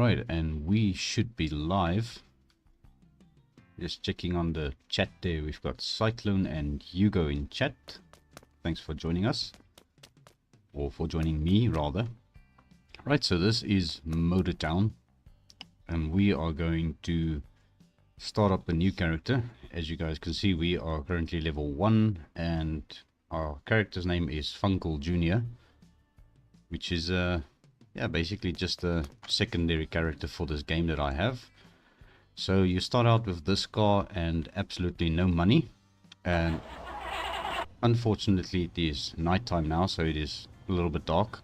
Alright, and we should be live. Just checking on the chat there. We've got Cyclone and Hugo in chat. Thanks for joining us. Or for joining me, rather. Right, so this is Motortown. And we are going to start up a new character. As you guys can see, we are currently level 1. And our character's name is Funcle-JNR. Which is yeah, basically just a secondary character for this game that I have. So you start out with this car and absolutely no money. And unfortunately it is nighttime now, so it is a little bit dark.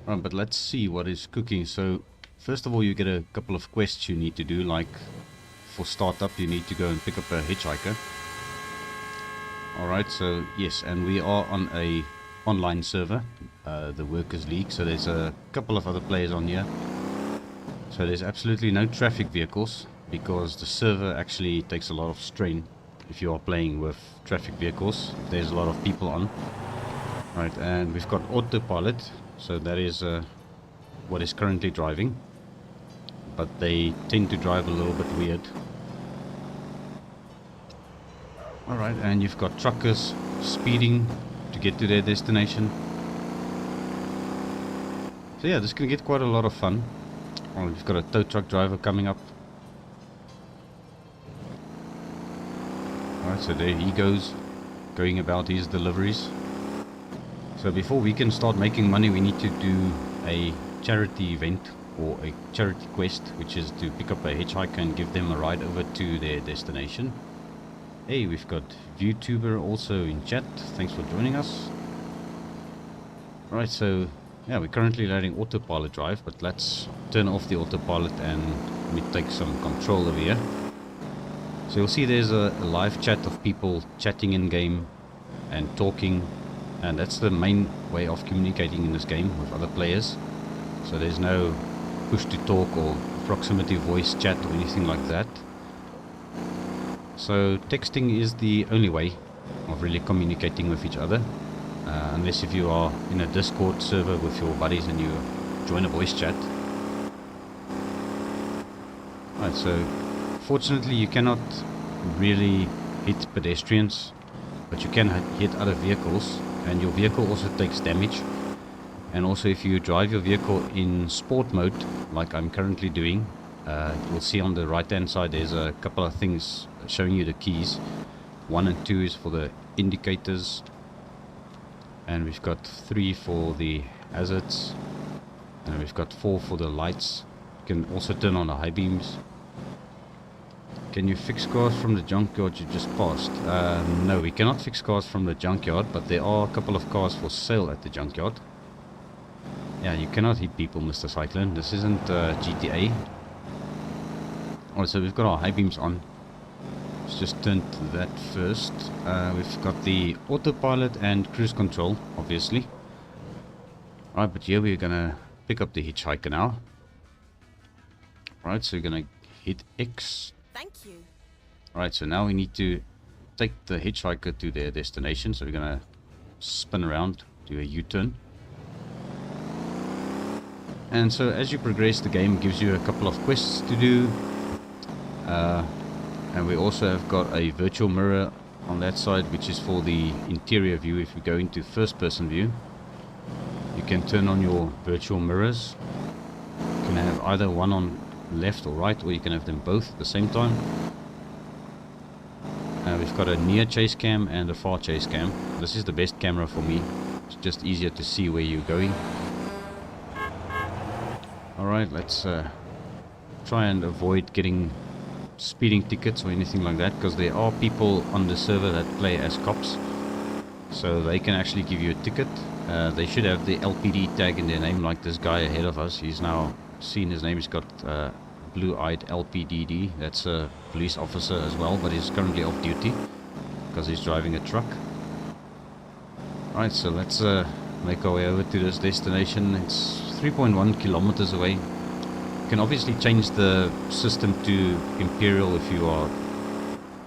Right, but let's see what is cooking. So first of all, you get a couple of quests you need to do. Like for startup, you need to go and pick up a hitchhiker. Alright, so yes, and we are on a online server, the Workers League, so there's a couple of other players on here. So there's absolutely no traffic vehicles because the server actually takes a lot of strain if you are playing with traffic vehicles. There's a lot of people on. Right, and we've got autopilot, so that is what is currently driving, but they tend to drive a little bit weird. Alright, and you've got truckers speeding to get to their destination. So yeah, this can get quite a lot of fun. Oh, we've got a tow truck driver coming up. Alright, so there he goes, going about his deliveries. So before we can start making money, we need to do a charity event or a charity quest, which is to pick up a hitchhiker and give them a ride over to their destination. Hey, we've got ViewTuber also in chat. Thanks for joining us. Right, so yeah, we're currently letting autopilot drive, but let's turn off the autopilot and let me take some control over here. So you'll see there's a live chat of people chatting in game and talking, and that's the main way of communicating in this game with other players. So there's no push to talk or proximity voice chat or anything like that. So texting is the only way of really communicating with each other, unless if you are in a Discord server with your buddies and you join a voice chat. Right, so fortunately you cannot really hit pedestrians, but you can hit other vehicles, and your vehicle also takes damage. And also if you drive your vehicle in sport mode, like I'm currently doing, you'll see on the right hand side there's a couple of things showing you the keys. 1 and 2 is for the indicators, and we've got 3 for the hazards, and we've got 4 for the lights. You can also turn on the high beams. Can you fix cars from the junkyard you just passed? No, we cannot fix cars from the junkyard, but there are a couple of cars for sale at the junkyard. Yeah, you cannot hit people, Mr. Cyclone. This isn't GTA. Alright, so we've got our high beams on. Let's just turn to that first. We've got the autopilot and cruise control, obviously. Alright, but here we're gonna pick up the hitchhiker now. Alright, so we're gonna hit X. Thank you. Alright, so now we need to take the hitchhiker to their destination. So we're gonna spin around, do a U-turn. And so as you progress, the game gives you a couple of quests to do. And we also have got a virtual mirror on that side, which is for the interior view. If we go into first person view, you can turn on your virtual mirrors. You can have either one on left or right, or you can have them both at the same time. We've got a near chase cam and a far chase cam. This is the best camera for me. It's just easier to see where you're going. Alright, let's try and avoid getting speeding tickets or anything like that, because there are people on the server that play as cops, so they can actually give you a ticket. They should have the LPD tag in their name, like this guy ahead of us. He's now seen his name. He's got blue-eyed LPDD. That's a police officer as well, but he's currently off duty because he's driving a truck. Alright, so let's make our way over to this destination. It's 3.1 kilometers away. You can obviously change the system to Imperial if you are,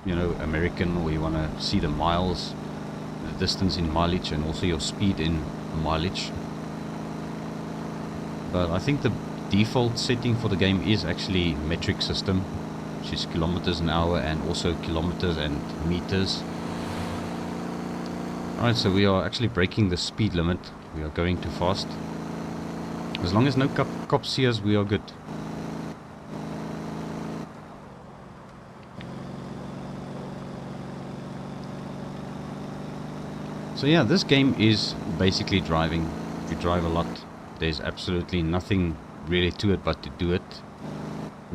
you know, American, or you want to see the miles, the distance in mileage, and also your speed in mileage. But I think the default setting for the game is actually metric system, which is kilometers an hour and also kilometers and meters. Alright, so we are actually breaking the speed limit. We are going too fast. As long as no cops see us, we are good. So yeah, this game is basically driving. You drive a lot. There's absolutely nothing really to it but to do it.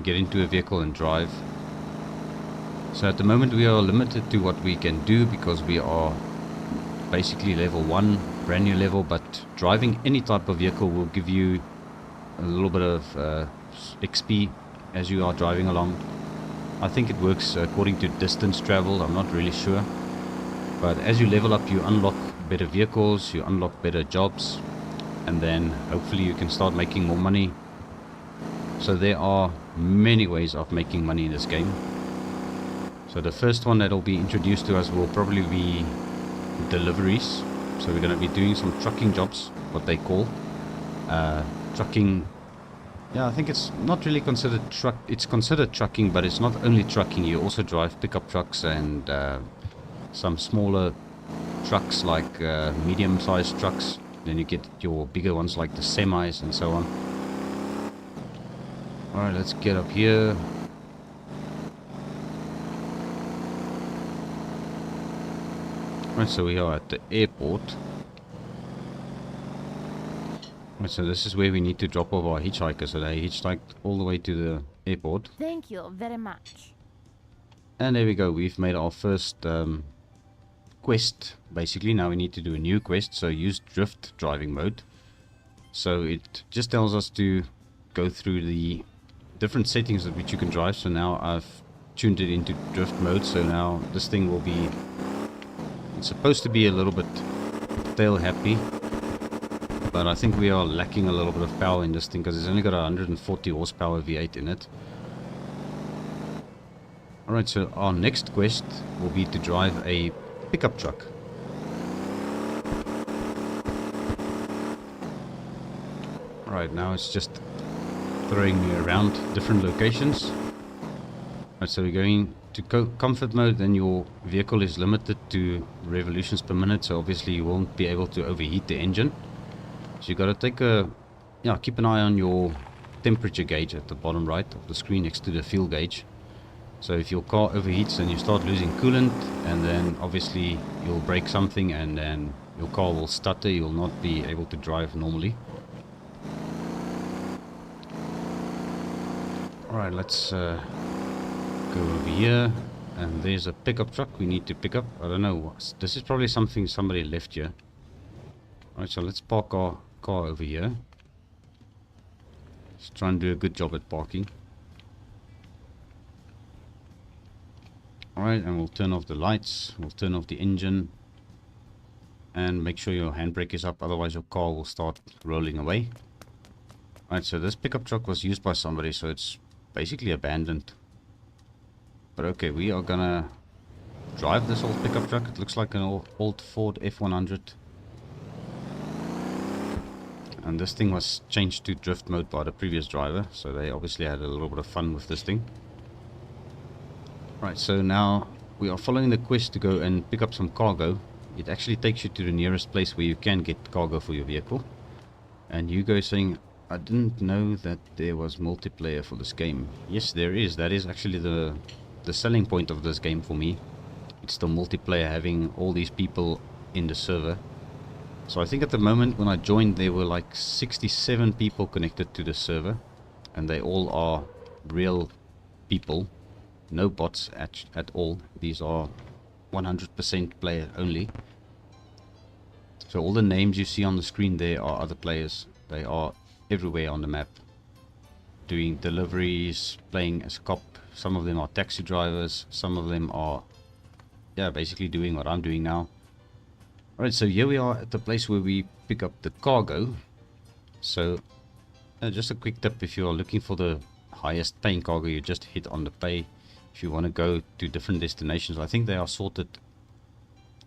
Get into a vehicle and drive. So at the moment we are limited to what we can do because we are basically level 1, brand new level, but driving any type of vehicle will give you a little bit of XP as you are driving along. I think it works according to distance traveled, I'm not really sure. But as you level up, you unlock better vehicles, you unlock better jobs, and then hopefully you can start making more money. So there are many ways of making money in this game. So the first one that will be introduced to us will probably be deliveries. So we're going to be doing some trucking jobs, what they call trucking. Yeah, I think it's not really considered truck. It's considered trucking, but it's not only trucking. You also drive pickup trucks and some smaller trucks like medium-sized trucks. Then you get your bigger ones like the semis and so on. Alright, let's get up here. Right, so we are at the airport. Right, so this is where we need to drop off our hitchhiker. So they hitchhiked all the way to the airport. Thank you very much. And there we go. We've made our first quest. Basically, now we need to do a new quest. So use drift driving mode. So it just tells us to go through the different settings at which you can drive. So now I've tuned it into drift mode. So now this thing will be... It's supposed to be a little bit tail happy. But I think we are lacking a little bit of power in this thing because it's only got a 140 horsepower V8 in it. Alright, so our next quest will be to drive a pickup truck. Alright, now it's just throwing me around different locations. Alright, so we're going to comfort mode, then your vehicle is limited to revolutions per minute, so obviously you won't be able to overheat the engine. So you got to take a, keep an eye on your temperature gauge at the bottom right of the screen next to the fuel gauge. So if your car overheats and you start losing coolant, and then obviously you'll break something and then your car will stutter, you'll not be able to drive normally. Alright, let's go over here, and there's a pickup truck we need to pick up. I don't know, this is probably something somebody left here. Alright, so let's park our car over here. Let's try and do a good job at parking. Alright, and we'll turn off the lights, we'll turn off the engine, and make sure your handbrake is up, otherwise your car will start rolling away. Alright, so this pickup truck was used by somebody, so it's basically abandoned. But okay, we are gonna drive this old pickup truck. It looks like an old Ford F100. And this thing was changed to drift mode by the previous driver, so they obviously had a little bit of fun with this thing. Right, so now we are following the quest to go and pick up some cargo. It actually takes you to the nearest place where you can get cargo for your vehicle. And you go saying, I didn't know that there was multiplayer for this game. Yes, there is. That is actually the selling point of this game for me. It's the multiplayer, having all these people in the server. So I think at the moment when I joined there were like 67 people connected to the server, and they all are real people, no bots at all. These are 100% player only. So all the names you see on the screen there are other players. They are everywhere on the map, doing deliveries, playing as cop. Some of them are taxi drivers, some of them are basically doing what I'm doing now. Alright, so here we are at the place where we pick up the cargo. So just a quick tip, if you are looking for the highest paying cargo, you just hit on the pay. If you want to go to different destinations, I think they are sorted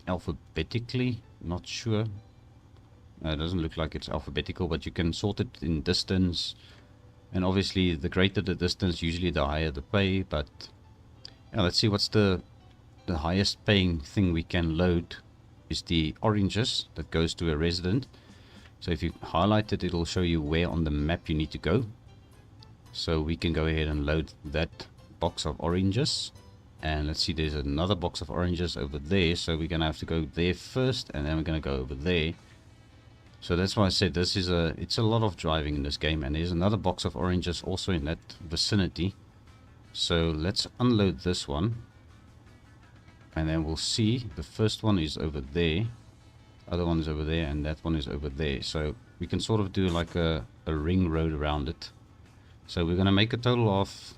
alphabetically, not sure. It doesn't look like it's alphabetical, but you can sort it in distance. And obviously, the greater the distance, usually the higher the pay. But yeah, let's see what's the highest paying thing we can load is the oranges that goes to a resident. So if you highlight it, it'll show you where on the map you need to go. So we can go ahead and load that box of oranges. And let's see, there's another box of oranges over there. So we're going to have to go there first, and then we're going to go over there. So that's why I said it's a lot of driving in this game. And there's another box of oranges also in that vicinity. So let's unload this one. And then we'll see the first one is over there. Other one is over there, and that one is over there. So we can sort of do like a ring road around it. So we're going to make a total of,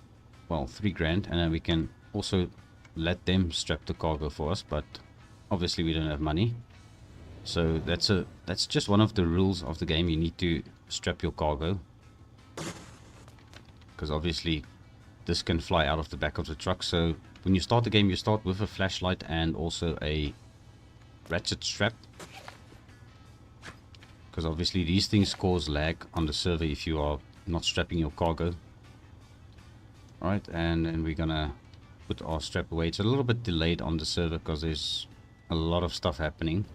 well, 3 grand, and then we can also let them strap the cargo for us, but obviously we don't have money. So that's just one of the rules of the game. You need to strap your cargo, because obviously this can fly out of the back of the truck. So when you start the game, you start with a flashlight and also a ratchet strap, because obviously these things cause lag on the server if you are not strapping your cargo. Alright, and then we're gonna put our strap away. It's a little bit delayed on the server because there's a lot of stuff happening.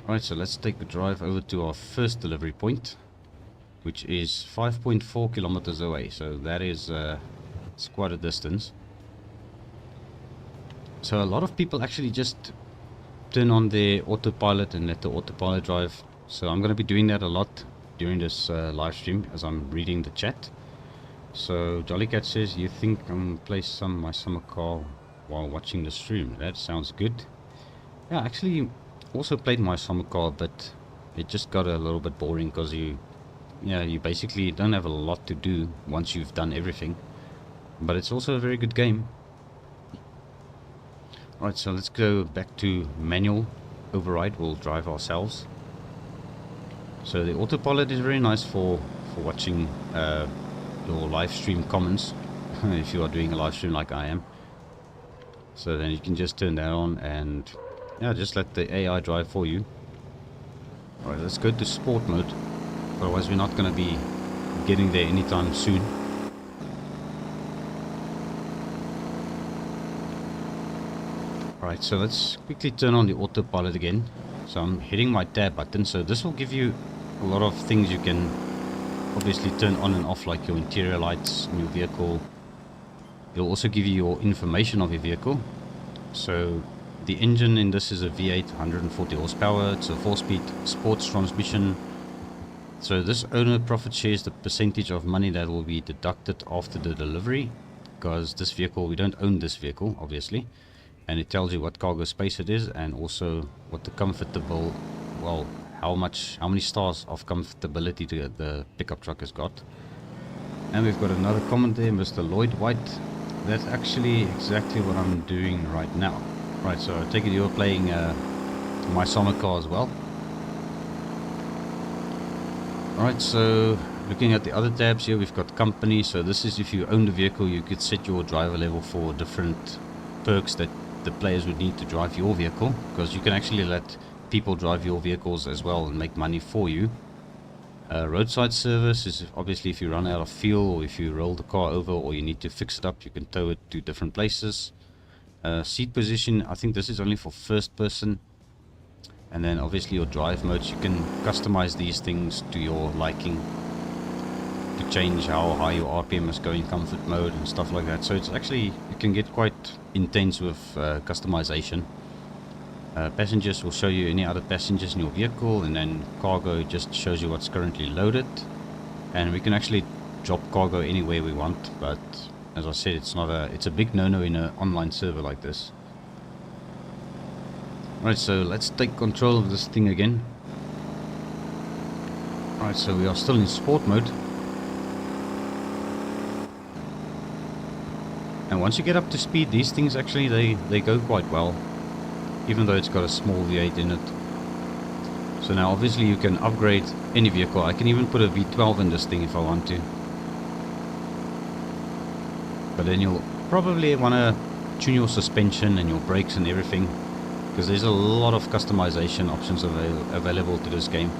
Alright, so let's take the drive over to our first delivery point, which is 5.4 kilometers away. So that is it's quite a distance. So a lot of people actually just turn on their autopilot and let the autopilot drive. So I'm going to be doing that a lot during this live stream as I'm reading the chat. So Jollycat says, you think I'm play my summer car while watching the stream? That sounds good. Yeah, I actually also played my summer car, but it just got a little bit boring because you basically don't have a lot to do once you've done everything. But it's also a very good game. Alright, so let's go back to manual override. We'll drive ourselves. So the autopilot is very nice for watching your live stream comments if you are doing a live stream like I am. So then you can just turn that on and yeah, just let the AI drive for you. Alright, let's go to sport mode. Otherwise we're not going to be getting there anytime soon. Alright, so let's quickly turn on the autopilot again. So I'm hitting my tab button. So this will give you a lot of things you can obviously turn on and off, like your interior lights in your vehicle. It'll also give you your information of your vehicle. So the engine in this is a V8 140 horsepower. It's a 4-speed sports transmission. So this owner profit shares the percentage of money that will be deducted after the delivery, because this vehicle, we don't own this vehicle obviously. And it tells you what cargo space it is, and also what the comfortable, well, how many stars of comfortability the pickup truck has got. And we've got another comment there, Mr. Lloyd White. That's actually exactly what I'm doing right now. Right, so I take it you're playing my summer car as well. Alright, so looking at the other tabs here, we've got company. So this is if you own the vehicle, you could set your driver level for different perks that the players would need to drive your vehicle, because you can actually let people drive your vehicles as well and make money for you. Roadside service is obviously if you run out of fuel, or if you roll the car over, or you need to fix it up, you can tow it to different places. Seat position, I think this is only for first person. And then obviously your drive modes, you can customize these things to your liking, to change how high your RPM is going, comfort mode and stuff like that. So it's actually, you can get quite intense with customization. Passengers will show you any other passengers in your vehicle, and then cargo just shows you what's currently loaded. And we can actually drop cargo anywhere we want, but as I said, it's a big no-no in an online server like this. Right, so let's take control of this thing again. Right, so we are still in sport mode. And once you get up to speed, these things actually, they go quite well, even though it's got a small V8 in it. So now obviously you can upgrade any vehicle. I can even put a V12 in this thing if I want to. But then you'll probably want to tune your suspension and your brakes and everything. because there's a lot of customization options available to this game.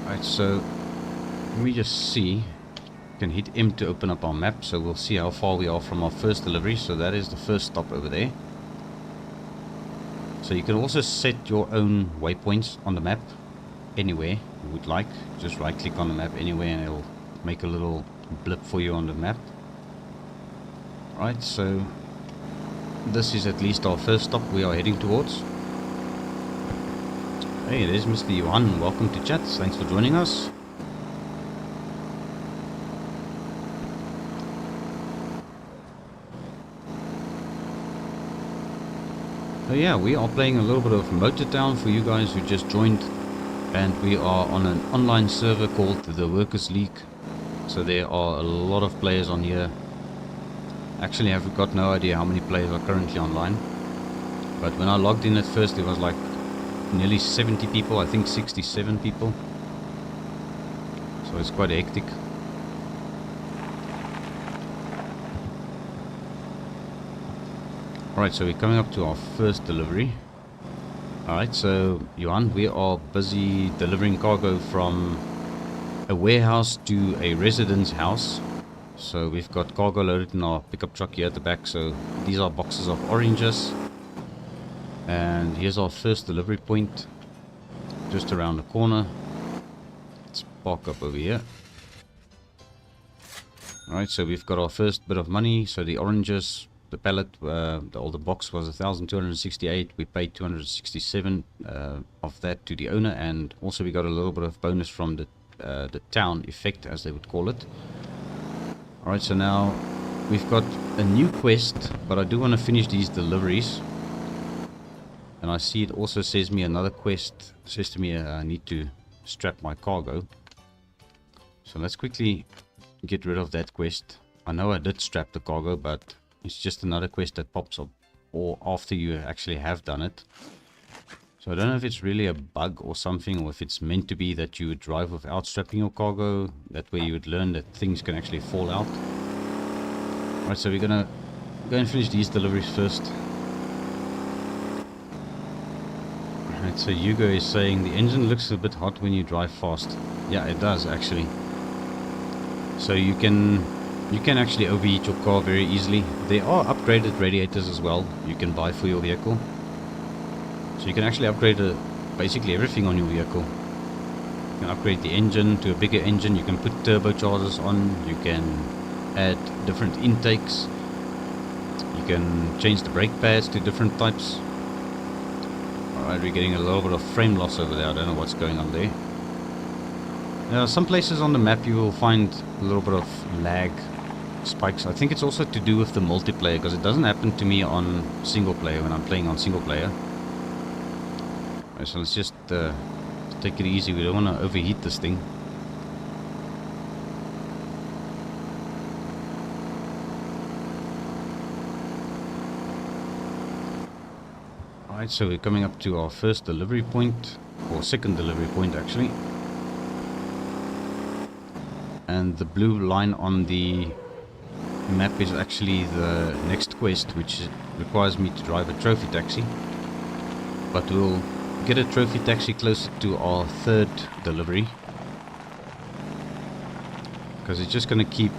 Right, so let me just see. We can hit M to open up our map, so we'll see how far we are from our first delivery. So that is the first stop over there. So you can also set your own waypoints on the map anywhere you would like. Just right click on the map anywhere and it'll make a little blip for you on the map. Right, so this is at least our first stop we are heading towards. Hey, there's Mr. Johan. Welcome to chat. Thanks for joining us. So yeah, we are playing a little bit of Motortown for you guys who just joined. And we are on an online server called the Workers League. So there are a lot of players on here. Actually, I've got no idea how many players are currently online. But when I logged in at first, it was like nearly 70 people, I think 67 people. So it's quite hectic. Alright, so we're coming up to our first delivery. Alright, so Johan, we are busy delivering cargo from a warehouse to a resident's house. So we've got cargo loaded in our pickup truck here at the back. So these are boxes of oranges. And here's our first delivery point, just around the corner. Let's park up over here. Alright, so we've got our first bit of money. So the oranges, the pallet, the box was 1,268. We paid 267 of that to the owner, and also we got a little bit of bonus from the town effect, as they would call it. Alright, so now we've got a new quest, but I do want to finish these deliveries. And I see it also says me another quest. It says to me I need to strap my cargo. So let's quickly get rid of that quest. I know I did strap the cargo, but it's just another quest that pops up or after you actually have done it. So I don't know if it's really a bug or something, or if it's meant to be that you would drive without strapping your cargo. That way you would learn that things can actually fall out. Alright, so we're gonna go and finish these deliveries first. Alright, so Hugo is saying the engine looks a bit hot when you drive fast. Yeah, it does actually. So you can actually overheat your car very easily. There are upgraded radiators as well you can buy for your vehicle. So you can actually upgrade basically everything on your vehicle. You can upgrade the engine to a bigger engine. You can put turbochargers on. You can add different intakes. You can change the brake pads to different types. Alright, we're getting a little bit of frame loss over there. I don't know what's going on there. Now, some places on the map you will find a little bit of lag spikes. I think it's also to do with the multiplayer, because it doesn't happen to me on single player when I'm playing on single player. Right, so let's just take it easy. We don't want to overheat this thing. Alright, so we're coming up to our first delivery point, or second delivery point actually. And the blue line on the map is actually the next quest, which requires me to drive a trophy taxi. But we'll get a trophy taxi closer to our third delivery, because it's just going to keep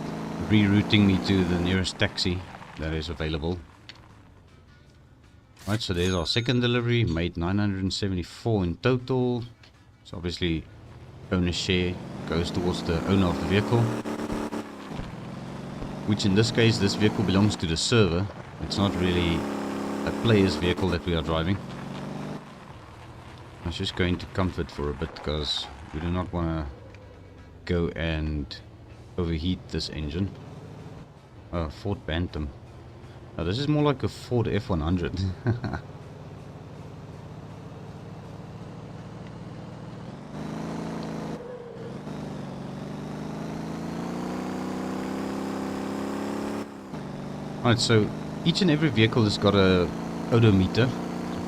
rerouting me to the nearest taxi that is available. Right, so there's our second delivery, made 974 in total. So obviously owner's share goes towards the owner of the vehicle, which in this case, this vehicle belongs to the server. It's not really a player's vehicle that we are driving. I was just going to comfort for a bit, because we do not want to go and overheat this engine. Ford Bantam. Now this is more like a Ford F100. Alright, so each and every vehicle has got a odometer,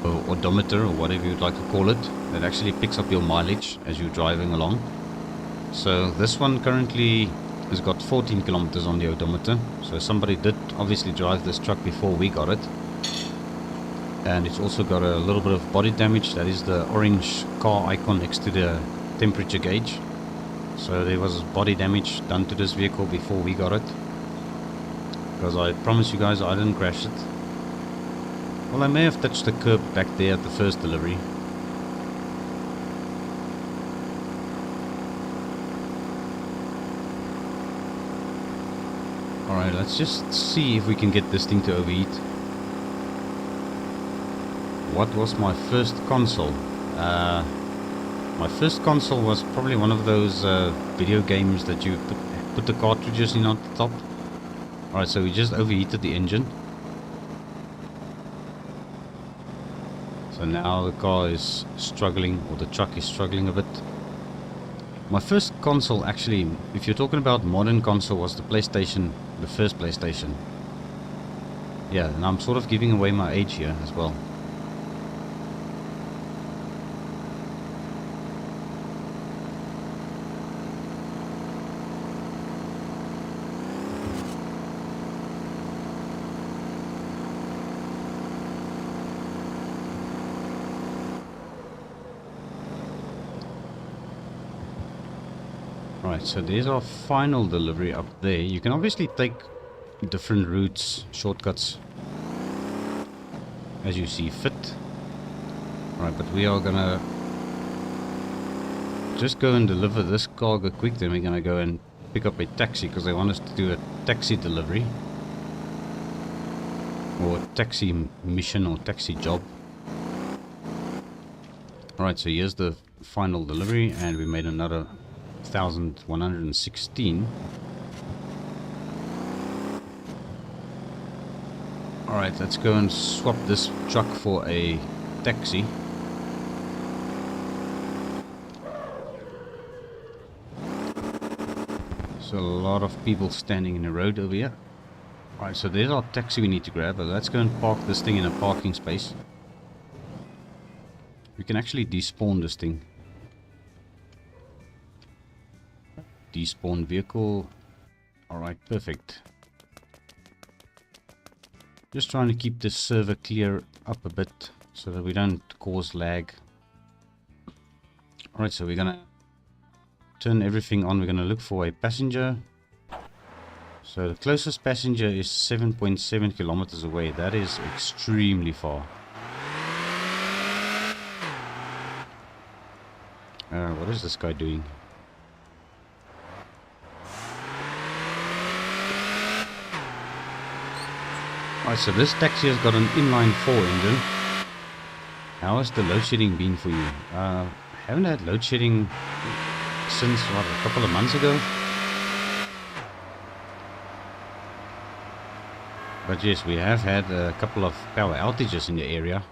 or odometer or whatever you'd like to call it, that actually picks up your mileage as you're driving along. So this one currently has got 14 kilometers on the odometer. So somebody did obviously drive this truck before we got it. And it's also got a little bit of body damage. That is the orange car icon next to the temperature gauge. So there was body damage done to this vehicle before we got it. Because I promise you guys I didn't crash it. Well, I may have touched the curb back there at the first delivery. Alright, let's just see if we can get this thing to overheat. What was my first console? My first console was probably one of those video games that you put the cartridges in on the top. Alright, so we just overheated the engine. So now the car is struggling, or the truck is struggling a bit. My first console, actually, if you're talking about modern console, was the PlayStation, the first PlayStation. Yeah, and I'm sort of giving away my age here as well. Right, so there's our final delivery up there. You can obviously take different routes, shortcuts, as you see fit. Right, but we are gonna just go and deliver this cargo quick, then we're gonna go and pick up a taxi, because they want us to do a taxi delivery. Or a taxi mission or taxi job. Alright, so here's the final delivery, and we made another 1,116. Alright, let's go and swap this truck for a taxi. So a lot of people standing in the road over here. Alright, so there's our taxi we need to grab. But let's go and park this thing in a parking space. We can actually despawn this thing. Despawn vehicle. Alright, perfect. Just trying to keep this server clear up a bit so that we don't cause lag. Alright, so we're gonna turn everything on. We're gonna look for a passenger. So the closest passenger is 7.7 kilometers away. That is extremely far. What is this guy doing? Alright, so this taxi has got an inline 4 engine. How has the load shedding been for you? Haven't had load shedding since, what, a couple of months ago? But yes, we have had a couple of power outages in the area.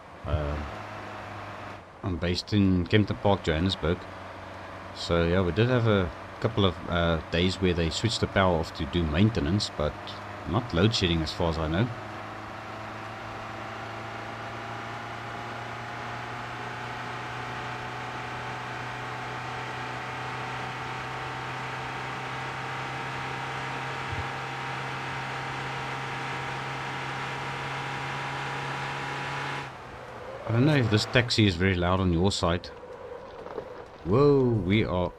I'm based in Kempton Park, Johannesburg. So yeah, we did have a couple of days where they switched the power off to do maintenance, but not load shedding as far as I know. I don't know if this taxi is very loud on your side. Whoa, we are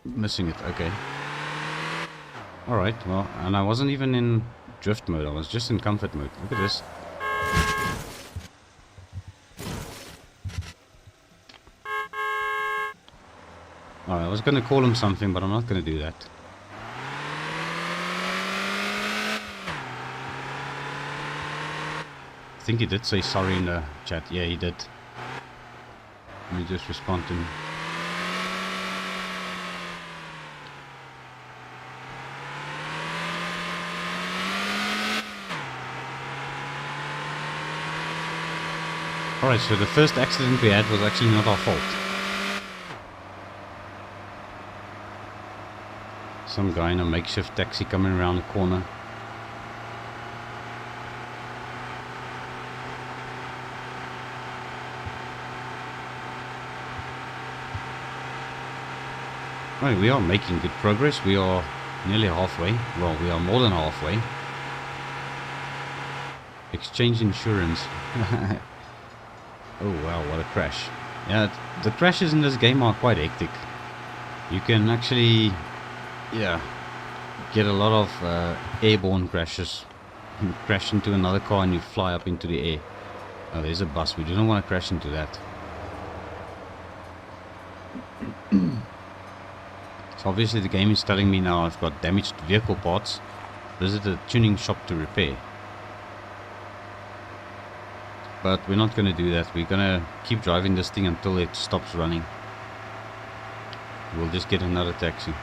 missing it. Okay. Alright, well, and I wasn't even in drift mode. I was just in comfort mode. Look at this. Alright, I was going to call him something, but I'm not going to do that. I think he did say sorry in the chat. Yeah, he did. Let me just respond to him. Alright, so the first accident we had was actually not our fault. Some guy in a makeshift taxi coming around the corner. Well, we are making good progress. We are nearly halfway. Well, we are more than halfway. Exchange insurance. Oh wow, what a crash. Yeah, the crashes in this game are quite hectic. You can actually, yeah, get a lot of airborne crashes. You crash into another car and you fly up into the air. Oh, there's a bus. We do not want to crash into that. So obviously the game is telling me now I've got damaged vehicle parts. Visit a tuning shop to repair. But we're not going to do that. We're going to keep driving this thing until it stops running. We'll just get another taxi.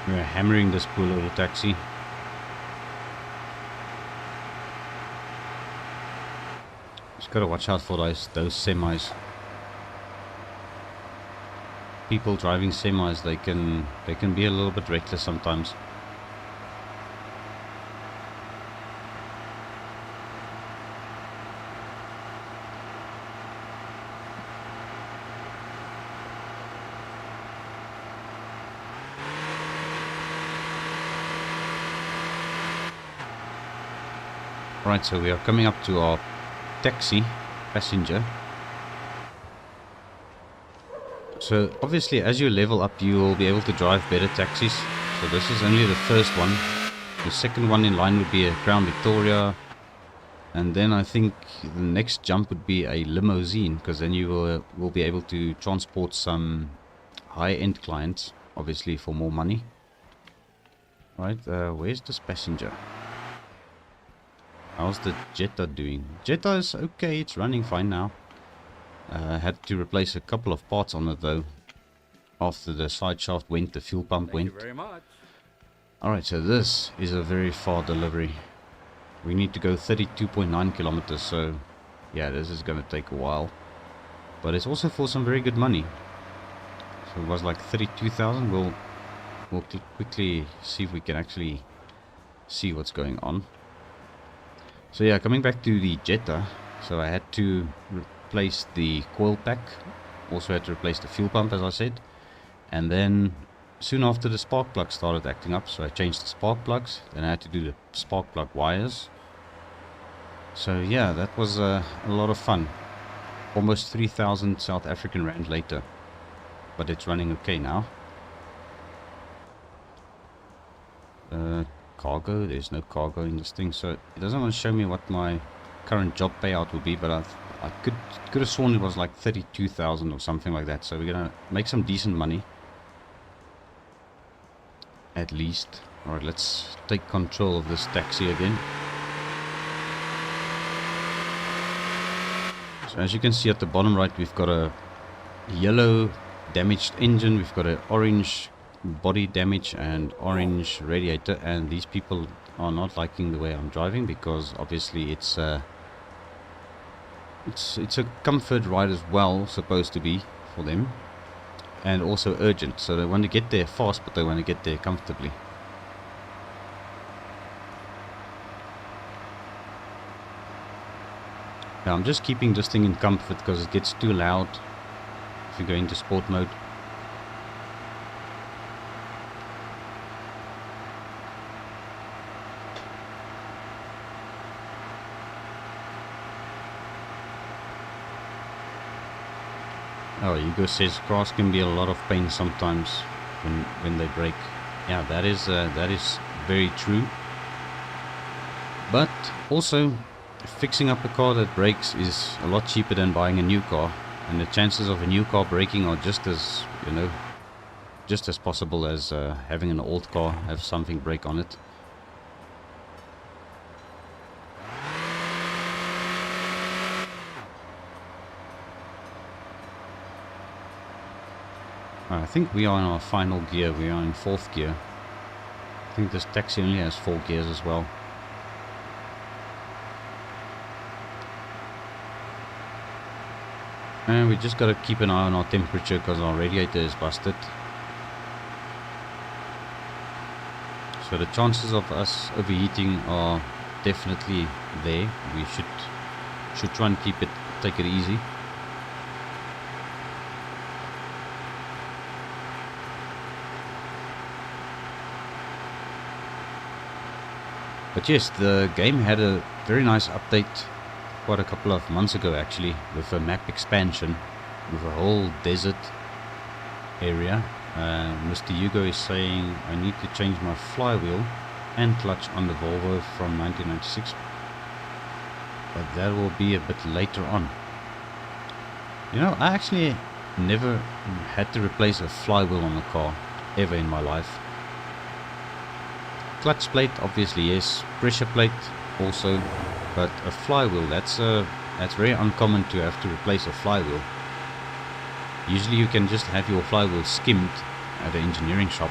We're hammering this poor little taxi. Just gotta watch out for those semis. People driving semis, they can be a little bit reckless sometimes. Right, so we are coming up to our taxi passenger. So obviously as you level up you will be able to drive better taxis. So this is only the first one. The second one in line would be a Crown Victoria. And then I think the next jump would be a limousine, because then you will be able to transport some high-end clients, obviously for more money. Right, where's this passenger? How's the Jetta doing? Jetta is okay, it's running fine now. Had to replace a couple of parts on it though. After the side shaft went, the fuel pump went. Thank you very much. Alright, so this is a very far delivery. We need to go 32.9 kilometers, so yeah, this is going to take a while. But it's also for some very good money. So it was like 32,000. We'll quickly see if we can actually see what's going on. So yeah, coming back to the Jetta. So I had to replace the coil pack. Also had to replace the fuel pump, as I said. And then soon after, the spark plug started acting up, so I changed the spark plugs. Then I had to do the spark plug wires. So yeah, that was a lot of fun. Almost 3,000 South African rand later. But it's running okay now. Cargo, there's no cargo in this thing, so it doesn't want to show me what my current job payout would be, but I could have sworn it was like 32,000 or something like that. So we're gonna make some decent money. At least. Alright, let's take control of this taxi again. So as you can see at the bottom right, we've got a yellow damaged engine, we've got an orange body damage and orange radiator, and these people are not liking the way I'm driving, because obviously it's a comfort ride as well, supposed to be for them. And also urgent, so they want to get there fast, but they want to get there comfortably. Now I'm just keeping this thing in comfort because it gets too loud if you go into sport mode. Oh, Hugo says cars can be a lot of pain sometimes when they break. Yeah, that is very true. But also, fixing up a car that breaks is a lot cheaper than buying a new car, and the chances of a new car breaking are just as, just as possible as having an old car have something break on it. I think we are in our final gear. We are in 4th gear. I think this taxi only has 4 gears as well. And we just gotta keep an eye on our temperature because our radiator is busted. So the chances of us overheating are definitely there. We should try and take it easy. But yes, the game had a very nice update quite a couple of months ago actually, with a map expansion with a whole desert area. Mr. Hugo is saying I need to change my flywheel and clutch on the Volvo from 1996, but that will be a bit later on. You know, I actually never had to replace a flywheel on a car ever in my life. Clutch plate, obviously yes. Pressure plate also, but a flywheel, that's very uncommon to have to replace a flywheel. Usually you can just have your flywheel skimmed at an engineering shop.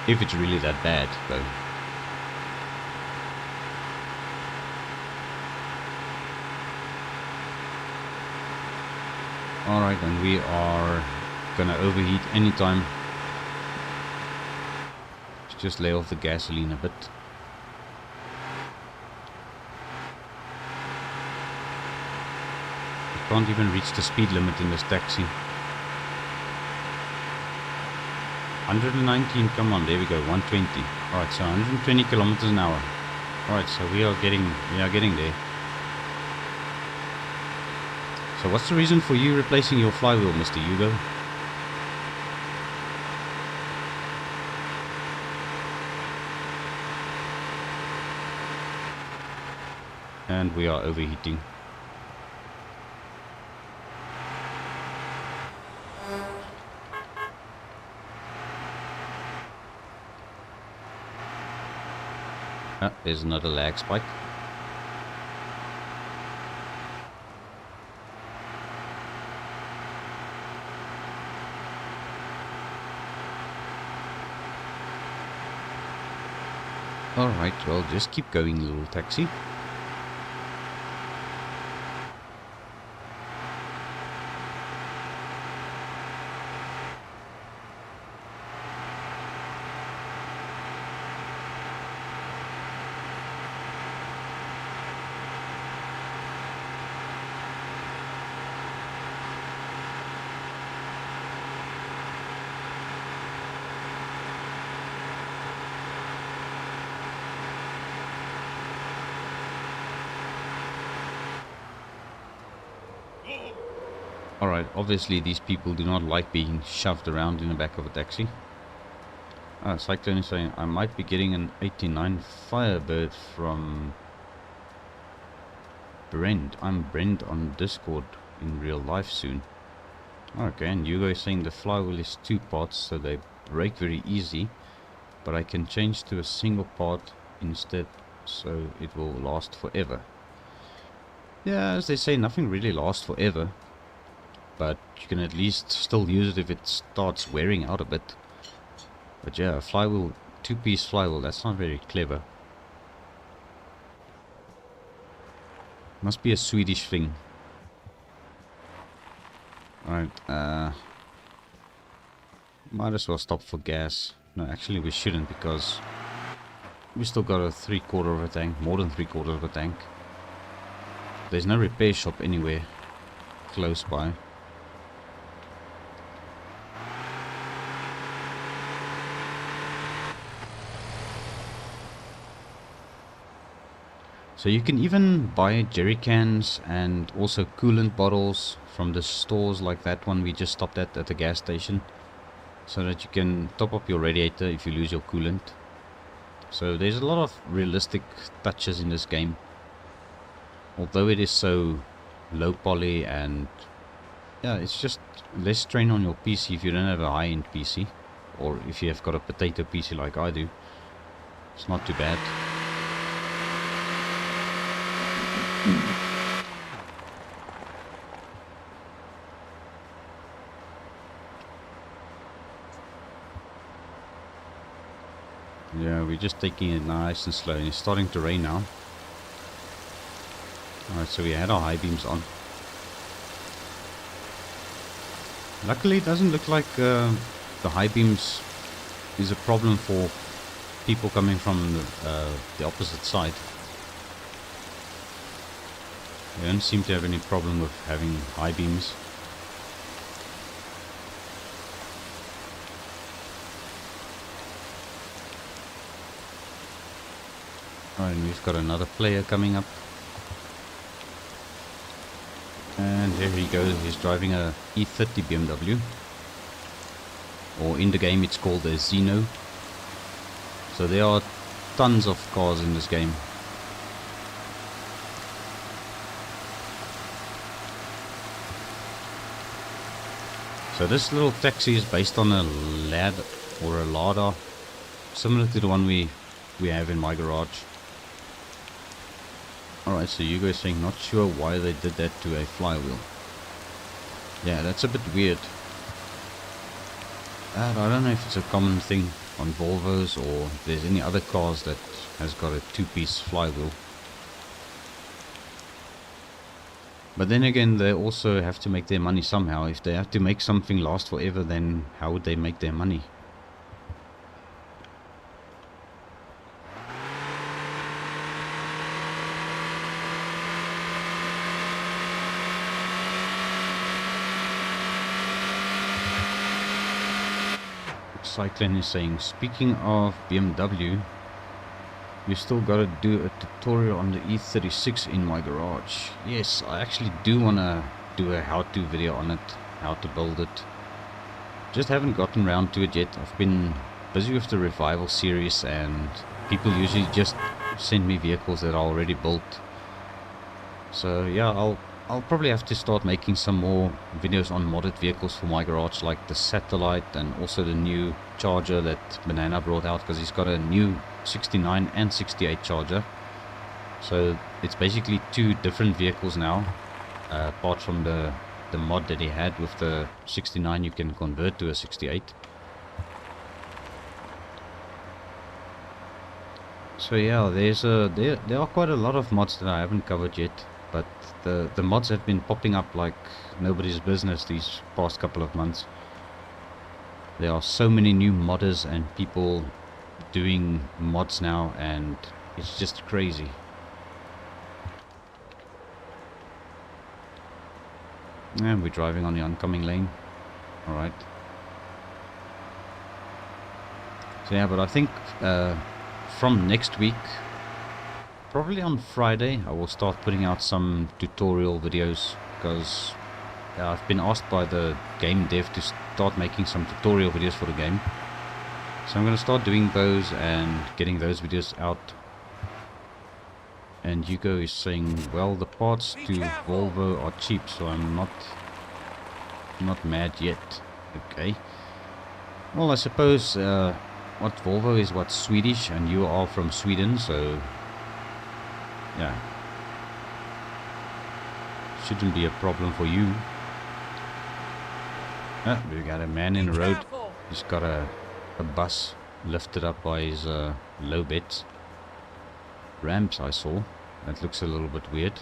If it's really that bad, though. Alright, and we are gonna overheat anytime. Let's just lay off the gasoline a bit. We can't even reach the speed limit in this taxi. 119, come on, there we go, 120. Alright, so 120 kilometers an hour. Alright, so we are getting there. So what's the reason for you replacing your flywheel, Mr. Hugo? And we are overheating. There's another lag spike. Alright, well, just keep going, little taxi. Alright, obviously these people do not like being shoved around in the back of a taxi. Cyclone is saying, I might be getting an 89 Firebird from Brent. I'm Brent on Discord in real life soon. Okay, and Hugo is saying the flywheel is 2 parts, so they break very easy. But I can change to a single part instead, so it will last forever. Yeah, as they say, nothing really lasts forever. But you can at least still use it if it starts wearing out a bit. But yeah, a flywheel, 2-piece flywheel, that's not very clever. Must be a Swedish thing. Alright, might as well stop for gas. No, actually we shouldn't, because we still got a 3/4 of a tank, more than 3/4 of a tank. There's no repair shop anywhere close by. So you can even buy jerry cans and also coolant bottles from the stores like that one we just stopped at the gas station, so that you can top up your radiator if you lose your coolant. So there's a lot of realistic touches in this game, although it is so low poly, and yeah, it's just less strain on your PC if you don't have a high-end PC, or if you have got a potato PC like I do. It's not too bad. Yeah, we're just taking it nice and slow, and it's starting to rain now. Alright, so we had our high beams on. Luckily it doesn't look like the high beams is a problem for people coming from the opposite side. They don't seem to have any problem with having high beams. Alright, and we've got another player coming up. And here he goes, he's driving a E30 BMW. Or in the game it's called a Xeno. So there are tons of cars in this game. So this little taxi is based on a lad or a Lada, similar to the one we have in my garage. Alright, so you guys saying not sure why they did that to a flywheel. Yeah, that's a bit weird. I don't know if it's a common thing on Volvos or if there's any other cars that has got a two-piece flywheel. But then again, they also have to make their money somehow. If they have to make something last forever, then how would they make their money? Cyclone is saying, speaking of BMW, you still gotta do a tutorial on the E36 in my garage. Yes, I actually do wanna do a how-to video on it, how to build it. Just haven't gotten around to it yet. I've been busy with the revival series and people usually just send me vehicles that are already built. So yeah, I'll probably have to start making some more videos on modded vehicles for my garage, like the Satellite and also the new Charger that Banana brought out, because he's got a new 69 and 68 Charger. So it's basically two different vehicles now, apart from the mod that he had with the 69 you can convert to a 68. So yeah, there are quite a lot of mods that I haven't covered yet. But the mods have been popping up like nobody's business these past couple of months. There are so many new modders and people doing mods now, and it's just crazy. And we're driving on the oncoming lane. Alright. So yeah, but I think from next week, probably on Friday, I will start putting out some tutorial videos, because I've been asked by the game dev to start making some tutorial videos for the game. So I'm going to start doing those and getting those videos out. And Hugo is saying, well, the parts to Volvo are cheap, so I'm not mad yet. Okay. Well, I suppose what Volvo is what, Swedish, and you are from Sweden, so yeah, shouldn't be a problem for you. We got a man in the road. He's got a bus lifted up by his low beds. Ramps I saw. That looks a little bit weird.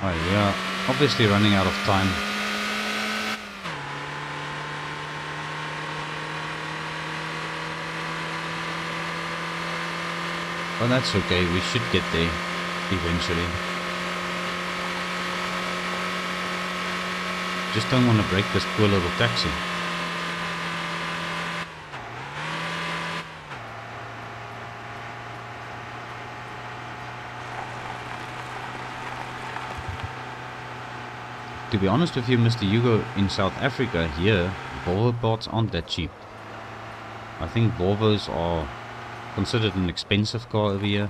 Alright, we are obviously running out of time. But that's okay, we should get there eventually. Just don't want to break this poor little taxi. To be honest with you, Mr. Hugo, in South Africa here, Volvo parts aren't that cheap. I think Volvos are considered an expensive car over here.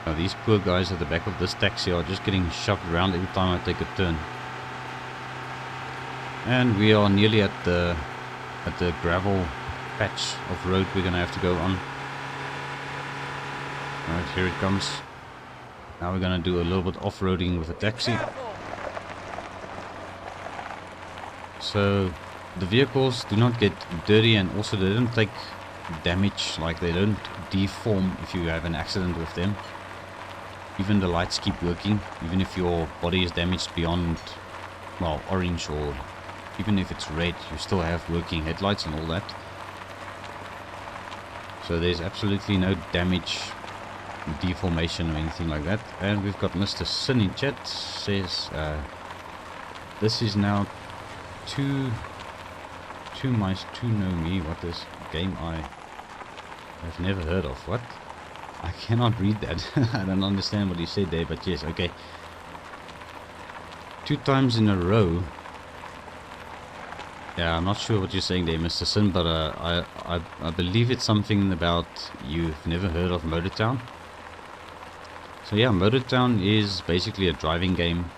Now these poor guys at the back of this taxi are just getting shoved around every time I take a turn. And we are nearly at the gravel patch of road we're gonna have to go on. Alright, here it comes. Now we're gonna do a little bit off-roading with a taxi. So the vehicles do not get dirty, and also they don't take damage, like they don't deform if you have an accident with them. Even the lights keep working, even if your body is damaged beyond, well, orange, or even if it's red, you still have working headlights and all that. So there's absolutely no damage, deformation or anything like that. And we've got Mr. Sin in chat, says this is now two mice to know me. What is game I have never heard of? What? I cannot read that. I don't understand what he said there, but yes, okay. 2 times in a row. Yeah, I'm not sure what you're saying there, Mr. Sin, but I believe it's something about you've never heard of Motortown. So yeah, Motortown is basically a driving game,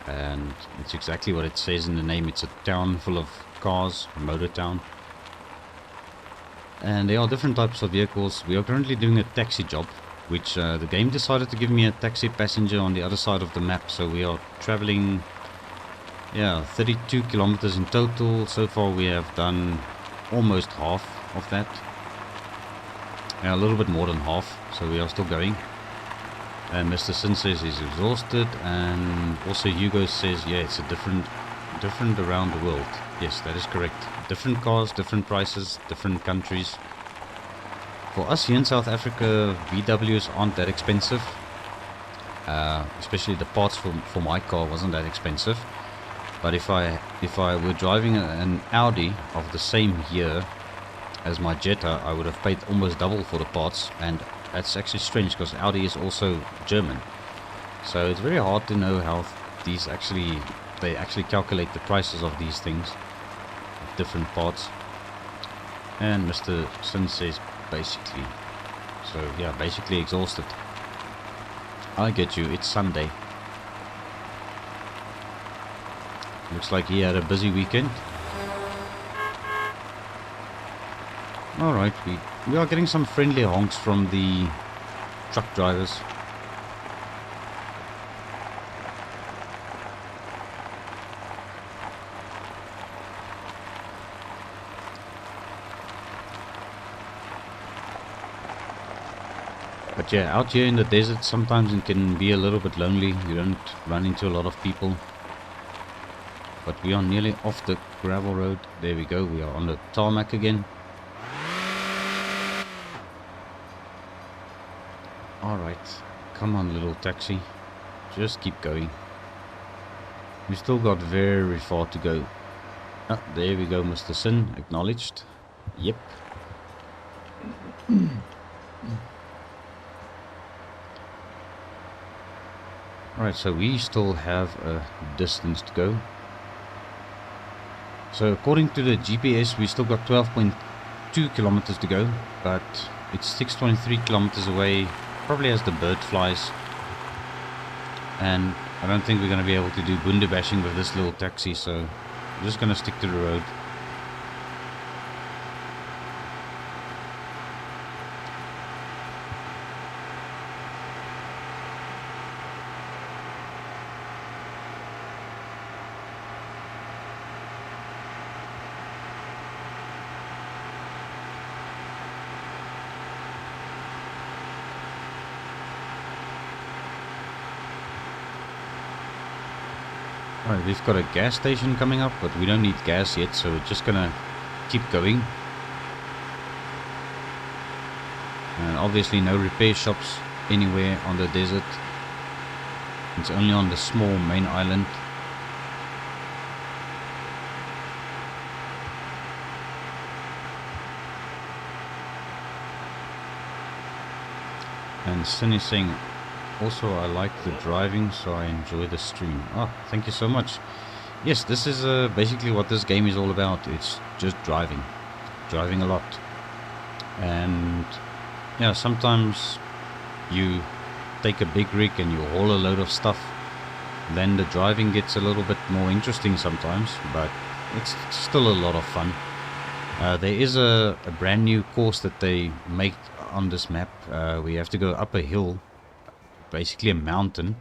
and it's exactly what it says in the name. It's a town full of cars, Motortown. And there are different types of vehicles. We are currently doing a taxi job, which the game decided to give me a taxi passenger on the other side of the map. So we are traveling, yeah, 32 kilometers in total. So far we have done almost half of that. Yeah, a little bit more than half, so we are still going. And Mr. Sin says he's exhausted, and also Hugo says, yeah, it's a different around the world. Yes, that is correct. Different cars, different prices, different countries. For us here in South Africa, VWs aren't that expensive. Especially the parts for my car wasn't that expensive. But if I were driving an Audi of the same year as my Jetta, I would have paid almost double for the parts. And that's actually strange, because Audi is also German. So it's very hard to know how these they actually calculate the prices of these things, different parts. And Mr. Sin says basically, so yeah, basically exhausted. I get you, it's Sunday. Looks like he had a busy weekend. Alright, we are getting some friendly honks from the truck drivers. But yeah, out here in the desert sometimes it can be a little bit lonely. You don't run into a lot of people. But we are nearly off the gravel road. There we go, we are on the tarmac again. Alright, come on little taxi. Just keep going. We still got very far to go. Ah, there we go, Mr. Sin, acknowledged. Yep. Alright, so we still have a distance to go. So according to the GPS, we still got 12.2 kilometers to go, but it's 6.3 kilometers away, probably as the bird flies. And I don't think we're going to be able to do bunda bashing with this little taxi, so I'm just going to stick to the road. Alright, we've got a gas station coming up, but we don't need gas yet, so we're just gonna keep going. And obviously no repair shops anywhere on the desert. It's only on the small main island. And Sin is saying, also I like the driving, so I enjoy the stream. Oh, thank you so much. Yes, this is basically what this game is all about. It's just driving. Driving a lot. And yeah, sometimes you take a big rig and you haul a load of stuff. Then the driving gets a little bit more interesting sometimes. But it's still a lot of fun. There is a brand new course that they make on this map. We have to go up a hill, basically a mountain,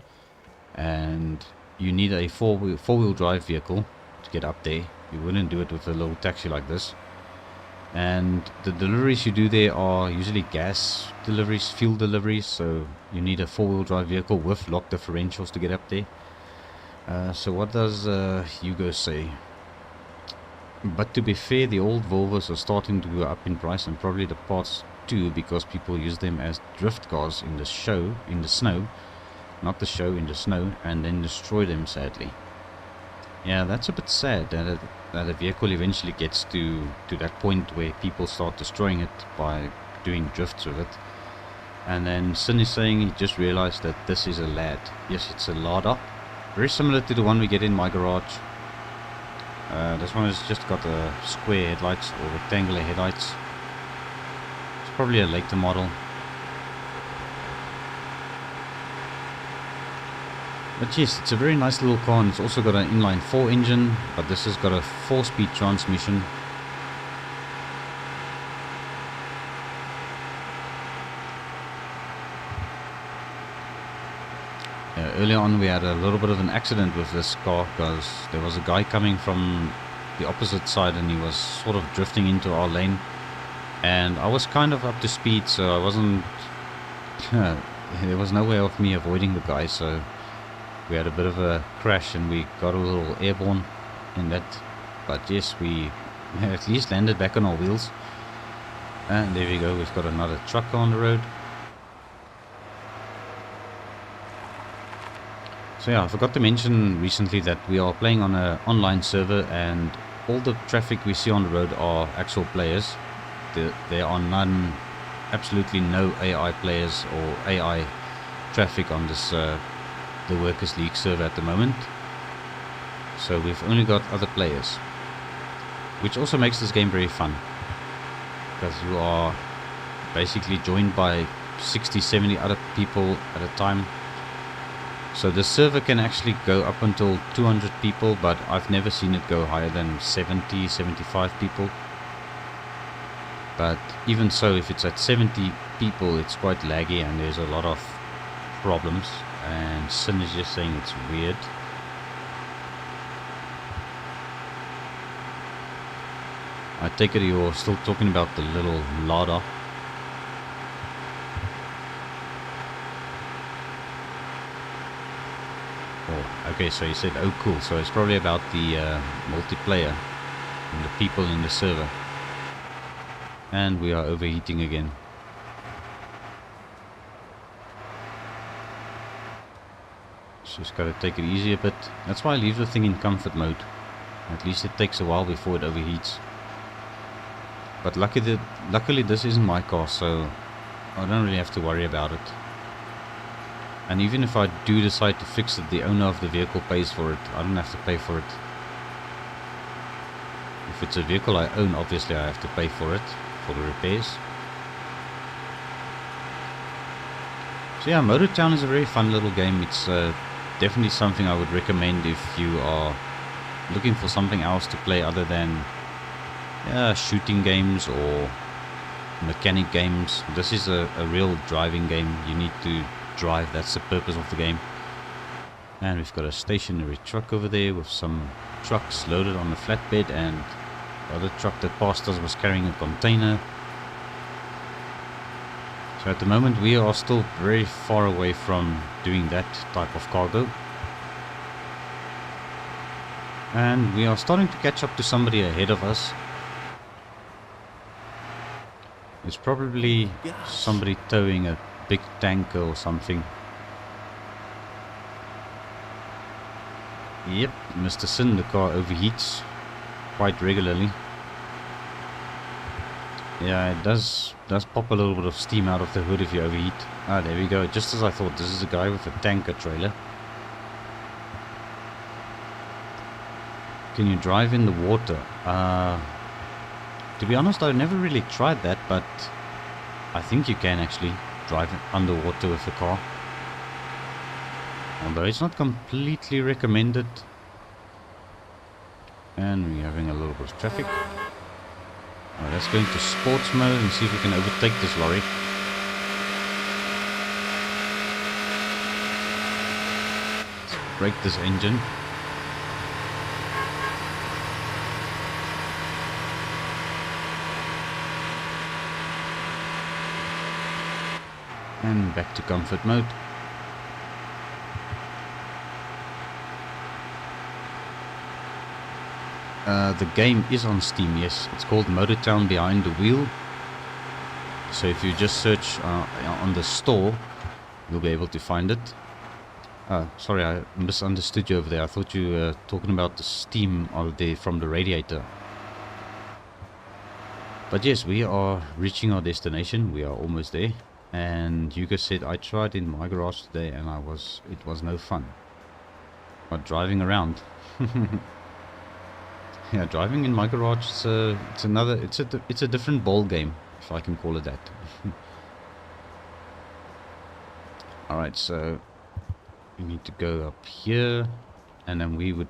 and you need a four-wheel drive vehicle to get up there. You wouldn't do it with a little taxi like this. And the deliveries you do there are usually gas deliveries, fuel deliveries, so you need a four-wheel drive vehicle with lock differentials to get up there. So what does Hugo say? But to be fair, the old Volvos are starting to go up in price, and probably the parts too, because people use them as drift cars in the show, in the snow. Not the show, in the snow, and then destroy them, sadly. Yeah, that's a bit sad that a vehicle eventually gets to that point where people start destroying it by doing drifts with it. And then Sin is saying he just realized that this is a lad. Yes, it's a Lada. Very similar to the one we get in my garage. This one has just got a square headlights or rectangular headlights. It's probably a later model. But yes, it's a very nice little car, and it's also got an inline 4 engine, but this has got a 4-speed transmission. Earlier on we had a little bit of an accident with this car, because there was a guy coming from the opposite side and he was sort of drifting into our lane, and I was kind of up to speed, so I wasn't there was no way of me avoiding the guy, so we had a bit of a crash and we got a little airborne in that. But yes, we at least landed back on our wheels, and there we go, we've got another truck on the road. So yeah, I forgot to mention recently that we are playing on an online server, and all the traffic we see on the road are actual players. There are absolutely no AI players or AI traffic on this the Workers League server at the moment. So we've only got other players, which also makes this game very fun, because you are basically joined by 60-70 other people at a time. So the server can actually go up until 200 people, but I've never seen it go higher than 70-75 people. But even so, if it's at 70 people, it's quite laggy and there's a lot of problems. And Sin is just saying it's weird. I take it you're still talking about the little Lada. Oh, okay, so you said, oh cool, so it's probably about the multiplayer and the people in the server. And we are overheating again. Just gotta take it easy a bit. That's why I leave the thing in comfort mode. At least it takes a while before it overheats. But luckily this isn't my car, so I don't really have to worry about it. And even if I do decide to fix it, the owner of the vehicle pays for it. I don't have to pay for it. If it's a vehicle I own, obviously I have to pay for it, for the repairs. So yeah, Motortown is a very fun little game. It's definitely something I would recommend if you are looking for something else to play other than shooting games or mechanic games. This is a real driving game. You need to drive, that's the purpose of the game. And we've got a stationary truck over there with some trucks loaded on a flatbed, and the other truck that passed us was carrying a container. So at the moment we are still very far away from doing that type of cargo. And we are starting to catch up to somebody ahead of us. It's probably somebody towing a big tanker or something. Yep, Mr. Sin, the car overheats quite regularly. Yeah, it does pop a little bit of steam out of the hood if you overheat. Ah, there we go. Just as I thought, this is a guy with a tanker trailer. Can you drive in the water? To be honest, I've never really tried that, but I think you can actually drive underwater with the car. Although it's not completely recommended. And we're having a little bit of traffic. Alright, let's go into sports mode and see if we can overtake this lorry. Let's brake this engine. And back to comfort mode. The game is on Steam, yes. It's called Motortown Behind the Wheel. So if you just search on the store, you'll be able to find it. Sorry, I misunderstood you over there. I thought you were talking about the steam from the radiator. But yes, we are reaching our destination. We are almost there. And Hugo said, I tried in my garage today and it was no fun. But driving around. Yeah, driving in my garage, it's a different ball game, if I can call it that. Alright, so we need to go up here, and then we would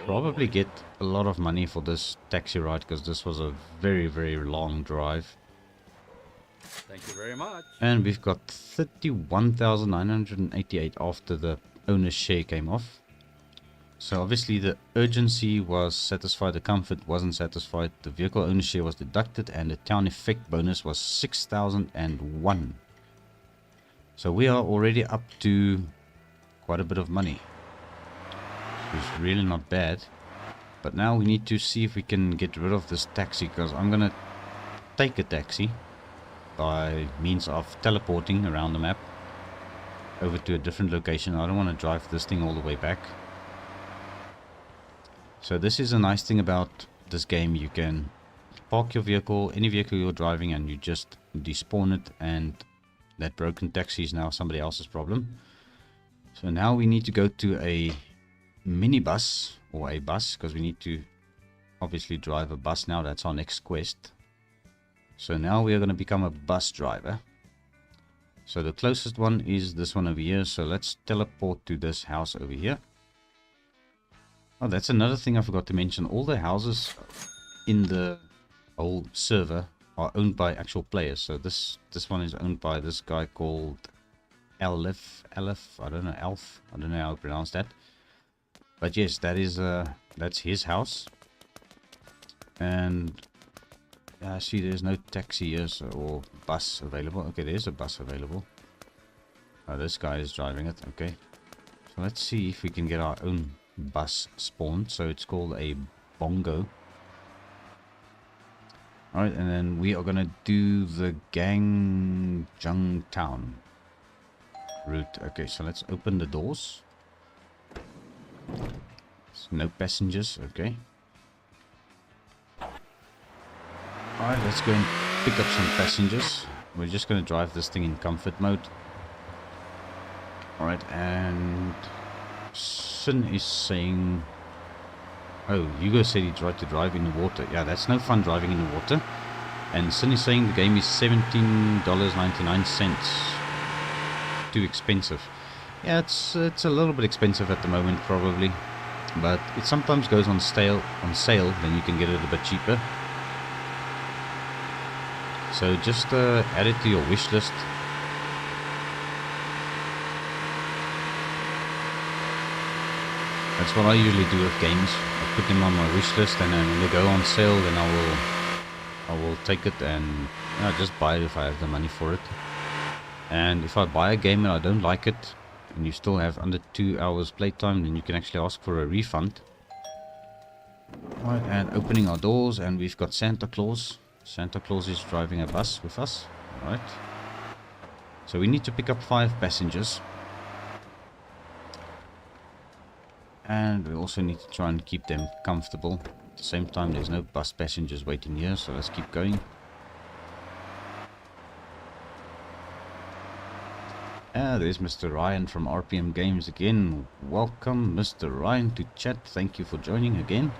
probably get a lot of money for this taxi ride, because this was a very, very long drive. Thank you very much. And we've got 31,988 after the owner's share came off. So obviously the urgency was satisfied, the comfort wasn't satisfied, the vehicle owner share was deducted, and the town effect bonus was 6,001. So we are already up to quite a bit of money, which is really not bad. But now we need to see if we can get rid of this taxi, because I'm gonna take a taxi by means of teleporting around the map over to a different location. I don't want to drive this thing all the way back. So this is a nice thing about this game. You can park your vehicle, any vehicle you're driving, and you just despawn it, and that broken taxi is now somebody else's problem. So now we need to go to a minibus or a bus, because we need to obviously drive a bus now. That's our next quest. So now we are going to become a bus driver. So the closest one is this one over here. So let's teleport to this house over here. Oh, that's another thing I forgot to mention. All the houses in the whole server are owned by actual players. So this one is owned by this guy called Elf. I don't know, Elf. I don't know how to pronounce that. But yes, that's his house. And I see there's no taxi here, or bus available. Okay, there's a bus available. Oh, this guy is driving it. Okay. So let's see if we can get our own bus spawned. So it's called a bongo. Alright, and then we are gonna do the Gangjung Town route. Okay, so let's open the doors. There's no passengers. Okay. Alright, let's go and pick up some passengers. We're just gonna drive this thing in comfort mode. Alright, and Sin is saying, oh, Hugo said he tried to drive in the water. Yeah, that's no fun driving in the water. And Sin is saying the game is $17.99. Too expensive. Yeah, it's a little bit expensive at the moment probably, but it sometimes goes on sale, then you can get it a bit cheaper. So just add it to your wish list. That's what I usually do with games. I put them on my wish list, and then when they go on sale, then I will take it and just buy it if I have the money for it. And if I buy a game and I don't like it, and you still have under 2 hours playtime, then you can actually ask for a refund. Right, and opening our doors, and we've got Santa Claus. Santa Claus is driving a bus with us. Alright. So we need to pick up 5 passengers. And we also need to try and keep them comfortable. At the same time, there's no bus passengers waiting here, so let's keep going. There's Mr. Ryan from RPM Games again. Welcome, Mr. Ryan, to chat. Thank you for joining again.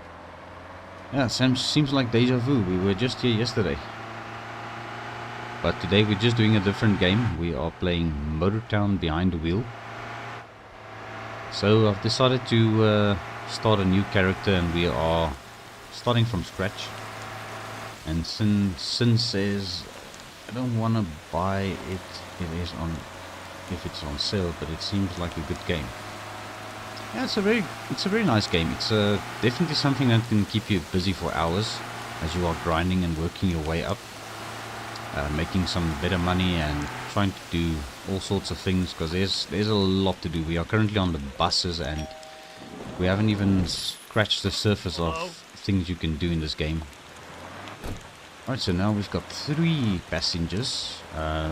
Yeah, seems like deja vu. We were just here yesterday. But today we're just doing a different game. We are playing Motortown Behind the Wheel. So I've decided to start a new character and we are starting from scratch. And Sin says, I don't want to buy it. If it's on sale, but it seems like a good game. Yeah, it's a very nice game. It's definitely something that can keep you busy for hours as you are grinding and working your way up, making some better money and trying to do all sorts of things, because there's a lot to do. We are currently on the buses and we haven't even scratched the surface of things you can do in this game. Alright, so now we've got 3 passengers,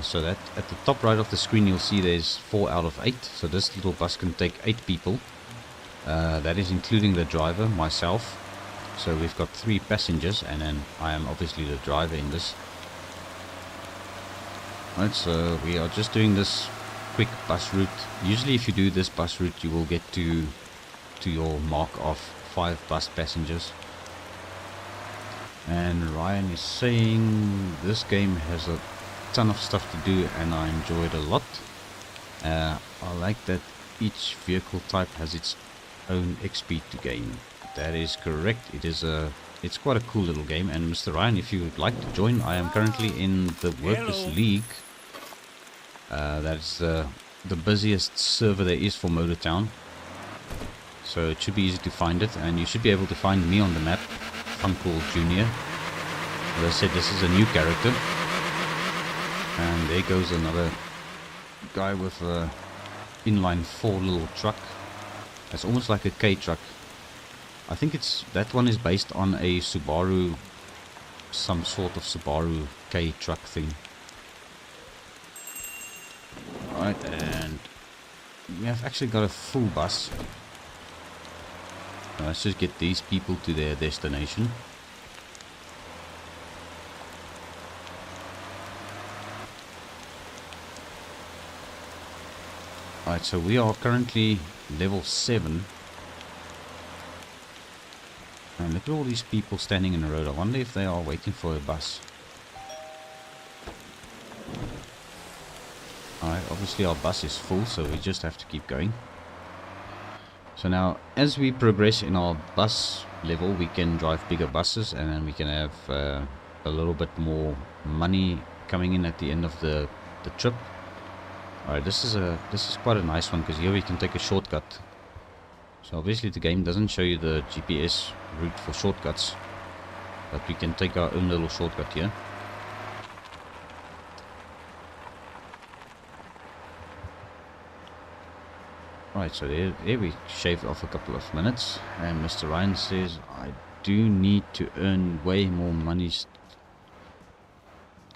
so that at the top right of the screen you'll see there's 4 out of 8, so this little bus can take 8 people, that is including the driver, myself, so we've got 3 passengers, and then I am obviously the driver in this. Alright, so we are just doing this quick bus route. Usually if you do this bus route you will get to your mark of 5 bus passengers. And Ryan is saying this game has a ton of stuff to do and I enjoy it a lot. I like that each vehicle type has its own XP to gain. That is correct. It's quite a cool little game. And Mr. Ryan, if you would like to join, I am currently in the Workers League. That's the busiest server there is for Motortown. So it should be easy to find it, and you should be able to find me on the map, Funcle-JNR. As I said, this is a new character. And there goes another guy with a inline 4 little truck. It's almost like a K truck. I think that one is based on a Subaru, some sort of Subaru K truck thing. Alright, and we have actually got a full bus. Now let's just get these people to their destination. Alright, so we are currently level 7. And look at all these people standing in the road. I wonder if they are waiting for a bus. Alright, obviously our bus is full, so we just have to keep going. So now, as we progress in our bus level, we can drive bigger buses, and then we can have a little bit more money coming in at the end of the trip. Alright, this is quite a nice one, because here we can take a shortcut. So obviously the game doesn't show you the GPS route for shortcuts, but we can take our own little shortcut here. Right, so there we shaved off a couple of minutes, and Mr. Ryan says I do need to earn way more money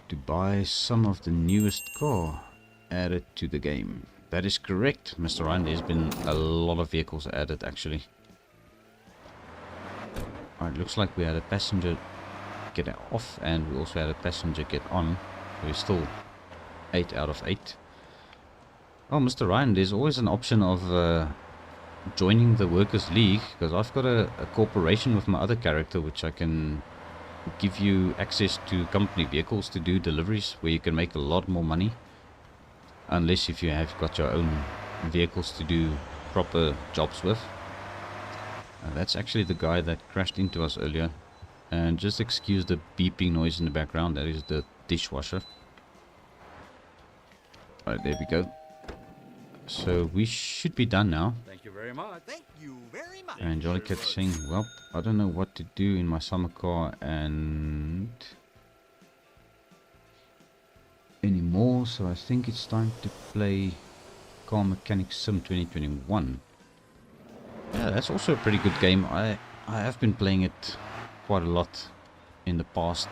to buy some of the newest car added to the game. That is correct, Mr. Ryan. There's been a lot of vehicles added actually. Alright, looks like we had a passenger get off and we also had a passenger get on. We're still 8 out of 8. Oh, Mr. Ryan, there's always an option of joining the Workers League, because I've got a corporation with my other character which I can give you access to company vehicles to do deliveries, where you can make a lot more money. Unless if you have got your own vehicles to do proper jobs with. That's actually the guy that crashed into us earlier. And just excuse the beeping noise in the background, that is the dishwasher. Alright, there we go. So we should be done now. Thank you very much. Thank you very much. And Jolly Cat saying, well, I don't know what to do in my summer car and anymore, so I think it's time to play Car Mechanic Sim 2021. Yeah, that's also a pretty good game. I have been playing it quite a lot in the past.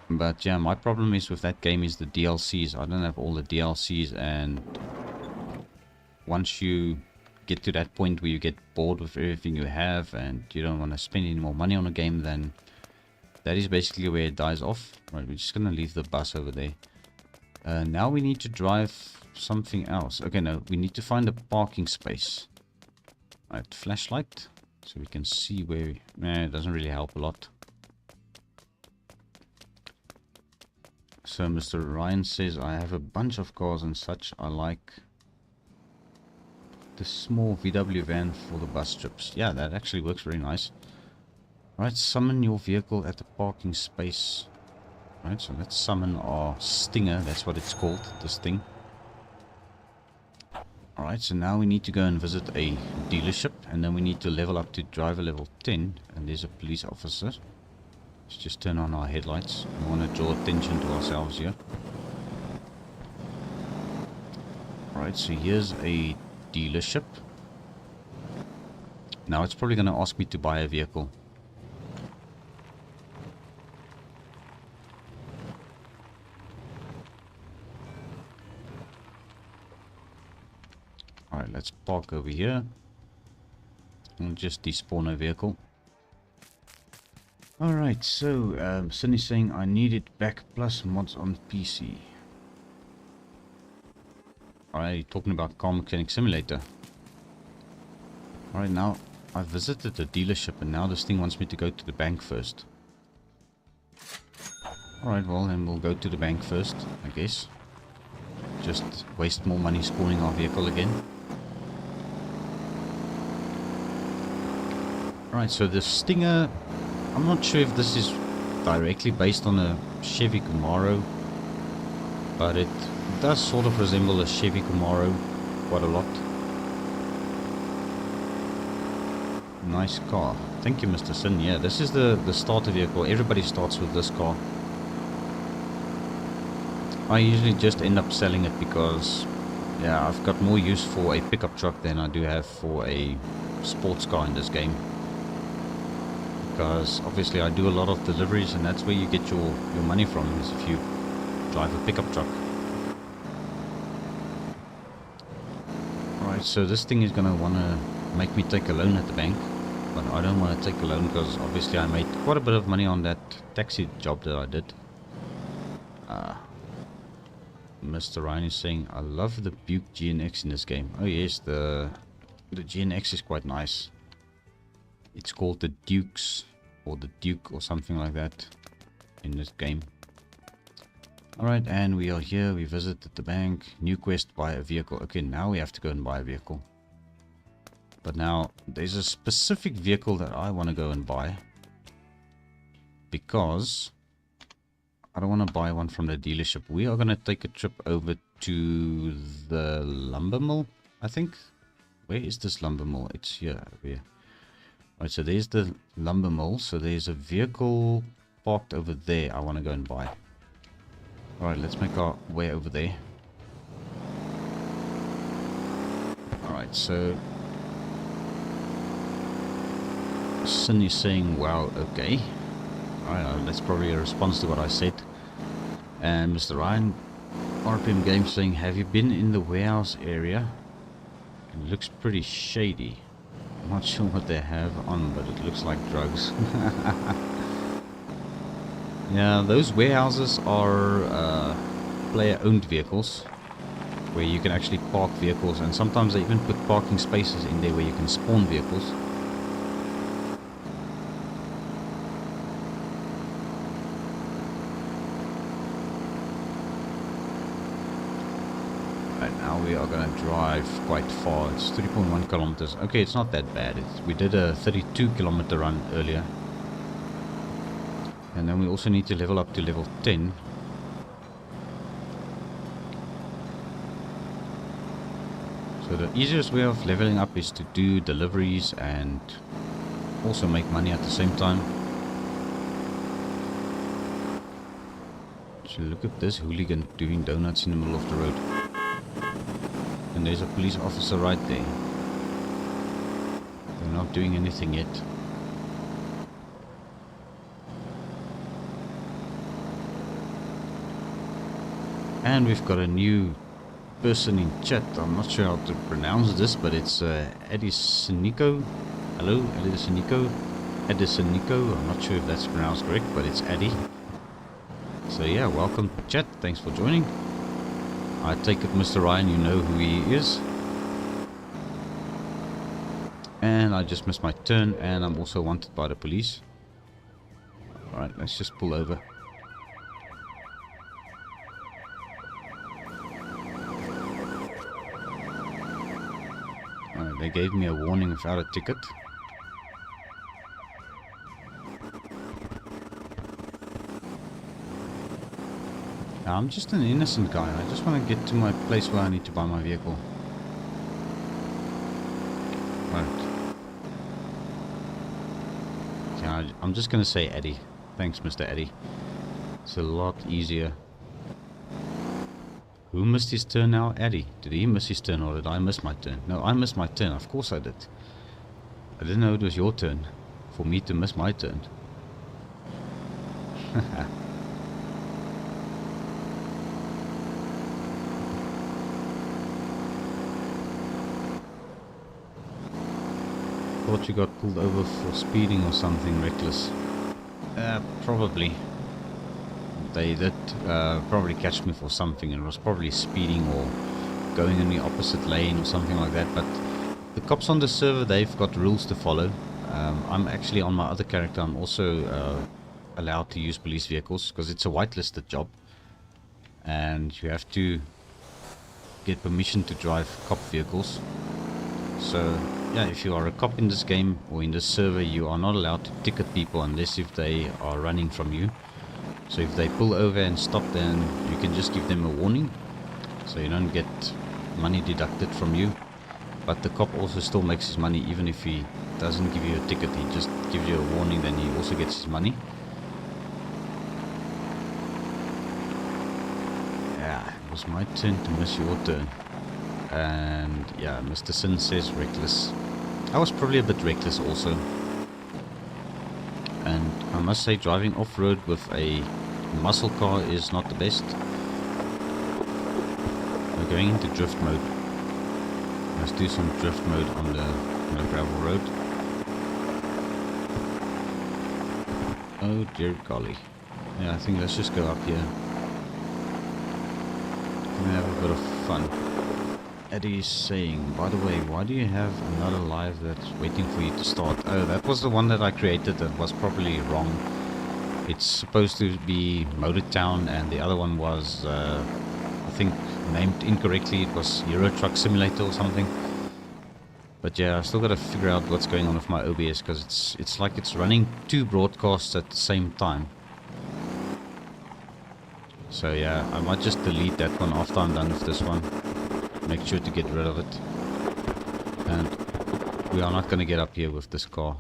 But yeah, my problem is with that game is the DLCs. I don't have all the DLCs, and once you get to that point where you get bored with everything you have and you don't want to spend any more money on a game, then that is basically where it dies off. Right, we're just going to leave the bus over there. Now we need to drive something else. Okay, no, we need to find a parking space. Right, flashlight, so we can see where... it doesn't really help a lot. So Mr. Ryan says, I have a bunch of cars and such. I like the small VW van for the bus trips. Yeah, that actually works very nice. Alright, summon your vehicle at the parking space. Alright, so let's summon our Stinger. That's what it's called, this thing. Alright, so now we need to go and visit a dealership. And then we need to level up to driver level 10. And there's a police officer. Let's just turn on our headlights. We want to draw attention to ourselves here. Alright, so here's a dealership. Now it's probably going to ask me to buy a vehicle. Alright, let's park over here. And just despawn a vehicle. Alright, so Cindy's saying I need it back plus mods on PC. Alright, talking about Car Mechanic Simulator. Alright, now I've visited the dealership and now this thing wants me to go to the bank first. Alright, well then we'll go to the bank first, I guess. Just waste more money spawning our vehicle again. Alright, so the Stinger, I'm not sure if this is directly based on a Chevy Camaro, but it does sort of resemble a Chevy Camaro quite a lot. Nice car. Thank you, Mr. Sin. Yeah, this is the starter vehicle. Everybody starts with this car. I usually just end up selling it because, yeah, I've got more use for a pickup truck than I do have for a sports car in this game. Because obviously I do a lot of deliveries and that's where you get your money from, is if you drive a pickup truck. Alright, so this thing is going to want to make me take a loan at the bank. But I don't want to take a loan because obviously I made quite a bit of money on that taxi job that I did. Mr. Ryan is saying, I love the Buick GNX in this game. Oh yes, the GNX is quite nice. It's called the Dukes, or the Duke, or something like that in this game. Alright, and we are here. We visited the bank. New quest, buy a vehicle. Okay, now we have to go and buy a vehicle. But now, there's a specific vehicle that I want to go and buy. Because I don't want to buy one from the dealership. We are going to take a trip over to the lumber mill, I think. Where is this lumber mill? It's here, over here. Alright, so there's the lumber mill. So there's a vehicle parked over there I want to go and buy. Alright, let's make our way over there. Alright, so Sin is saying, wow, okay. Alright, that's probably a response to what I said. And Mr. Ryan, RPM Games saying, have you been in the warehouse area? It looks pretty shady. I'm not sure what they have on, but it looks like drugs. Yeah, those warehouses are player-owned vehicles, where you can actually park vehicles, and sometimes they even put parking spaces in there where you can spawn vehicles. Right now we are going to drive quite far. It's 3.1 kilometers. Okay, it's not that bad. We did a 32-kilometer run earlier. And then we also need to level up to level 10. So the easiest way of leveling up is to do deliveries and also make money at the same time. So look at this hooligan doing donuts in the middle of the road. And there's a police officer right there. They're not doing anything yet. And we've got a new person in chat. I'm not sure how to pronounce this, but it's Edisonico. Hello, Edisonico. Edisonico. I'm not sure if that's pronounced correct, but it's Eddie. So yeah, welcome chat. Thanks for joining. I take it, Mr. Ryan, you know who he is. And I just missed my turn, and I'm also wanted by the police. Alright, let's just pull over. They gave me a warning without a ticket. I'm just an innocent guy. I just want to get to my place where I need to buy my vehicle. Right. Okay, I'm just going to say Eddie. Thanks, Mr. Eddie. It's a lot easier. Who missed his turn now? Eddie. Did he miss his turn or did I miss my turn? No, I missed my turn. Of course I did. I didn't know it was your turn. For me to miss my turn. Thought you got pulled over for speeding or something reckless. Probably. They did probably catch me for something, and it was probably speeding or going in the opposite lane or something like that. But the cops on the server, they've got rules to follow. I'm actually on my other character. I'm also allowed to use police vehicles because it's a whitelisted job, and you have to get permission to drive cop vehicles. So yeah, if you are a cop in this game or in this server, you are not allowed to ticket people unless if they are running from you. So if they pull over and stop, then you can just give them a warning, so you don't get money deducted from you. But the cop also still makes his money, even if he doesn't give you a ticket. He just gives you a warning, then he also gets his money. Yeah, it was my turn to miss your turn. And yeah, Mr. Sin says reckless. I was probably a bit reckless also. And I must say, driving off-road with a muscle car is not the best. We're going into drift mode. Let's do some drift mode on the gravel road. Oh dear golly. Yeah, I think let's just go up here. Gonna have a bit of fun. Eddie's saying, by the way, why do you have another live that's waiting for you to start? Oh, that was the one that I created that was probably wrong. It's supposed to be Motortown, and the other one was, I think, named incorrectly. It was Euro Truck Simulator or something. But yeah, I've still got to figure out what's going on with my OBS, because it's like it's running two broadcasts at the same time. So yeah, I might just delete that one after I'm done with this one. Make sure to get rid of it. And we are not going to get up here with this car.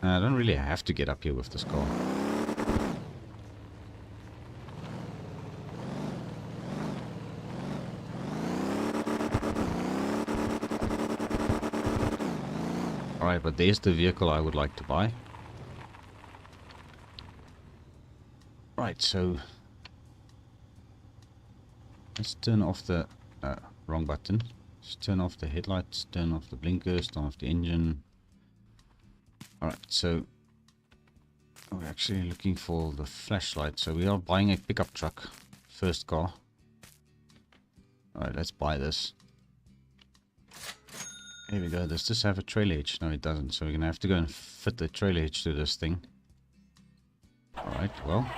I don't really have to get up here with this car. Alright, but there's the vehicle I would like to buy. Right, so let's turn off the wrong button. Just turn off the headlights, turn off the blinkers, turn off the engine. Alright, so we're actually looking for the flashlight. So we are buying a pickup truck, first car. Alright, let's buy this. Here we go. Does this have a trailer hitch? No, it doesn't. So we're gonna have to go and fit the trailer hitch to this thing. Alright, well,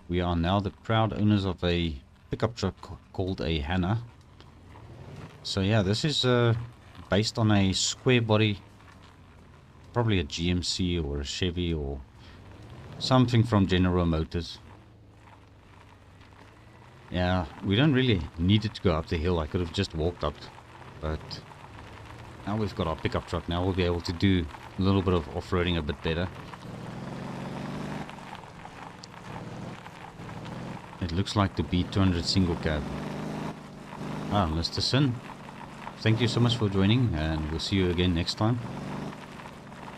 we are now the proud owners of a pickup truck called a Hannah. So yeah, this is based on a square body, probably a GMC or a Chevy or something from General Motors. Yeah, we don't really need it to go up the hill. I could have just walked up, but now we've got our pickup truck. Now we'll be able to do a little bit of off-roading a bit better. It looks like the B200 single cab. Ah, Mr. Sin, thank you so much for joining, and we'll see you again next time.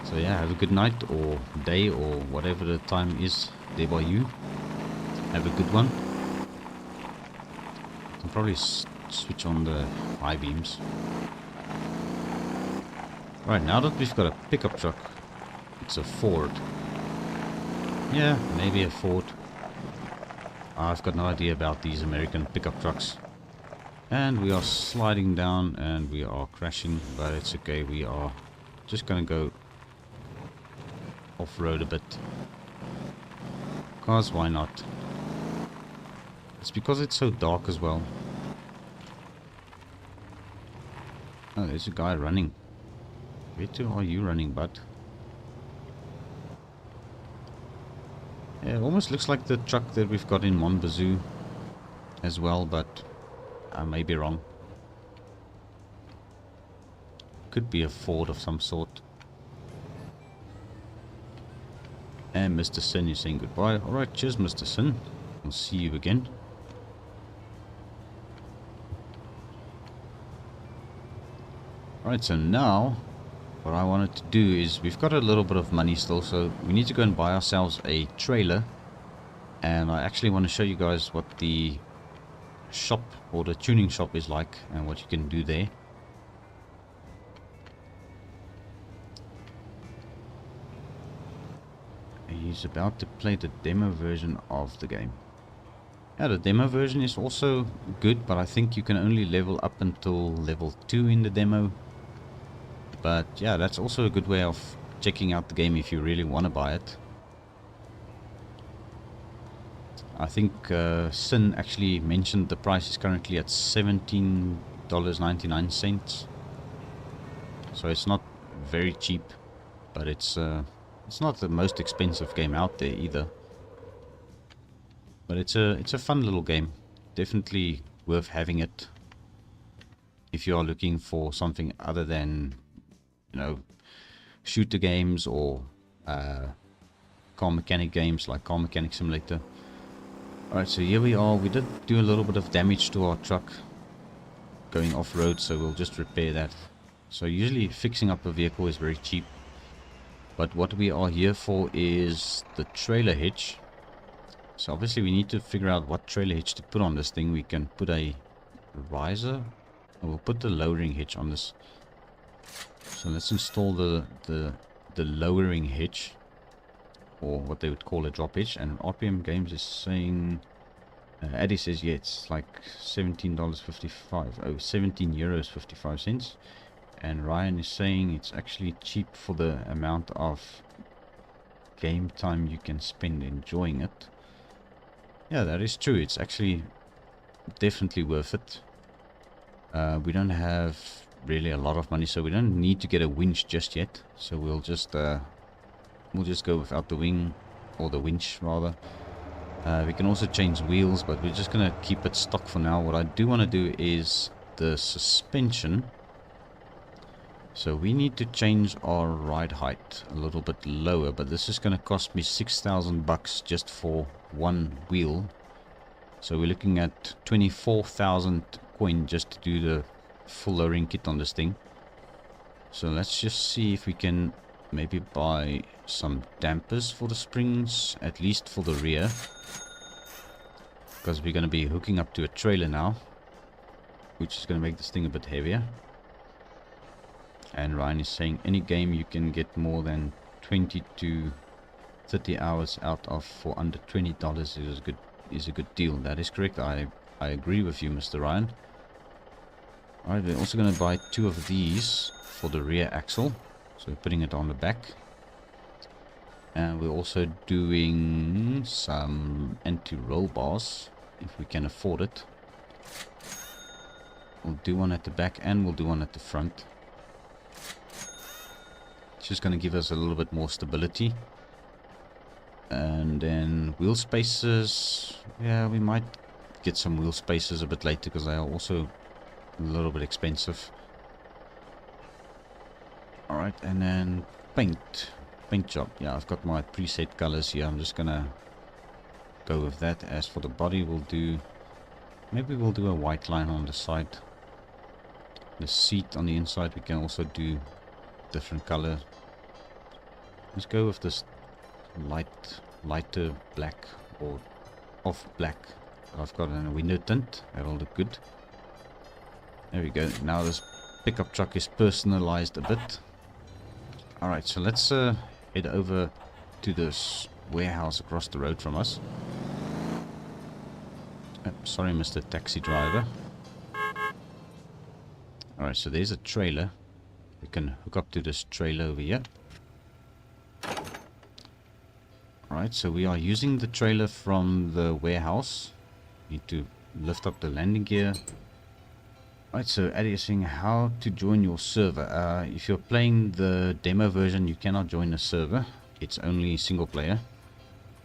So yeah, have a good night or day or whatever the time is there by you. Have a good one. I'll probably switch on the high beams. Right, now that we've got a pickup truck, it's a Ford. Yeah, maybe a Ford. I've got no idea about these American pickup trucks. And we are sliding down and we are crashing, but it's okay. We are just gonna go off-road a bit. Cause why not? It's because it's so dark as well. Oh, there's a guy running. Where to are you running, bud? Yeah, it almost looks like the truck that we've got in Monbazoo as well, but I may be wrong. Could be a Ford of some sort. And Mr. Sin is saying goodbye. Alright, cheers Mr. Sin. I'll see you again. Alright, so now what I wanted to do is we've got a little bit of money still, so we need to go and buy ourselves a trailer. And I actually want to show you guys what the shop or the tuning shop is like and what you can do there. He's about to play the demo version of the game. Yeah, the demo version is also good, but I think you can only level up until level 2 in the demo. But yeah, that's also a good way of checking out the game if you really want to buy it. I think Sin actually mentioned the price is currently at $17.99. So it's not very cheap, but it's not the most expensive game out there either. But it's a fun little game. Definitely worth having it if you are looking for something other than, you know, shooter games or car mechanic games like Car Mechanic Simulator. Alright, so here we are. We did do a little bit of damage to our truck going off-road, so we'll just repair that. So usually fixing up a vehicle is very cheap. But what we are here for is the trailer hitch. So obviously we need to figure out what trailer hitch to put on this thing. We can put a riser. We'll put the lowering hitch on this. So let's install the lowering hitch, or what they would call a drop hitch. And RPM Games is saying, Addy says, yeah, it's like $17.55. Oh, 17 euros 55 cents. And Ryan is saying it's actually cheap for the amount of game time you can spend enjoying it. Yeah, that is true. It's actually definitely worth it. We don't have really a lot of money, so we don't need to get a winch just yet. So we'll just go without the wing, or the winch rather. We can also change wheels, but we're just gonna keep it stock for now. What I do want to do is the suspension. So we need to change our ride height a little bit lower, but this is going to cost me 6,000 bucks just for one wheel. So we're looking at 24,000 coin just to do the full lowering kit on this thing. So let's just see if we can maybe buy some dampers for the springs, at least for the rear, because we're going to be hooking up to a trailer now, which is going to make this thing a bit heavier. And Ryan is saying any game you can get more than 20 to 30 hours out of for under $20 is a good deal. That is correct. I agree with you, Mr. Ryan. Alright, we're also going to buy 2 of these for the rear axle. So we're putting it on the back. And we're also doing some anti-roll bars if we can afford it. We'll do one at the back and we'll do one at the front. Just going to give us a little bit more stability. And then wheel spacers, yeah, we might get some wheel spacers a bit later because they are also a little bit expensive. Alright, and then paint job. Yeah, I've got my preset colors here. I'm just going to go with that. As for the body, maybe we'll do a white line on the side. The seat on the inside we can also do different color. Let's go with this lighter black, or off black. I've got a window tint. That'll look good. There we go. Now this pickup truck is personalized a bit. Alright, so let's head over to this warehouse across the road from us. Sorry, Mr. Taxi Driver. Alright, so there's a trailer. We can hook up to this trailer over here. Alright, so we are using the trailer from the warehouse. Need to lift up the landing gear. Right, so Addy is saying how to join your server. If you're playing the demo version, you cannot join a server. It's only single player.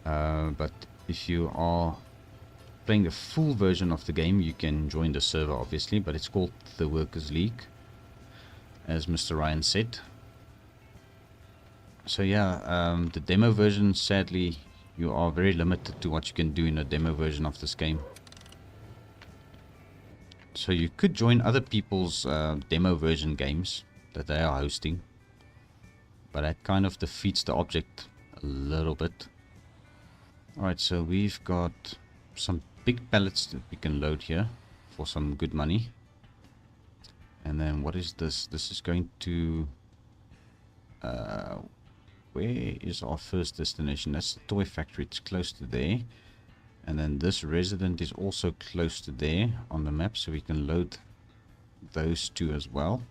But if you are playing the full version of the game, you can join the server, obviously. But it's called the Workers League, as Mr. Ryan said. So yeah, the demo version, sadly, you are very limited to what you can do in a demo version of this game. So you could join other people's demo version games that they are hosting, but that kind of defeats the object a little bit. Alright, so we've got some big pallets that we can load here for some good money. And then what is this? This is going to... where is our first destination? That's the toy factory. It's close to there. And then this resident is also close to there on the map, so we can load those two as well.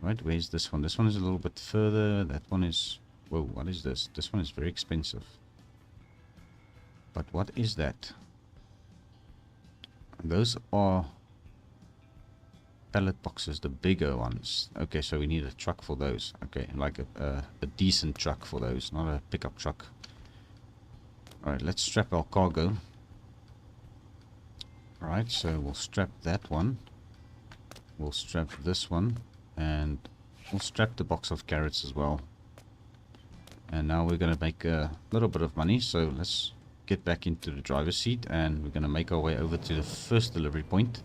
Right, where's this one? This one is a little bit further. That one is... Whoa, what is this? This one is very expensive. But what is that? Those are pallet boxes, the bigger ones. Okay, so we need a truck for those. Okay, like a decent truck for those, not a pickup truck. Alright, let's strap our cargo. Alright, so we'll strap that one. We'll strap this one. And we'll strap the box of carrots as well. And now we're going to make a little bit of money. So let's get back into the driver's seat. And we're going to make our way over to the first delivery point,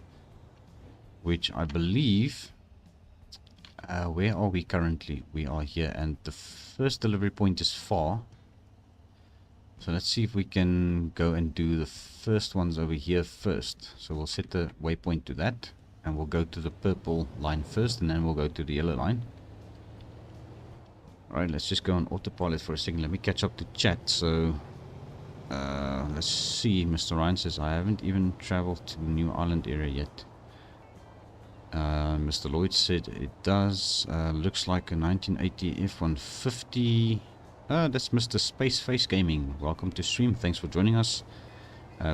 which I believe... where are we currently? We are here. And the first delivery point is far. So let's see if we can go and do the first ones over here first. So we'll set the waypoint to that. And we'll go to the purple line first. And then we'll go to the yellow line. Alright, let's just go on autopilot for a second. Let me catch up to chat. So, let's see. Mr. Ryan says, I haven't even traveled to the New Island area yet. Mr. Lloyd said it does. Looks like a 1980 F-150. That's Mr. Spaceface Gaming. Welcome to stream. Thanks for joining us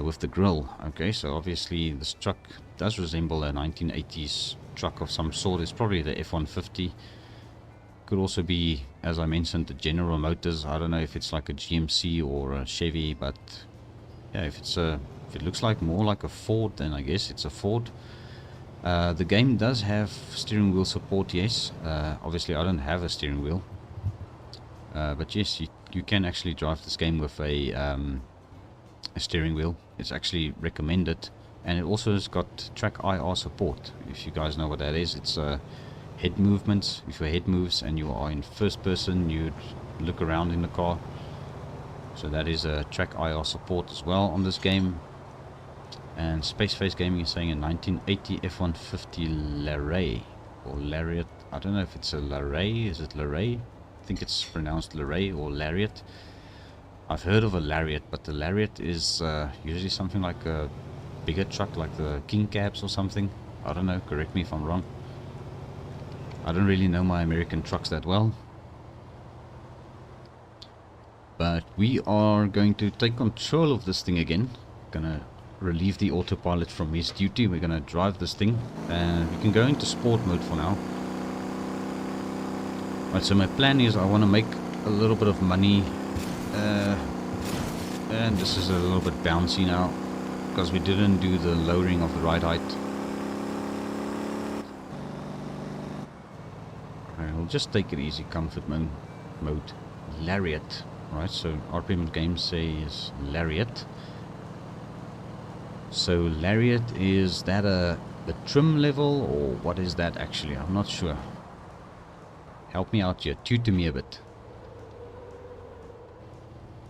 with the grill. Okay, so obviously this truck does resemble a 1980s truck of some sort. It's probably the F-150. Could also be, as I mentioned, the General Motors. I don't know if it's like a GMC or a Chevy, but yeah, if it looks like more like a Ford, then I guess it's a Ford. The game does have steering wheel support, yes. Obviously I don't have a steering wheel. But yes, you can actually drive this game with a steering wheel. It's actually recommended, and it also has got track IR support. If you guys know what that is, it's head movements. If your head moves and you are in first person, you'd look around in the car. So that is a track IR support as well on this game. And Spaceface Gaming is saying a 1980 F-150 Larray or Lariat. I don't know if it's a Larray. Is it Larray? I think it's pronounced Larray or Lariat. I've heard of a Lariat, but the Lariat is usually something like a bigger truck, like the King Cabs or something. I don't know, correct me if I'm wrong. I don't really know my American trucks that well. But we are going to take control of this thing again. Gonna relieve the autopilot from his duty. We're gonna drive this thing, and we can go into sport mode for now. Right, so my plan is I want to make a little bit of money, and this is a little bit bouncy now because we didn't do the lowering of the ride height. Alright, we'll just take it easy, comfort mode. Lariat. Right, so RPM Games says Lariat. So Lariat, is that a trim level, or what is that actually? I'm not sure. Help me out here, tutor me a bit.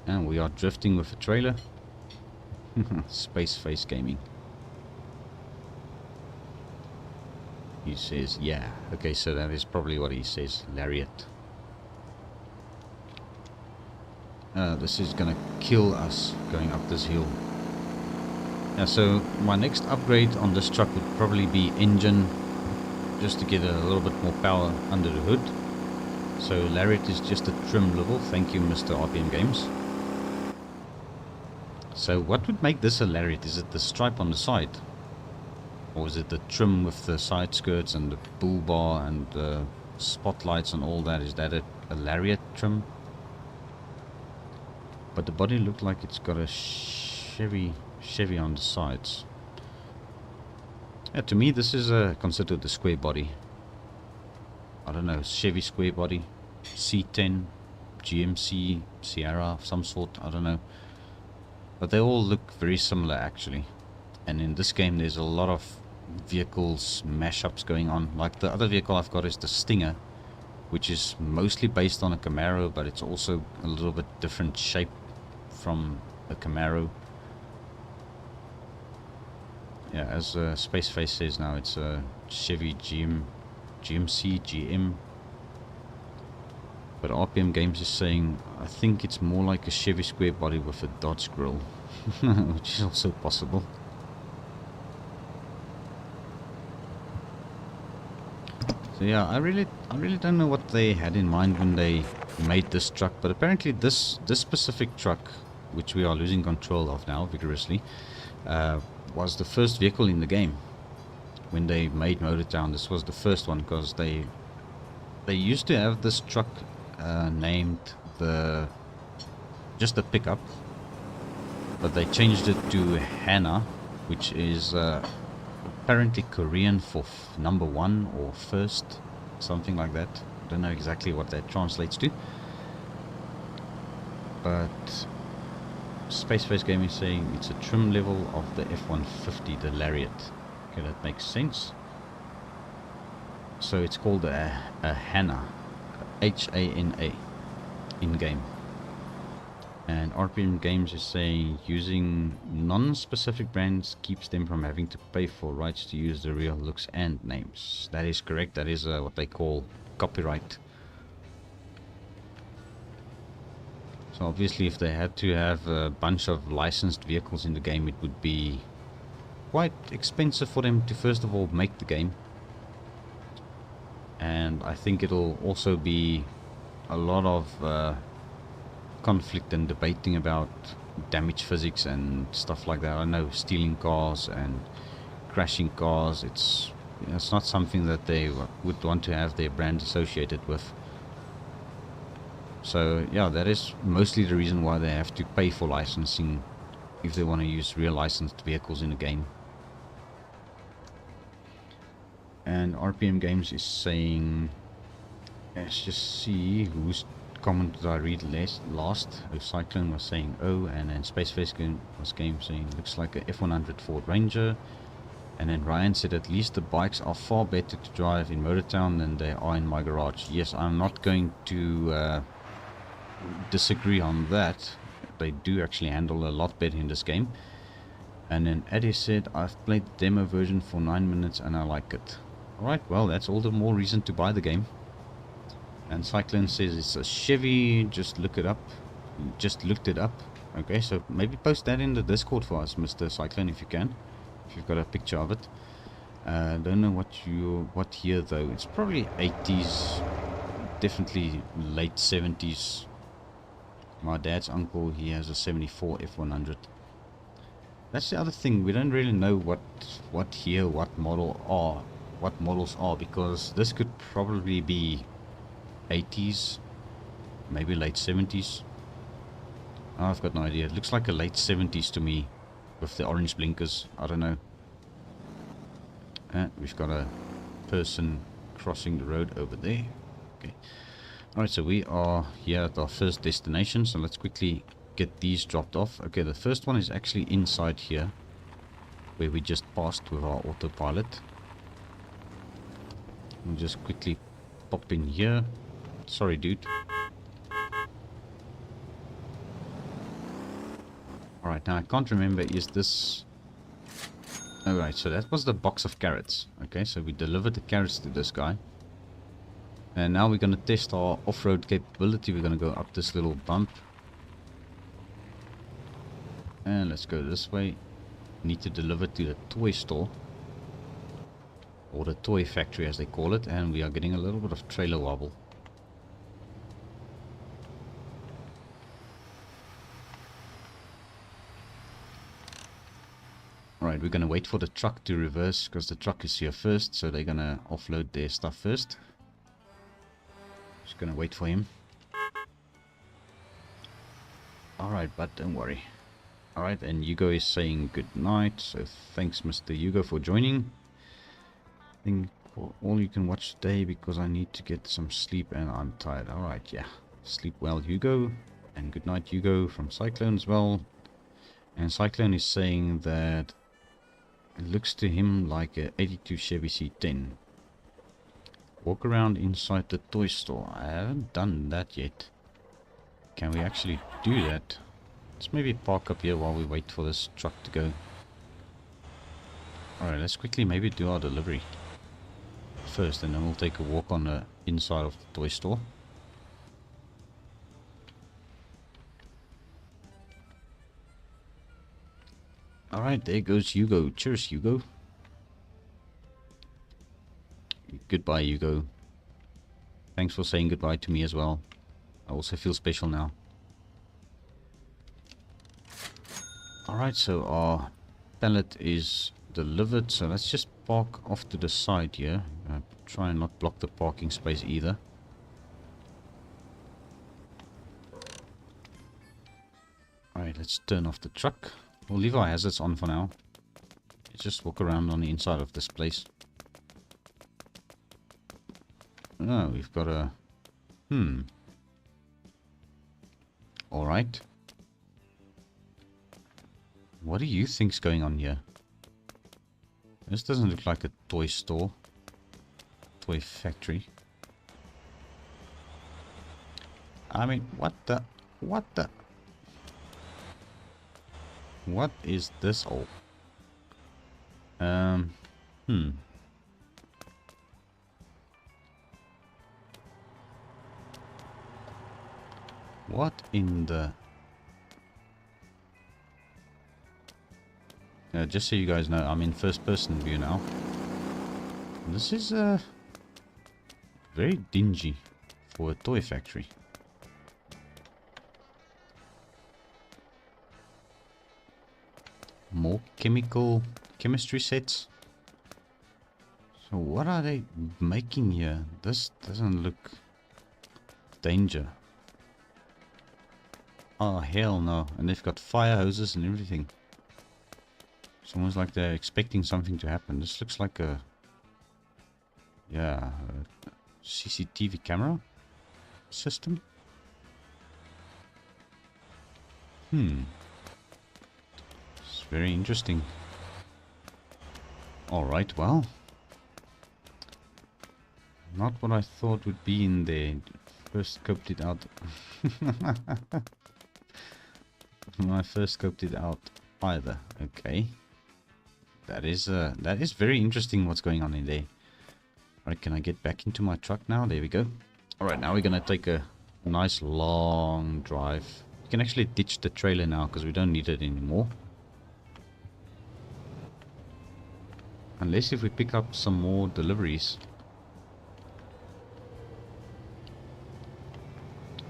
And we are drifting with a trailer. Spaceface Gaming. He says, yeah. Okay, so that is probably what he says, Lariat. This is gonna kill us going up this hill. Yeah, so my next upgrade on this truck would probably be engine, just to get a little bit more power under the hood. So Lariat is just a trim level. Thank you, Mr. RPM Games. So what would make this a lariat? Is it the stripe on the side? Or is it the trim with the side skirts and the bull bar and the spotlights and all that? Is that a lariat trim? But the body looked like it's got a Chevy on the sides. Yeah, to me this is considered the square body. I don't know, Chevy square body, C10, GMC, Sierra of some sort, I don't know. But they all look very similar actually. And in this game there's a lot of vehicles mashups going on. Like the other vehicle I've got is the Stinger, which is mostly based on a Camaro, but it's also a little bit different shape from a Camaro. Yeah, as Spaceface says now, it's a Chevy GMC, GM. But RPM Games is saying, I think it's more like a Chevy square body with a Dodge grill, which is also possible. So yeah, I really don't know what they had in mind when they made this truck, but apparently this specific truck, which we are losing control of now vigorously, was the first vehicle in the game. When they made Motortown, this was the first one, because they used to have this truck named just a pickup, but they changed it to Hana, which is apparently Korean for number one or first, something like that. I don't know exactly what that translates to, but Spaceface Game is saying it's a trim level of the F-150, the Lariat. Okay, that makes sense. So it's called a Hana, H-A-N-A, in-game. And RPM Games is saying using non-specific brands keeps them from having to pay for rights to use the real looks and names. That is correct. That is what they call copyright. So obviously if they had to have a bunch of licensed vehicles in the game, it would be quite expensive for them to first of all make the game. And I think it'll also be a lot of conflict and debating about damage physics and stuff like that. I know stealing cars and crashing cars, it's not something that they would want to have their brand associated with. So yeah, that is mostly the reason why they have to pay for licensing if they want to use real licensed vehicles in the game. And RPM Games is saying, let's just see whose comment did I read last. Cyclone was saying and then Spaceface was saying looks like a F100 Ford Ranger. And then Ryan said at least the bikes are far better to drive in Motortown than they are in my garage. Yes, I'm not going to disagree on that. They do actually handle a lot better in this game. And then Eddie said, I've played the demo version for 9 minutes and I like it. Alright, well that's all the more reason to buy the game. And Cyclone says it's a Chevy, just look it up. Just looked it up. Okay, so maybe post that in the Discord for us, Mr. Cyclone, if you can. If you've got a picture of it. Don't know what year though. It's probably 80s, definitely late 70s. My dad's uncle, he has a 74 F100. That's the other thing, we don't really know what year, what models are, because this could probably be 80s, maybe late 70s. I've got no idea. It looks like a late 70s to me with the orange blinkers. I don't know. And we've got a person crossing the road over there. Okay. Alright, so we are here at our first destination, so let's quickly get these dropped off. Okay, the first one is actually inside here, where we just passed with our autopilot. We'll just quickly pop in here. Sorry, dude. Alright, now I can't remember, is this... Alright, so that was the box of carrots. Okay, so we delivered the carrots to this guy. And now we're going to test our off-road capability. We're going to go up this little bump. And let's go this way. Need to deliver to the toy store. Or the toy factory as they call it. And we are getting a little bit of trailer wobble. Alright, we're gonna wait for the truck to reverse because the truck is here first, so they're gonna offload their stuff first. Just gonna wait for him. Alright, but don't worry. Alright, and Hugo is saying good night, so thanks Mr. Hugo for joining. I think for all you can watch today because I need to get some sleep and I'm tired. Alright, yeah. Sleep well, Hugo. And good night, Hugo, from Cyclone as well. And Cyclone is saying that it looks to him like a 82 Chevy C10. Walk around inside the toy store. I haven't done that yet. Can we actually do that? Let's maybe park up here while we wait for this truck to go. Alright, let's quickly maybe do our delivery first, and then we'll take a walk on the inside of the toy store. Alright, there goes Hugo. Cheers, Hugo. Goodbye, Hugo. Thanks for saying goodbye to me as well. I also feel special now. Alright, so our pallet is delivered. So let's just park off to the side here. Try and not block the parking space either. Alright, let's turn off the truck. We'll leave our hazards on for now. Let's just walk around on the inside of this place. Oh, we've got a... Alright. What do you think's going on here? This doesn't look like a toy store. Toy factory. I mean, what the... What is this all? What in the... just so you guys know, I'm in first person view now. This is very dingy for a toy factory. More chemistry sets. So what are they making here? This doesn't look... Danger. Oh hell no. And they've got fire hoses and everything. It's almost like they're expecting something to happen. This looks like a... Yeah, a CCTV camera system. It's very interesting. Alright, well. Not what I thought would be in there. First scoped it out. When I first scoped it out either. Okay. That is very interesting what's going on in there. Alright, can I get back into my truck now? There we go. Alright, now we're gonna take a nice long drive. We can actually ditch the trailer now because we don't need it anymore. Unless if we pick up some more deliveries.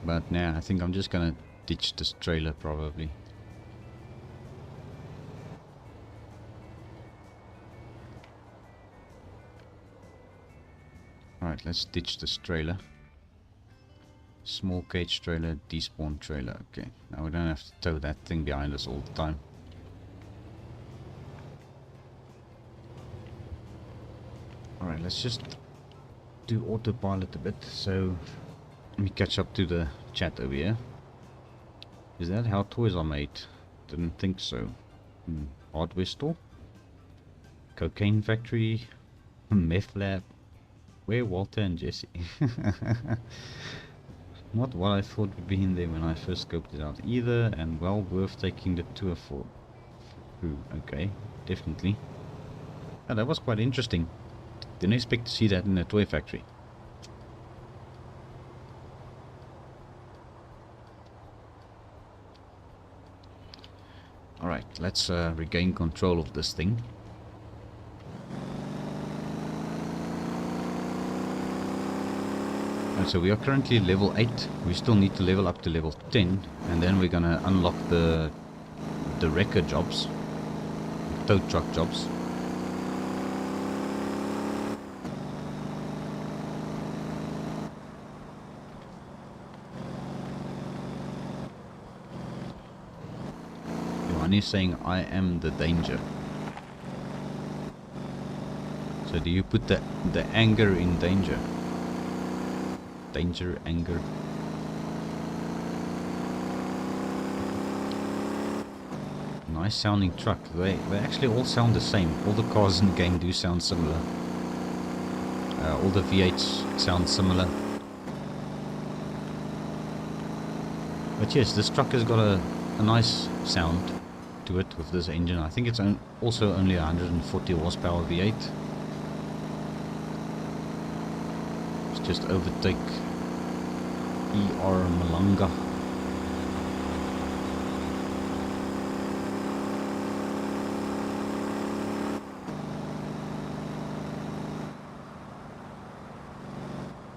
But nah, I think I'm just gonna ditch this trailer probably. Alright, let's ditch this trailer. Small cage trailer, despawn trailer. Okay, now we don't have to tow that thing behind us all the time. Alright, let's just do autopilot a bit. So, let me catch up to the chat over here. Is that how toys are made? Didn't think so. Hardware store? Cocaine factory? Meth lab? Where Walter and Jesse? Not what I thought would be in there when I first scoped it out either, and well worth taking the tour for. Ooh, okay, definitely. Oh, that was quite interesting. Didn't expect to see that in a toy factory. Alright, let's regain control of this thing. And so we are currently level 8. We still need to level up to level 10. And then we're gonna unlock the wrecker jobs. tow truck jobs. Johanny is saying, I am the danger. So do you put the anger in danger? Danger, anger. Nice sounding truck. They actually all sound the same. All the cars in the game do sound similar. All the V8s sound similar. But yes, this truck has got a nice sound to it with this engine. I think it's also only 140 horsepower V8. Let's just overtake ER Malanga.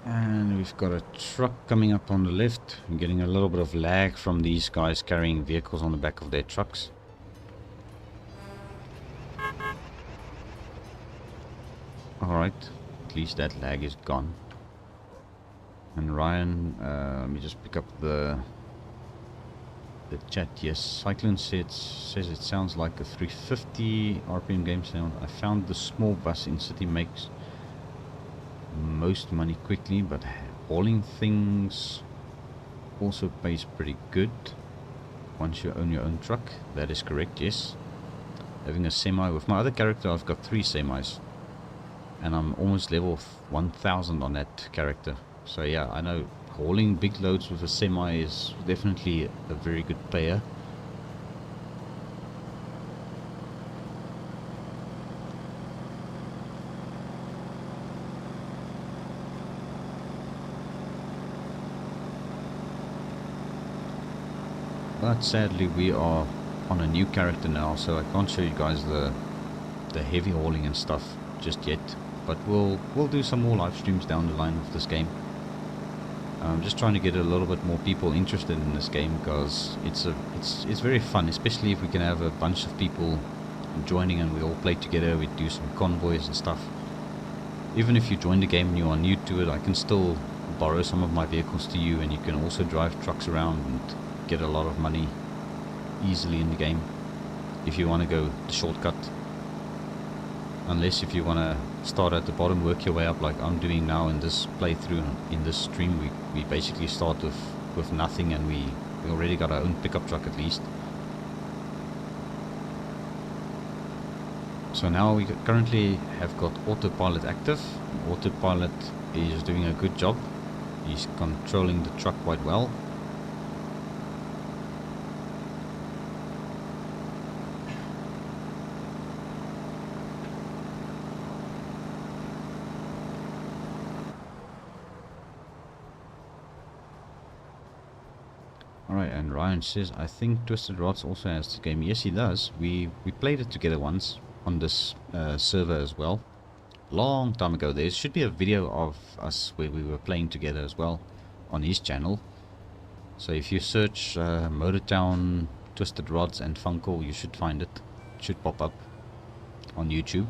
And we've got a truck coming up on the left. I'm getting a little bit of lag from these guys carrying vehicles on the back of their trucks. Alright, at least that lag is gone. And Ryan, let me just pick up the chat. Yes, Cyclone says it sounds like a 350 RPM game sound. I found the small bus in city makes most money quickly, but hauling things also pays pretty good once you own your own truck. That is correct, yes. Having a semi, with my other character I've got 3 semis and I'm almost level 1000 on that character. So yeah, I know hauling big loads with a semi is definitely a very good payer. But sadly we are on a new character now, so I can't show you guys the heavy hauling and stuff just yet. But we'll do some more live streams down the line of this game. I'm just trying to get a little bit more people interested in this game, because it's very fun, especially if we can have a bunch of people joining and we all play together. We do some convoys and stuff. Even if you join the game and you are new to it, I can still borrow some of my vehicles to you, and you can also drive trucks around and get a lot of money easily in the game if you want to go the shortcut. Unless if you want to start at the bottom, work your way up like I'm doing now in this playthrough. In this stream we basically start with nothing, and we already got our own pickup truck at least. So now we currently have got autopilot active. Autopilot is doing a good job. He's controlling the truck quite well. Alright, and Ryan says, I think Twisted Rods also has the game. Yes, he does. We played it together once on this server as well. Long time ago. There should be a video of us where we were playing together as well on his channel. So if you search Motortown, Twisted Rods and Funcle, you should find it. It should pop up on YouTube.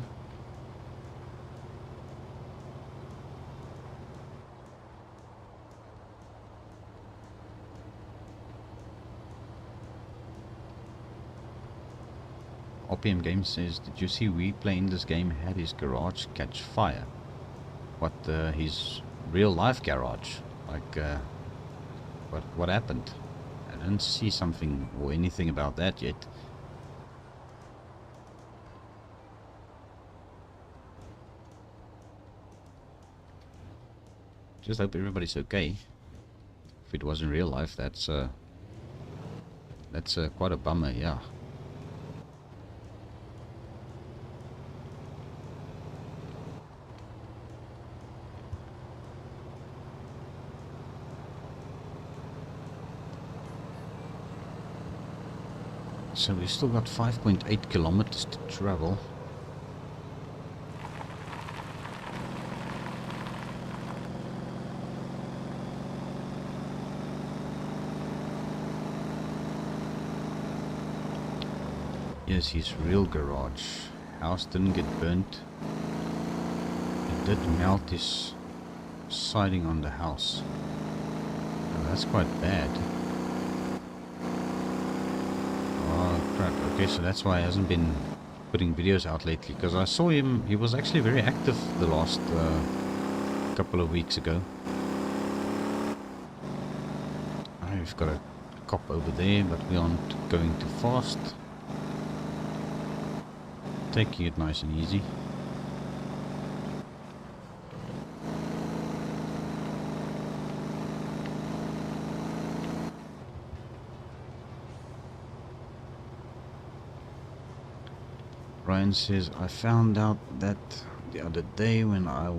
OPM Games says, did you see we playing this game had his garage catch fire? What, his real life garage? Like, what happened? I didn't see something or anything about that yet. Just hope everybody's okay. If it was in real life, that's quite a bummer, yeah. So we've still got 5.8 kilometers to travel. Here's his real garage. House didn't get burnt. It did melt his siding on the house. Oh, that's quite bad. Oh crap. Okay, so that's why he hasn't been putting videos out lately. Because I saw him, he was actually very active the last couple of weeks ago. We've got a cop over there, but we aren't going too fast. Taking it nice and easy. Ryan says, I found out that the other day when I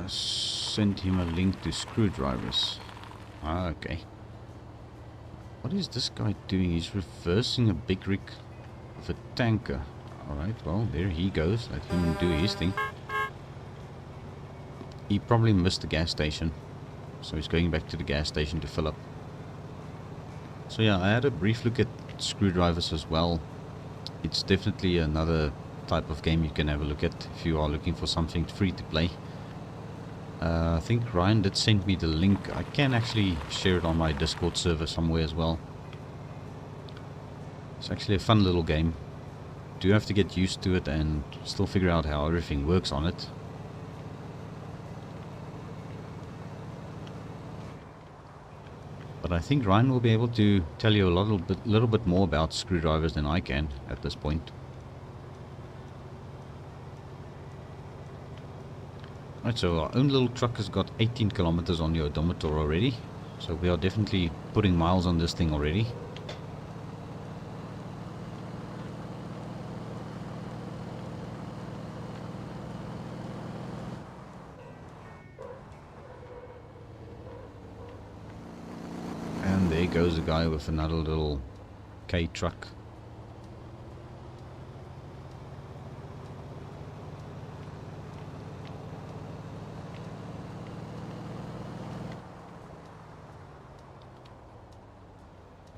sent him a link to screwdrivers. Ah, okay. What is this guy doing? He's reversing a big rig with a tanker. Alright, well, there he goes. Let him do his thing. He probably missed the gas station. So he's going back to the gas station to fill up. So yeah, I had a brief look at screwdrivers as well. It's definitely another type of game you can have a look at if you are looking for something free to play. I think Ryan did send me the link. I can actually share it on my Discord server somewhere as well. It's actually a fun little game. Do have to get used to it and still figure out how everything works on it. But I think Ryan will be able to tell you a little bit more about screwdrivers than I can at this point. Right, so our own little truck has got 18 kilometers on the odometer already. So we are definitely putting miles on this thing already. And there goes a guy with another little K truck.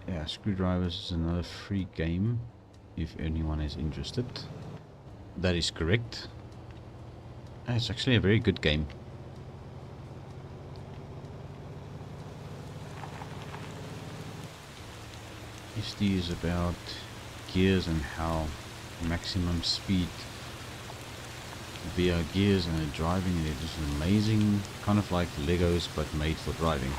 Yeah, Screwdrivers is another free game if anyone is interested. That is correct. It's actually a very good game. SD is about gears and how maximum speed via gears and driving. It is amazing, kind of like Legos but made for driving.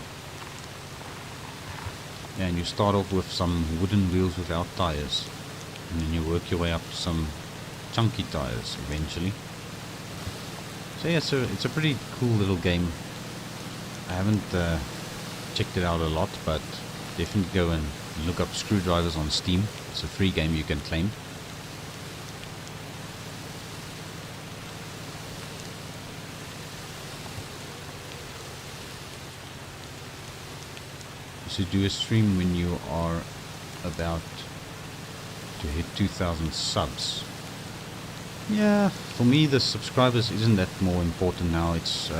Yeah, and you start off with some wooden wheels without tires, and then you work your way up to some chunky tires eventually. So yeah, so it's a pretty cool little game. I haven't checked it out a lot, but definitely go and look up Screwdrivers on Steam. It's a free game you can claim. You should do a stream when you are about to hit 2,000 subs. Yeah, for me the subscribers isn't that more important now. It's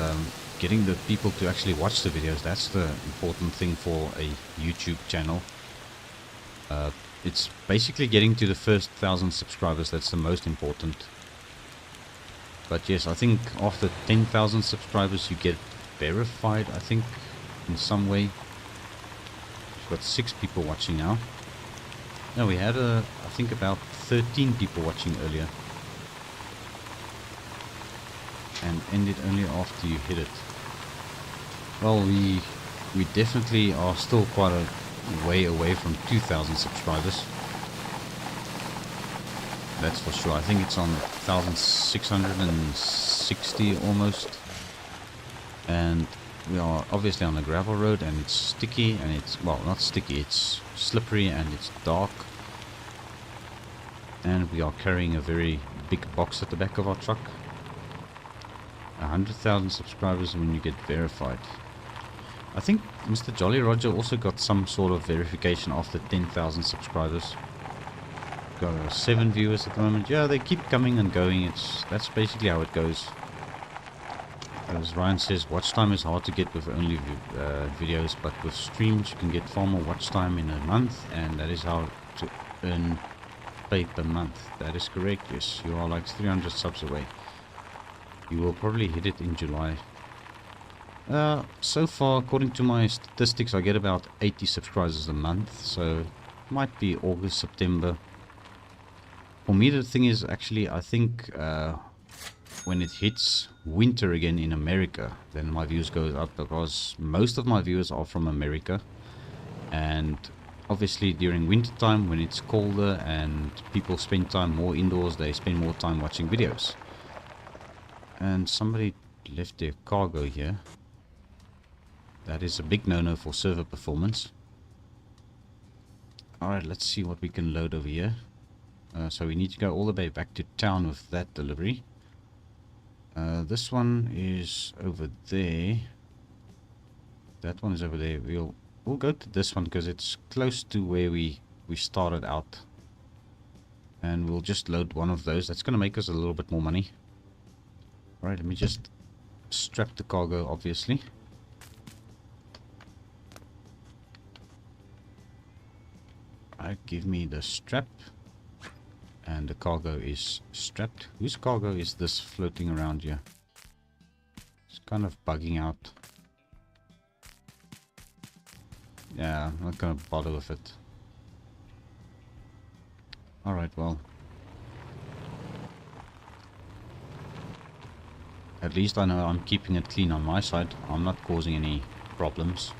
getting the people to actually watch the videos. That's the important thing for a YouTube channel. It's basically getting to the first 1,000 subscribers. That's the most important. But yes, I think after 10,000 subscribers you get verified, I think, in some way. We've got 6 people watching now. No, we had I think about 13 people watching earlier. And ended only after you hit it. Well, we definitely are still quite a way away from 2,000 subscribers. That's for sure. I think it's on 1,660 almost. And we are obviously on a gravel road, and it's sticky, and it's, well, not sticky, it's slippery and it's dark. And we are carrying a very big box at the back of our truck. 100,000 subscribers when you get verified. I think Mr. Jolly Roger also got some sort of verification after 10,000 subscribers. Got 7 viewers at the moment. Yeah, they keep coming and going. That's basically how it goes. As Ryan says, watch time is hard to get with only videos, but with streams you can get far more watch time in a month, and that is how to earn pay per month. That is correct, yes. You are like 300 subs away. You will probably hit it in July. So far, according to my statistics, I get about 80 subscribers a month. So it might be August, September. For me, the thing is actually, I think when it hits winter again in America, then my views goes up, because most of my viewers are from America. And obviously during winter time, when it's colder and people spend time more indoors, they spend more time watching videos. And somebody left their cargo here. That is a big no-no for server performance. Alright, let's see what we can load over here. So we need to go all the way back to town with that delivery. This one is over there. That one is over there. We'll go to this one because it's close to where we started out. And we'll just load one of those. That's going to make us a little bit more money. Alright, let me just strap the cargo, obviously. Alright, give me the strap. And the cargo is strapped. Whose cargo is this floating around here? It's kind of bugging out. Yeah, I'm not gonna bother with it. Alright, well. At least I know I'm keeping it clean on my side. I'm not causing any problems.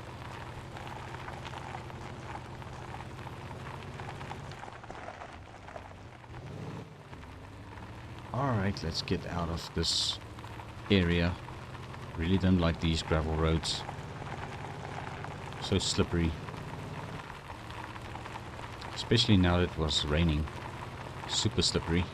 Alright, let's get out of this area. Really don't like these gravel roads. So slippery. Especially now that it was raining. Super slippery.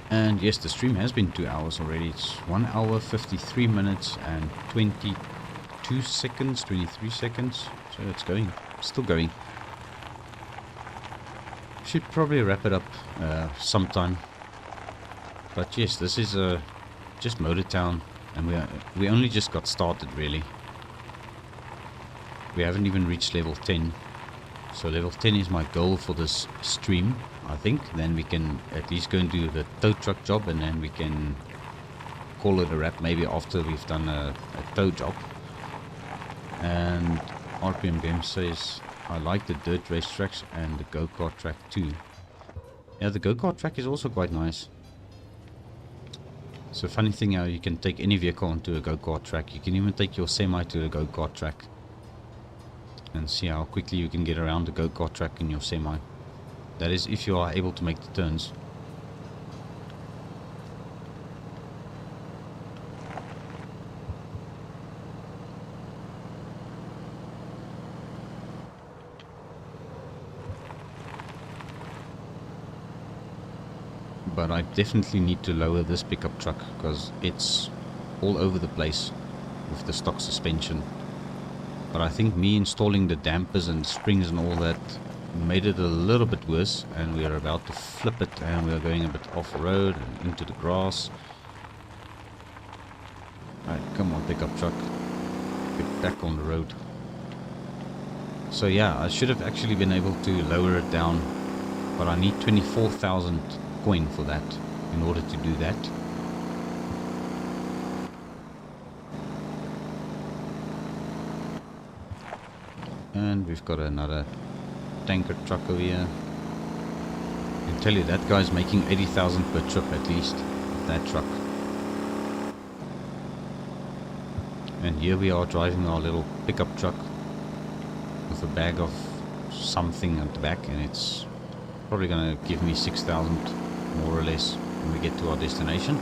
And yes, the stream has been 2 hours already. It's 1 hour 53 minutes and 22 seconds, 23 seconds. So it's going, still going. Should probably wrap it up sometime. But yes, this is just Motortown, and we only just got started really. We haven't even reached level 10. So level 10 is my goal for this stream, I think. Then we can at least go and do the tow truck job, and then we can call it a wrap maybe after we've done a tow job. And RPM Game says, I like the dirt racetracks and the go-kart track too. Yeah, the go-kart track is also quite nice. It's a funny thing how you can take any vehicle onto a go-kart track. You can even take your semi to a go-kart track. And see how quickly you can get around the go-kart track in your semi. That is if you are able to make the turns. But I definitely need to lower this pickup truck because it's all over the place with the stock suspension. But I think me installing the dampers and springs and all that made it a little bit worse, and we are about to flip it, and we are going a bit off-road and into the grass. Alright, come on pickup truck, get back on the road. So yeah, I should have actually been able to lower it down, but I need 24,000 coin for that in order to do that. And we've got another tanker truck over here. I can tell you that guy's making 80,000 per trip at least, that truck. And here we are driving our little pickup truck with a bag of something at the back, and it's probably gonna give me 6,000 more or less when we get to our destination.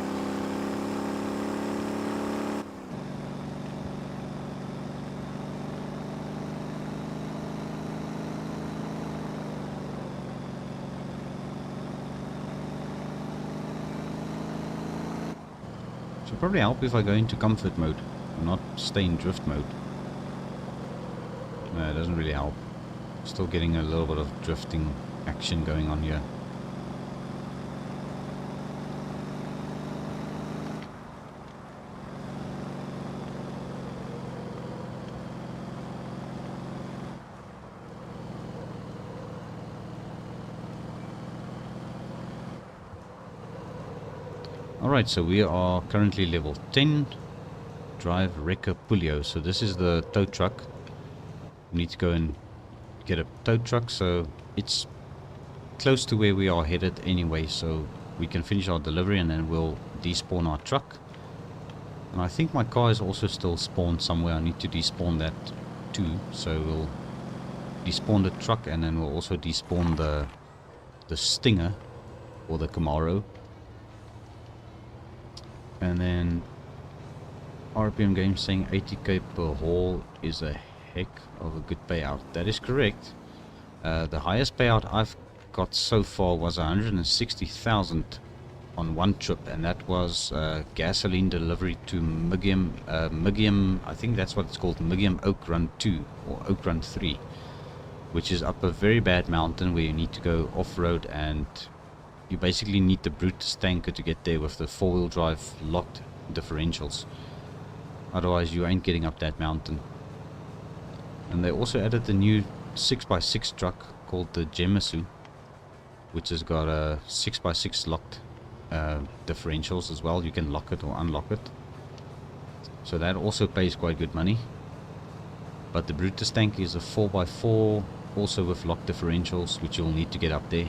Should probably help if I go into comfort mode and not stay in drift mode. No, it doesn't really help. Still getting a little bit of drifting action going on here. Alright, so we are currently level 10. Drive Wrecker Pulio. So this is the tow truck. We need to go and get a tow truck, so it's close to where we are headed anyway, so we can finish our delivery and then we'll despawn our truck. And I think my car is also still spawned somewhere. I need to despawn that too, so we'll despawn the truck and then we'll also despawn the Stinger or the Camaro. And then RPM game saying 80k per haul is a heck of a good payout. That is correct. The highest payout I've got so far was 160,000 on one trip, and that was gasoline delivery to Migium, I think that's what it's called, Migium Oak Run 2 or Oak Run 3, which is up a very bad mountain where you need to go off-road, and you basically need the Brutus tanker to get there with the four-wheel drive locked differentials. Otherwise you ain't getting up that mountain. And they also added the new 6x6 truck called the Gemesu, which has got a 6x6 locked differentials as well. You can lock it or unlock it, so that also pays quite good money. But the Brutus tank is a 4x4 also with locked differentials, which you'll need to get up there.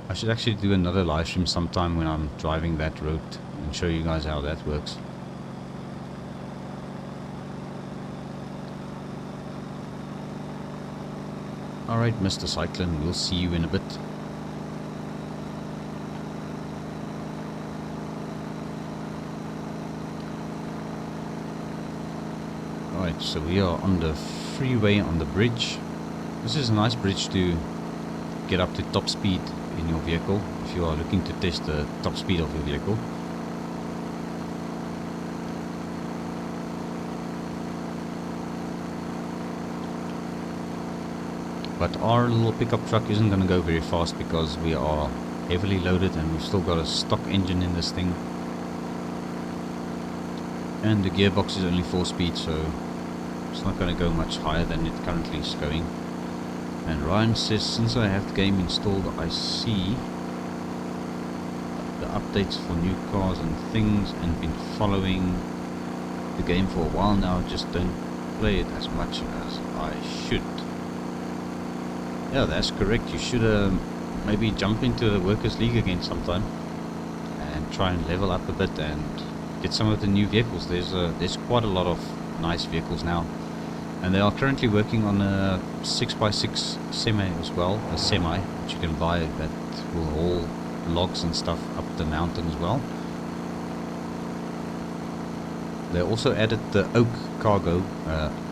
I should actually do another live stream sometime when I'm driving that road and show you guys how that works. Alright, Mr. Cyclone, we'll see you in a bit. Alright, so we are on the freeway on the bridge. This is a nice bridge to get up to top speed in your vehicle if you are looking to test the top speed of your vehicle. But our little pickup truck isn't going to go very fast because we are heavily loaded and we've still got a stock engine in this thing. And the gearbox is only 4 speed, so it's not going to go much higher than it currently is going. And Ryan says, since I have the game installed, I see the updates for new cars and things and been following the game for a while now, just don't play it as much as I should. Yeah, that's correct. You should maybe jump into the Workers' League again sometime and try and level up a bit and get some of the new vehicles. There's quite a lot of nice vehicles now. And they are currently working on a 6x6 semi as well, a semi which you can buy that will haul logs and stuff up the mountain as well. They also added the oak cargo,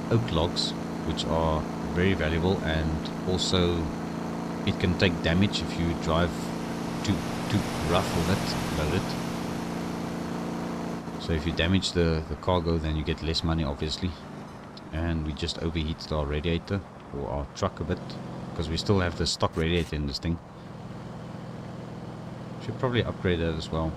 oak logs, which are very valuable, and also it can take damage if you drive too rough with it, load it. So if you damage the cargo, then you get less money obviously. And we just overheated our radiator or our truck a bit because we still have the stock radiator in this thing. Should probably upgrade that as well.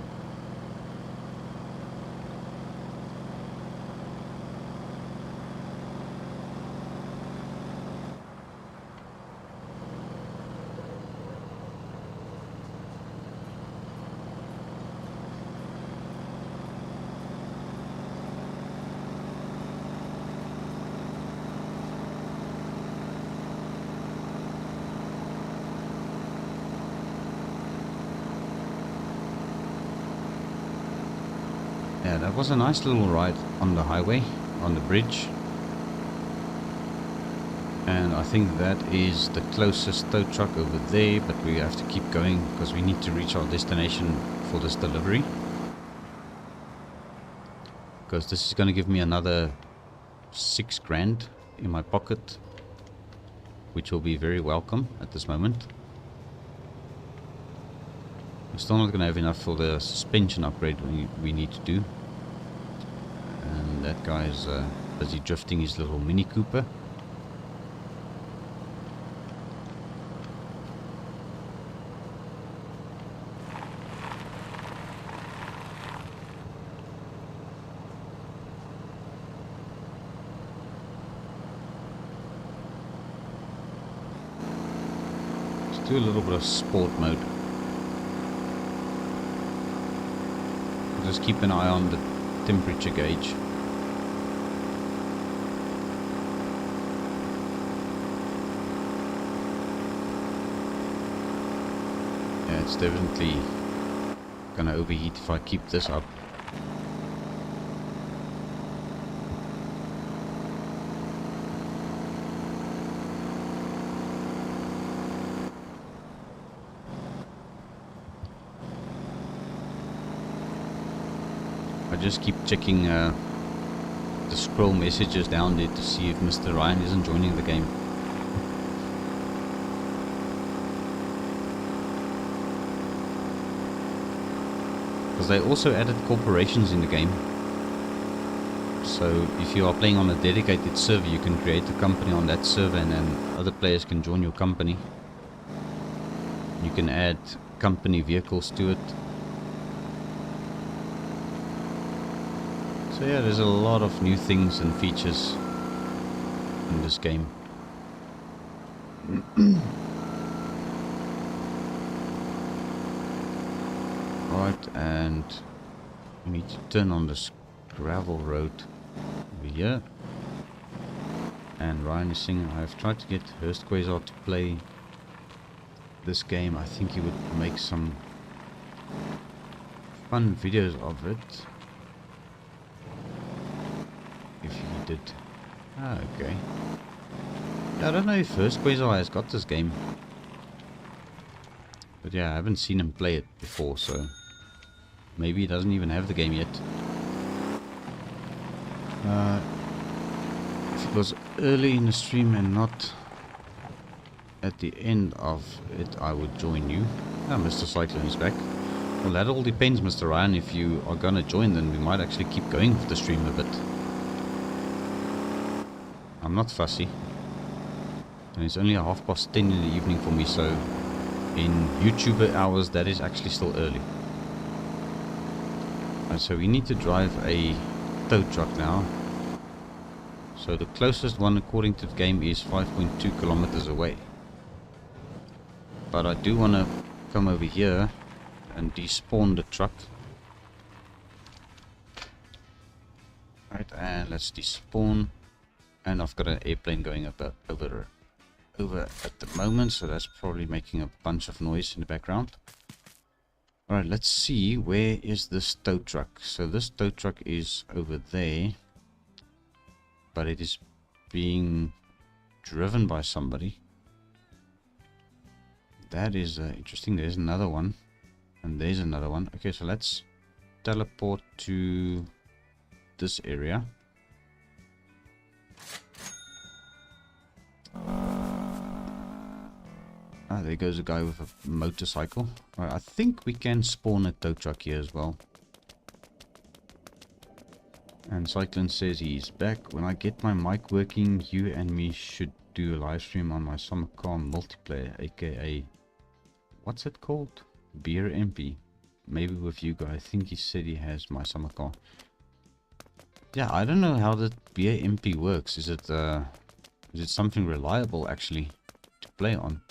Yeah, that was a nice little ride on the highway, on the bridge. And I think that is the closest tow truck over there, but we have to keep going because we need to reach our destination for this delivery. Because this is going to give me another 6 grand in my pocket, which will be very welcome at this moment. We're still not going to have enough for the suspension upgrade we need to do. And that guy is busy drifting his little Mini Cooper. Let's do a little bit of sport mode. just keep an eye on the temperature gauge. Yeah, it's definitely gonna overheat if I keep this up. I just keep checking the scroll messages down there to see if Mr. Ryan isn't joining the game. Because they also added corporations in the game. So if you are playing on a dedicated server, you can create a company on that server and then other players can join your company. You can add company vehicles to it. So yeah, there's a lot of new things and features in this game. Right, and we need to turn on this gravel road over here. And Ryan is saying, I've tried to get Quasar to play this game. I think he would make some fun videos of it. If he did. Ah, okay. Yeah, I don't know if Quasar has got this game. But yeah, I haven't seen him play it before, so maybe he doesn't even have the game yet. If it was early in the stream and not at the end of it, I would join you. Ah, Mr. Cyclone is back. Well, that all depends, Mr. Ryan. If you are gonna join, then we might actually keep going with the stream a bit. I'm not fussy. And it's only 10:30 in the evening for me, so in YouTuber hours that is actually still early. And so we need to drive a tow truck now. So the closest one according to the game is 5.2 kilometers away. But I do want to come over here and despawn the truck. Right, and let's despawn. And I've got an airplane going over at the moment, so that's probably making a bunch of noise in the background. Alright, let's see, where is this tow truck? So this tow truck is over there, but it is being driven by somebody. That is interesting. There's another one, and there's another one. Okay, so let's teleport to this area. Ah, there goes a guy with a motorcycle. Right, I think we can spawn a tow truck here as well. And Cyclone says he's back. When I get my mic working, you and me should do a live stream on my summer car multiplayer, aka what's it called? Beer MP. Maybe with you guys. I think he said he has my summer car. Yeah, I don't know how the Beer MP works. Is it something reliable actually to play on?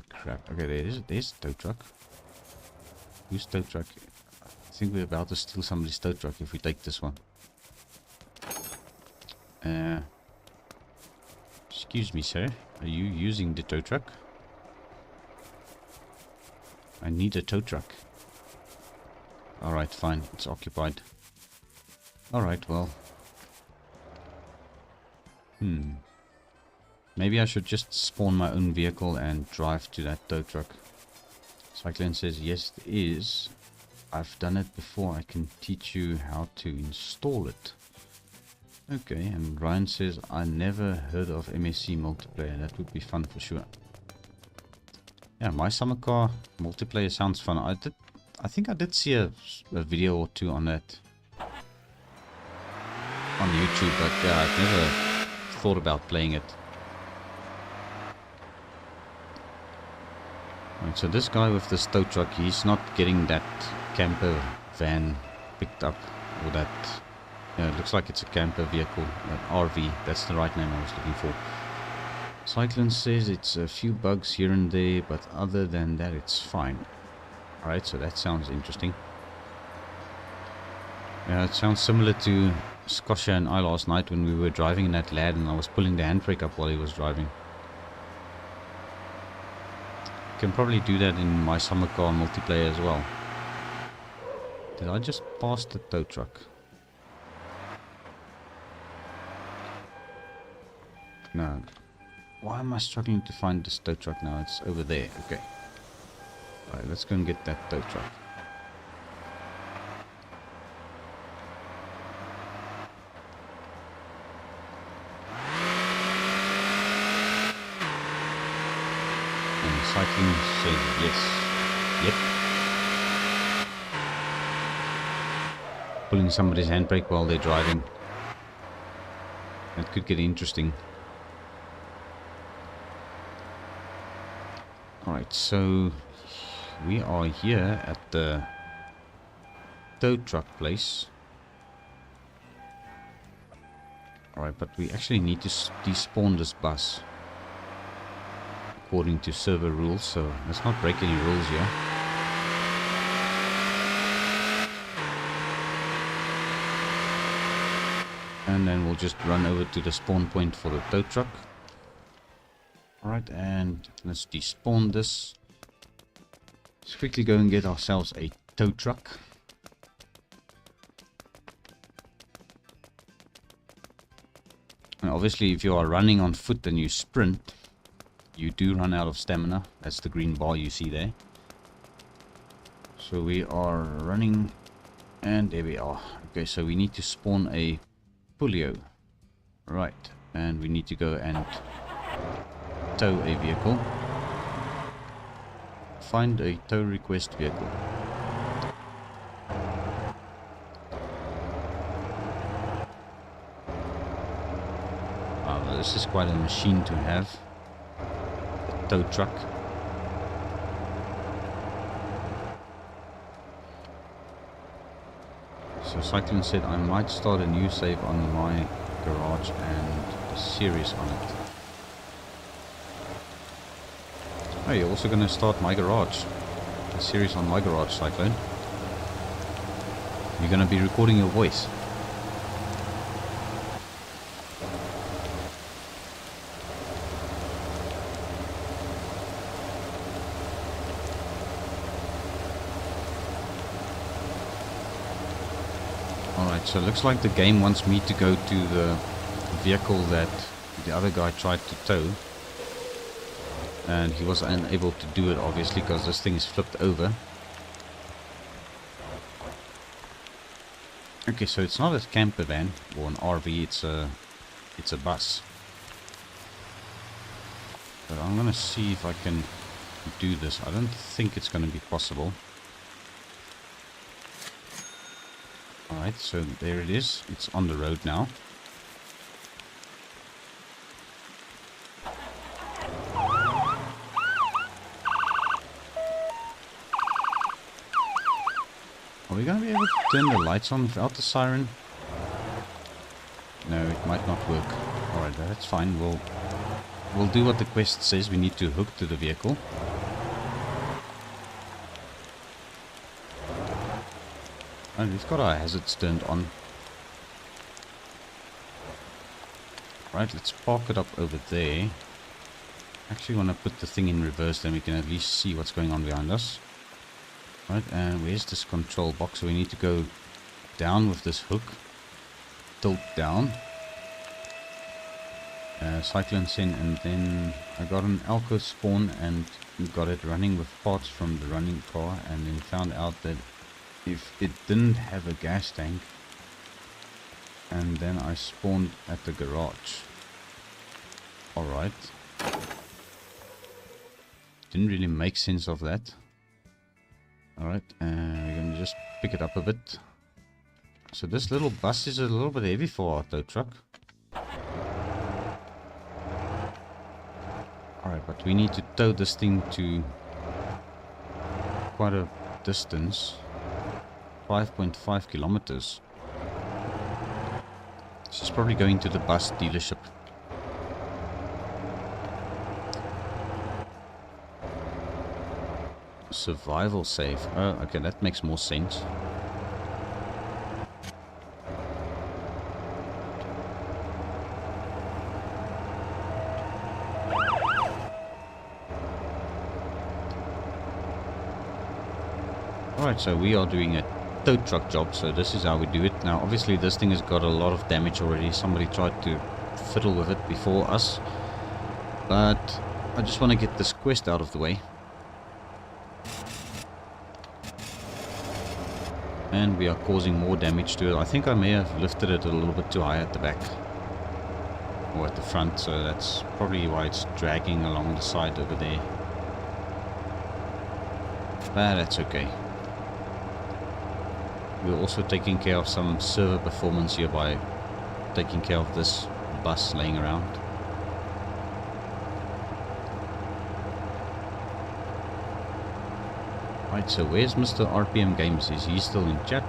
Crap. Okay, there's a tow truck. Whose tow truck? I think we're about to steal somebody's tow truck if we take this one. Excuse me, sir. Are you using the tow truck? I need a tow truck. Alright, fine. It's occupied. Alright, well. Maybe I should just spawn my own vehicle and drive to that tow truck. Cyclone says, yes, it is. I've done it before. I can teach you how to install it. Okay, and Ryan says, I never heard of MSC multiplayer. That would be fun for sure. Yeah, my summer car multiplayer sounds fun. I think I did see a video or two on that on YouTube, but yeah, I've never thought about playing it. Right, so this guy with this tow truck, he's not getting that camper van picked up, or that, yeah, it looks like it's a camper vehicle, that RV, that's the right name I was looking for. Cyclone says it's a few bugs here and there, but other than that it's fine. Alright, so that sounds interesting. Yeah, it sounds similar to Scotia and I last night when we were driving in that lad and I was pulling the handbrake up while he was driving. Can probably do that in my summer car multiplayer as well. Did I just pass the tow truck? No. Why am I struggling to find this tow truck now? It's over there. Okay. Alright, let's go and get that tow truck. And cycling says yes. Yep. Pulling somebody's handbrake while they're driving. That could get interesting. Alright, so we are here at the tow truck place. Alright, but we actually need to despawn this bus according to server rules, so let's not break any rules here. And then we'll just run over to the spawn point for the tow truck. Alright, and let's despawn this. Let's quickly go and get ourselves a tow truck. And obviously if you are running on foot and you sprint, you do run out of stamina. That's the green bar you see there. So we are running, and there we are. Okay, so we need to spawn a Pulio. Right, and we need to go and tow a vehicle. Find a tow request vehicle. Wow, this is quite a machine to have. A tow truck. So Cyclone said I might start a new save on my garage and a series on it. Oh, you're also going to start my garage. A series on my garage, Cyclone. You're going to be recording your voice. Alright, so it looks like the game wants me to go to the vehicle that the other guy tried to tow. And he was unable to do it, obviously, because this thing is flipped over. Okay, so it's not a camper van or an RV, it's a bus. But I'm gonna see if I can do this. I don't think it's gonna be possible. Alright, so there it is. It's on the road now. Are we going to be able to turn the lights on without the siren? No, it might not work. Alright, that's fine. We'll do what the quest says. We need to hook to the vehicle. And we've got our hazards turned on. Right, let's park it up over there. Actually want to put the thing in reverse, then we can at least see what's going on behind us. Right, and where's this control box? So we need to go down with this hook. Tilt down. Cyclone Sin, and then I got an Alco spawn and got it running with parts from the running car, and then found out that if it didn't have a gas tank, and then I spawned at the garage. Alright. Didn't really make sense of that. Alright, and we're going to just pick it up a bit. So this little bus is a little bit heavy for our tow truck. Alright, but we need to tow this thing to quite a distance. 5.5 kilometers. This is probably going to the bus dealership. Survival save. Oh, okay, that makes more sense. Alright, so we are doing a tow truck job, so this is how we do it. Now obviously this thing has got a lot of damage already. Somebody tried to fiddle with it before us. But I just want to get this quest out of the way. And we are causing more damage to it. I think I may have lifted it a little bit too high at the back. Or at the front, so that's probably why it's dragging along the side over there. But that's okay. We're also taking care of some server performance here by taking care of this bus laying around. Right, so where's Mr. RPM Games? Is he still in chat?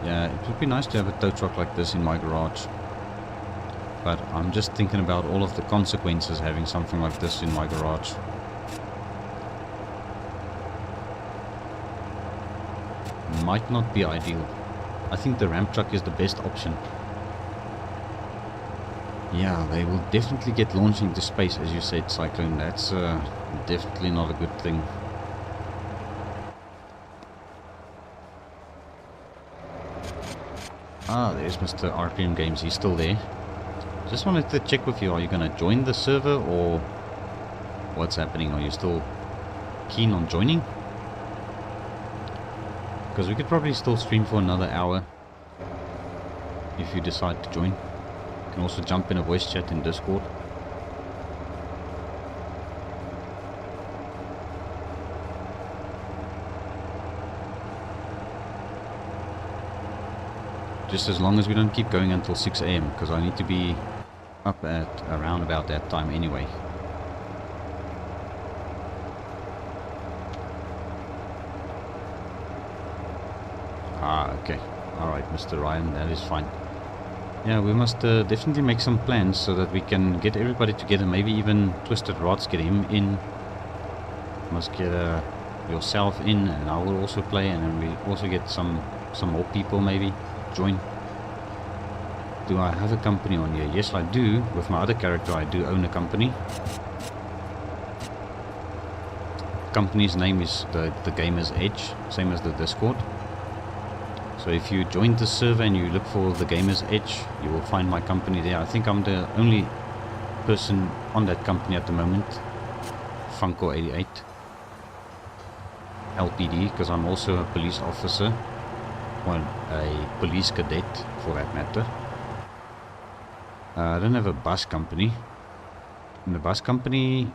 Yeah, it would be nice to have a tow truck like this in my garage. But I'm just thinking about all of the consequences having something like this in my garage. Might not be ideal. I think the ramp truck is the best option. Yeah, they will definitely get launched into space, as you said, Cyclone. That's definitely not a good thing. Ah, there's Mr. RPM Games. He's still there. Just wanted to check with you. Are you going to join the server or what's happening? Are you still keen on joining? Because we could probably still stream for another hour if you decide to join. You can also jump in a voice chat in Discord. Just as long as we don't keep going until 6 AM, because I need to be up at around about that time anyway. Ah, okay. Alright, Mr. Ryan, that is fine. Yeah, we must definitely make some plans so that we can get everybody together. Maybe even Twisted Rods, get him in. Must get yourself in, and I will also play, and then we also get some more people maybe join. Do I have a company on here? Yes, I do. With my other character, I do own a company. Company's name is the Gamer's Edge, same as the Discord. So if you join the server and you look for the Gamer's Edge, you will find my company there. I think I'm the only person on that company at the moment. Funcle-JNR LPD, because I'm also a police officer. Well, a police cadet for that matter. I don't have a bus company. In the bus company,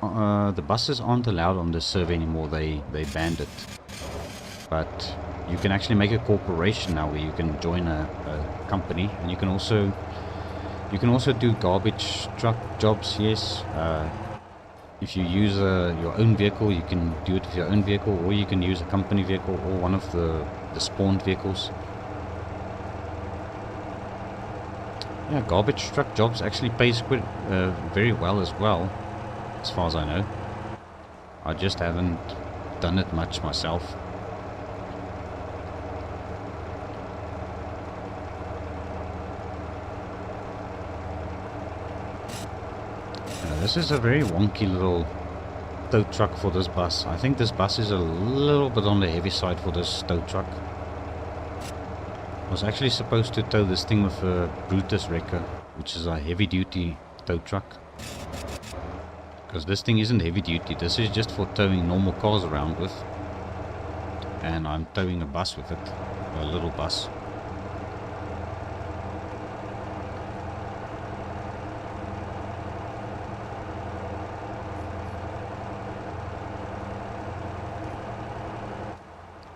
the buses aren't allowed on this server anymore. They banned it. But you can actually make a corporation now where you can join a company, and you can also do garbage truck jobs. Yes, if you use your own vehicle, you can do it with your own vehicle, or you can use a company vehicle or one of the spawned vehicles. Yeah, garbage truck jobs actually pays quite very well as well, as far as I know. I just haven't done it much myself. This is a very wonky little tow truck for this bus. I think this bus is a little bit on the heavy side for this tow truck. I was actually supposed to tow this thing with a Brutus wrecker, which is a heavy duty tow truck. Because this thing isn't heavy duty, this is just for towing normal cars around with. And I'm towing a bus with it, a little bus.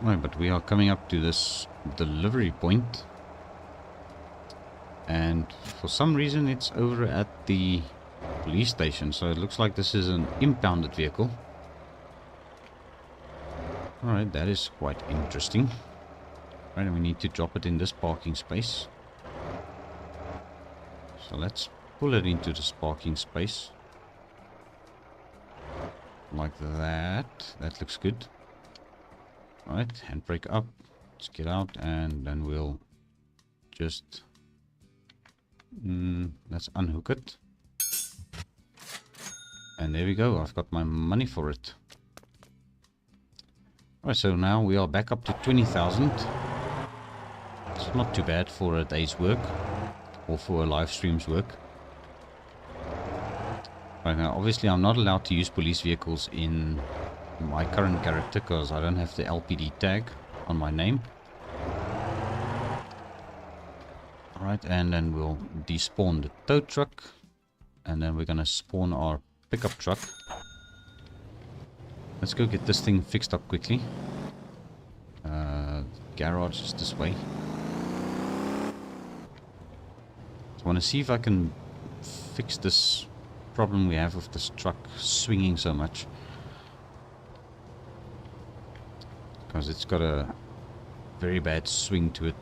Right, but we are coming up to this delivery point, and for some reason it's over at the police station, so it looks like this is an impounded vehicle. Alright, that is quite interesting. Right, and we need to drop it in this parking space. So let's pull it into this parking space. Like that. That looks good. Alright, handbrake up. Let's get out, and then we'll just let's unhook it. And there we go. I've got my money for it. Alright, so now we are back up to 20,000. It's not too bad for a day's work. Or for a live stream's work. Right now, obviously I'm not allowed to use police vehicles in my current character because I don't have the LPD tag on my name. Alright, and then we'll despawn the tow truck. And then we're gonna spawn our pickup truck. Let's go get this thing fixed up quickly. Garage is this way. I want to see if I can fix this problem we have with this truck swinging so much. Because it's got a very bad swing to it.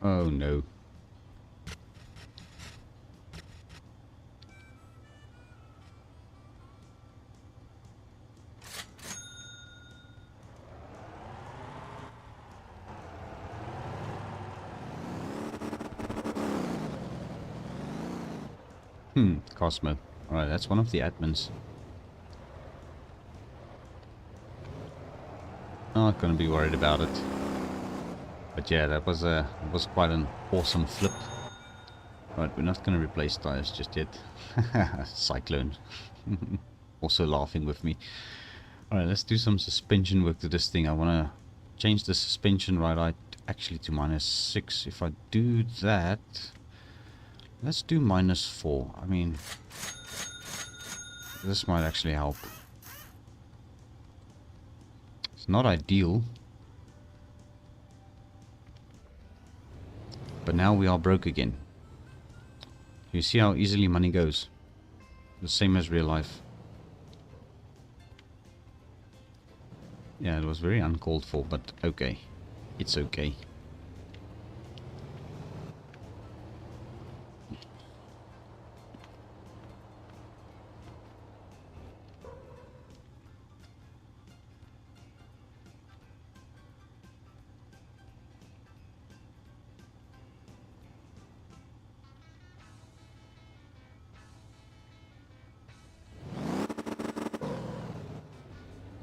Oh no. Cosmo. Alright, that's one of the admins. Not gonna be worried about it. But yeah, that was quite an awesome flip. Right, we're not gonna replace tires just yet. Cyclone. Also laughing with me. Alright, let's do some suspension work to this thing. I wanna change the suspension right actually to -6. If I do that, let's do -4. I mean, this might actually help. It's not ideal. But now we are broke again. You see how easily money goes. The same as real life. Yeah, it was very uncalled for, but okay. It's okay.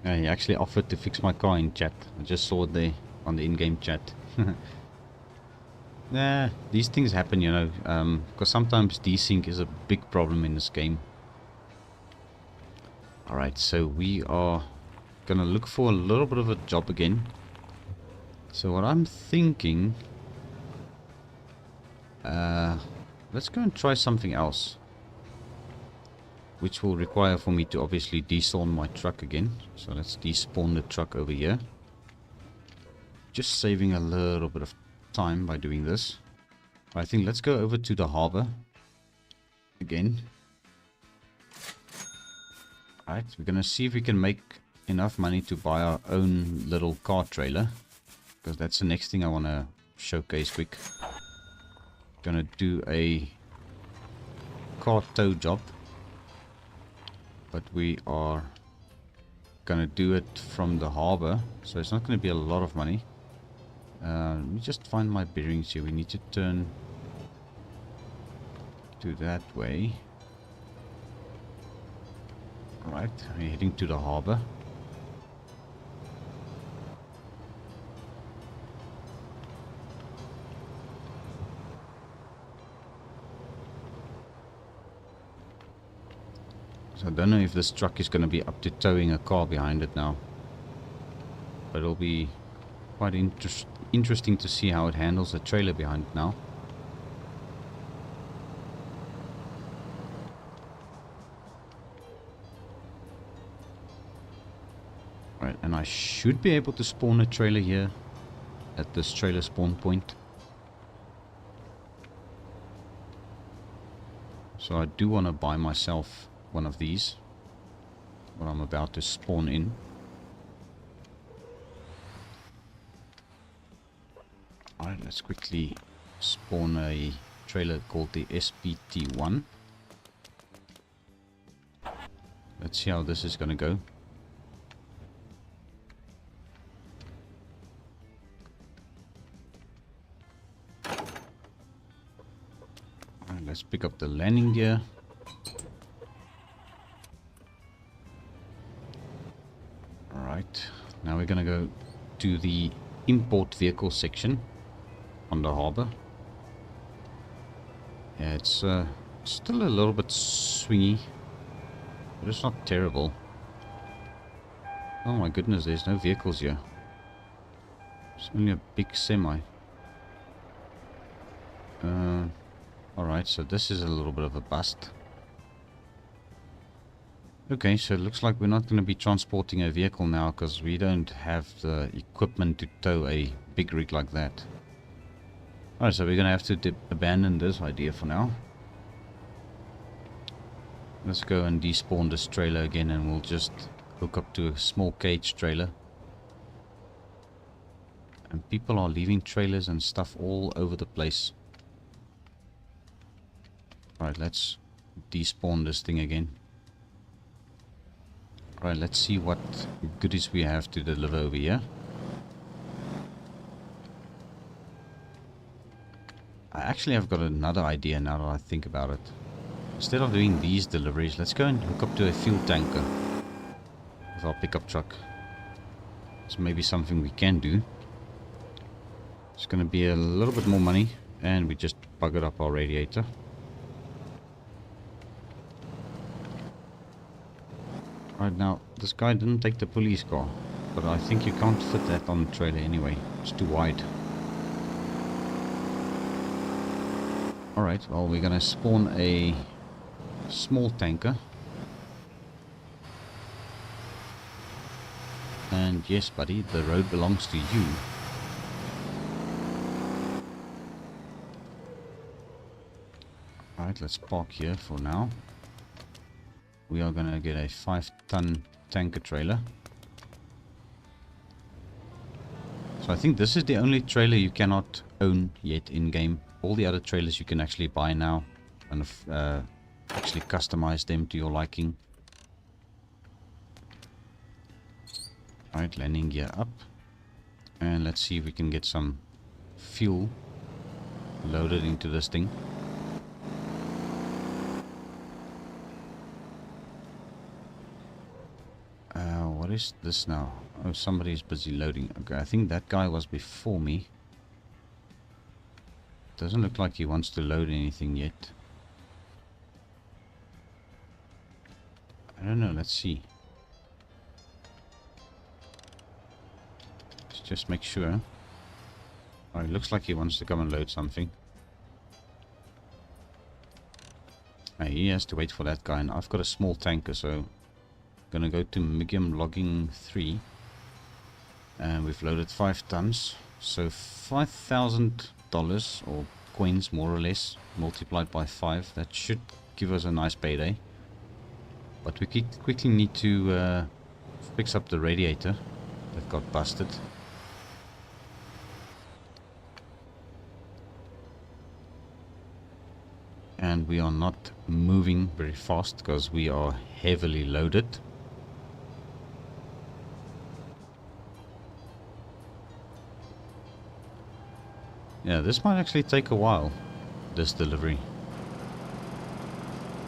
He actually offered to fix my car in chat. I just saw it there on the in-game chat. Yeah, these things happen, you know, because sometimes desync is a big problem in this game. Alright, so we are gonna look for a little bit of a job again. So what I'm thinking, let's go and try something else. Which will require for me to obviously despawn my truck again. So let's despawn the truck over here. Just saving a little bit of time by doing this. I think let's go over to the harbor again. Alright, we're gonna see if we can make enough money to buy our own little car trailer. Because that's the next thing I want to showcase quick. Gonna do a car tow job. But we are gonna do it from the harbor, so it's not gonna be a lot of money. Let me just find my bearings here. We need to turn to that way. Alright, we're heading to the harbor. So I don't know if this truck is going to be up to towing a car behind it now. But it'll be quite interesting to see how it handles a trailer behind it now. Right, and I should be able to spawn a trailer here at this trailer spawn point. So I do want to buy myself one of these, what I'm about to spawn in. Alright, let's quickly spawn a trailer called the SPT-1. Let's see how this is going to go. Alright, let's pick up the landing gear. Alright, now we're going to go to the import vehicle section on the harbor. Yeah, it's still a little bit swingy, but it's not terrible. Oh my goodness, there's no vehicles here. It's only a big semi. Alright, so this is a little bit of a bust. Okay, so it looks like we're not going to be transporting a vehicle now because we don't have the equipment to tow a big rig like that. Alright, so we're going to have to abandon this idea for now. Let's go and despawn this trailer again and we'll just hook up to a small cage trailer. And people are leaving trailers and stuff all over the place. Alright, let's despawn this thing again. Alright, let's see what goodies we have to deliver over here. I actually have got another idea now that I think about it. Instead of doing these deliveries, let's go and hook up to a fuel tanker with our pickup truck. It's maybe something we can do. It's going to be a little bit more money and we just buggered up our radiator. Right, now this guy didn't take the police car, but I think you can't fit that on the trailer anyway. It's too wide. Alright, well, we're gonna spawn a small tanker. And yes, buddy, the road belongs to you. Alright, let's park here for now. We are gonna get a 5-ton tanker trailer. So I think this is the only trailer you cannot own yet in game. All the other trailers you can actually buy now and actually customize them to your liking. Alright, landing gear up. And let's see if we can get some fuel loaded into this thing. What is this now? Oh, somebody's busy loading. Okay, I think that guy was before me. Doesn't look like he wants to load anything yet. I don't know, let's see. Let's just make sure. Oh, it looks like he wants to come and load something. He has to wait for that guy, and I've got a small tanker, so gonna go to medium logging 3 and we've loaded 5 tons, so $5,000 or coins more or less multiplied by 5. That should give us a nice payday, but we quickly need to fix up the radiator that got busted. And we are not moving very fast because we are heavily loaded. Yeah, this might actually take a while, this delivery.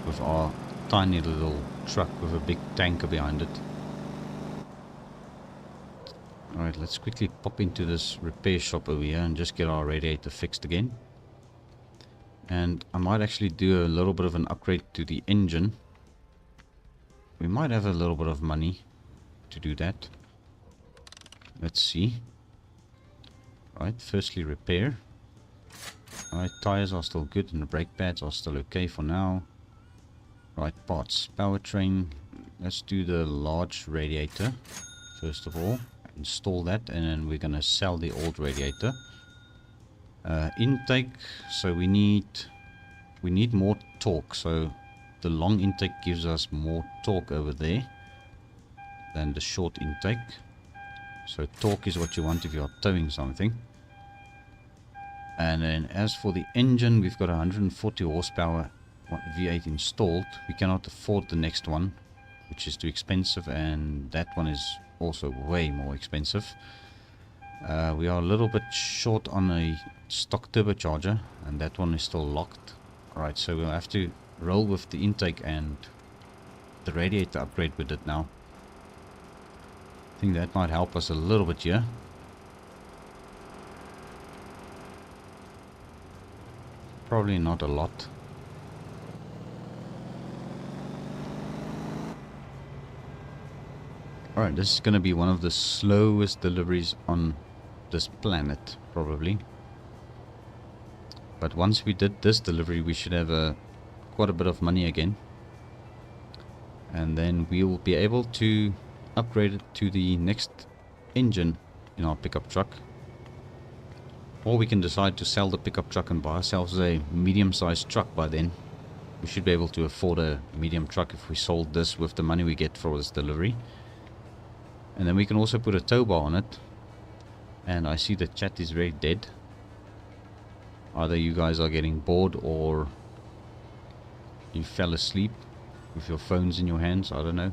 With our tiny little truck with a big tanker behind it. Alright, let's quickly pop into this repair shop over here and just get our radiator fixed again. And I might actually do a little bit of an upgrade to the engine. We might have a little bit of money to do that. Let's see. Alright, firstly repair. Alright, tires are still good and the brake pads are still okay for now. Right, parts. Powertrain. Let's do the large radiator first of all. Install that and then we're going to sell the old radiator. Intake. So we need more torque. So the long intake gives us more torque over there than the short intake. So torque is what you want if you are towing something. And then as for the engine, we've got 140 horsepower V8 installed. We cannot afford the next one which is too expensive, and that one is also way more expensive. We are a little bit short on a stock turbocharger, and that one is still locked. Alright, so we'll have to roll with the intake and the radiator upgrade with it now. I think that might help us a little bit here. Probably not a lot. Alright, this is going to be one of the slowest deliveries on this planet, probably. But once we did this delivery, we should have quite a bit of money again. And then we will be able to upgrade it to the next engine in our pickup truck. Or we can decide to sell the pickup truck and buy ourselves a medium-sized truck by then. We should be able to afford a medium truck if we sold this with the money we get for this delivery. And then we can also put a tow bar on it. And I see the chat is very dead. Either you guys are getting bored or you fell asleep with your phones in your hands. I don't know.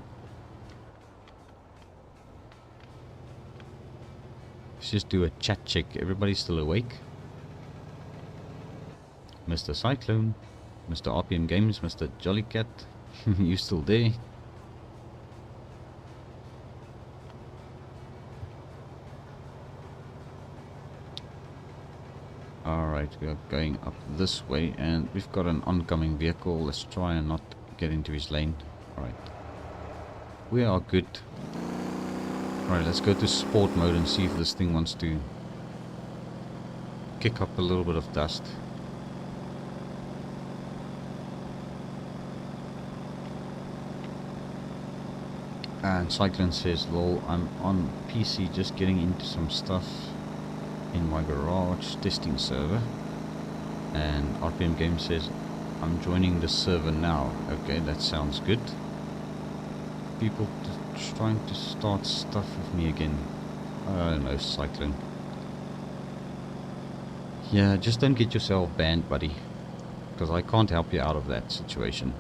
Let's just do a chat check. Everybody's still awake. Mr. Cyclone, Mr. RPM Games, Mr. Jollycat, you still there? Alright, we are going up this way and we've got an oncoming vehicle. Let's try and not get into his lane. Alright. We are good. Alright, let's go to sport mode and see if this thing wants to kick up a little bit of dust. And Cyclone says, lol, I'm on PC just getting into some stuff in my garage testing server. And RPM Game says, I'm joining the server now. Okay, that sounds good. People trying to start stuff with me again. I don't know, Cyclone. Yeah, just don't get yourself banned, buddy. Because I can't help you out of that situation.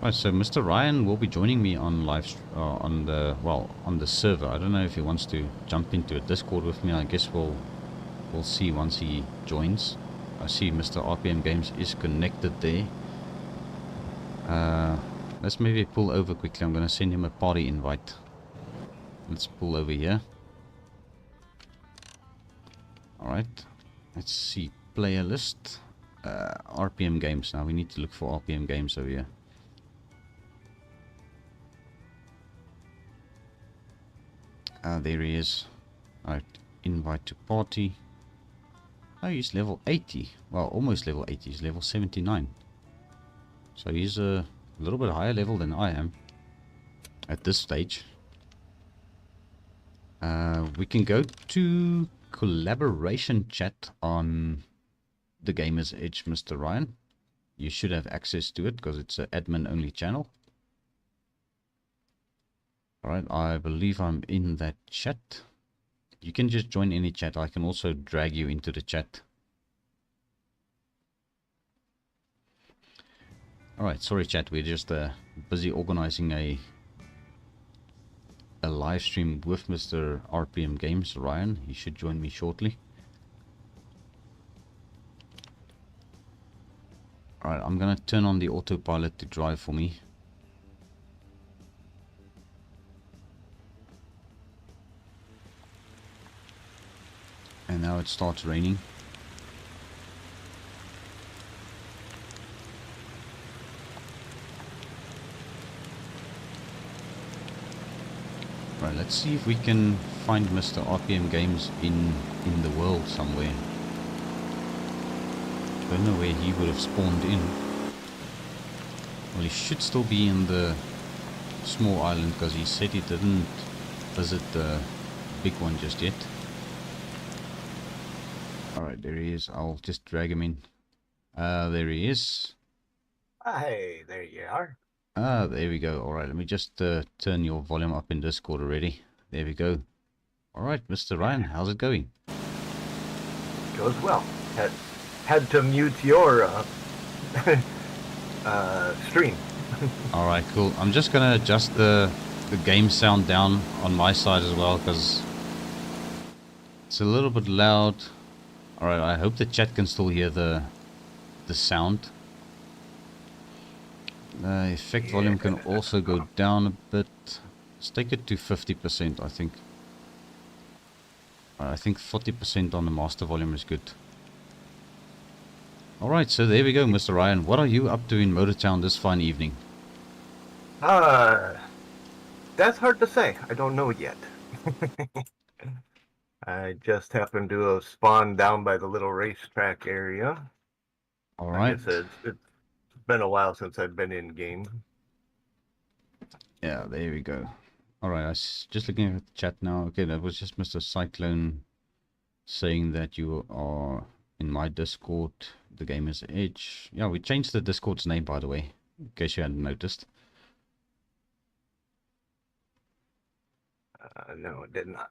Right, so Mr. Ryan will be joining me on on the server. I don't know if he wants to jump into a Discord with me. I guess we'll see once he joins. I see Mr. RPM Games is connected there. Let's maybe pull over quickly. I'm going to send him a party invite. Let's pull over here. Alright. Let's see. Player list. RPM Games. Now we need to look for RPM Games over here. There he is. Alright. Invite to party. Oh, he's level 80. Well, almost level 80. He's level 79. So he's a little bit higher level than I am at this stage. We can go to collaboration chat on the Gamer's Edge, Mr. Ryan. You should have access to it because it's an admin only channel. Alright, I believe I'm in that chat. You can just join any chat. I can also drag you into the chat. Alright, sorry chat. We're just busy organizing a live stream with Mr. RPM Games, Ryan. He should join me shortly. Alright, I'm gonna turn on the autopilot to drive for me. And now it starts raining. Right, let's see if we can find Mr. RPM Games in the world somewhere. Don't know where he would have spawned in. Well, he should still be in the small island because he said he didn't visit the big one just yet. Alright, there he is. I'll just drag him in. There he is. Hey, there you are. There we go. Alright, let me just turn your volume up in Discord already. There we go. Alright, Mr. Ryan, how's it going? Goes well. had to mute your stream. Alright, cool. I'm just gonna adjust the game sound down on my side as well, because it's a little bit loud. Alright, I hope the chat can still hear the sound. The effect volume can also go down a bit. Let's take it to 50%, I think. I think 40% on the master volume is good. Alright, so there we go, Mr. Ryan. What are you up to in Motortown this fine evening? That's hard to say. I don't know yet. I just happened to have spawned down by the little racetrack area. Alright. Like I said, it's been a while since I've been in game. Yeah, there we go. Alright, I was just looking at the chat now. Okay, that was just Mr. Cyclone saying that you are in my Discord, the Gamer's Edge. Yeah, we changed the Discord's name, by the way, in case you hadn't noticed. No, it did not.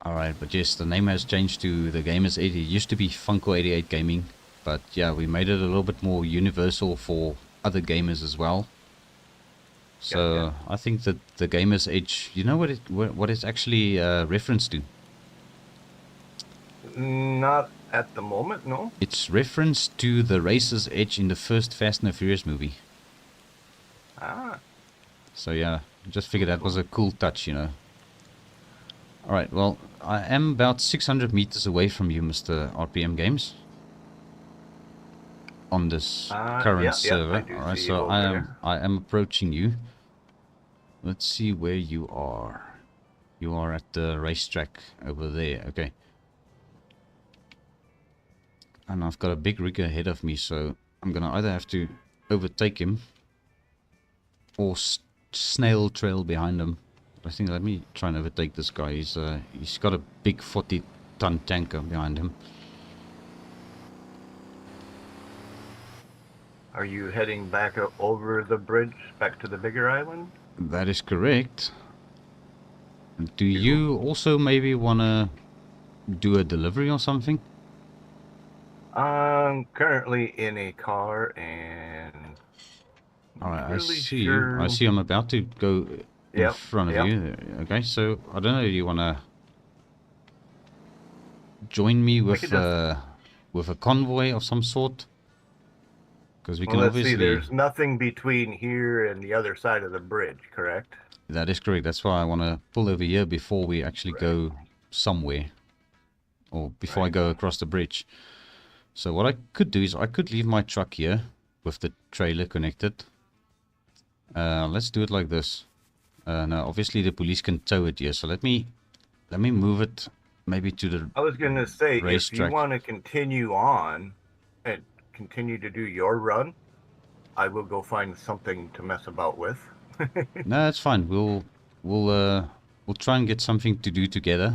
Alright, but yes, the name has changed to the Gamer's Edge. It used to be Funcle-JNR Gaming, but yeah, we made it a little bit more universal for other gamers as well. So Yeah. I think that the Gamer's Edge, you know what it's actually referenced to? Not at the moment, no. It's referenced to the Racer's Edge in the first Fast and the Furious movie. Ah, So yeah, just figured that was a cool touch, you know. Alright, well, I am about 600 meters away from you, Mr. RPM Games. On this current yeah, server. I do Alright, see so you over there. I am approaching you. Let's see where you are. You are at the racetrack over there, okay. And I've got a big rig ahead of me, so I'm gonna either have to overtake him or snail trail behind him. I think let me try and overtake this guy. He's got a big 40-ton tanker behind him. Are you heading back over the bridge, back to the bigger island? That is correct. Do you also maybe wanna do a delivery or something? I'm currently in a car and Alright, really I see sure. you. I see I'm about to go in Yep, front of yep. you. Okay, so I don't know, do you wanna join me with could just- with a convoy of some sort? Because we can Well, let's see, obviously... there's nothing between here and the other side of the bridge, correct? That is correct. That's why I want to pull over here before we actually go somewhere. Or before I go across the bridge. So what I could do is I could leave my truck here with the trailer connected. Let's do it like this. Now, obviously the police can tow it here. So let me move it maybe to the... I was going to say, if racetrack. you want to continue on and continue to do your run, I will go find something to mess about with. No, that's fine. We'll try and get something to do together.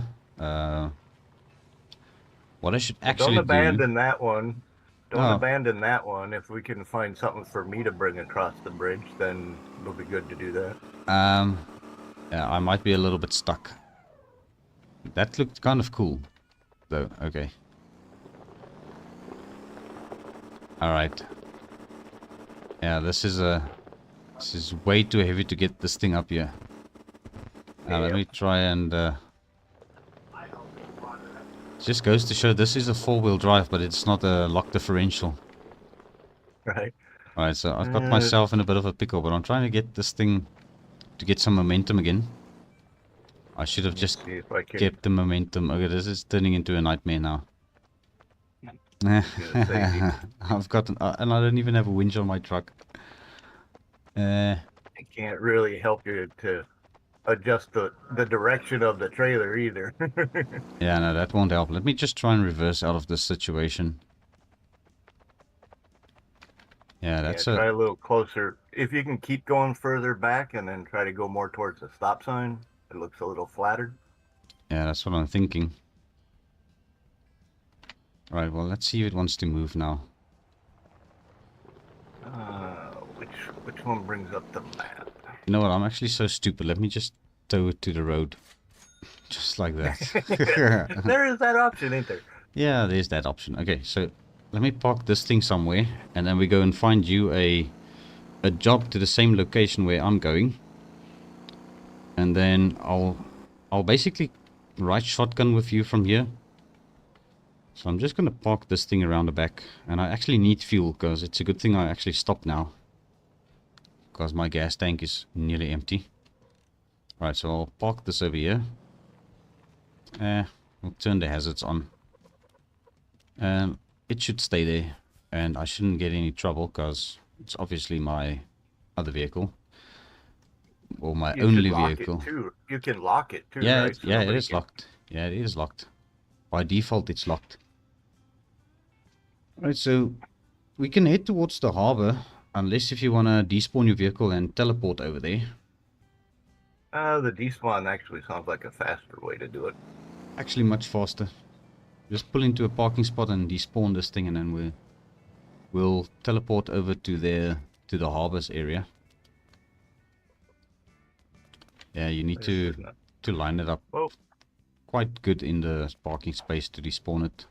What I should actually Don't abandon that one. Don't Oh. abandon that one. If we can find something for me to bring across the bridge, then it'll be good to do that. Yeah, I might be a little bit stuck. That looked kind of cool, though. Okay. All right. Yeah, this is way too heavy to get this thing up here. Now let me try and. Just goes to show this is a four-wheel drive, but it's not a lock differential. Right. All right, so I've got myself in a bit of a pickle, but I'm trying to get this thing to get some momentum again. I should have just See if I can. kept the momentum. Okay, this is turning into a nightmare now. I've got and I don't even have a winch on my truck. I can't really help you to adjust the direction of the trailer either. Yeah, no, that won't help. Let me just try and reverse out of this situation. Yeah, that's Try a little closer. If you can keep going further back and then try to go more towards the stop sign, it looks a little flattered. Yeah, that's what I'm thinking. Right, well, let's see if it wants to move now. Which one brings up the map? You know what? I'm actually so stupid. Let me just tow it to the road. Just like that. There is that option, ain't there? Yeah, there's that option. Okay, so let me park this thing somewhere, and then we go and find you a job to the same location where I'm going. And then I'll basically ride shotgun with you from here. So I'm just going to park this thing around the back. And I actually need fuel, because it's a good thing I actually stopped now, because my gas tank is nearly empty. Alright, so I'll park this over here. We'll turn the hazards on. It should stay there. And I shouldn't get any trouble, because it's obviously my other vehicle. Or my only vehicle. You can lock it too, Yeah, right? yeah, it is locked. Yeah, it is locked. By default, it's locked. Alright, so we can head towards the harbor, unless if you want to despawn your vehicle and teleport over there. The despawn actually sounds like a faster way to do it. Actually, much faster. Just pull into a parking spot and despawn this thing, and then we'll teleport over to the harbor's area. Yeah, you need to line it up quite good in the parking space to despawn it.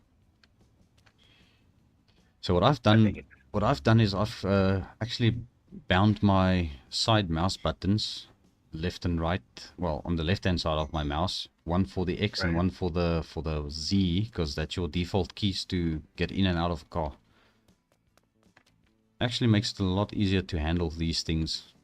So what I've done is I've actually bound my side mouse buttons left and right. Well, on the left hand side of my mouse, one for the X and one for the Z, because that's your default keys to get in and out of a car. Actually makes it a lot easier to handle these things.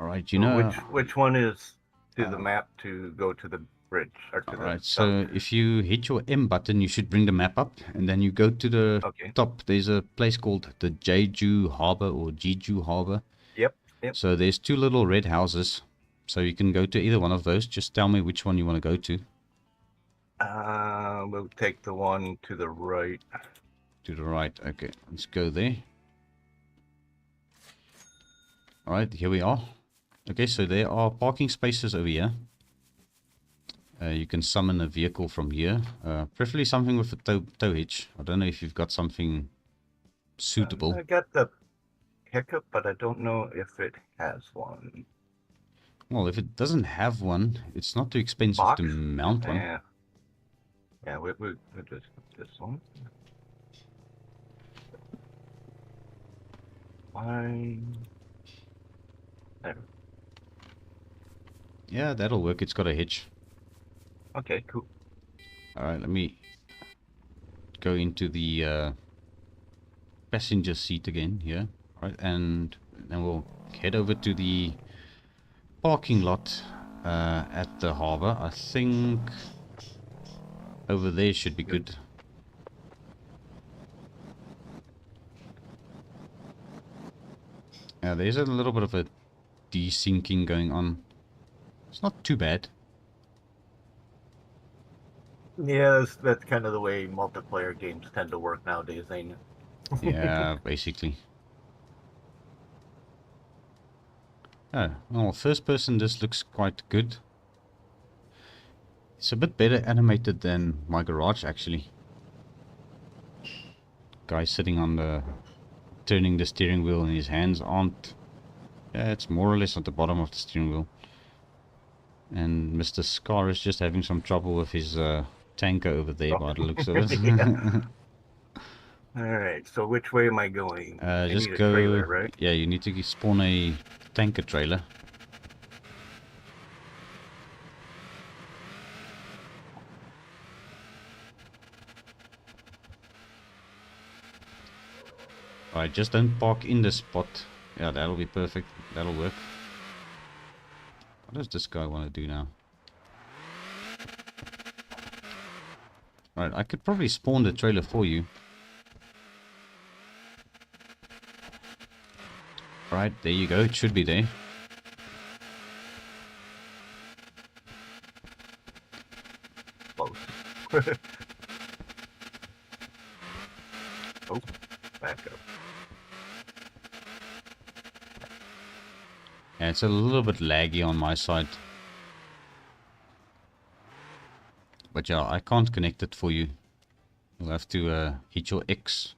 Alright, you know which one is to the map to go to the bridge? Alright, so if you hit your M button, you should bring the map up, and then you go to the top. There's a place called the Jeju Harbor or Jeju Harbor. Yep. So there's two little red houses. So you can go to either one of those. Just tell me which one you want to go to. We'll take the one to the right. To the right, okay. Let's go there. Alright, here we are. Okay, so there are parking spaces over here. You can summon a vehicle from here. Preferably something with a tow hitch. I don't know if you've got something suitable. I got the pickup, but I don't know if it has one. Well, if it doesn't have one, it's not too expensive to mount one. Yeah, we'll just put this one. Fine. There. Yeah, that'll work. It's got a hitch. Okay, cool. Alright, let me go into the passenger seat again here. Alright, and then we'll head over to the parking lot at the harbor. I think over there should be good. There's a little bit of a desyncing going on. It's not too bad. Yeah, that's kind of the way multiplayer games tend to work nowadays, ain't it? Yeah, basically. Oh, well, first person, this looks quite good. It's a bit better animated than my garage, actually. Guy sitting on the... turning the steering wheel, and his hands aren't... Yeah, it's more or less at the bottom of the steering wheel. And Mr. Scar is just having some trouble with his tanker over there by the looks of it. Alright, so which way am I going? Just go... trailer, right? Yeah, you need to spawn a tanker trailer. Alright, just don't park in the spot. Yeah, that'll be perfect. That'll work. What does this guy want to do now? Alright, I could probably spawn the trailer for you. Alright, there you go. It should be there. Close. Oh, back up. Yeah, it's a little bit laggy on my side. But yeah, I can't connect it for you. You'll have to hit your X.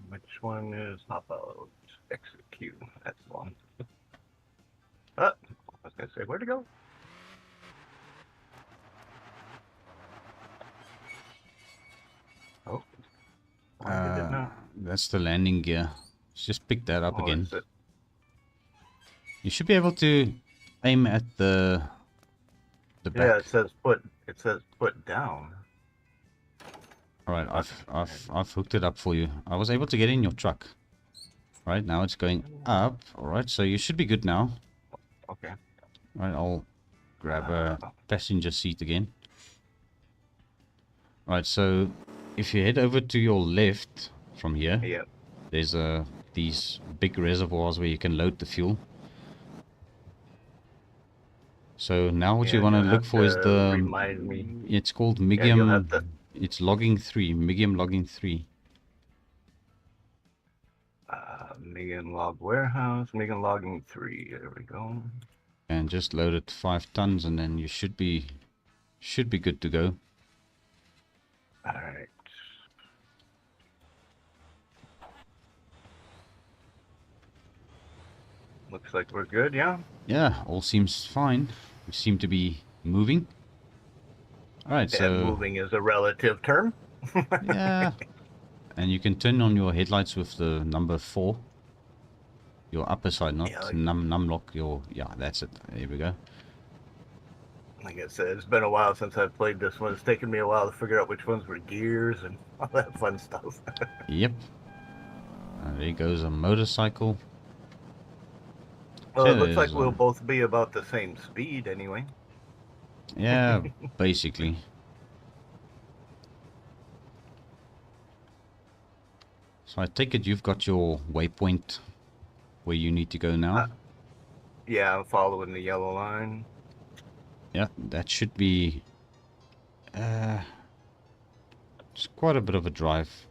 Which one is upload? Execute. That's the one. I was gonna say, where'd it go? that's the landing gear. Let's just pick that up again. Is it? You should be able to aim at the back. Yeah, it says put down. All right, I've hooked it up for you. I was able to get in your truck. All right, now it's going up. All right, so you should be good now. Okay. All right, I'll grab a passenger seat again. All right, so if you head over to your left from here, Yep. there's these big reservoirs where you can load the fuel. So now what you want to look for is the... Remind me. It's called you'll Migium... have to- It's logging 3. Migium logging 3. Megan Log Warehouse, Megan Logging 3. There we go. And just load it 5 tons and then you should be good to go. Alright. Looks like we're good, yeah? Yeah, all seems fine. We seem to be moving. Alright, so... moving is a relative term. Yeah. And you can turn on your headlights with the number 4. Your upper side, not num lock. Yeah, that's it. There we go. Like I said, it's been a while since I've played this one. It's taken me a while to figure out which ones were gears and all that fun stuff. Yep. There goes a motorcycle. Well, it looks like we'll both be about the same speed anyway. Yeah, basically. So I take it you've got your waypoint where you need to go now? Yeah, I'm following the yellow line. Yeah, that should be... it's quite a bit of a drive.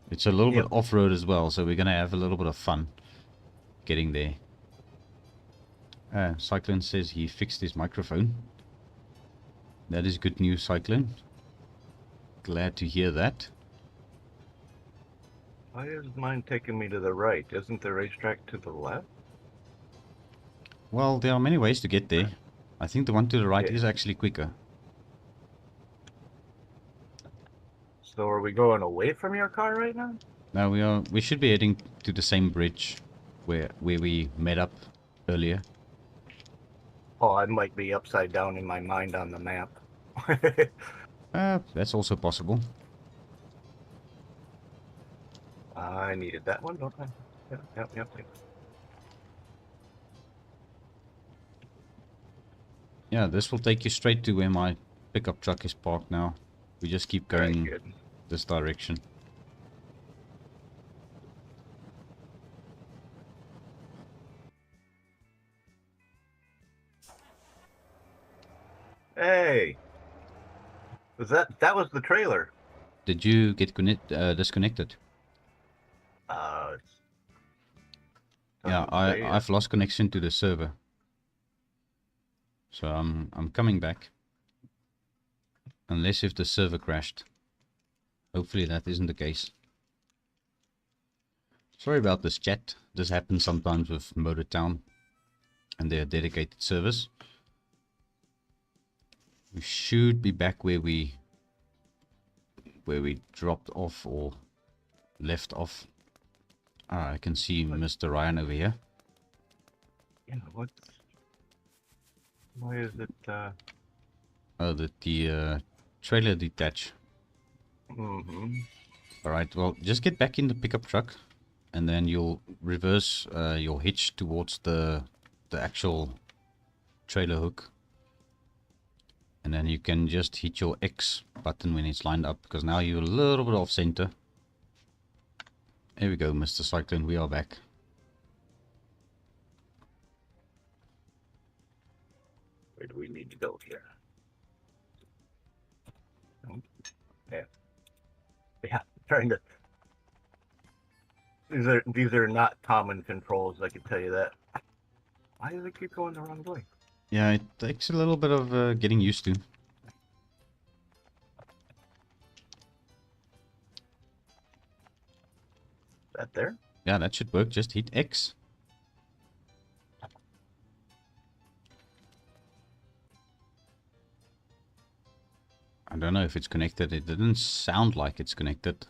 It's a little bit off-road as well, so we're going to have a little bit of fun getting there. Cyclone says he fixed his microphone. That is good news, Cyclone. Glad to hear that. Why is mine taking me to the right? Isn't the racetrack to the left? Well, there are many ways to get there. I think the one to the right is actually quicker. So are we going away from your car right now? No, we should be heading to the same bridge where we met up earlier. Oh, I might be upside down in my mind on the map. That's also possible. I needed that one, don't I? Yep. Yeah, this will take you straight to where my pickup truck is parked now. We just keep going this direction. Hey! That was the trailer? Did you get disconnected? Yeah, I've lost connection to the server. So I'm coming back. Unless if the server crashed. Hopefully that isn't the case. Sorry about this, chat. This happens sometimes with Motortown and their dedicated servers. We should be back where we dropped off or left off. I can see Mr. Ryan over here. Yeah, why is it Oh, the trailer detach. Alright, well, just get back in the pickup truck and then you'll reverse your hitch towards the actual trailer hook. And then you can just hit your X button when it's lined up, because now you're a little bit off center. There we go, Mr. Cyclone, we are back. Where do we need to go here? Yeah, trying to... These are not common controls, I can tell you that. Why does it keep going the wrong way? Yeah, it takes a little bit of getting used to. That there? Yeah, that should work. Just hit X. I don't know if it's connected. It didn't sound like it's connected.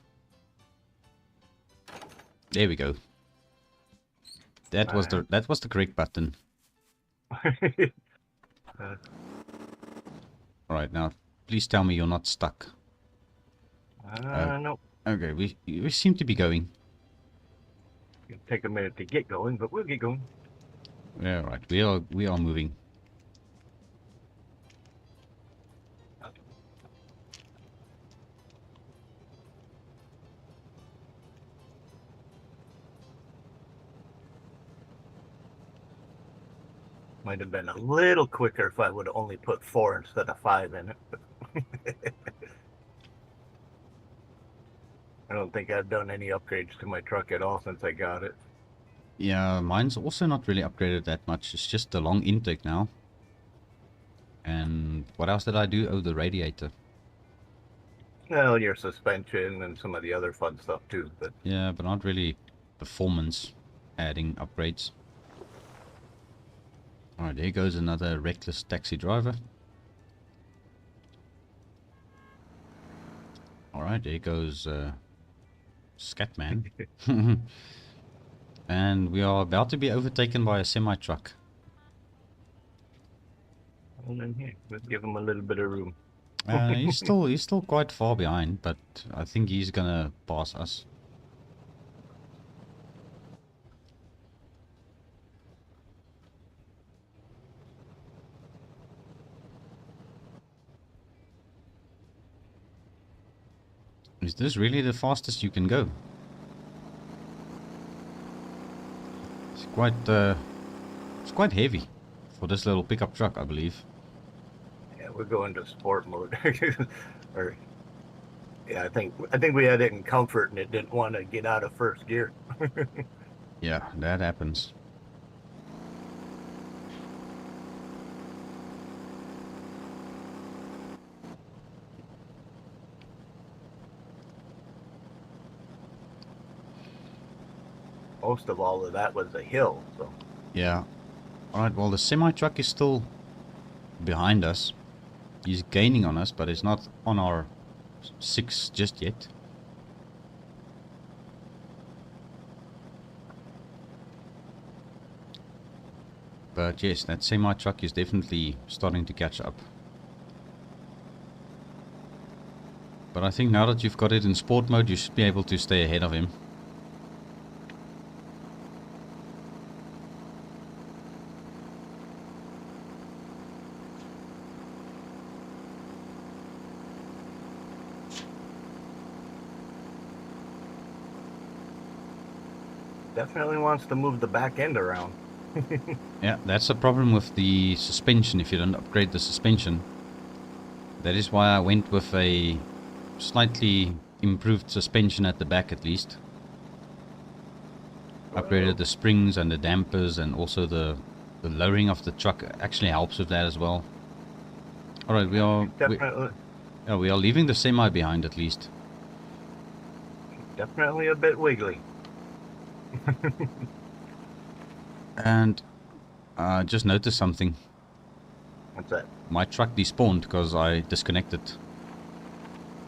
There we go. That was the correct button. Alright, now please tell me you're not stuck. Nope. Okay, we seem to be going. It'll take a minute to get going, but we'll get going. Yeah, right. We are moving. Might have been a little quicker if I would have only put 4 instead of 5 in it. I don't think I've done any upgrades to my truck at all since I got it. Yeah, mine's also not really upgraded that much. It's just the long intake now. And what else did I do? Oh, the radiator. Well, your suspension and some of the other fun stuff too. But Yeah, but not really performance adding upgrades. Alright, there goes another reckless taxi driver. Alright, there goes Scatman. And we are about to be overtaken by a semi-truck. well, then here, let's give him a little bit of room. He's still quite far behind, but I think he's gonna pass us. Is this really the fastest you can go? It's quite heavy for this little pickup truck, I believe. Yeah, we're going to sport mode. Or yeah, I think we had it in comfort and it didn't want to get out of first gear. Yeah, that happens. Most of all of that was a hill, so Yeah. Alright, well the semi-truck is still behind us. He's gaining on us, but it's not on our 6 just yet. But yes, that semi-truck is definitely starting to catch up. But I think now that you've got it in sport mode, you should be able to stay ahead of him. definitely wants to move the back end around. Yeah, that's the problem with the suspension if you don't upgrade the suspension. That is why I went with a slightly improved suspension at the back at least. Upgraded the springs and the dampers, and also the lowering of the truck actually helps with that as well. Alright, we are leaving the semi behind at least. Definitely a bit wiggly. And I just noticed something. What's that? My truck despawned because I disconnected.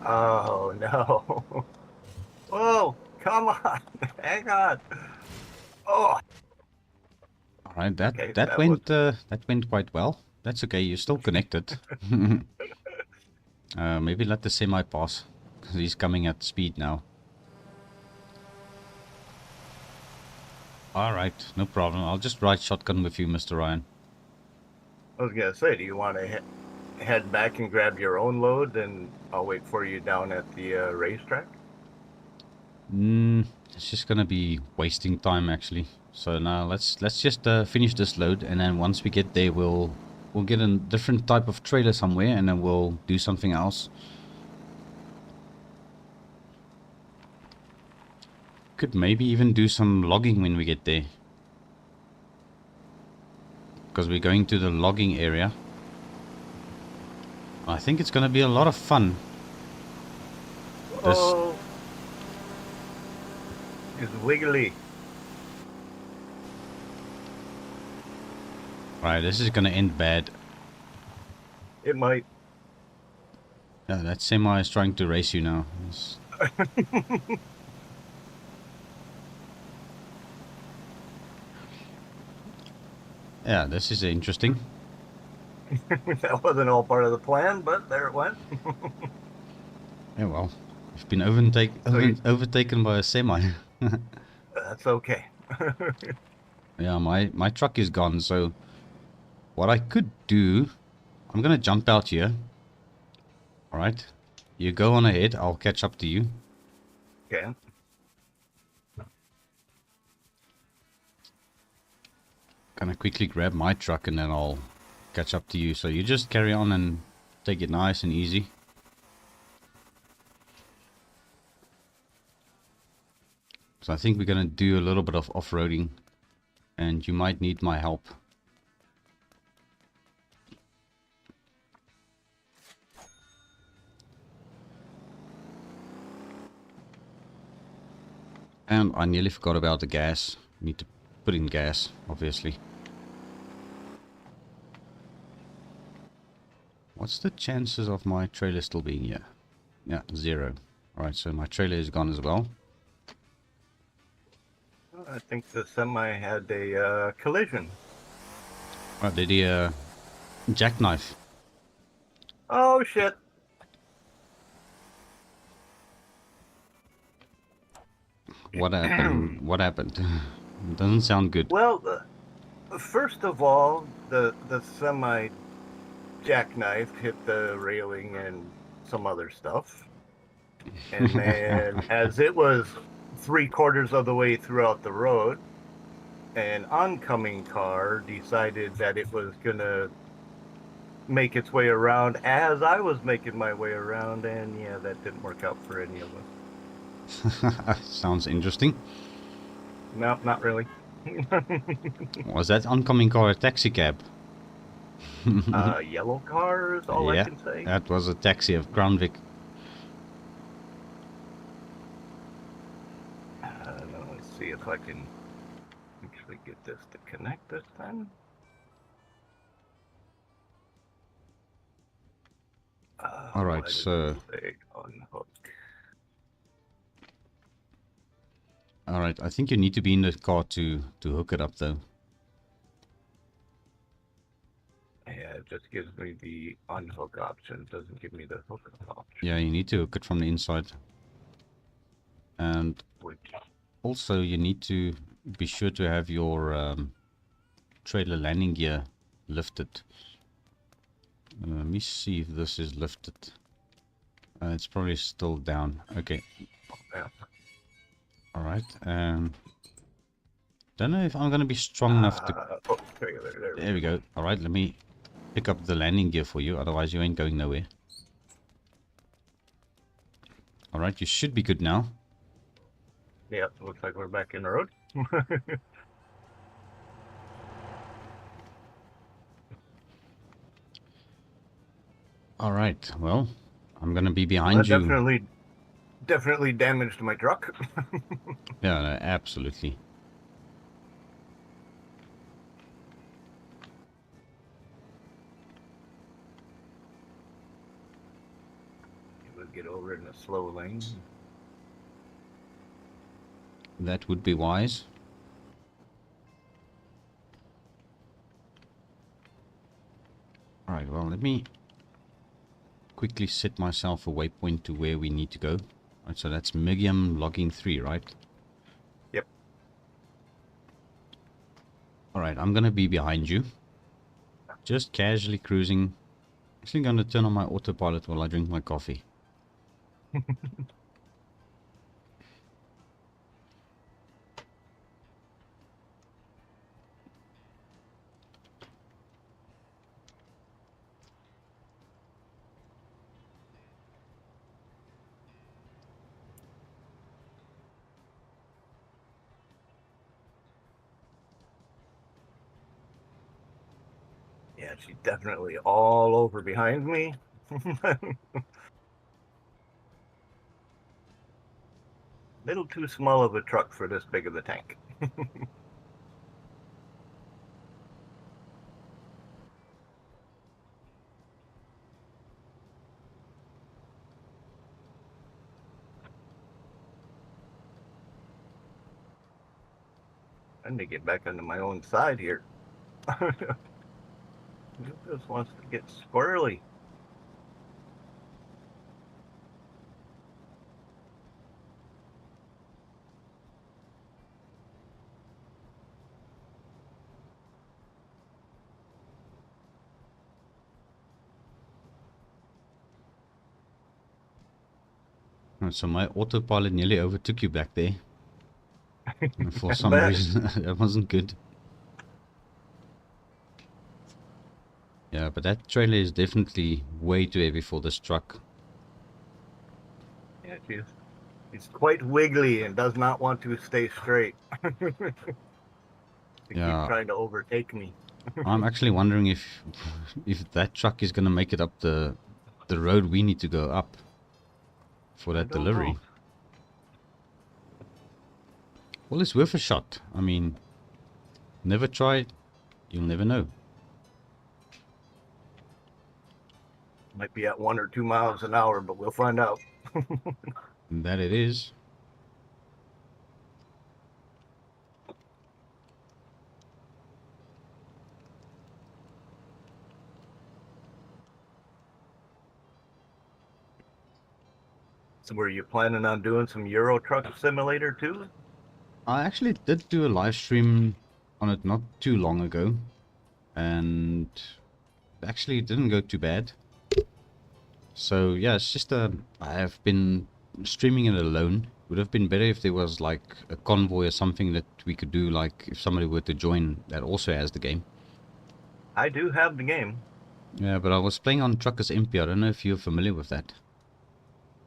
Oh no. Whoa, come on. Hang on. Oh. Alright, Okay, that went quite well. That's okay, you're still connected. Maybe let the semi pass, because he's coming at speed now. Alright, no problem. I'll just ride shotgun with you, Mr. Ryan. I was gonna say, do you want to head back and grab your own load, and I'll wait for you down at the racetrack? It's just gonna be wasting time actually. So now let's just finish this load, and then once we get there, we'll get a different type of trailer somewhere, and then we'll do something else. Could maybe even do some logging when we get there, because we're going to the logging area. I think it's gonna be a lot of fun. Oh, it's wiggly. Right, this is gonna end bad. It might. Yeah, that semi is trying to race you now. Yeah, this is interesting. That wasn't all part of the plan, but there it went. Yeah, well, you've been So overtaken by a semi. that's okay. Yeah, my truck is gone, so what I could do, I'm gonna jump out here. Alright. You go on ahead, I'll catch up to you. Okay. Gonna quickly grab my truck and then I'll catch up to you. So you just carry on and take it nice and easy. So I think we're gonna do a little bit of off-roading and you might need my help. And I nearly forgot about the gas. Need to put in gas, obviously. What's the chances of my trailer still being here? Yeah, 0. Alright, so my trailer is gone as well. I think the semi had a collision. Right, did he jackknife? Oh shit! What happened? What happened? It doesn't sound good. Well, first of all, the semi jackknife hit the railing and some other stuff, and then as it was 3/4 of the way throughout the road, an oncoming car decided that it was gonna make its way around as I was making my way around, and yeah, that didn't work out for any of us. Sounds interesting. No, not really. Was that oncoming car a taxi cab? Yellow car is all I Yeah, can say. that was a taxi of Crown Vic. Now let's see if I can actually get this to connect this time. All right, Why does so it say unhook? all right, I think you need to be in the car to hook it up, though. Yeah, it just gives me the unhook option. It doesn't give me the hook option. Yeah, you need to hook it from the inside, and Which also you need to be sure to have your trailer landing gear lifted. Let me see if this is lifted. It's probably still down. Okay. yeah. All right. Don't know if I'm gonna be strong enough to. Oh, there There we go. All right. Let me pick up the landing gear for you. Otherwise, you ain't going nowhere. All right. You should be good now. Yeah, looks like we're back in the road. All right. Well, I'm gonna be behind That you. definitely damaged my truck. Yeah. No, absolutely. We'll get over in a slow lane. That would be wise. All right. Well, let me quickly set myself a waypoint to where we need to go. All right. So that's Medium logging 3, right? Yep. All right. I'm gonna be behind you. Just casually cruising. Actually gonna turn on my autopilot while I drink my coffee. Yeah, she's definitely all over behind me. Little too small of a truck for this big of a tank. I need to get back onto my own side here. He just wants to get squirrely. So my autopilot nearly overtook you back there. And for some bet. reason, that wasn't good. Yeah, but that trailer is definitely way too heavy for this truck. Yeah, he's quite wiggly and does not want to stay straight. He keeps Yeah, trying to overtake me. I'm actually wondering if that truck is gonna make it up the road we need to go up for I that don't delivery. know. Well, it's worth a shot. I mean, never try, you'll never know. Might be at 1 or 2 miles an hour, but we'll find out. That it is. So were you planning on doing some Euro Truck Simulator too? I actually did do a live stream on it not too long ago, and actually it didn't go too bad. So yeah, it's just I have been streaming it alone. Would have been better if there was like a convoy or something that we could do, like if somebody were to join that also has the game. I do have the game. Yeah, but I was playing on Truckers MP. I don't know if you're familiar with that.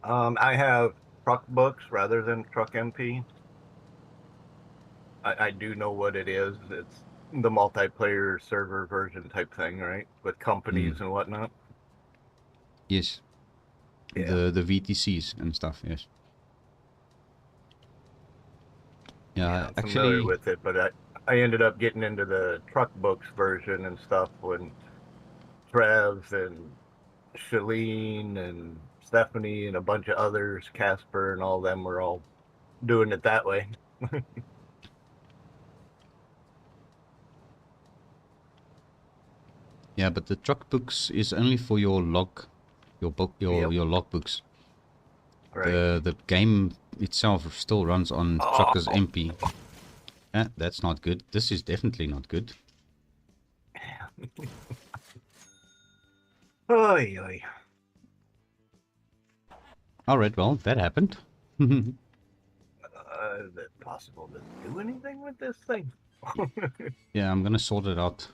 I have Truck Books rather than Truck MP. I do know what it is. It's the multiplayer server version type thing, right? With companies and whatnot. Yes. Yeah. The VTCs and stuff, yes. Yeah, I'm familiar actually, with it, but I ended up getting into the Truck Books version and stuff when Trev and Shalene and Stephanie and a bunch of others, Casper and all them were all doing it that way. yeah, but the truck books is only for your Yep. your logbooks. Right. The game itself still runs on Truckers MP. That's not good. This is definitely not good. Oy, oy. Alright, well, that happened. Is it possible to do anything with this thing? Yeah, I'm gonna sort it out.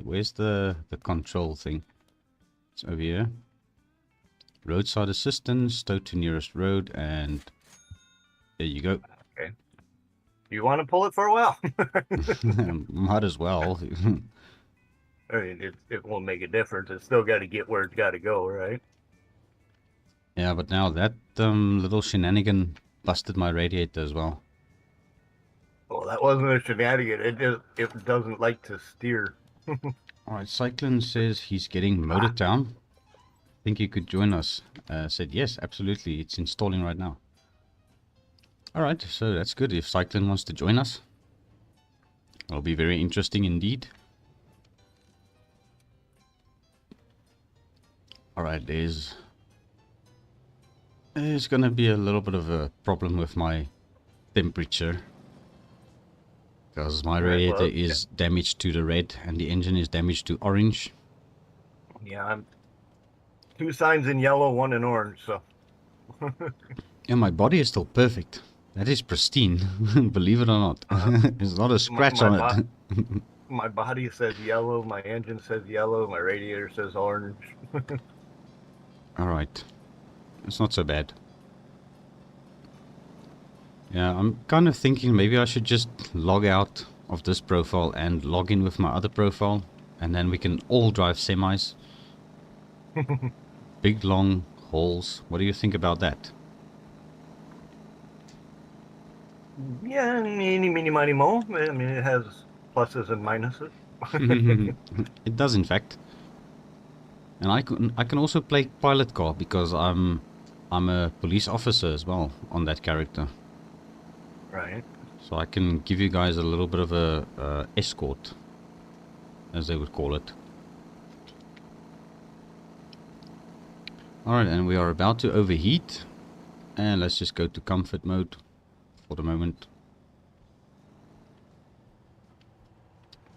Where's the control thing? It's over here. Roadside assistance, tow to nearest road, and there you go. Okay. You want to pull it for a while? Might as well. I mean, it won't make a difference. It's still got to get where it's got to go, right? Yeah, but now that little shenanigan busted my radiator as well. Well, that wasn't a shenanigan. It doesn't like to steer. Alright, Cyclone says he's getting Motortown. Think you could join us? Said yes, absolutely. It's installing right now. Alright, so that's good. If Cyclone wants to join us, it'll be very interesting indeed. Alright, there's gonna be a little bit of a problem with my temperature. Because my radiator is damaged to the red and the engine is damaged to orange. Yeah, I'm 2 signs in yellow, 1 in orange, so. And my body is still perfect. That is pristine, believe it or not. There's not a scratch on it. My body says yellow, my engine says yellow, my radiator says orange. Alright. It's not so bad. Yeah, I'm kind of thinking maybe I should just log out of this profile and log in with my other profile. And then we can all drive semis. Big long hauls. What do you think about that? Yeah, meeny, miny, mo. I mean, it has pluses and minuses. It does, in fact. And I can also play pilot car because I'm a police officer as well on that character. Right. So I can give you guys a little bit of a escort, as they would call it. Alright, and we are about to overheat. And let's just go to comfort mode for the moment.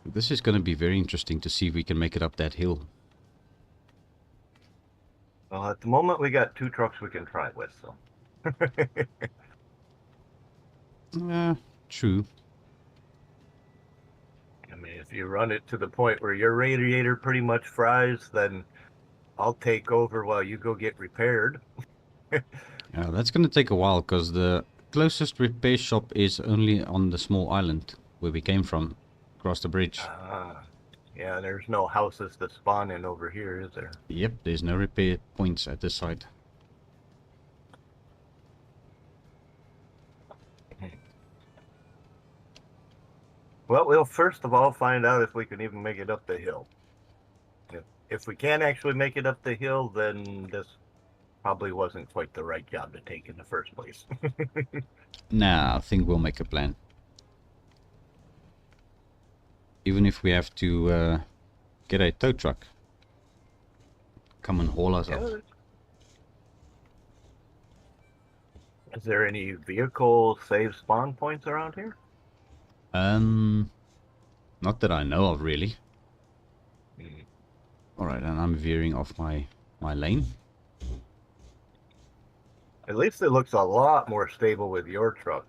This is going to be very interesting to see if we can make it up that hill. Well, at the moment, we got 2 trucks we can try with, so. True. I mean, if you run it to the point where your radiator pretty much fries, then I'll take over while you go get repaired. That's going to take a while because the closest repair shop is only on the small island where we came from, across the bridge. Yeah, there's no houses to spawn in over here, is there? Yep, there's no repair points at this site. Well, we'll first of all find out if we can even make it up the hill. If we can't actually make it up the hill, then this probably wasn't quite the right job to take in the first place. Nah, I think we'll make a plan. Even if we have to get a tow truck. Come and haul us up. Is there any vehicle save spawn points around here? Not that I know of, really. Mm. Alright, and I'm veering off my lane. At least it looks a lot more stable with your truck.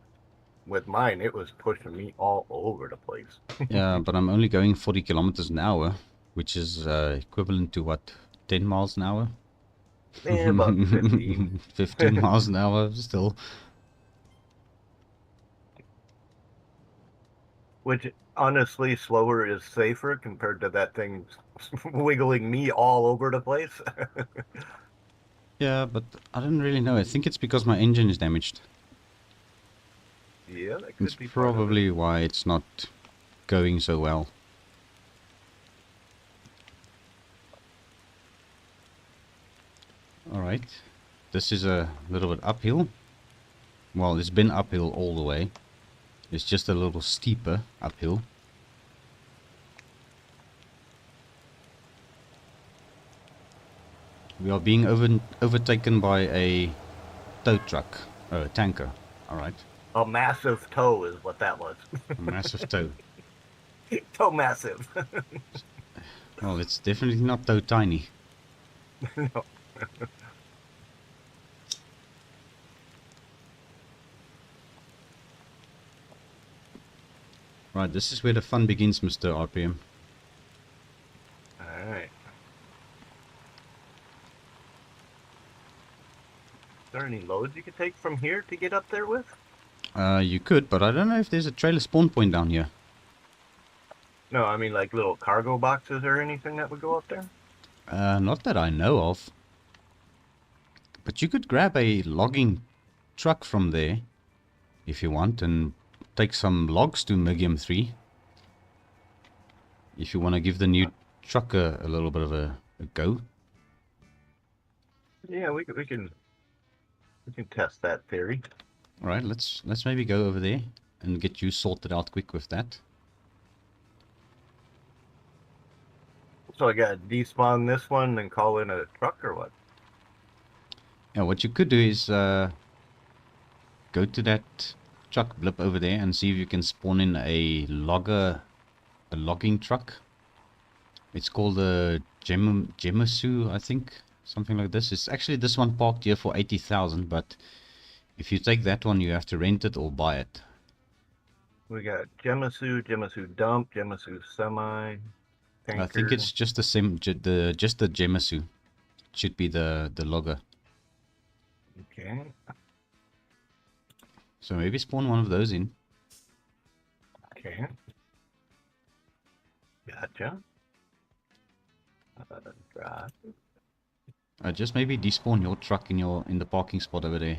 With mine, it was pushing me all over the place. Yeah, but I'm only going 40 kilometers an hour, which is equivalent to what, 10 miles an hour? Yeah, about 15. 15 miles an hour, still. Which, honestly, slower is safer compared to that thing wiggling me all over the place. Yeah, but I don't really know. I think it's because my engine is damaged. Yeah, that could It's be part of it. probably why it's not going so well. Alright. This is a little bit uphill. Well, it's been uphill all the way. It's just a little steeper uphill. We are being overtaken by a tow truck. Oh, a tanker. Alright. A massive toe is what that was. A massive tow. Toe massive. Well, it's definitely not tow tiny. No. Right, this is where the fun begins, Mr. RPM. Alright. Is there any loads you could take from here to get up there with? You could, but I don't know if there's a trailer spawn point down here. No, I mean like little cargo boxes or anything that would go up there? Not that I know of. But you could grab a logging truck from there, if you want, and take some logs to Medium 3. If you want to give the new truck a little bit of a go. Yeah, we can test that theory. Alright, let's maybe go over there and get you sorted out quick with that. So I gotta despawn this one and call in a truck or what? Yeah, what you could do is go to that truck blip over there and see if you can spawn in a logging truck. It's called a Gemasu, I think, something like this. It's actually this one parked here for 80,000, but if you take that one, you have to rent it or buy it. We got Gemasu, Gemasu dump, Gemasu semi. Tanker. I think it's just the Gemasu. Should be the logger. Okay. So maybe spawn one of those in. Okay. Gotcha. Drive. Just maybe despawn your truck in the parking spot over there.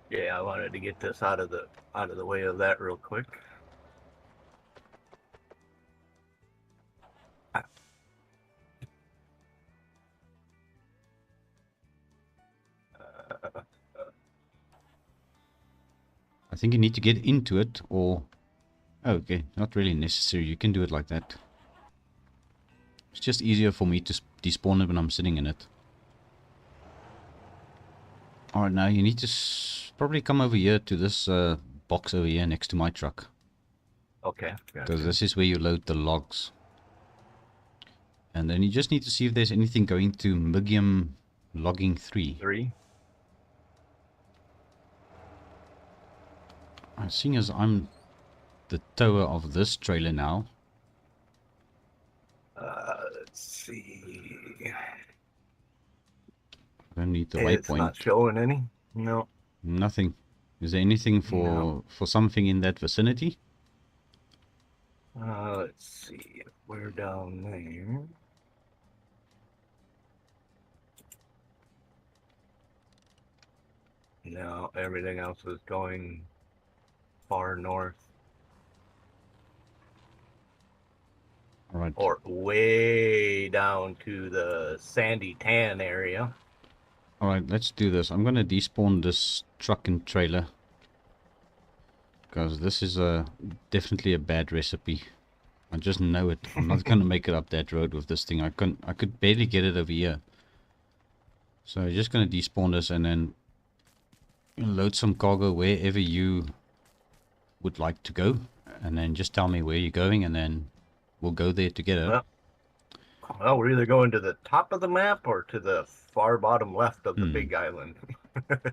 Yeah, I wanted to get this out of the way of that real quick. I think you need to get into it, or... Oh, okay, not really necessary. You can do it like that. It's just easier for me to despawn it when I'm sitting in it. Alright, now you need to probably come over here to this box over here next to my truck. Okay. Because Gotcha. this is where you load the logs. And then you just need to see if there's anything going to Migium Logging 3. 3. Seeing as I'm the tower of this trailer now. Let's see. I don't need the It's waypoint. not showing any. No. Nothing. Is there anything No. for something in that vicinity? Let's see. We're down there. No, everything else is going far north. Alright. Or way down to the sandy tan area. Alright, let's do this. I'm gonna despawn this truck and trailer. Because this is definitely a bad recipe. I just know it. I'm not gonna make it up that road with this thing. I could barely get it over here. So I'm just gonna despawn this and then load some cargo wherever you would like to go. And then just tell me where you're going and then we'll go there together. Well, we're either going to the top of the map or to the far bottom left of the big island.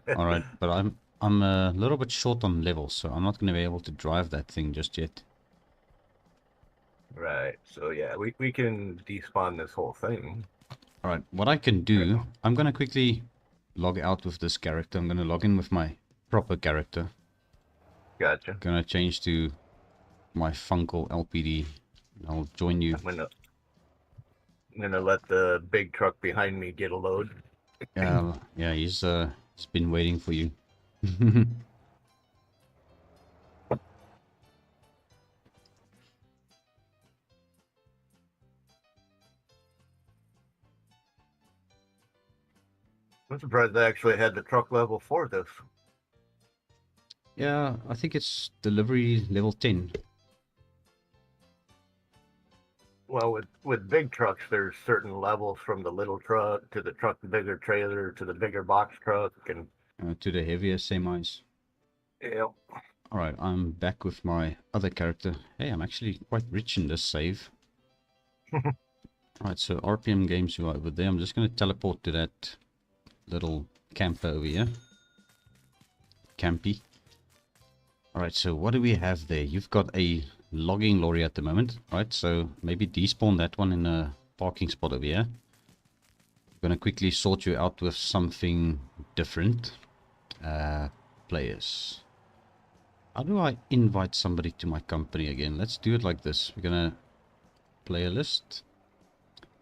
Alright, but I'm a little bit short on levels, so I'm not going to be able to drive that thing just yet. Right, so yeah, we can despawn this whole thing. Alright, what I can do, I'm going to quickly log out with this character. I'm going to log in with my proper character. Gotcha. Going to change to my Funcle LPD. I'll join you. I'm gonna let the big truck behind me get a load. Yeah, he's been waiting for you. I'm surprised they actually had the truck level for this. Yeah, I think it's delivery level 10. Well, with big trucks, there's certain levels from the little truck to the truck, the bigger trailer to the bigger box truck, and To the heavier semis. yeah. Alright, I'm back with my other character. Hey, I'm actually quite rich in this save. Alright, so RPM games you are over there. I'm just going to teleport to that little camper over here. Campy. Alright, so what do we have there? You've got a logging lorry at the moment, right? So maybe despawn that one in a parking spot over here. I'm going to quickly sort you out with something different. Players. How do I invite somebody to my company again? Let's do it like this. We're going to player list.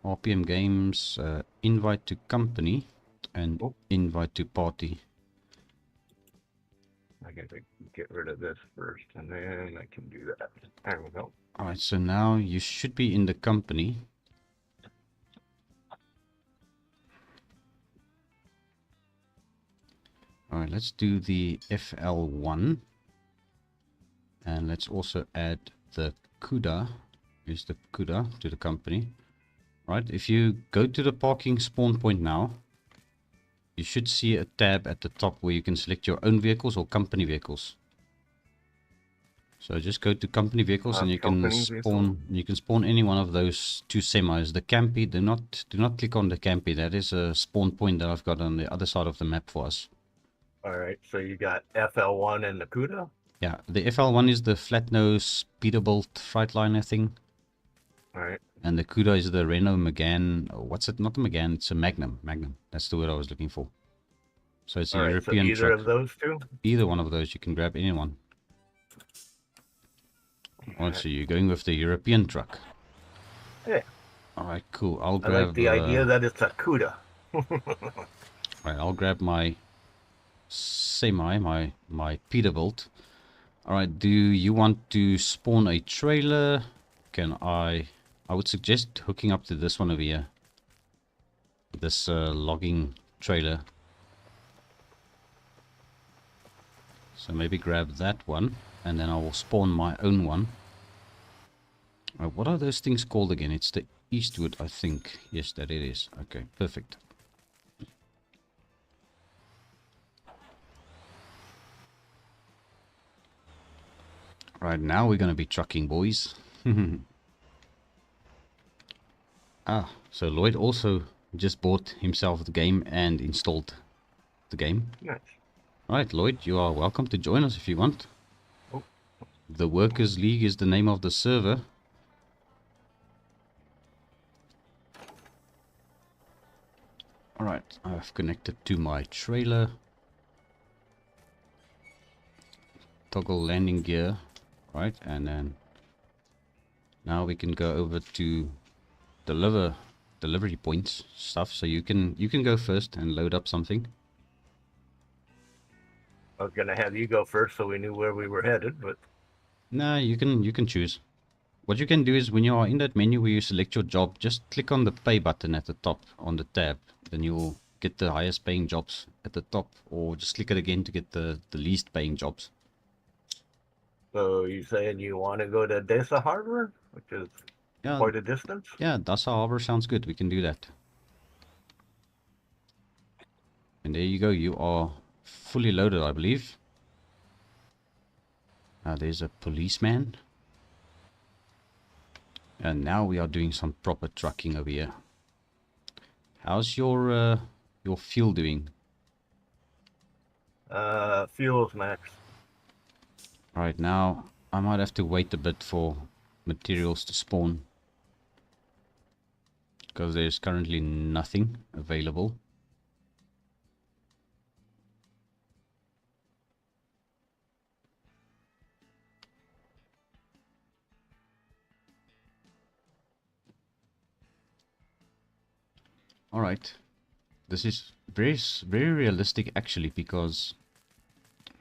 RPM games, invite to company, and invite to party. I gotta get rid of this first, and then I can do that. There we go. Alright, so now you should be in the company. Alright, let's do the FL1. And let's also add the CUDA. Here's the CUDA to the company. Right, if you go to the parking spawn point now, you should see a tab at the top where you can select your own vehicles or company vehicles. So just go to company vehicles and you can spawn any one of those two semis. The campy, do not click on the campy. That is a spawn point that I've got on the other side of the map for us. All right, so you got FL1 and the CUDA? Yeah, the FL1 is the flat nose Peterbilt Freightliner thing. All right. And the CUDA is the Renault Megane. Oh, what's it? Not a Megane, it's a Magnum. Magnum. That's the word I was looking for. So it's a European so either truck. of those two? Either one of those, you can grab anyone. Alright, so you're going with the European truck. Yeah. Alright, cool. I'll I grab like the idea that it's a CUDA. Alright, I'll grab my semi, my Peterbilt. Alright, do you want to spawn a trailer? I would suggest hooking up to this one over here. This logging trailer. So maybe grab that one, and then I will spawn my own one. What are those things called again? It's the Eastwood, I think. Yes, that it is. Okay, perfect. Right, now we're going to be trucking, boys. So Lloyd also just bought himself the game and installed the game. Nice. Right, Lloyd, you are welcome to join us if you want. Oh. The Workers League is the name of the server. Alright, I've connected to my trailer. Toggle landing gear. Right, and then now we can go over to delivery points stuff. So you can go first and load up something. I was gonna have you go first so we knew where we were headed, but Nah, you can choose. What you can do is when you are in that menu where you select your job, just click on the pay button at the top on the tab. Then you'll get the highest paying jobs at the top, or just click it again to get the least paying jobs. so you saying you want to go to Desa Harbor, which is Yeah, quite a distance? yeah, Dasa Harbor sounds good. We can do that. And there you go. You are fully loaded, I believe. There's a policeman. And now we are doing some proper trucking over here. How's your fuel doing? Fuel's max. Right now, I might have to wait a bit for materials to spawn. Because there's currently nothing available. Alright, this is very realistic actually, because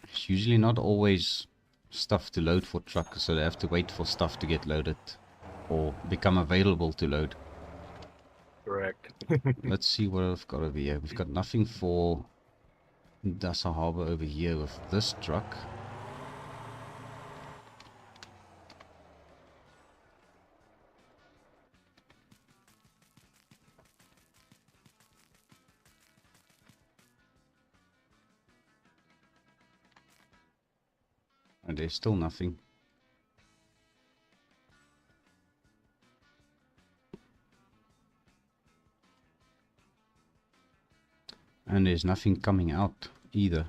it's usually not always stuff to load for trucks, so they have to wait for stuff to get loaded or become available to load. Correct. Let's see what I've got over here. We've got nothing for Dasa Harbor over here with this truck. And there's still nothing. And there's nothing coming out either.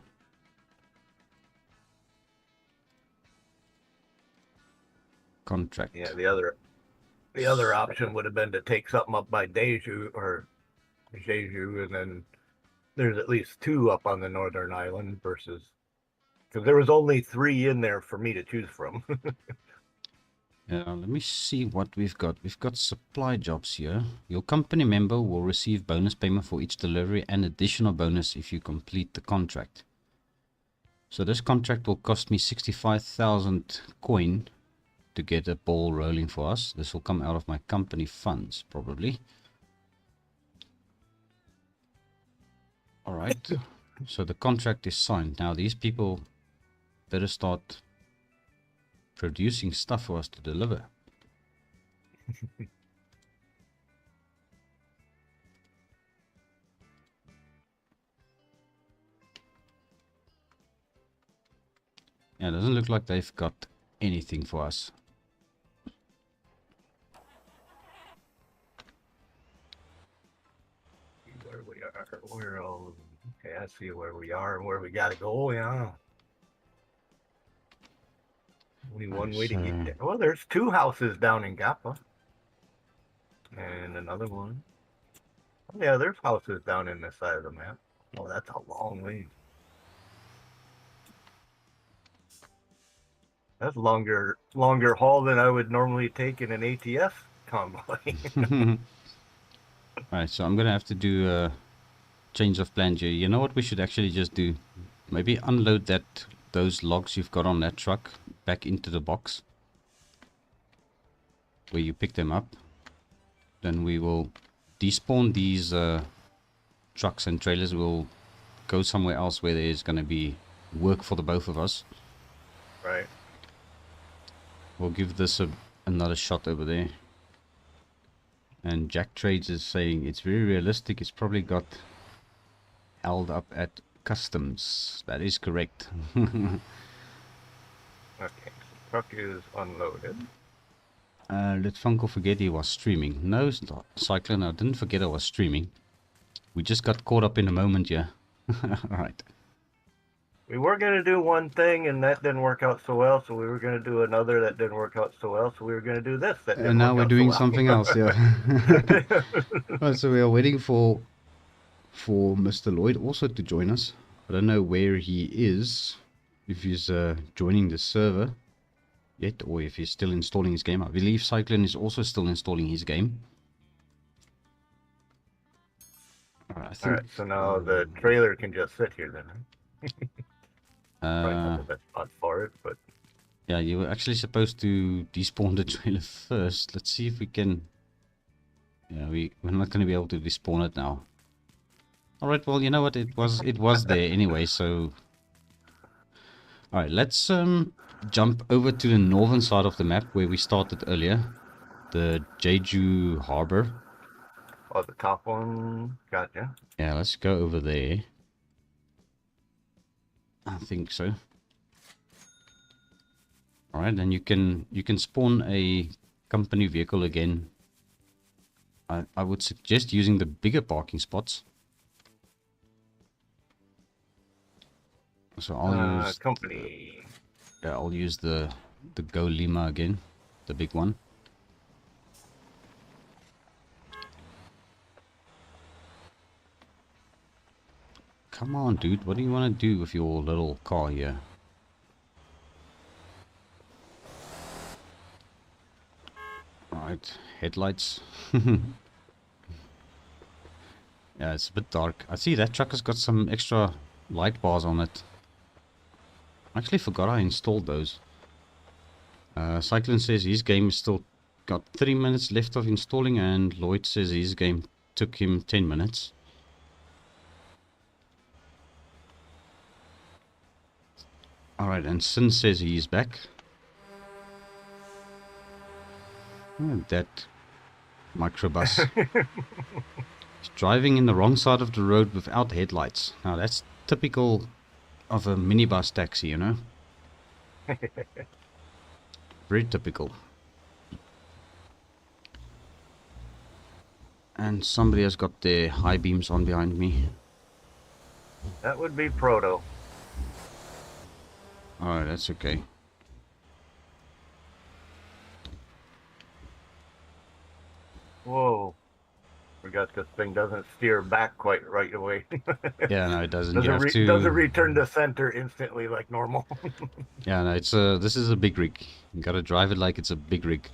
Contract. Yeah, the other option would have been to take something up by Deju or Jeju, and then there's at least 2 up on the Northern Island versus, because there was only 3 in there for me to choose from. Let me see what we've got. We've got supply jobs here. Your company member will receive bonus payment for each delivery and additional bonus if you complete the contract. So this contract will cost me 65,000 coin to get a ball rolling for us. This will come out of my company funds, probably. Alright, so the contract is signed. Now these people better start producing stuff for us to deliver. Yeah, it doesn't look like they've got anything for us. Where we are, we're all okay. I see where we are and where we gotta go. Yeah. Only one way to get there. Well, there's 2 houses down in Gapa. And another one. Oh, yeah, there's houses down in this side of the map. Oh, that's a long way. That's longer haul than I would normally take in an ATS convoy. Alright, so I'm gonna have to do a change of plans here. You know what we should actually just do? Maybe unload those logs you've got on that truck back into the box where you pick them up. Then we will despawn these trucks and trailers. We'll go somewhere else where there's going to be work for the both of us. Right. We'll give this another shot over there. And Jack Trades is saying it's very realistic. It's probably got held up at customs. That is correct. Okay. So truck is unloaded. Did Funcle forget he was streaming? No, Cyclone, I didn't forget I was streaming. We just got caught up in a moment, yeah. Alright. We were going to do one thing and that didn't work out so well, so we were going to do another that didn't work out so well, so we were going to do this that didn't And now work we're out doing so well. something else, yeah. Right, so we are waiting for Mr. Lloyd also to join us. I don't know where he is, if he's joining the server yet, or if he's still installing his game. I believe Cyclone is also still installing his game. Alright, so now the trailer can just sit here then. Probably not the best spot for it, but... Yeah, you were actually supposed to despawn the trailer first. Let's see if we can... Yeah, we're not going to be able to despawn it now. Alright, well, you know what? It was there anyway, so... Alright, let's jump over to the northern side of the map where we started earlier. The Jeju Harbor. Oh, the top one? Gotcha. Yeah, let's go over there. I think so. Alright, then you can spawn a company vehicle again. I would suggest using the bigger parking spots. So I'll use company. Yeah, I'll use the Go Lima again, the big one. Come on, dude. What do you want to do with your little car here? Alright, headlights. Yeah, it's a bit dark. I see that truck has got some extra light bars on it. I actually forgot I installed those. Cyclone says his game is still got 3 minutes left of installing, and Lloyd says his game took him 10 minutes. Alright, and Sin says he is back. Oh, that microbus. He's driving in the wrong side of the road without headlights. Now that's typical of a minibus taxi, you know. Very typical. And somebody has got their high beams on behind me. That would be Proto. Alright, that's okay. Whoa. Forgot this thing doesn't steer back quite right away. Yeah, no, it doesn't. You have doesn't return to center instantly like normal. Yeah, no, it's this is a big rig. You gotta drive it like it's a big rig.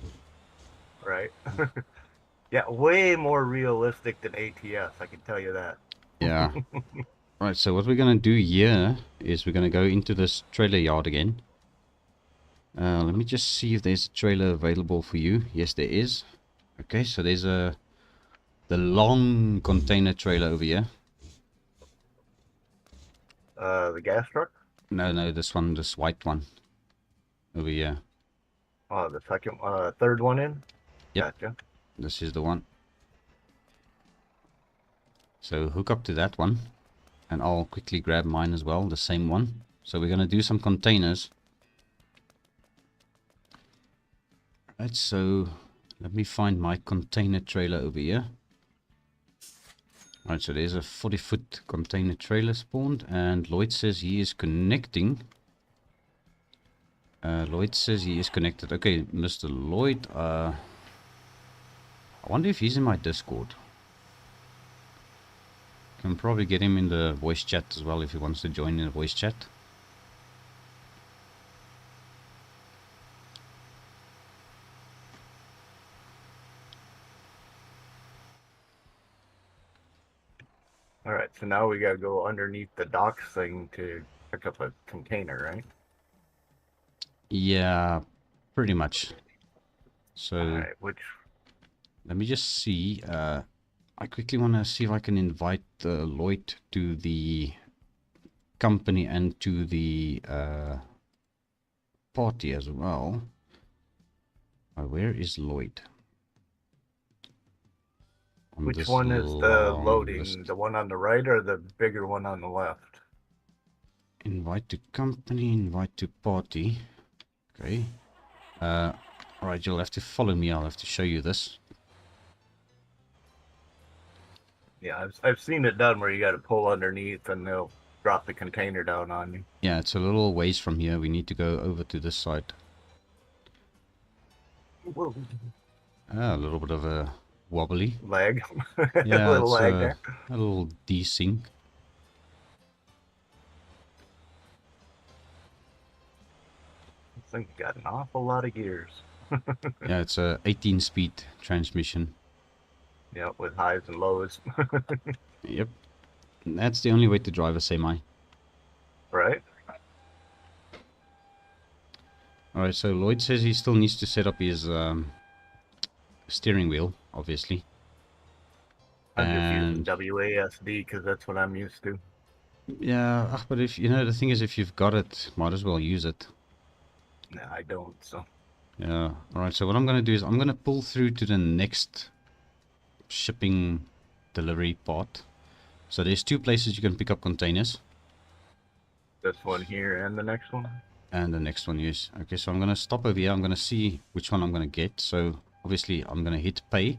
Right. Yeah, way more realistic than ATS, I can tell you that. Yeah. Right, so what we're gonna do here is we're gonna go into this trailer yard again. Let me just see if there's a trailer available for you. Yes, there is. Okay, so there's the long container trailer over here. The gas truck? No, this one, this white one over here. Oh, the second, third one in? Yep. Gotcha. This is the one. So hook up to that one, and I'll quickly grab mine as well, the same one. So we're gonna do some containers. Right, so let me find my container trailer over here. Right, so there's a 40-foot container trailer spawned, and Lloyd says he is connecting. Lloyd says he is connected. Okay, Mr. Lloyd, I wonder if he's in my Discord. Can probably get him in the voice chat as well if he wants to join in the voice chat. Alright, so now we gotta go underneath the docks thing to pick up a container, right? Yeah, pretty much. So Alright, which... let me just see. I quickly want to see if I can invite Lloyd to the company and to the party as well. Where is Lloyd? On Which this one is the long loading? list. The one on the right or the bigger one on the left? Invite to company, invite to party. Okay. Alright, you'll have to follow me. I'll have to show you this. Yeah, I've seen it done where you got to pull underneath and they'll drop the container down on you. Yeah, it's a little ways from here. We need to go over to this side. Whoa. A little bit of a wobbly. Lag. Yeah, A little it's lag there. a little desync. This thing's got an awful lot of gears. Yeah, it's a 18-speed transmission. Yeah, with highs and lows. Yep. That's the only way to drive a semi. Right? Alright, so Lloyd says he still needs to set up his steering wheel, obviously. I'm just And using WASD because that's what I'm used to. yeah, but if you know, the thing is, if you've got it, might as well use it. No, I don't, so. Yeah. Alright, so what I'm going to do is I'm going to pull through to the next shipping delivery part. So there's two places you can pick up containers. This one here and the next one? And the next one, yes. Okay, so I'm going to stop over here. I'm going to see which one I'm going to get. So obviously I'm going to hit pay.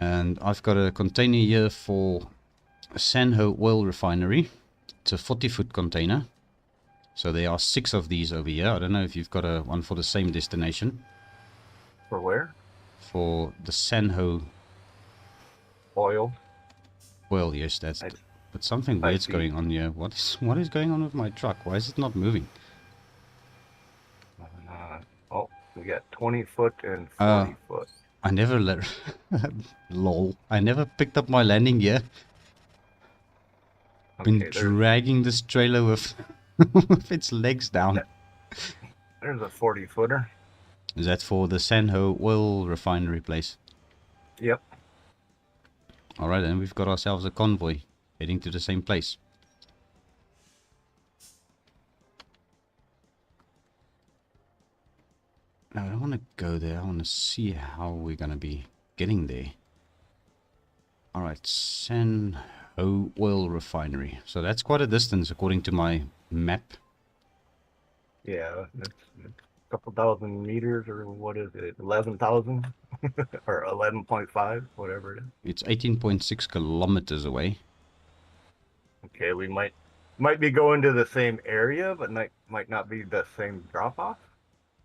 And I've got a container here for a Sanho oil refinery. It's a 40-foot container. So there are 6 of these over here. I don't know if you've got a one for the same destination. For where? For the Sanho Oil. oil, yes, that's... But something I weird's see. going on here. What is going on with my truck? Why is it not moving? Oh, we got 20 foot and 40 foot. I never let... Lol. I never picked up my landing gear. Been Okay, dragging this trailer with, with its legs down. there's a 40 footer. Is that for the Sanho oil refinery place? Yep. Alright, then we've got ourselves a convoy heading to the same place. Now, I don't want to go there. I want to see how we're going to be getting there. Alright, Sanho oil refinery. So that's quite a distance according to my map. Yeah, it's a couple thousand meters, or what is it? 11,000 or 11.5, whatever it is. It's 18.6 kilometers away. Okay, we might be going to the same area, but might not be the same drop off.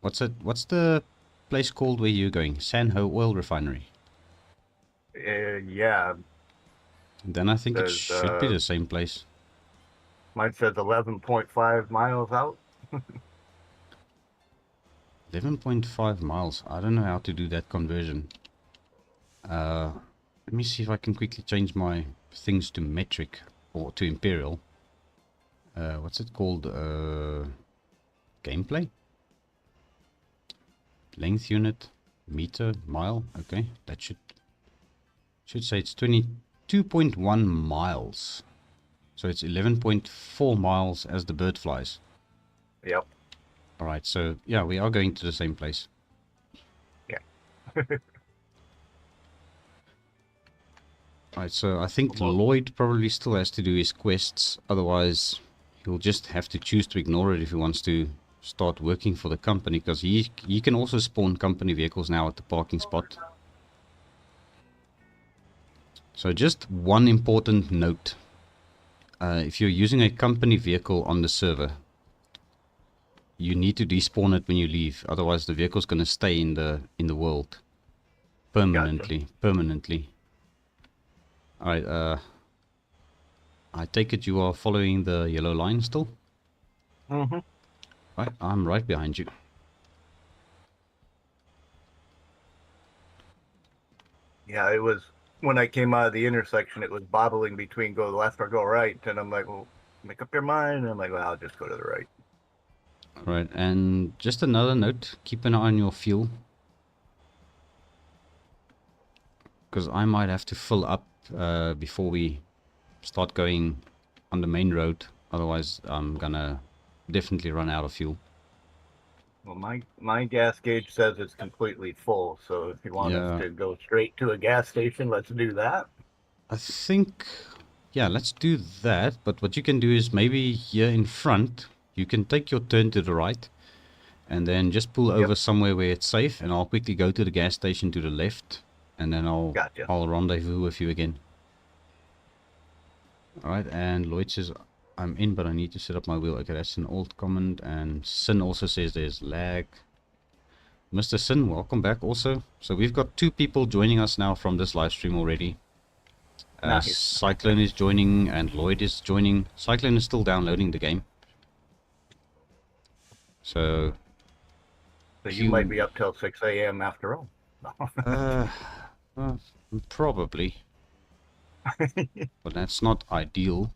What's the place called where you're going? Sanho oil refinery. Yeah, Then I think it There's, should be the same place. mine says 11.5 miles out. 11.5 miles. I don't know how to do that conversion. Let me see if I can quickly change my things to metric or to imperial. What's it called? Gameplay? Length unit, meter, mile. Okay, that should say it's 22.1 miles. So it's 11.4 miles as the bird flies. Yep. Alright, so yeah, we are going to the same place. Yeah. Alright, so I think Lloyd probably still has to do his quests. Otherwise, he'll just have to choose to ignore it if he wants to start working for the company. Because he can also spawn company vehicles now at the parking spot. So just one important note. If you're using a company vehicle on the server, you need to despawn it when you leave. Otherwise, the vehicle's going to stay in the world permanently. Gotcha. Permanently. Alright. I take it you are following the yellow line still. Mhm. Right, I'm right behind you. Yeah, it was when I came out of the intersection. It was bobbling between go left or go right, and I'm like, well, make up your mind. And I'm like, well, I'll just go to the right. Right, and just another note, keep an eye on your fuel. Because I might have to fill up before we start going on the main road Otherwise, I'm gonna definitely run out of fuel. Well, my gas gauge says it's completely full, so if you want us Yeah, to go straight to a gas station, let's do that. I think, yeah, let's do that. But what you can do is maybe here in front, you can take your turn to the right and then just pull Yep, over somewhere where it's safe, and I'll quickly go to the gas station to the left, and then gotcha. I'll rendezvous with you again. Alright, and Lloyd says I'm in, but I need to set up my wheel. Okay, that's an old comment. And Sin also says there's lag. Mr. Sin, welcome back also. So we've got 2 people joining us now from this live stream already. Nice. Cyclone is joining and Lloyd is joining. Cyclone is still downloading the game. So So you might be up till 6 a.m. after all. uh, uh, probably, but that's not ideal.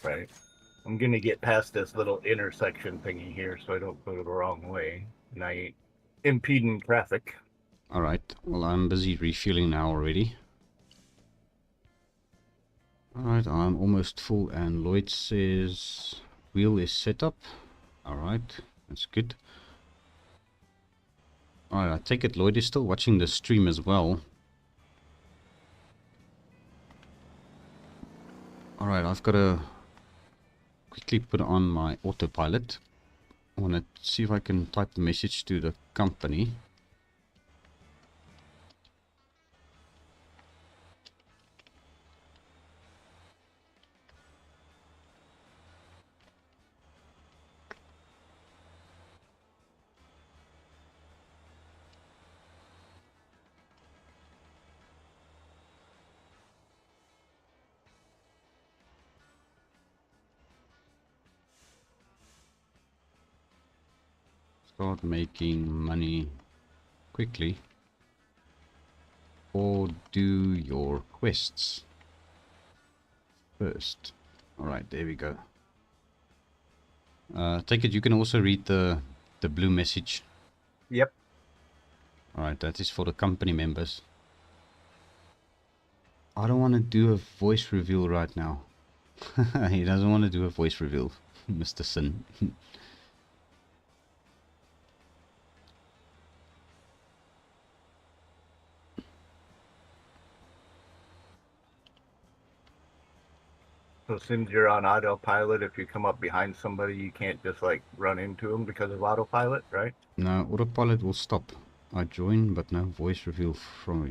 Right. I'm gonna get past this little intersection thingy here so I don't go the wrong way. And I ain't impeding traffic. Alright, well, I'm busy refueling now already. Alright, I'm almost full, and Lloyd says wheel is set up. Alright, that's good. Alright, I take it Lloyd is still watching the stream as well. Alright, I've got to quickly put on my autopilot. I want to see if I can type the message to the company. Start making money quickly, or do your quests first. Alright, there we go. Take it you can also read the blue message. Yep. Alright, that is for the company members. I don't want to do a voice reveal right now. He doesn't want to do a voice reveal, Mr. Sin. So since you're on autopilot, if you come up behind somebody, you can't just like run into them because of autopilot, right? No, autopilot will stop. I join, but no voice reveal for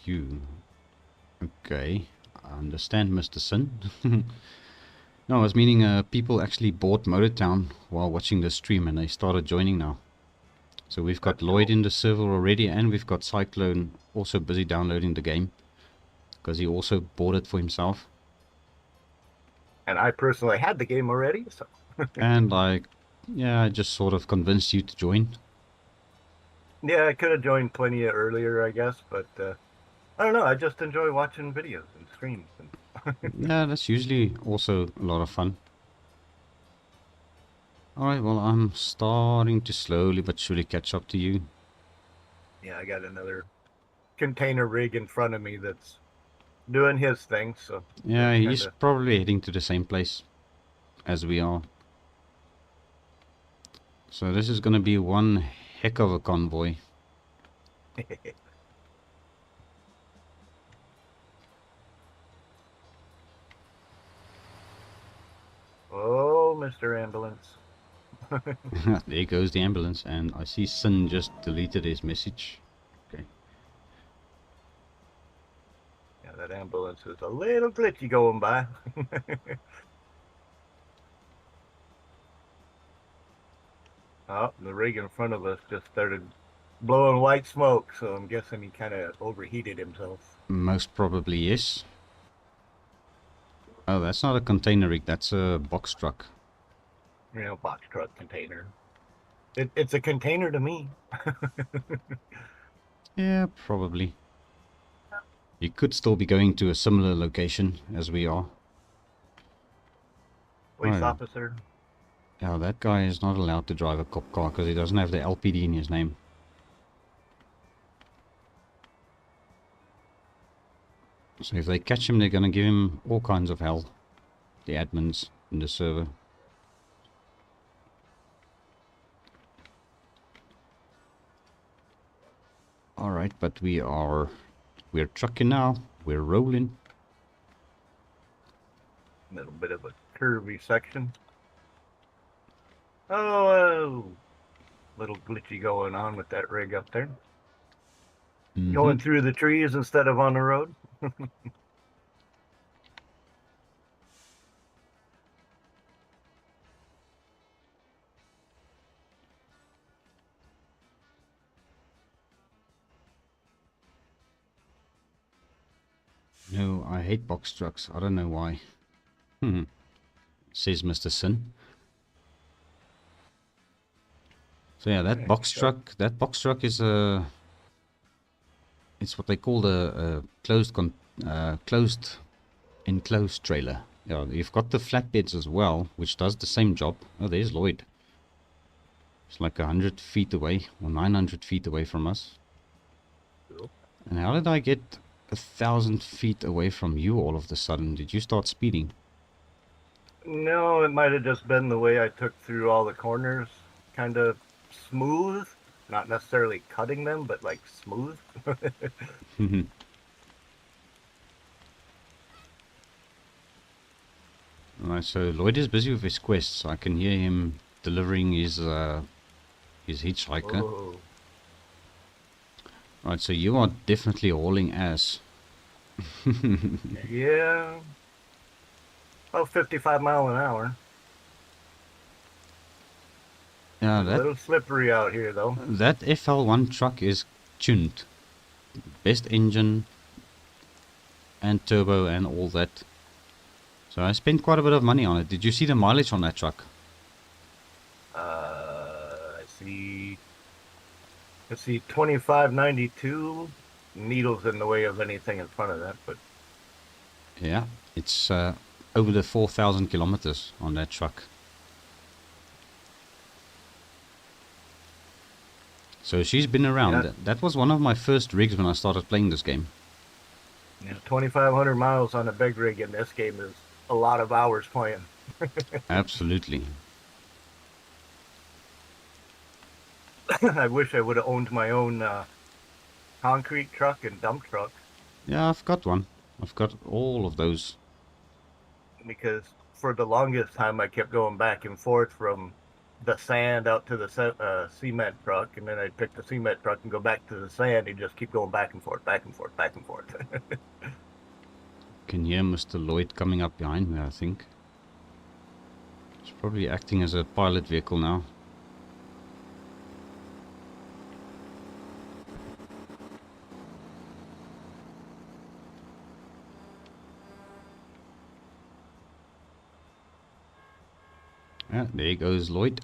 you. Okay, I understand, Mr. Sin. No, I was meaning people actually bought Motortown while watching the stream, and they started joining now. So we've got That's Lloyd cool. in the server already, and we've got Cyclone also busy downloading the game, because he also bought it for himself. And I personally had the game already, so And I just sort of convinced you to join. yeah, I could have joined plenty earlier, I guess, but I don't know. I just enjoy watching videos and streams. And Yeah, that's usually also a lot of fun. Alright, well, I'm starting to slowly but surely catch up to you. yeah, I got another container rig in front of me that's doing his thing, so Yeah, just he's probably heading to the same place as we are. So this is going to be one heck of a convoy. kinda Oh, Mr. Ambulance. There goes the ambulance, and I see Sin just deleted his message. Okay. Yeah, that ambulance is a little glitchy going by. Oh, the rig in front of us just started blowing white smoke, so I'm guessing he kind of overheated himself. Most probably yes. Oh, that's not a container rig, that's a box truck. You know, box truck container. It's a container to me. Yeah, probably. You could still be going to a similar location as we are. Police Oh, officer. yeah, that guy is not allowed to drive a cop car because he doesn't have the LPD in his name. So if they catch him, they're going to give him all kinds of hell. The admins. in the server. Alright, but we're trucking now. We're rolling. Little bit of a curvy section. Oh, little glitchy going on with that rig up there. Going through the trees instead of on the road. No, I hate box trucks. I don't know why. Says Mr. Sin. So yeah, that box truck is a... It's what they call a closed enclosed trailer. Yeah, you've got the flatbeds as well, which does the same job. Oh, there's Lloyd. It's like 100 feet away, or 900 feet away from us. Cool. And how did I get 1,000 feet away from you all of a sudden? Did you start speeding? No, it might have just been the way I took through all the corners. Kind of smooth. Not necessarily cutting them, but like smooth. Alright, so Lloyd is busy with his quests. I can hear him delivering his hitchhiker. Oh. Right, so you are definitely hauling ass. Yeah. About 55 miles an hour. Yeah, A little slippery out here, though. that FL1 truck is tuned. Best engine and turbo and all that. So I spent quite a bit of money on it. Did you see the mileage on that truck? I see. Let's see, 2592. Needles in the way of anything in front of that, but Yeah, it's over the 4,000 kilometers on that truck. So she's been around. Yeah. That was one of my first rigs when I started playing this game. yeah, 2,500 miles on a big rig in this game is a lot of hours playing. Absolutely. I wish I would have owned my own concrete truck and dump truck. Yeah, I've got one. I've got all of those. Because for the longest time I kept going back and forth from the sand out to the cement truck, and then I'd pick the cement truck and go back to the sand and just keep going back and forth, back and forth, back and forth. Can hear Mr. Lloyd coming up behind me, I think. He's probably acting as a pilot vehicle now. Yeah, there goes Lloyd.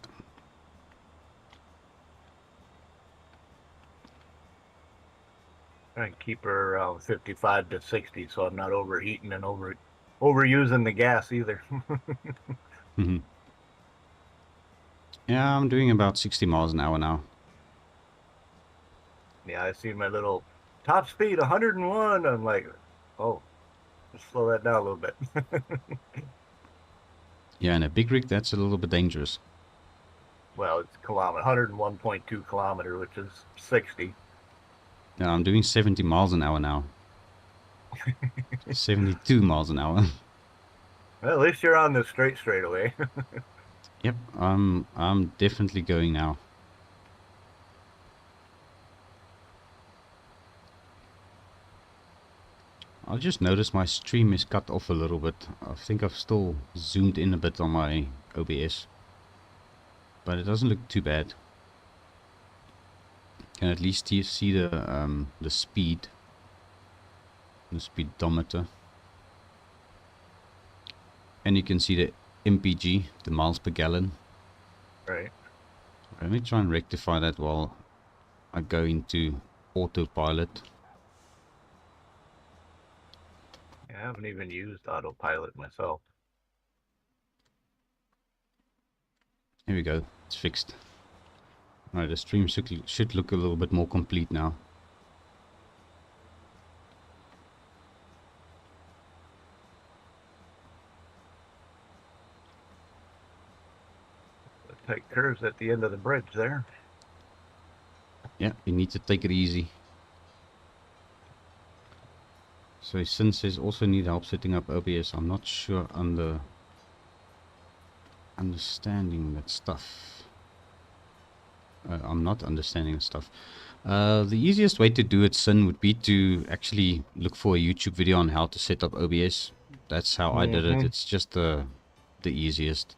Try and keep her around 55 to 60 so I'm not overheating and overusing the gas either. Yeah, I'm doing about 60 miles an hour now. Yeah, I see my little top speed 101. I'm like, oh, let's slow that down a little bit. Yeah, in a big rig, that's a little bit dangerous. Well, it's kilometer, 101.2 kilometer, which is 60. Yeah, I'm doing 70 miles an hour now. 72 miles an hour. Well, at least you're on the straight away. Yep, I'm definitely going now. I just noticed my stream is cut off a little bit. I think I've still zoomed in a bit on my OBS, but it doesn't look too bad. Can at least see the speed, the speedometer, and you can see the MPG, the miles per gallon. Right. Let me try and rectify that while I go into autopilot. I haven't even used autopilot myself. Here we go, it's fixed. Alright, the stream should look a little bit more complete now. Tight curves at the end of the bridge there. Yeah, you need to take it easy. So Sin says also need help setting up OBS. I'm not sure on the understanding that stuff. I'm not understanding the stuff. The easiest way to do it, Sin, would be to actually look for a YouTube video on how to set up OBS. That's how I did it. It's just the easiest.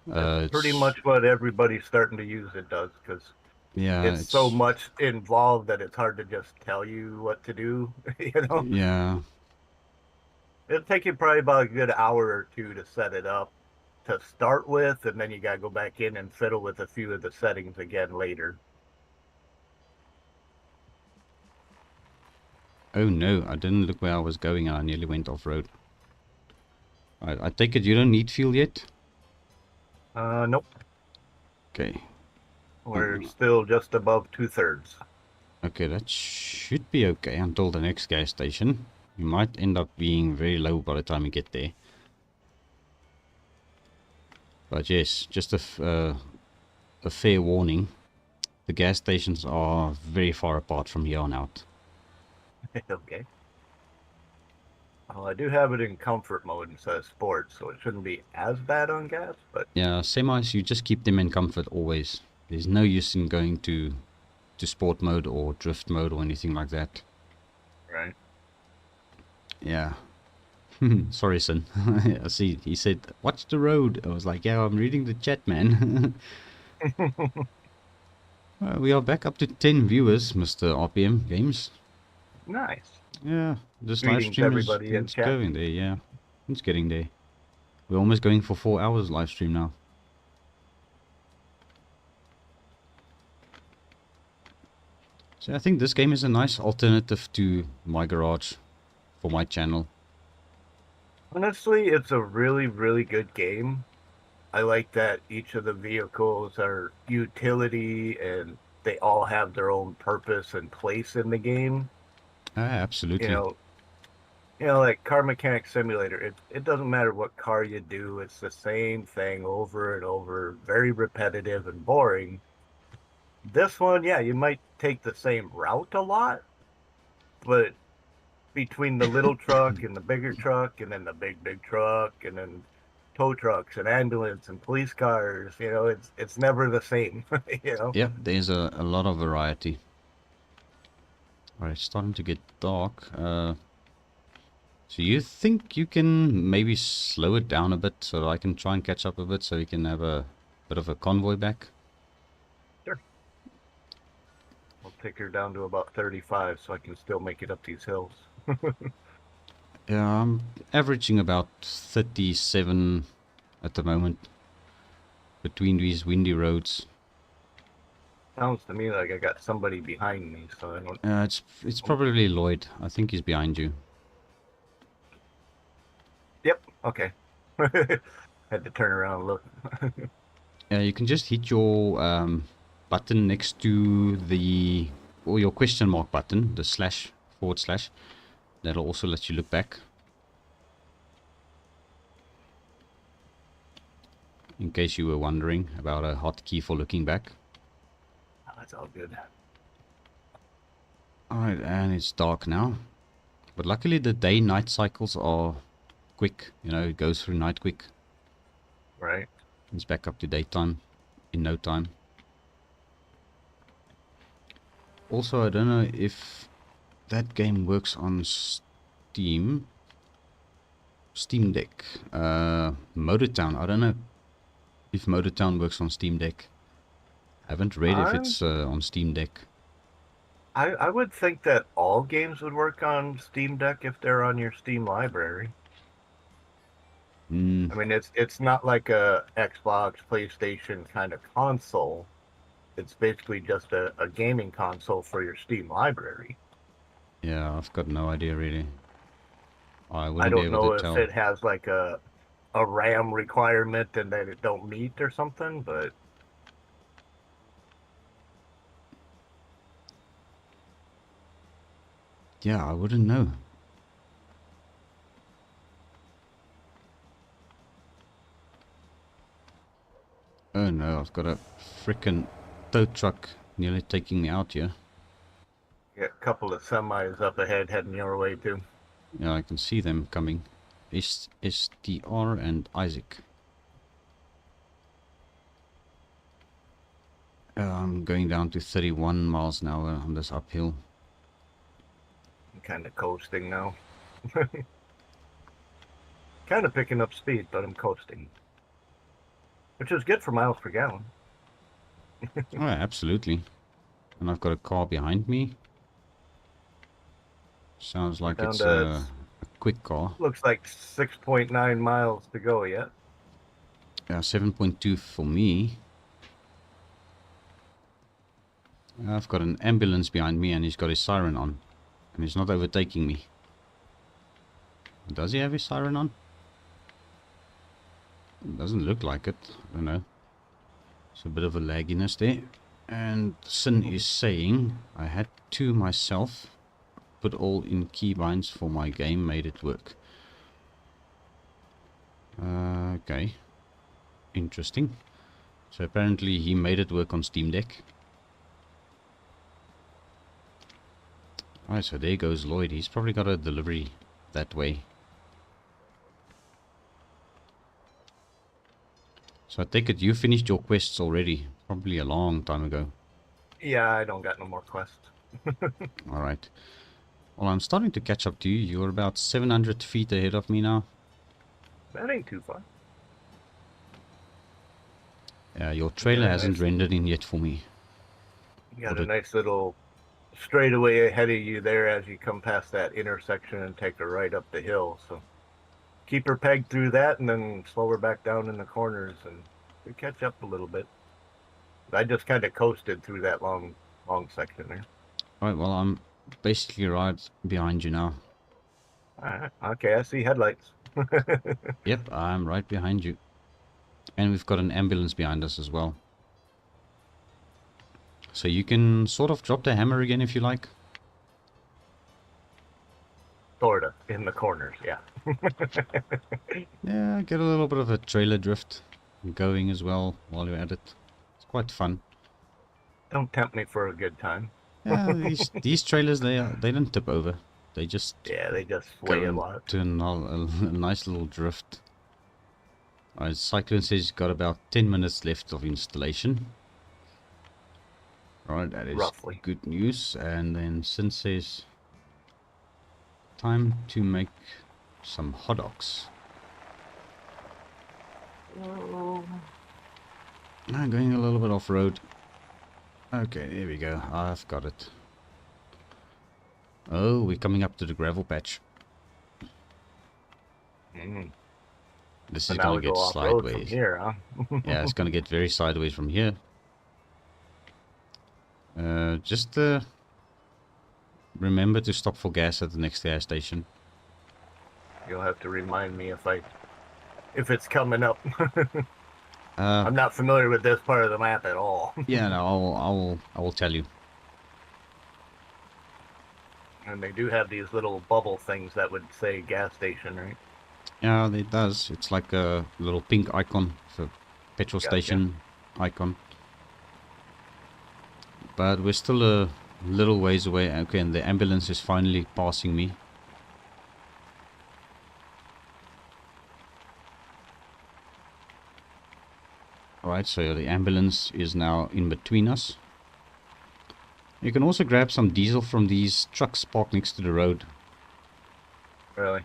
It's pretty It's much what everybody's starting to use it does, because yeah, it's so it's much involved that it's hard to just tell you what to do. yeah. It'll take you probably about a good hour or two to set it up to start with, and then you got to go back in and fiddle with a few of the settings again later. Oh no, I didn't look where I was going and I nearly went off road. I take it you don't need fuel yet? Nope. Okay. We're still just above 2/3. Okay, that should be okay until the next gas station. You might end up being very low by the time you get there. But yes, just a fair warning. The gas stations are very far apart from here on out. Okay. Well, I do have it in comfort mode instead of sports, so it shouldn't be as bad on gas, but Yeah, semis, you just keep them in comfort always. There's no use in going to sport mode or drift mode or anything like that. right. Yeah. Sorry, son. I see. He said, watch the road. I was like, yeah, I'm reading the chat, man. We are back up to 10 viewers, Mr. RPM Games. Nice. Yeah, this live Greetings, stream everybody in it's chat. going there, yeah. It's getting there. We're almost going for 4 hours live stream now. So I think this game is a nice alternative to my garage for my channel. Honestly, it's a really, really good game. I like that each of the vehicles are utility and they all have their own purpose and place in the game. Ah, You absolutely. know, like Car Mechanic Simulator, it doesn't matter what car you do, it's the same thing over and over, very repetitive and boring. This one, yeah, you might take the same route a lot, but between the little truck and the bigger truck and then the big truck and then tow trucks and ambulance and police cars, it's never the same. Yep, there's a lot of variety. Alright, it's starting to get dark. So you think you can maybe slow it down a bit so that I can try and catch up a bit so we can have a bit of a convoy back? Sure. I'll take her down to about 35 so I can still make it up these hills. Yeah, I'm averaging about 37 at the moment between these windy roads. Sounds to me like I got somebody behind me, so I don't. It's probably Lloyd. I think he's behind you. Yep. Okay. Had to turn around and look. You can just hit your button next to or your question mark button, the // That'll also let you look back. In case you were wondering about a hotkey for looking back. Oh, that's all good. Alright, and it's dark now. But luckily the day-night cycles are quick. It goes through night quick. Right. It's back up to daytime in no time. Also, I don't know if that game works on Steam Deck. Motortown, I don't know if Motortown works on Steam Deck. I haven't read if it's on Steam Deck. I would think that all games would work on Steam Deck if they're on your Steam library. I mean, it's not like a Xbox, PlayStation kind of console. It's basically just a gaming console for your Steam library. Yeah, I've got no idea really. I I wouldn't be don't able know to if tell. it has like a RAM requirement and that it don't meet or something, but Yeah, I wouldn't know. Oh Oh no, I've got a frickin' tow truck nearly taking me out here. Got a couple of semis up ahead heading your way too. Yeah, I can see them coming. STR and Isaac. I'm going down to 31 miles an hour on this uphill. I'm kind of coasting now. Kind of picking up speed, but I'm coasting. Which is good for miles per gallon. Oh, yeah, absolutely. And I've got a car behind me. Sounds like down it's to a quick car. Looks like 6.9 miles to go yet. Yeah, 7.2 for me. I've got an ambulance behind me and he's got his siren on. And he's not overtaking me. Does he have his siren on? It doesn't look like it. I don't know. It's a bit of a lagginess there. And Sin is saying, I had to myself put all in keybinds for my game, made it work. Okay. Interesting. So apparently he made it work on Steam Deck. Alright, so there goes Lloyd. He's probably got a delivery that way. So I take it you finished your quests already. Probably a long time ago. Yeah, I don't got no more quests. Alright. Well, I'm starting to catch up to you. You're about 700 feet ahead of me now. That ain't too far. Yeah, your trailer Yeah, hasn't nice. rendered in yet for me. You got What a a- nice little straightaway ahead of you there as you come past that intersection and take a right up the hill. So keep her pegged through that and then slow her back down in the corners and we catch up a little bit. I just kind of coasted through that long section there. Alright, well, I'm basically right behind you now. All right. Okay, I see headlights. Yep, I'm right behind you. And we've got an ambulance behind us as well. So you can sort of drop the hammer again if you like. Sorta in the corners, yeah. Yeah, get a little bit of a trailer drift going as well while you're at it. It's quite fun. Don't tempt me for a good time. Yeah, these trailers, they don't tip over. They just Yeah, they just go sway a lot. into a nice little drift. Alright, Cyclone says he's got about 10 minutes left of installation. Alright, that is Roughly. good news. And then Sin says, time to make some hot dogs. I'm going a little bit off-road. Okay, there we go. I've got it. Oh, we're coming up to the gravel patch. Mm. This So is now going we to go get off-road from sideways. here, huh? Yeah, it's going to get very sideways from here. Just remember to stop for gas at the next gas station. You'll have to remind me if it's coming up. I'm not familiar with this part of the map at all. Yeah, no, I will tell you. And they do have these little bubble things that would say gas station, right? Yeah, it does. It's like a little pink icon for petrol Gotcha. station icon. But we're still a little ways away. Okay, and the ambulance is finally passing me. Alright, so the ambulance is now in between us. You can also grab some diesel from these trucks parked next to the road. Really?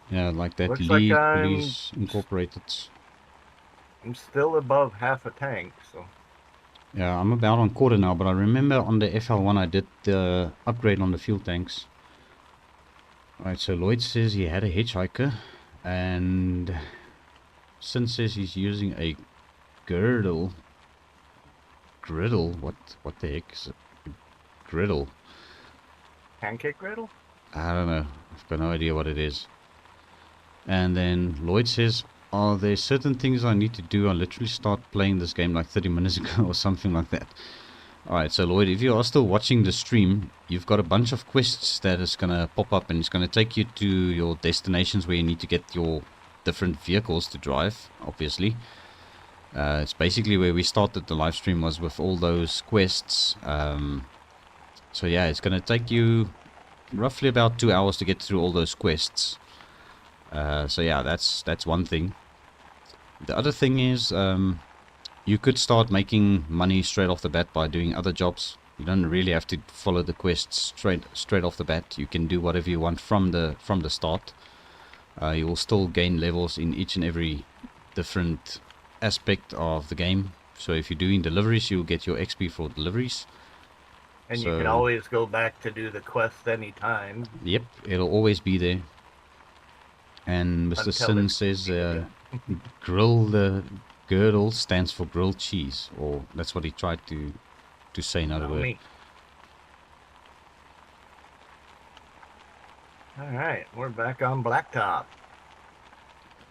Yeah, like that Looks like Lee I'm- Police Incorporated. I'm still above half a tank, so Yeah, I'm about on quarter now, but I remember on the FL1 I did the upgrade on the fuel tanks. Alright, so Lloyd says he had a hitchhiker, and Sin says he's using a griddle. Griddle? What the heck is a griddle? pancake griddle? I don't know. I've got no idea what it is. And then Lloyd says, are there certain things I need to do? I literally start playing this game like 30 minutes ago or something like that. Alright, so Lloyd, if you are still watching the stream, you've got a bunch of quests that is going to pop up and it's going to take you to your destinations where you need to get your different vehicles to drive, obviously. It's basically where we started the live stream, was with all those quests. So yeah, it's going to take you roughly about 2 hours to get through all those quests. So yeah, that's one thing. The other thing is, you could start making money straight off the bat by doing other jobs. You don't really have to follow the quests straight off the bat. You can do whatever you want from the start. You will still gain levels in each and every different aspect of the game. So if you're doing deliveries, you'll get your XP for deliveries. And you can always go back to do the quest anytime. Yep, it'll always be there. And Mr. Sin says, grill the girdle stands for grilled cheese. Or that's what he tried to say in other words. Alright, we're back on Blacktop.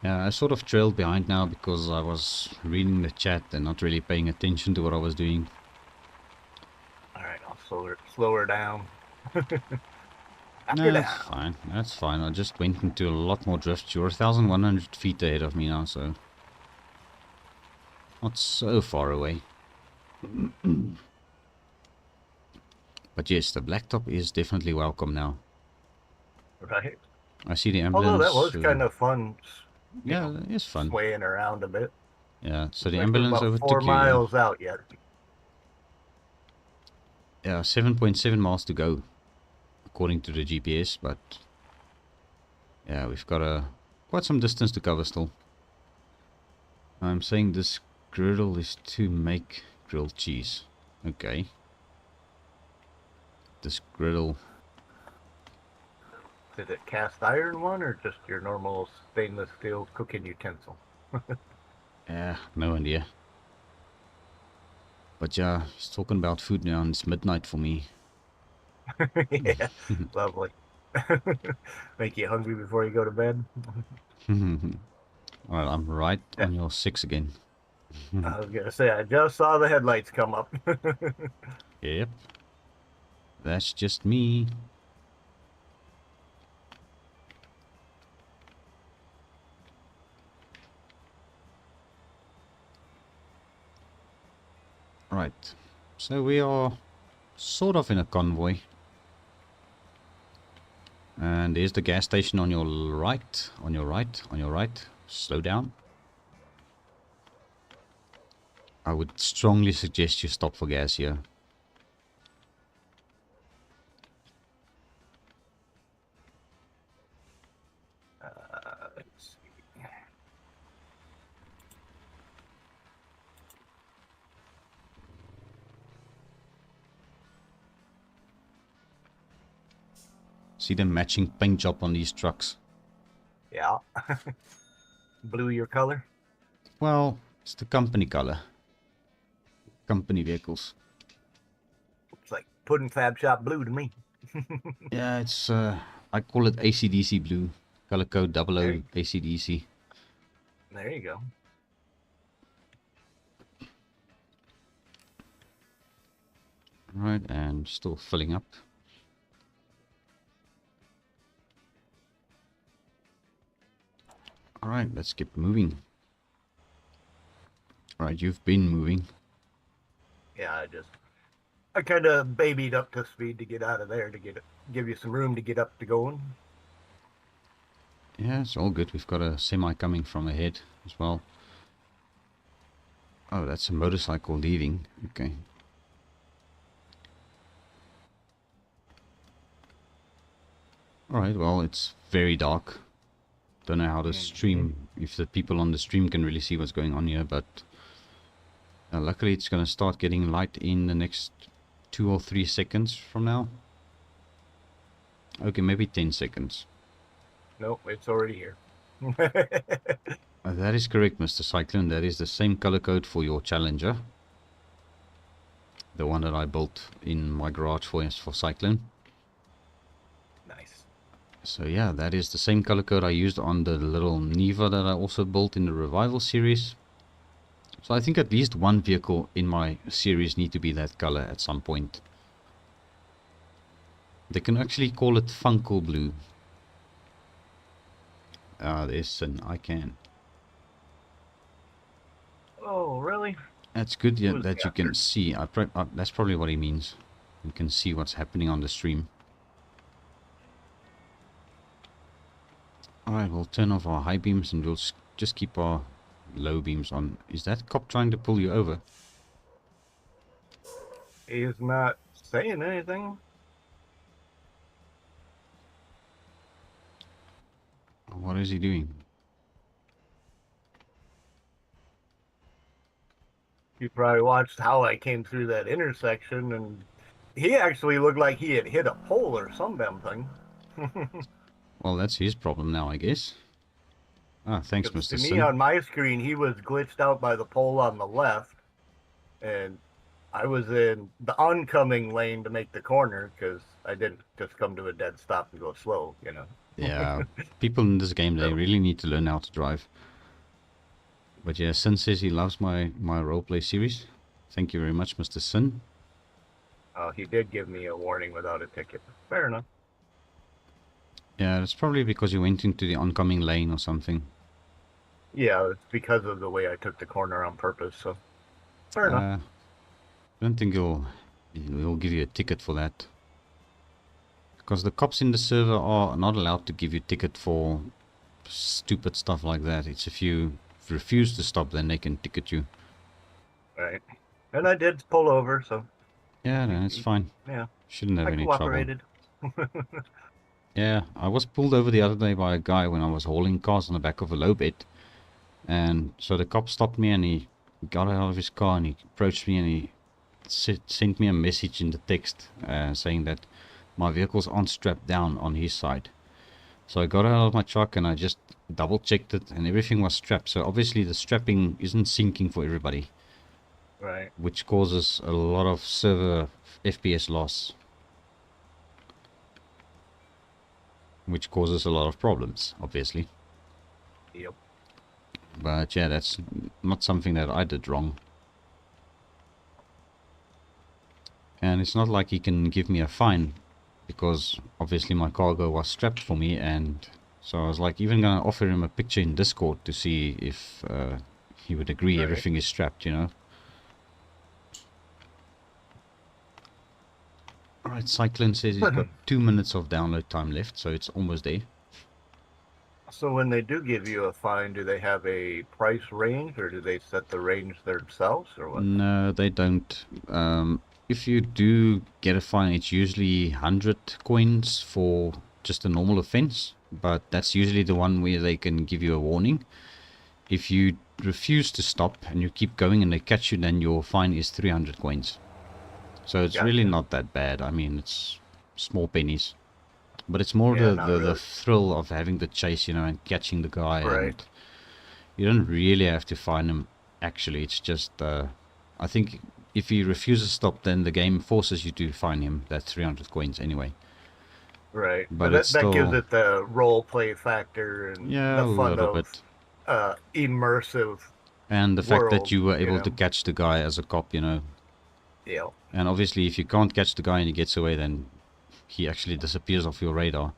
Yeah, I sort of trailed behind now because I was reading the chat and not really paying attention to what I was doing. Alright, I'll slow her down. No, that's fine. That's fine. I just went into a lot more drift. You're 1,100 feet ahead of me now, so not so far away. But yes, the blacktop is definitely welcome now. Right. I see the ambulance. Although that was kind of fun. Yeah, it is fun. Swaying around a bit. Yeah, so the ambulance overtook you. 4 miles out yet. Yeah, 7.7 miles to go, according to the GPS, but yeah, we've got quite some distance to cover still. I'm saying this griddle is to make grilled cheese. Okay. This griddle. Is it cast iron one or just your normal stainless steel cooking utensil? Yeah, no idea. But yeah, he's talking about food now and it's midnight for me. Yeah, lovely. Make you hungry before you go to bed? Alright, I'm right on your 6 again. I was going to say, I just saw the headlights come up. Yep. That's just me. Right. So we are sort of in a convoy. And there's the gas station on your right. On your right. On your right. Slow down. I would strongly suggest you stop for gas here. Let's see. See the matching paint job on these trucks. Yeah. Blue your color? Well, it's the company color. Company vehicles. It's like Pudding Fab Shop blue to me. Yeah, it's I call it ACDC blue. Color code 00 ACDC. There you go. Right, and still filling up. Alright, let's keep moving. Alright, you've been moving. Yeah, I kind of babied up to speed to get out of there to give you some room to get up to going. Yeah, it's all good. We've got a semi coming from ahead as well. Oh, that's a motorcycle leaving. Okay. Alright, well, it's very dark. Don't know how the stream, if the people on the stream can really see what's going on here, but luckily it's going to start getting light in the next 2 or 3 seconds from now. Okay, maybe 10 seconds. Nope, it's already here. That is correct, Mr. Cyclone. That is the same color code for your Challenger. The one that I built in my garage for Cyclone. Nice. So yeah, that is the same color code I used on the little Neva that I also built in the Revival series. So I think at least one vehicle in my series need to be that color at some point. They can actually call it Funcle Blue. Ah, there's an I can. Oh, really? That's good, yeah, Who is that he you can after? see. That's probably what he means. You can see what's happening on the stream. Alright, we'll turn off our high beams and we'll just keep our low beams on. Is that cop trying to pull you over? He's not saying anything. What is he doing? You probably watched how I came through that intersection, and he actually looked like he had hit a pole or some damn thing. Well, that's his problem now, I guess. Ah, thanks, Because Mr. to me, Sin. on my screen, he was glitched out by the pole on the left, and I was in the oncoming lane to make the corner because I didn't just come to a dead stop and go slow, you know. Yeah, people in this game, they So, really need to learn how to drive. But yeah, Sin says he loves my roleplay series. Thank you very much, Mr. Sin. he did give me a warning without a ticket. Fair enough. Yeah, it's probably because you went into the oncoming lane or something. Yeah, it's because of the way I took the corner on purpose. So, fair enough. I don't think he'll give you a ticket for that. Because the cops in the server are not allowed to give you a ticket for stupid stuff like that. It's if you refuse to stop, then they can ticket you. Right. And I did pull over, so Yeah, no, it's fine. yeah, Shouldn't have I any trouble. cooperated. Yeah, I was pulled over the other day by a guy when I was hauling cars on the back of a low bed. And so the cop stopped me and he got out of his car and he approached me and he sent me a message in the text saying that my vehicles aren't strapped down on his side. So I got out of my truck and I just double checked it and everything was strapped. So obviously the strapping isn't syncing for everybody, Right. which causes a lot of server FPS loss, which causes a lot of problems, obviously. Yep. But yeah, that's not something that I did wrong. And it's not like he can give me a fine, because obviously my cargo was strapped for me, and so I was like even gonna offer him a picture in Discord to see if he would agree Right. everything is strapped, you know. Alright, Cyclone says he's got 2 minutes of download time left, so it's almost there. So when they do give you a fine, do they have a price range, or do they set the range themselves, or what? No, they don't. If you do get a fine, it's usually 100 coins for just a normal offense, but that's usually the one where they can give you a warning. If you refuse to stop and you keep going and they catch you, then your fine is 300 coins. So it's really Gotcha. not that bad. I mean, it's small pennies. But it's more Yeah, the, not the really. thrill of having the chase, you know, and catching the guy. Right. And you don't really have to find him, actually. It's just, I think if he refuses to stop, then the game forces you to find him that 300 coins anyway. Right. But But it's that gives still, it the role play factor and yeah, the a fun little of bit. immersive And the fact that world, you were you able to know? catch the guy as a cop, you know. Yeah. And obviously, if you can't catch the guy and he gets away, then he actually disappears off your radar.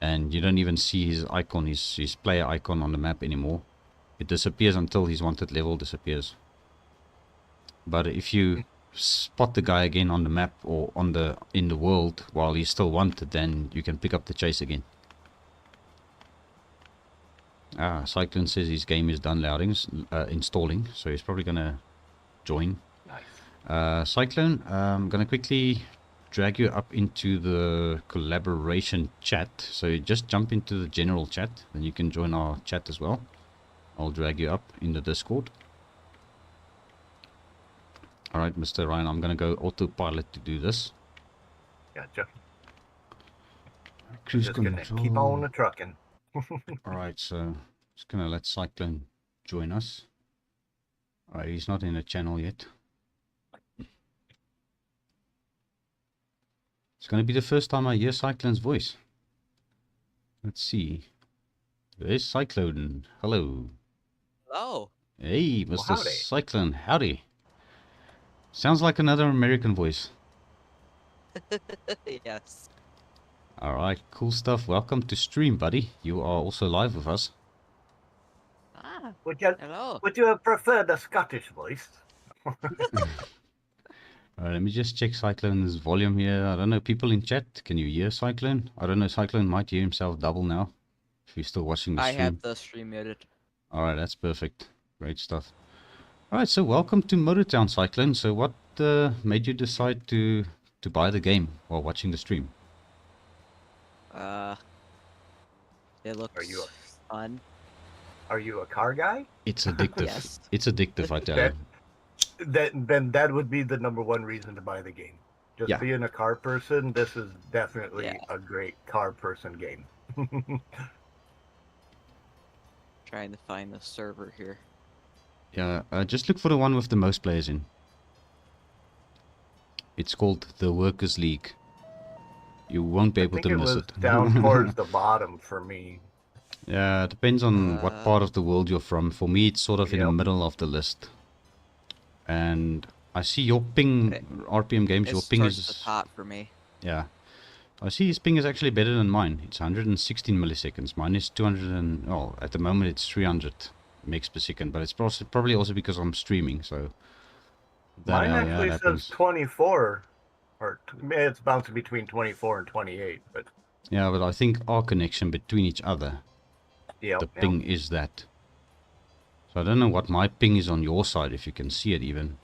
And you don't even see his icon, his player icon on the map anymore. It disappears until his wanted level disappears. But if you spot the guy again on the map or in the world while he's still wanted, then you can pick up the chase again. Cyclone says his game is done installing, so he's probably gonna join. Nice. Cyclone, I'm gonna quickly drag you up into the collaboration chat. So you just jump into the general chat, then you can join our chat as well. I'll drag you up in the Discord. Alright, Mr. Ryan, I'm gonna go autopilot to do this. Gotcha. Cruise Just gonna control. keep on the trucking. Alright, so just gonna let Cyclone join us. Alright, he's not in the channel yet. It's gonna be the first time I hear Cyclone's voice. Let's see. There's Cyclone. Hello. Hello. Hey, Well, Mr. howdy. Cyclone. Howdy. Sounds like another American voice. Yes. Alright, cool stuff. Welcome to stream, buddy. You are also live with us. Ah, Hello. Would you have preferred a Scottish voice? Alright, let me just check Cyclone's volume here. I don't know, people in chat, can you hear Cyclone? I don't know, Cyclone might hear himself double now. If you're still watching the I stream. have the stream muted. Alright, that's perfect. Great stuff. Alright, so welcome to Motortown, Cyclone. So what made you decide to buy the game while watching the stream? It looks you fun. Are you a car guy? It's addictive. Yes. It's addictive, I tell you. Then that would be the number one reason to buy the game. Just Yeah. being a car person, this is definitely Yeah. a great car person game. Trying to find the server here. Yeah, just look for the one with the most players in. It's called the Workers' League. You won't be able I to think it miss was it. down towards the bottom for me. Yeah, it depends on what part of the world you're from. For me, it's sort of in the Yep. middle of the list. And I see your ping, Okay. RPM Games, your It's ping towards is... the top for me. Yeah. I see his ping is actually better than mine. It's 116 milliseconds. Mine is 200 and... Oh, at the moment it's 300 megs per second. But it's probably also because I'm streaming, so... Mine yeah, actually that says happens. 24, or it's bouncing between 24 and 28, but Yeah, but I think our connection between each other, yeah, the ping is that. So I don't know what my ping is on your side, if you can see it even.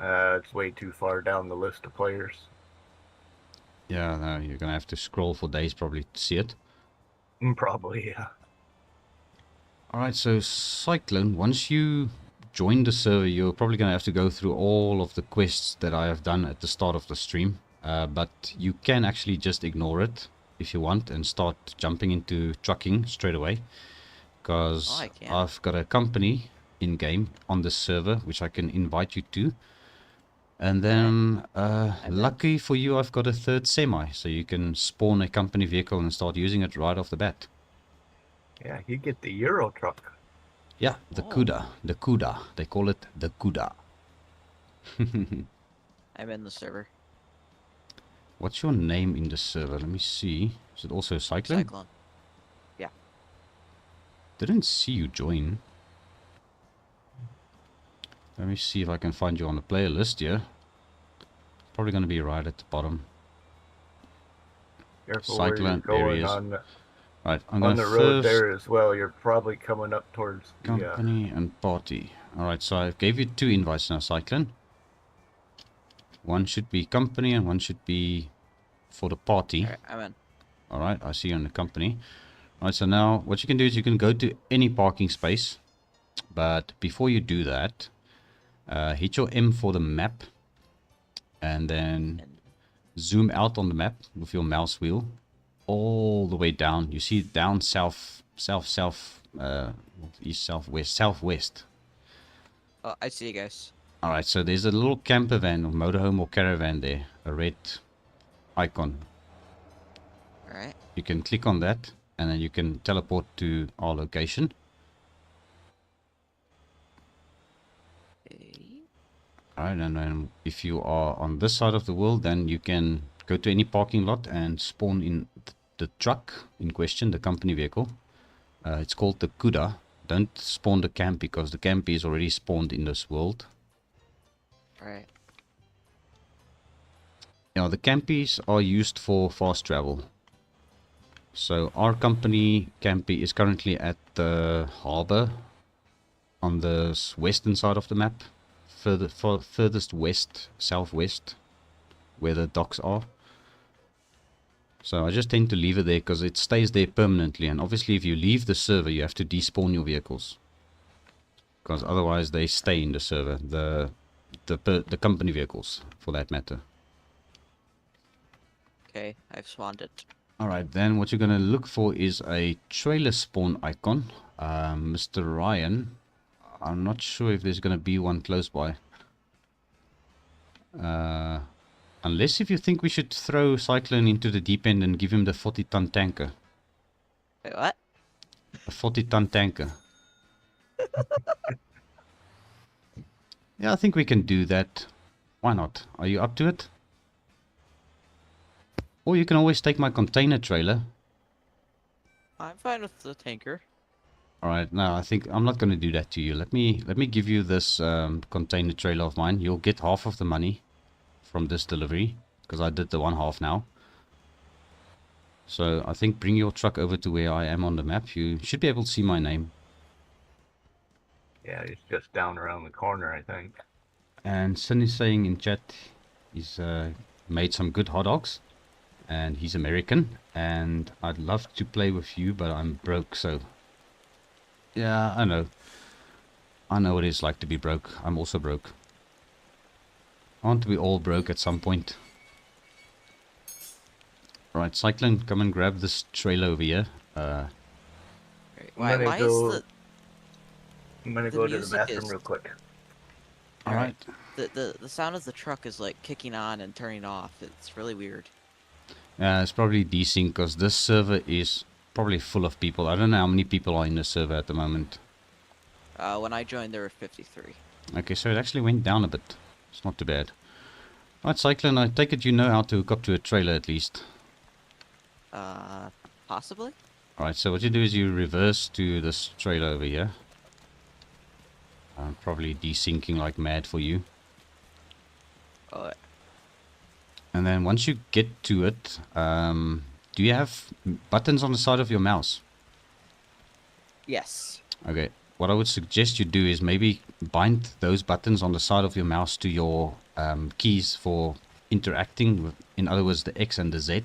it's way too far down the list of players. Yeah, no, you're gonna have to scroll for days probably to see it. Probably, yeah. Alright, so Cyclone, once you join the server, you're probably gonna have to go through all of the quests that I have done at the start of the stream. But you can actually just ignore it if you want and start jumping into trucking straight away. Because I can. I've got a company in-game on the server, which I can invite you to. And then, lucky for you, I've got a third semi, so you can spawn a company vehicle and start using it right off the bat. Yeah, you get the Euro truck. Yeah, the Oh. CUDA. The CUDA. They call it the CUDA. I'm in the server. What's your name in the server? Let me see. Is it also Cyclone? Cyclone. Yeah. Didn't see you join. Let me see if I can find you on the player list here. Probably going to be right at the bottom. Careful Cyclone where you're going areas. on Right, I'm on going to the road first there as well. You're probably coming up towards the company and party. Alright, so I gave you 2 invites now, Cyclone. One should be company and one should be for the party. Alright, I'm in. Alright, I see you in the company. Alright, so now what you can do is you can go to any parking space. But before you do that, hit your M for the map. And then zoom out on the map with your mouse wheel. All the way down. You see down south, east, southwest. Oh, I see you guys. Alright, so there's a little camper van or motorhome or caravan there. A red icon. Alright. You can click on that and then you can teleport to our location. Alright, and then if you are on this side of the world, then you can go to any parking lot and spawn in the truck in question, the company vehicle. It's called the CUDA. Don't spawn the camp because the camp is already spawned in this world. Alright. Yeah, the campies are used for fast travel. So our company campy is currently at the harbor on the western side of the map. Furthest west, southwest, where the docks are. So I just tend to leave it there because it stays there permanently. And obviously if you leave the server, you have to despawn your vehicles. Because otherwise they stay in the server. The company vehicles, for that matter. Okay, I've spawned it. Alright, then what you're going to look for is a trailer spawn icon. Mr. Ryan, I'm not sure if there's going to be one close by. Unless if you think we should throw Cyclone into the deep end and give him the 40-ton tanker. Wait, what? A 40-ton tanker. Yeah, I think we can do that. Why not? Are you up to it? Or you can always take my container trailer. I'm fine with the tanker. Alright, no, I think I'm not going to do that to you. Let me give you this container trailer of mine. You'll get half of the money from this delivery, because I did the one half now. So I think bring your truck over to where I am on the map. You should be able to see my name. Yeah, it's just down around the corner, I think. And Sin is saying in chat he's made some good hot dogs. And he's American. And I'd love to play with you, but I'm broke, so... Yeah, I know. I know what it's like to be broke. I'm also broke. Aren't we all broke at some point? Right, Cyclone, come and grab this trailer over here. Right. I'm gonna Why go- is I'm gonna The go to the music bathroom is- real quick. Alright. the sound of the truck is like kicking on and turning off? It's really weird. It's probably desync because this server is probably full of people. I don't know how many people are in the server at the moment. When I joined, there were 53. Okay, so it actually went down a bit. It's not too bad. Right, Cyclone, I take it you know how to hook up to a trailer at least. Possibly? Alright, so what you do is you reverse to this trailer over here. Probably desyncing like mad for you. Oh, And then once you get to it, do you have buttons on the side of your mouse? yes. Okay, what I would suggest you do is maybe bind those buttons on the side of your mouse to your keys for interacting with, in other words, the X and the Z,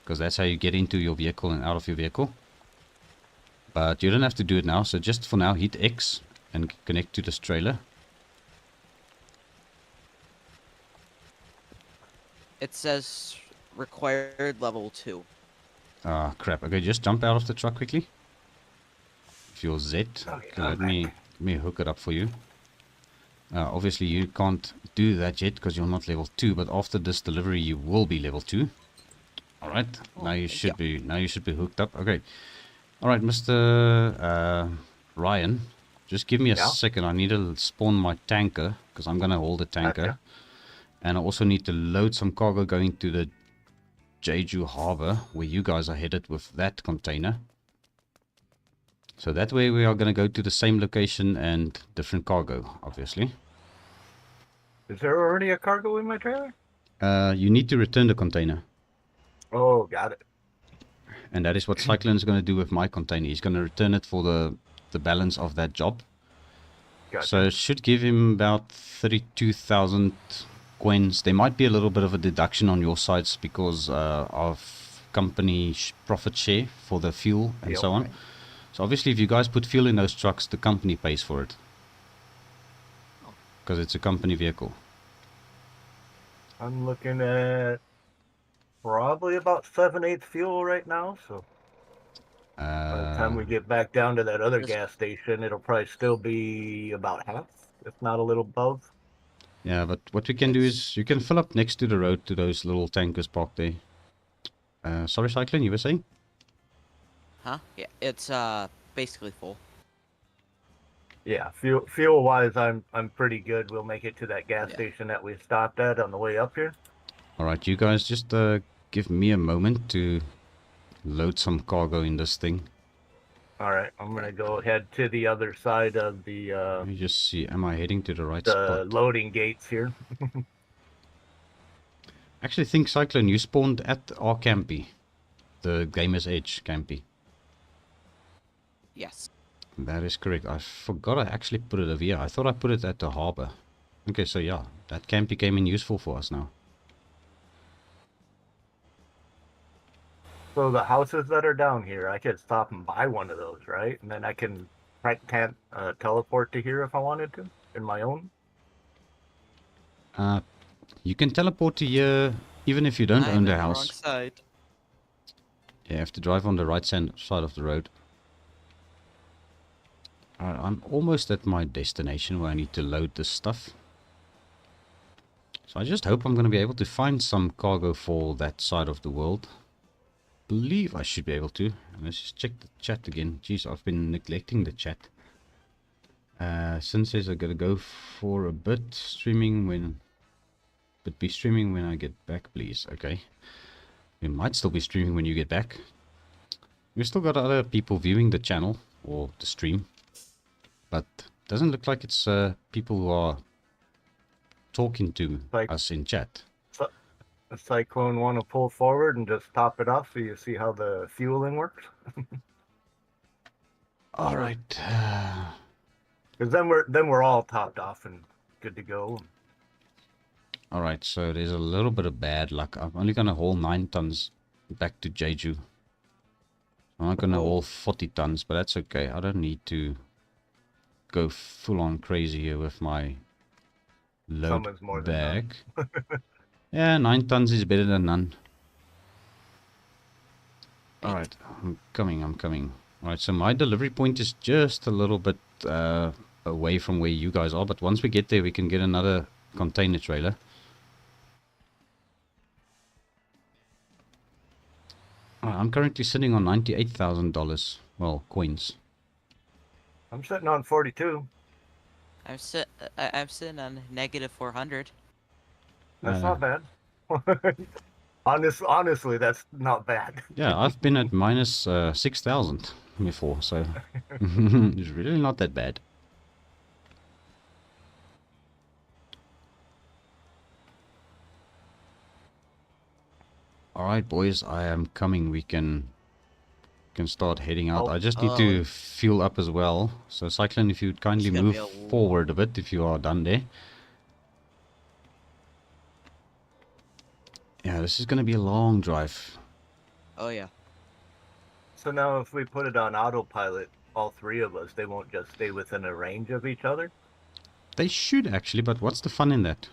because that's how you get into your vehicle and out of your vehicle. But you don't have to do it now, so just for now hit X and connect to this trailer. It says required level 2. Ah, crap. Okay, just jump out of the truck quickly. With your Z. Okay, Okay, I'm let me hook it up for you. Obviously, you can't do that yet because you're not level 2, but after this delivery, you will be level 2. Alright, now you should be hooked up. Okay. Alright, Mr. Ryan, just give me a Yeah? second. I need to spawn my tanker because I'm gonna hold the tanker. Gotcha. And I also need to load some cargo going to the Jeju Harbor, where you guys are headed with that container. So that way we are going to go to the same location and different cargo, obviously. Is there already a cargo in my trailer? You need to return the container. Oh, got it. And that is what Cyclone is going to do with my container. He's going to return it for the balance of that job. Gotcha. So it should give him about 32,000 coins. There might be a little bit of a deduction on your sides because of company profit share for the fuel and Yep. so on. So obviously if you guys put fuel in those trucks, the company pays for it. Because it's a company vehicle. I'm looking at probably about 7/8 fuel right now, so by the time we get back down to that other Just- gas station, it'll probably still be about half, if not a little above. Yeah, but what we can do is you can fill up next to the road to those little tankers parked there. Sorry, Cyclone, you were saying? Huh? Yeah, it's basically full. Yeah, fuel wise, I'm pretty good. We'll make it to that gas Yeah. station that we stopped at on the way up here. Alright, you guys just give me a moment to load some cargo in this thing. All right, I'm gonna go head to the other side of Let the me just see, am I heading to the right spot? loading gates here. Actually, think Cyclone, you spawned at our campy. The Gamer's Edge campy. Yes. That is correct. I forgot I actually put it over here. I thought I put it at the harbor. Okay, so yeah, that campy came in useful for us now. So the houses that are down here, I could stop and buy one of those, right? And then I can teleport to here if I wanted to, in my own. You can teleport to here even if you don't I'm own the in house. wrong side. You have to drive on the right side of the road. Alright, I'm almost at my destination where I need to load this stuff. So I just hope I'm going to be able to find some cargo for that side of the world. Believe I should be able to. Let's just check the chat again. Jeez, I've been neglecting the chat. Sin says I gotta go for a bit streaming when... But be streaming when I get back, please. Okay. We might still be streaming when you get back. We've still got other people viewing the channel. or the stream. But doesn't look like it's people who are talking to Like- us in chat. A cyclone want to pull forward and just top it off so you see how the fueling works? All right. Because then we're all topped off and good to go. All right, so there's a little bit of bad luck. I'm only going to haul 9 tons back to Jeju. I'm not going to haul 40 tons, but that's okay. I don't need to go full on crazy here with my load Someone's more than bag. Yeah, 9 tons is better than none. All right, I'm coming. All right, so my delivery point is just a little bit away from where you guys are, but once we get there, we can get another container trailer. I'm currently sitting on $98,000. Well, coins. I'm sitting on 42. I'm sitting on negative 400. That's not bad. Honestly, that's not bad. Yeah, I've been at minus 6,000 before, so it's really not that bad. Alright boys, I am coming. We can start heading out. I just need to fuel up as well. So Cyclone, if you'd kindly It's gonna move be a- forward a bit if you are done there. Yeah, this is going to be a long drive. Oh yeah. So now if we put it on autopilot, all three of us, they won't just stay within a range of each other? They should actually, but what's the fun in that?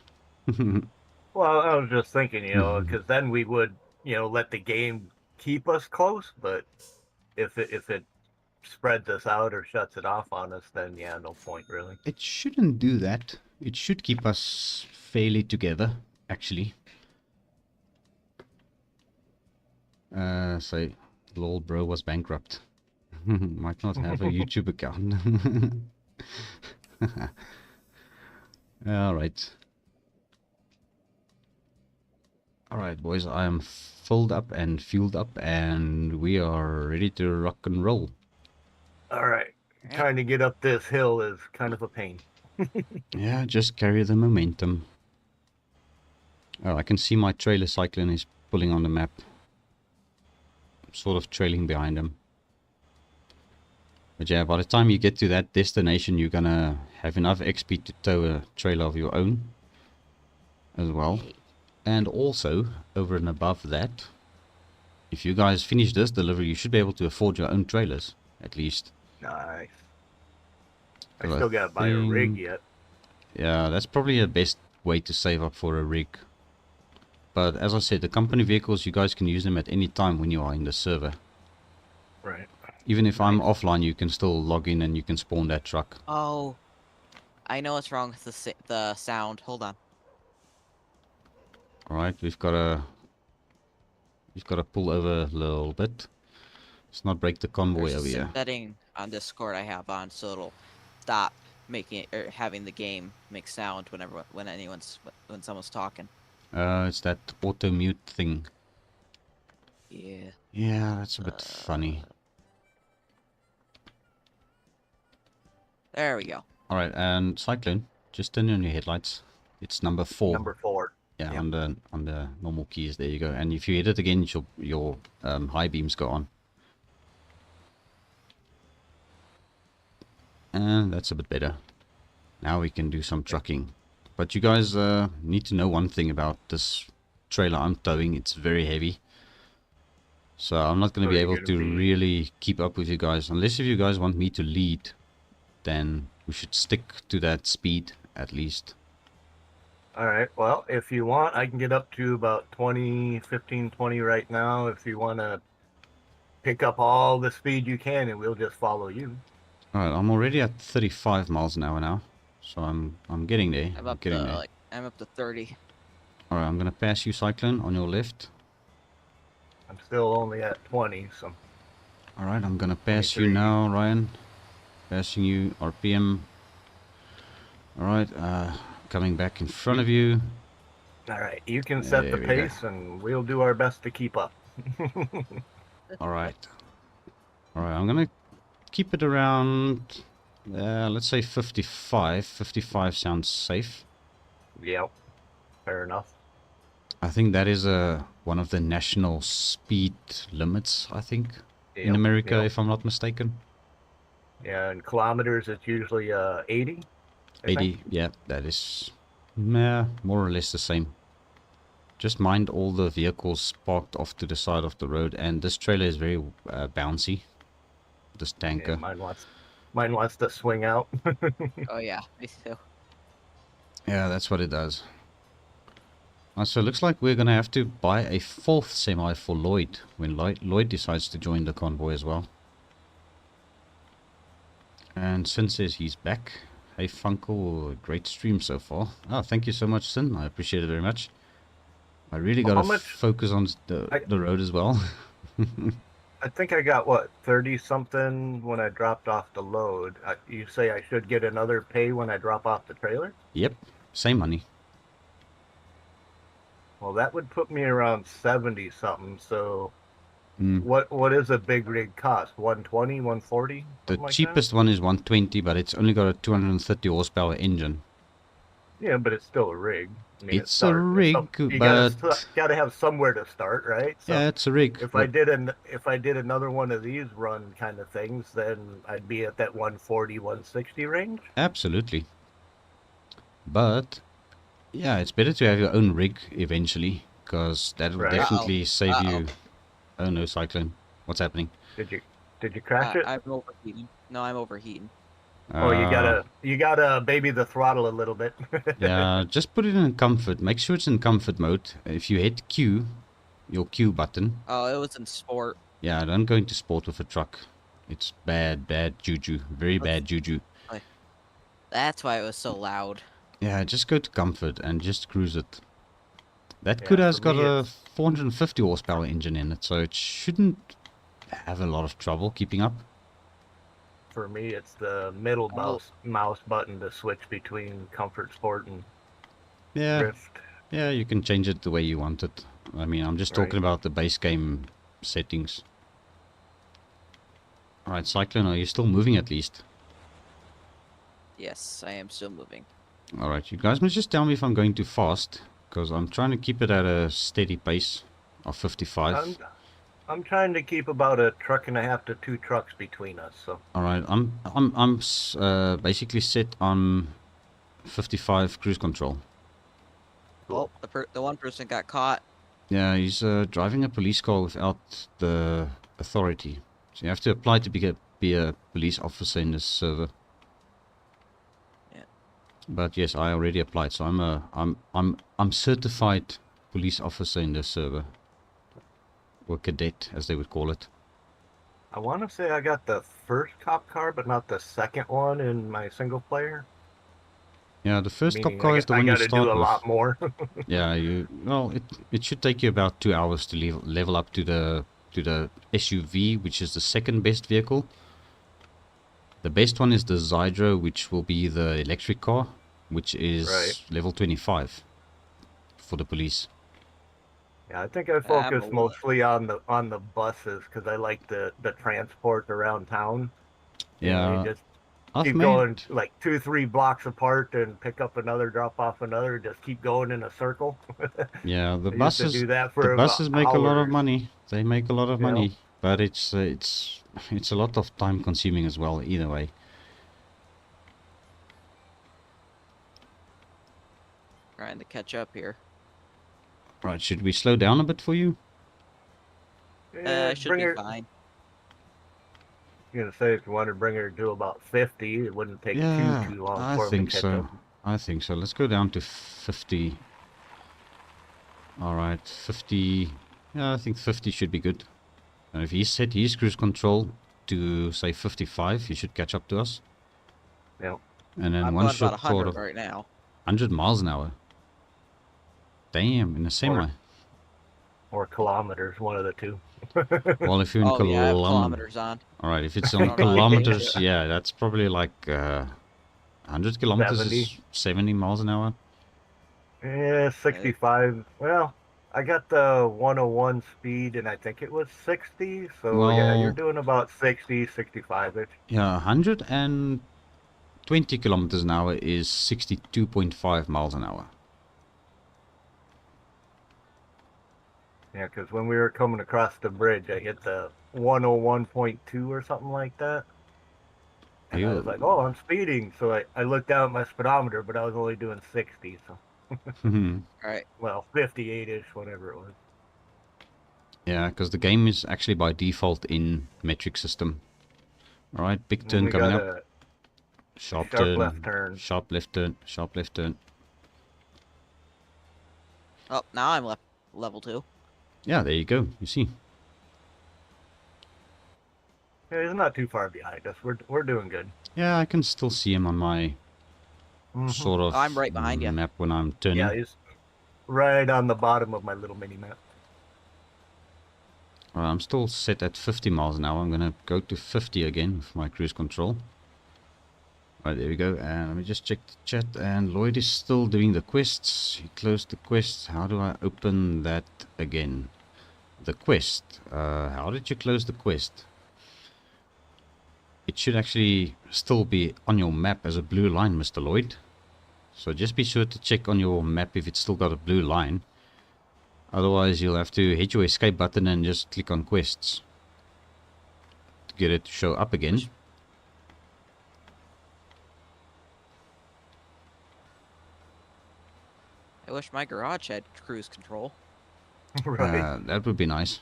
Well, I was just thinking, because then we would, let the game keep us close, but if it spreads us out or shuts it off on us, then yeah, no point really. It shouldn't do that. It should keep us fairly together, actually. Say, lol bro was bankrupt. Might not have a YouTube account. Alright. Alright boys, I am filled up and fueled up and we are ready to rock and roll. All right. Trying to get up this hill is kind of a pain. Yeah, just carry the momentum. Oh, I can see my trailer Cyclone is pulling on the map. Sort of trailing behind him. But yeah, by the time you get to that destination, you're gonna have enough XP to tow a trailer of your own as well. And also, over and above that, if you guys finish this delivery, you should be able to afford your own trailers, at least. Nice. I So I still gotta buy a rig think- yet. Yeah, that's probably the best way to save up for a rig. But as I said, the company vehicles, you guys can use them at any time when you are in the server. Right. Even if I'm offline, you can still log in and you can spawn that truck. Oh, I know what's wrong with the sound. Hold on. Alright, we've got to pull over a little bit. Let's not break the convoy There's over a here. setting on Discord I have on, so it'll stop making it or having the game make sound when someone's talking. It's that auto mute thing. Yeah. Yeah, that's a bit funny. There we go. Alright, and Cyclone, just turn on your headlights. It's number 4. Number 4. Yeah, Yep. on the normal keys. There you go. And if you hit it again, your high beams go on. And that's a bit better. Now we can do some trucking. But you guys need to know one thing about this trailer I'm towing. It's very heavy. So I'm not going to be able to really keep up with you guys. Unless if you guys want me to lead, then we should stick to that speed at least. All right. Well, if you want, I can get up to about 15, 20 right now. If you want to pick up all the speed you can, and we'll just follow you. Alright, I'm already at 35 miles an hour now. So I'm getting there. I'm up getting to there. I'm up to 30. Alright, I'm going to pass you, Cyclone, on your left. I'm still only at 20, so. Alright, I'm going to pass you 23. now, Ryan. Passing you, RPM. Alright, coming back in front of you. All right. You can set There the we go. pace, and we'll do our best to keep up. Alright. Alright, I'm going to keep it around, let's say 55. 55 sounds safe. Yep. Fair enough. I think that is one of the national speed limits, I think, in Yep, America, yep. if I'm not mistaken. Yeah, in kilometers, it's usually 80. I 80, think. yeah, that is more or less the same. Just mind all the vehicles parked off to the side of the road, and this trailer is very bouncy. This Yeah, tanker. mine wants to swing out. Oh yeah, me too. Yeah, that's what it does. So it looks like we're going to have to buy a 4th semi for Lloyd when Lloyd decides to join the convoy as well. And Sin says he's back. Hey Funcle, great stream so far. Oh, thank you so much, Sin. I appreciate it very much. I really got to focus on the road as well. I think I got, what, 30 something when I dropped off the load. You say I should get another pay when I drop off the trailer? Yep, same money. Well, that would put me around 70 something. So what is a big rig cost? 120, 140? The like cheapest one is 120, but it's only got a 230 horsepower engine. Yeah, but it's still a rig. I mean, It's a rig, you but gotta have somewhere to start, right? So yeah, it's a rig. if I did another one of these run kind of things, then I'd be at that 140, 160 range. Absolutely. But yeah, it's better to have your own rig eventually, because that will definitely save you. Oh no, Cyclone! What's happening? Did you crash it? I'm overheating. No, I'm overheating. Oh, you gotta baby the throttle a little bit. Yeah, just put it in comfort. Make sure it's in comfort mode. If you hit Q, your Q button. Oh, it was in sport. Yeah, don't go into sport with a truck. It's bad juju. Very bad juju. That's why it was so loud. Yeah, just go to comfort and just cruise it. That Cuda has got a 450 horsepower engine in it, so it shouldn't have a lot of trouble keeping up. For me, it's the middle mouse button to switch between comfort, sport, and drift. Yeah, you can change it the way you want it. I mean, I'm just talking about the base game settings. Alright, Cyclone, are you still moving at least? Yes, I am still moving. Alright, you guys must just tell me if I'm going too fast, because I'm trying to keep it at a steady pace of 55. I'm trying to keep about a truck and a half to 2 trucks between us. So. All right, I'm basically set on 55 cruise control. Well, the one person got caught. Yeah, he's driving a police car without the authority. So you have to apply to be a police officer in this server. Yeah. But yes, I already applied, so I'm certified police officer in this server. Or cadet, as they would call it. I want to say I got the first cop car, but not the second one in my single player. Yeah, the first cop car is the one you start with. I got to do a lot more. Yeah, it should take you about 2 hours to level up to the SUV, which is the second best vehicle. The best one is the Zydro, which will be the electric car, which is level 25 for the police. Yeah, I think I focus mostly on the buses because I like the transport around town. Yeah, you just keep going like 2-3 blocks apart and pick up another, drop off another, just keep going in a circle. Yeah, the I used to do that for buses make a lot of hours. money. They make a lot of money, but it's a lot of time consuming as well. Either way. Trying to catch up here. Right, should we slow down a bit for you? Should be fine. I'm gonna say if you want to bring her to about 50, it wouldn't take too long. I think so. I think so. Let's go down to 50. All right, 50. Yeah, I think 50 should be good. And if he set his cruise control to say 55, he should catch up to us. Yeah. And then I'm one going shot about 100 right now. 100 miles an hour. Damn, in a semi. Or kilometers, one of the two. Well, if you're in kilometers on. All right, if it's on kilometers, yeah, that's probably like 100 kilometers 70. is 70 miles an hour. Yeah, 65. Well, I got the 101 speed, and I think it was 60. So yeah, you're Well, doing about 60, 65-ish. yeah, 120 kilometers an hour is 62.5 miles an hour. Yeah, because when we were coming across the bridge, I hit the 101.2 or something like that. Are And I was like, you? oh, I'm speeding. So I looked down at my speedometer, but I was only doing 60. So, All right. well, 58-ish, whatever it was. Yeah, because the game is actually by default in metric system. Alright, big And turn we coming got up. a Sharp sharp left turn. turn. Sharp left turn. Sharp left turn. Oh, now I'm level 2. Yeah, there you go. You see. Yeah, he's not too far behind us. We're doing good. Yeah, I can still see him on my sort Oh, I'm of right behind you. map when I'm Yeah, turning. he's right on the bottom of my little mini map. I'm still set at 50 miles an hour. I'm going to go to 50 again with my cruise control. Right, there we go. And let me just check the chat. And Lloyd is still doing the quests. He closed the quests. How do I open that again? The quest. How did you close the quest? It should actually still be on your map as a blue line, Mr. Lloyd. So just be sure to check on your map if it's still got a blue line. Otherwise, you'll have to hit your escape button and just click on quests to get it to show up again. I wish my garage had cruise control. Right. That would be nice.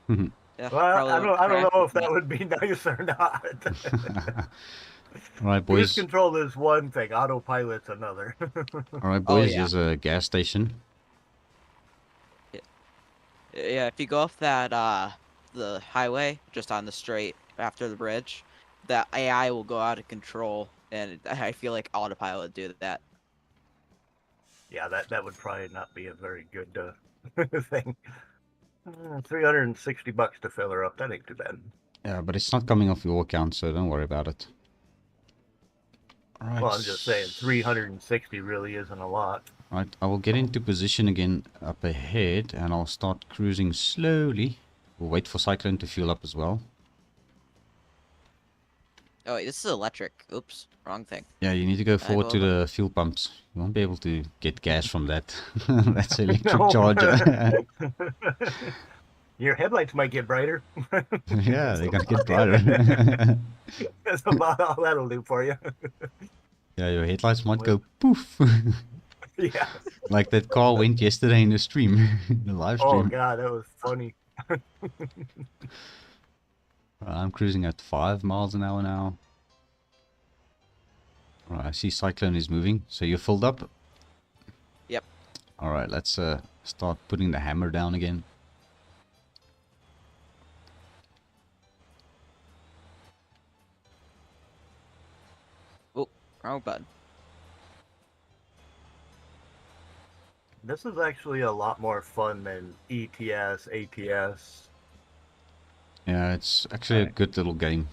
Yeah, Well, probably I wouldn't don't crash know with if that me. would be nice or not. Alright, Cruise boys. control is one thing, autopilot's another. Alright, Oh boys. yeah. There's a gas station. Yeah, if you go off that the highway just on the straight after the bridge, that AI will go out of control, and I feel like autopilot do that. Yeah, that would probably not be a very good thing. 360 bucks to fill her up. That ain't too bad. Yeah, but it's not coming off your account, so don't worry about it. Alright. Well, I'm just saying 360 really isn't a lot. Right, I will get into position again up ahead and I'll start cruising slowly. We'll wait for Cyclone to fuel up as well. Oh, wait, this is electric. Oops, wrong thing. Yeah, you need to go forward to over. the fuel pumps. You won't be able to get gas from that. That's an electric No. charger. Your headlights might get brighter. Yeah, they're gonna get brighter. That's about all that'll do for you. Yeah, your headlights might go poof. Yeah. Like that car went yesterday in the stream, the live Oh stream. god, that was funny. I'm cruising at 5 miles an hour now. Alright, I see Cyclone is moving. So you're filled up? Yep. Alright, let's start putting the hammer down again. Oh, wrong button. This is actually a lot more fun than ETS, ATS. Yeah, it's actually a good little game.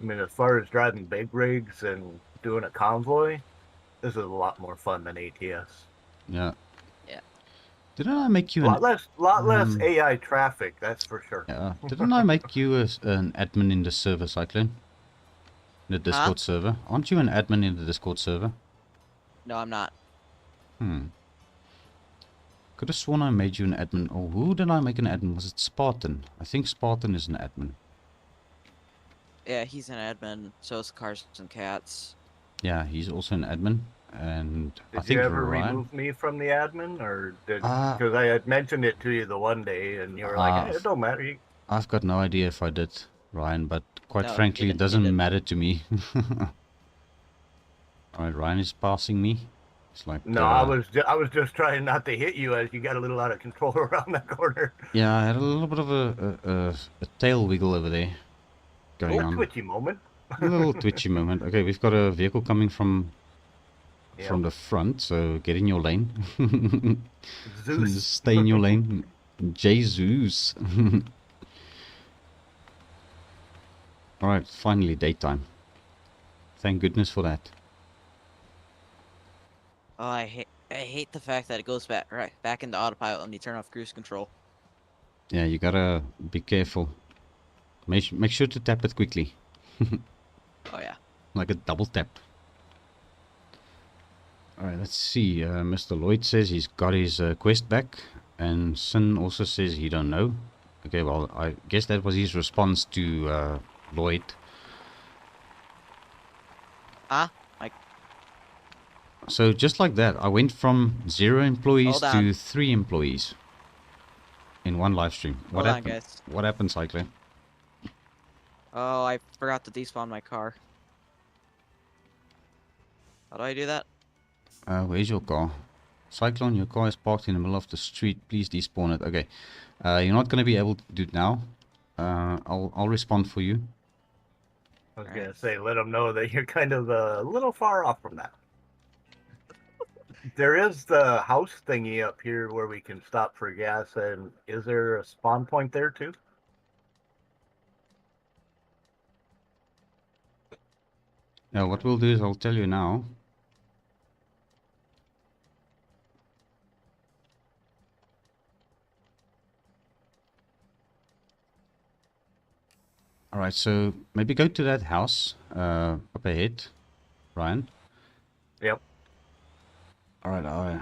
I mean, as far as driving big rigs and doing a convoy, this is a lot more fun than ATS. Yeah. Yeah. Didn't I make you A lot less um, AI traffic, that's for sure. Yeah. Didn't I make you an admin in the server, Cyclone? The Discord server. Aren't you an admin in the Discord server? No, I'm not. Could have sworn I made you an admin. Oh, who did I make an admin? Was it Spartan? I think Spartan is an admin. Yeah, he's an admin. So is Cars and Cats. Yeah, he's also an admin. And I Did think you ever Ryan... remove me from the admin, or did because I had mentioned it to you the one day, and you were like, hey, "It don't matter." I've got no idea if I did, Ryan, but quite No, frankly, you it didn't, you doesn't didn't. matter to me. Alright, Ryan is passing me. It's like No, I was just trying not to hit you as you got a little out of control around that corner. yeah, I had a little bit of a tail wiggle over there going on. Twitchy moment. A little twitchy moment. Okay, we've got a vehicle coming from Yeah. the front, so get in your lane. Zeus. Stay in your lane. Jesus. Alright, finally daytime. Thank goodness for that. Oh, I hate. I hate the fact that it goes back into autopilot when you turn off cruise control. Yeah, you gotta be careful. Make sure to tap it quickly. Oh yeah. Like a double tap. Alright, let's see. Mr. Lloyd says he's got his quest back. And Sin also says he don't know. Okay, well, I guess that was his response to Lloyd. Ah, like So just like that, I went from 0 employees hold on. to 3 employees in one live stream. What Hold on, happened? guys. What happened, Cyclone? Oh, I forgot to despawn my car. How do I do that? Where's your car? Cyclone, your car is parked in the middle of the street. Please despawn it. Okay. You're not going to be able to do it now. I'll respond for you. I was gonna say, let them know that you're kind of a little far off from that. There is the house thingy up here where we can stop for gas, and is there a spawn point there too? Yeah, what we'll do is I'll tell you now. Alright, so maybe go to that house up ahead, Ryan. Yep. Alright,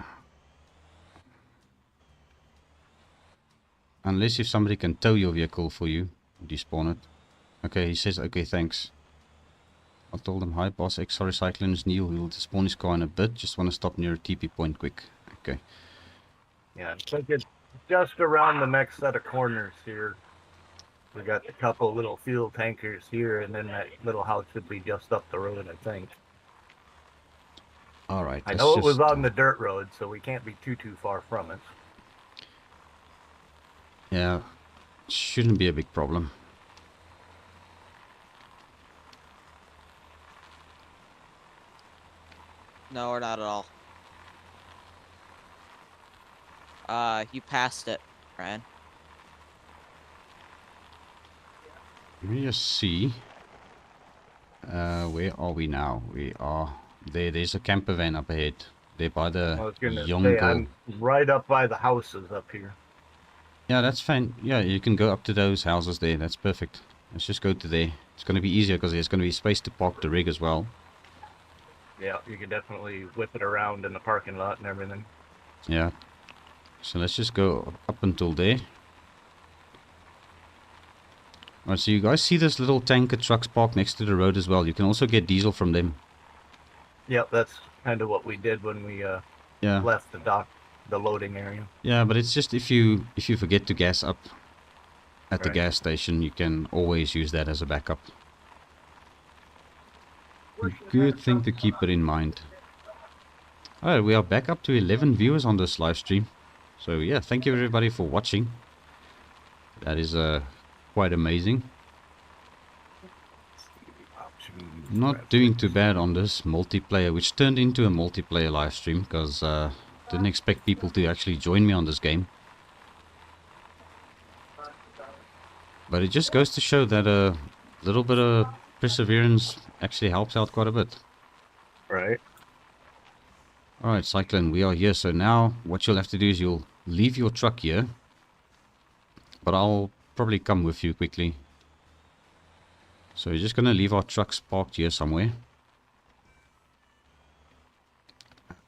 unless if somebody can tow your vehicle for you, despawn it. Okay, he says, okay, thanks. I told him, hi boss X, sorry Cyclone is new, we'll despawn his car in a bit, just want to stop near a TP point quick. Okay. Yeah, I think it's just around the next set of corners here. We got a couple little fuel tankers here, and then that little house should be just up the road, I think. Alright. I know it was on the dirt road, so we can't be too far from it. Yeah, shouldn't be a big problem. No, or not at all. You passed it, Ryan. Let me just see. Where are we now? We are there. There's a camper van up ahead. There by I the was gonna say, Yongle. I'm right up by the houses up here. Yeah, that's fine. Yeah, you can go up to those houses there. That's perfect. Let's just go to there. It's going to be easier because there's going to be space to park the rig as well. Yeah, you can definitely whip it around in the parking lot and everything. Yeah. So let's just go up until there. Alright, so you guys see this little tanker trucks parked next to the road as well. You can also get diesel from them. Yep, that's kind of what we did when we Yeah. left the dock, the loading area. Yeah, but it's just if you forget to gas up at the Right. gas station, you can always use that as a backup. A good thing to keep it in mind. Alright, we are back up to 11 viewers on this live stream. So yeah, thank you everybody for watching. That is quite amazing. Not doing too bad on this multiplayer, which turned into a multiplayer live stream because didn't expect people to actually join me on this game. But it just goes to show that a little bit of perseverance actually helps out quite a bit. Right. Alright, Cyclone, we are here. So now what you'll have to do is you'll leave your truck here. But I'll probably come with you quickly. So we're just going to leave our trucks parked here somewhere.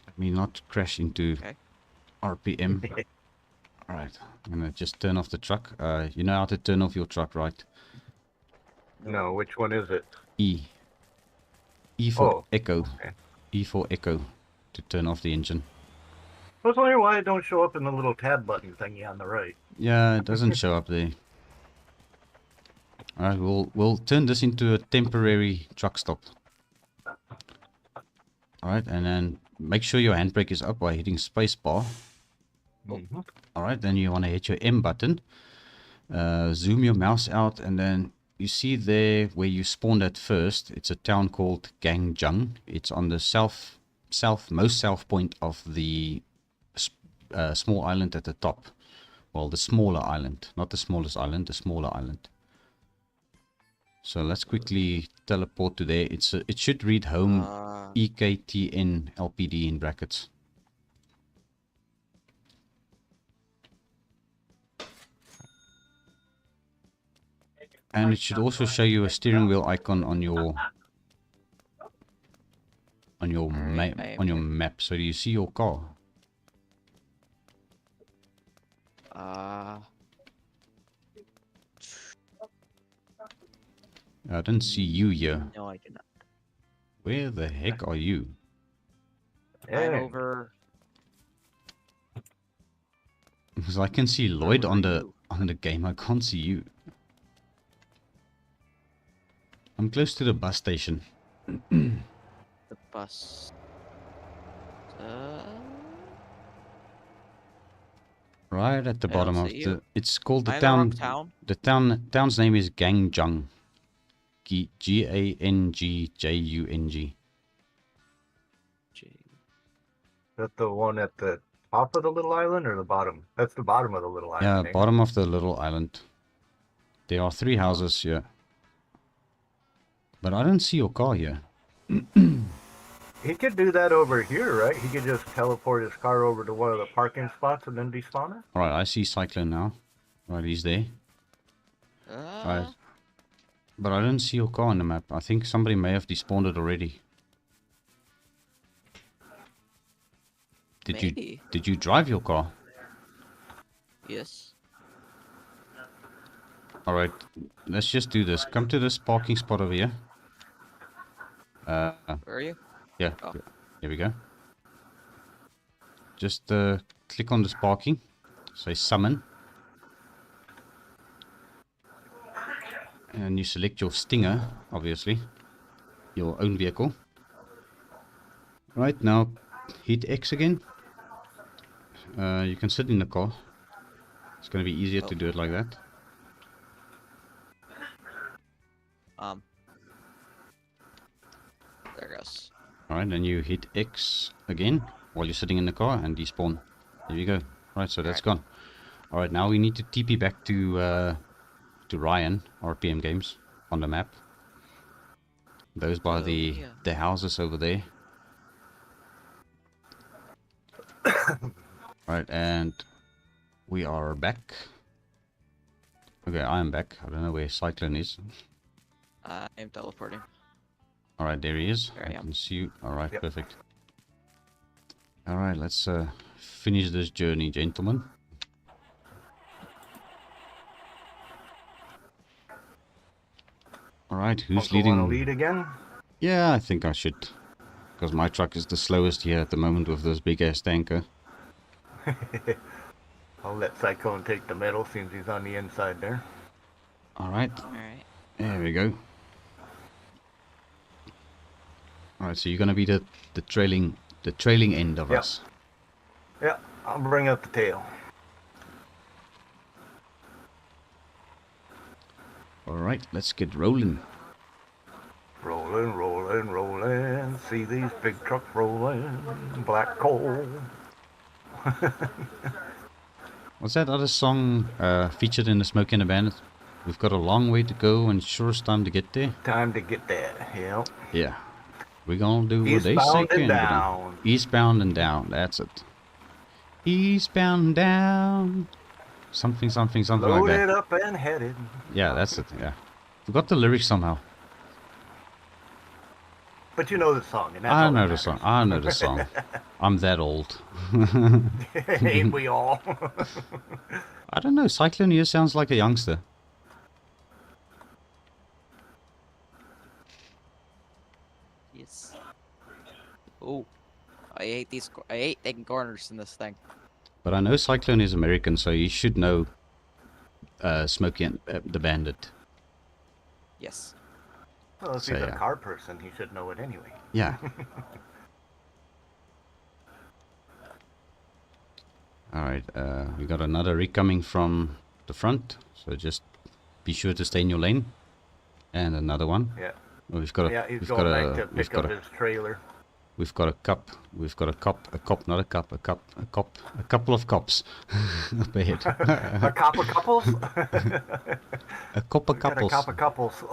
Let me not crash into RPM. Alright, I'm going to just turn off the truck. You know how to turn off your truck, right? No, which one is it? E. E for Oh, echo. okay. E for echo to turn off the engine. I was wondering why it don't show up in the little tab button thingy on the right. Yeah, it doesn't show up there. Alright, we'll turn this into a temporary truck stop. Alright, and then make sure your handbrake is up by hitting spacebar. Mm-hmm. Alright, then you want to hit your M button. Zoom your mouse out, and then you see there where you spawned at first. It's a town called Gangjung. It's on the most south point of the small island at the top. Well, the smaller island, not the smallest island, the smaller island. So let's quickly teleport to there. It should read home EKTN LPD in brackets. And it should also show you a steering wheel icon on your map. I am On your here. map, so you see your car. I didn't see you here. No, I did not. Where the heck are you? I'm Hey, over. Because I can see Lloyd Where on were the you? game. I can't see you. I'm close to the bus station. The bus. Right at the I bottom don't of see the. you. It's called the Am I in the wrong town. town? Town's name is Gangjung. Gangjung. Gee. is that the one at the top of the little island or the bottom? That's the bottom of the little Yeah, island. eh? bottom of the little island. There are 3 houses here. But I don't see your car here. He could do that over here, right? He could just teleport his car over to one of the parking spots and then despawn it. Alright, I see Cyclone now. Right, he's there. Right. But I don't see your car on the map. I think somebody may have despawned it already. Maybe. Did you drive your car? Yes. Alright, let's just do this. Come to this parking spot over here. Where are you? Yeah, Oh. here we go. Just click on this parking. Say summon. And you select your Stinger, obviously. Your own vehicle. Right, now hit X again. You can sit in the car. It's going to be easier to do it like that. There it goes. Alright, then you hit X again while you're sitting in the car and despawn. There you go. Right, so that's gone. Alright, now we need to TP back to Ryan, RPM Games, on the map. Those by the houses over there. Right, and we are back. Okay, I am back. I don't know where Cyclone is. I'm teleporting. Alright, there he is. There I am. can see you. Alright, Yep. perfect. Alright, let's finish this journey, gentlemen. Alright, who's Also leading? want to lead again? Yeah, I think I should. Because my truck is the slowest here at the moment with this big ass tanker. I'll let Cyclone take the middle since he's on the inside there. Alright, Alright. there we go. Alright, so you're gonna be the trailing end of Yep. us. Yeah, I'll bring up the tail. Alright, let's get rolling. Rolling, rolling, rolling. See these big trucks rolling. Black coal. What's that other song featured in the Smoke and the Bandit? We've got a long way to go and surest time to get there. Time to get there. Yep. Yeah. We're gonna do what they say Eastbound can and be done. down. Eastbound and down, that's it. Eastbound and down. Something like Loaded that. up and headed. Yeah, that's it, yeah. Forgot the lyrics somehow. But you know the song, and that's I all know that the song. I know the song. I'm that old. matters. Ain't we all? I don't know, Cyclone here sounds like a youngster. Yes. Oh. I hate these. I hate taking corners in this thing. But I know Cyclone is American, so he should know Smokey and the Bandit. Yes. Well, if So, he's yeah. a car person, he should know it anyway. Yeah. Alright, we got another rig coming from the front, so just be sure to stay in your lane. And another one. Yeah. Oh, we've got a, Yeah, he's we've going got back a, to we've pick got up a, his trailer. we've got a cup, we've got a couple of cops up ahead. A cop of couples? A couple Got a couples. cop of couples.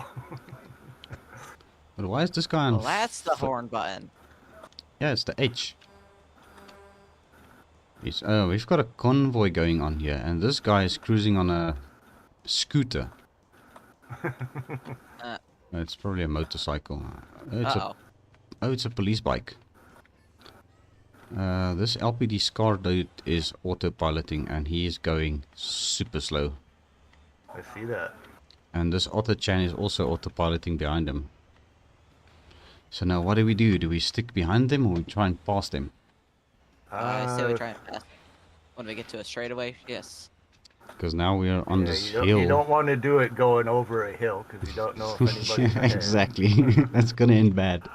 But why is this guy on? Well, that's the horn button. Yeah, it's the H. We've got a convoy going on here, and this guy is cruising on a scooter. It's probably a motorcycle. It's Uh-oh. it's a police bike. This LPD Scar dude is autopiloting and he is going super slow. I see that. And this Otto-chan is also autopiloting behind him. So now what do we do? Do we stick behind them or we try and pass them? I say we try and pass. When we get to a straightaway, yes. Because now we are on this you hill. don't want to do it going over a hill because you don't know if anybody's ahead. Exactly. That's gonna end bad.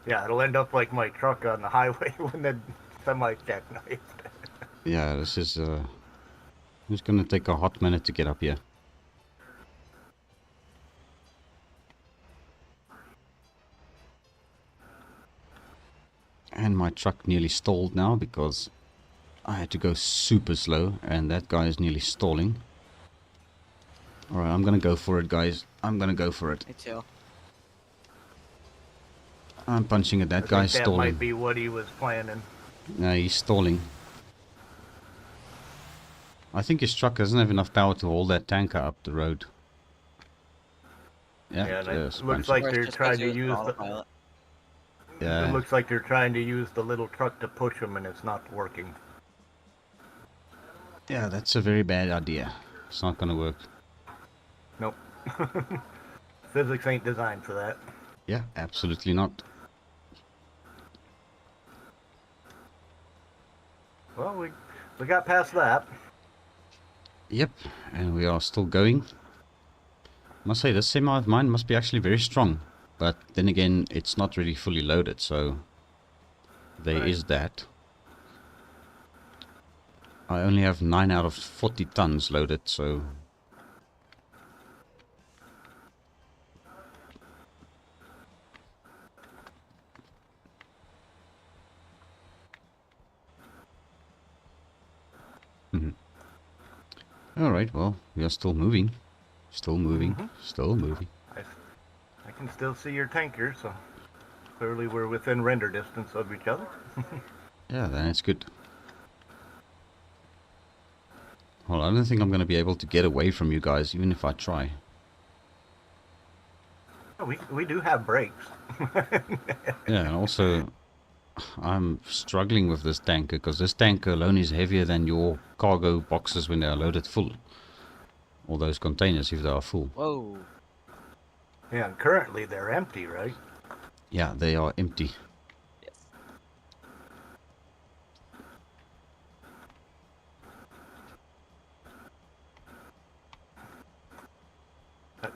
Yeah, it'll end up like my truck on the highway when the semi jackknifed. Yeah, this is it's gonna take a hot minute to get up here. And my truck nearly stalled now because I had to go super slow and that guy is nearly stalling. Alright, I'm gonna go for it, guys. I'm gonna go for it. Me too. I'm punching at that guy That stalling. might be what he was planning. No, he's stalling. I think his truck doesn't have enough power to hold that tanker up the road. Yeah, Yeah, and yes, it looks punch like Or it's they're just trying 'cause to it was use the. autopilot. Yeah. It looks like they're trying to use the little truck to push them, and it's not working. Yeah, that's a very bad idea. It's not gonna work. Nope. Physics ain't designed for that. Yeah, absolutely not. Well, we got past that. Yep, and we are still going. Must say, this semi of mine must be actually very strong. But then again, it's not really fully loaded, so there is that. I only have 9 out of 40 tons loaded, so... Alright, well, we are still moving. Still moving. Still moving. I can still see your tanker, so clearly we're within render distance of each other. Yeah, then it's good. Well, I don't think I'm going to be able to get away from you guys, even if I try. Oh, we do have brakes. Yeah, and also, I'm struggling with this tanker, because this tanker alone is heavier than your cargo boxes when they are loaded full. All those containers, if they are full. Whoa. Yeah, and currently they're empty, right? Yeah, they are empty. Yes.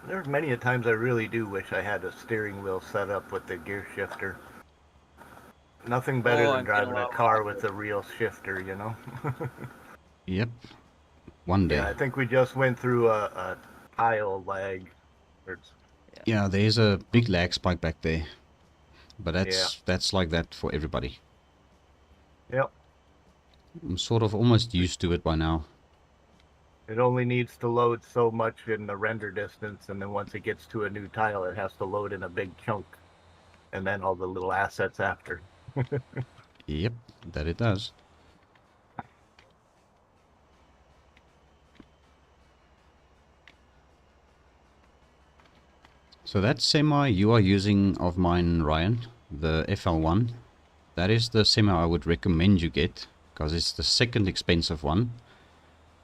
There's many a times I really do wish I had a steering wheel set up with the gear shifter. Nothing better Oh, than I'm driving getting a a lot car more with a real shifter, you know? Yep. One day. Yeah, I think we just went through a tile lag. Yeah, there's a big lag spike back there. But that's like that for everybody. Yep. I'm sort of almost used to it by now. It only needs to load so much in the render distance, and then once it gets to a new tile, it has to load in a big chunk. And then all the little assets after. Yep, that it does. So that semi you are using of mine, Ryan, the FL1, that is the semi I would recommend you get, because it's the second expensive one.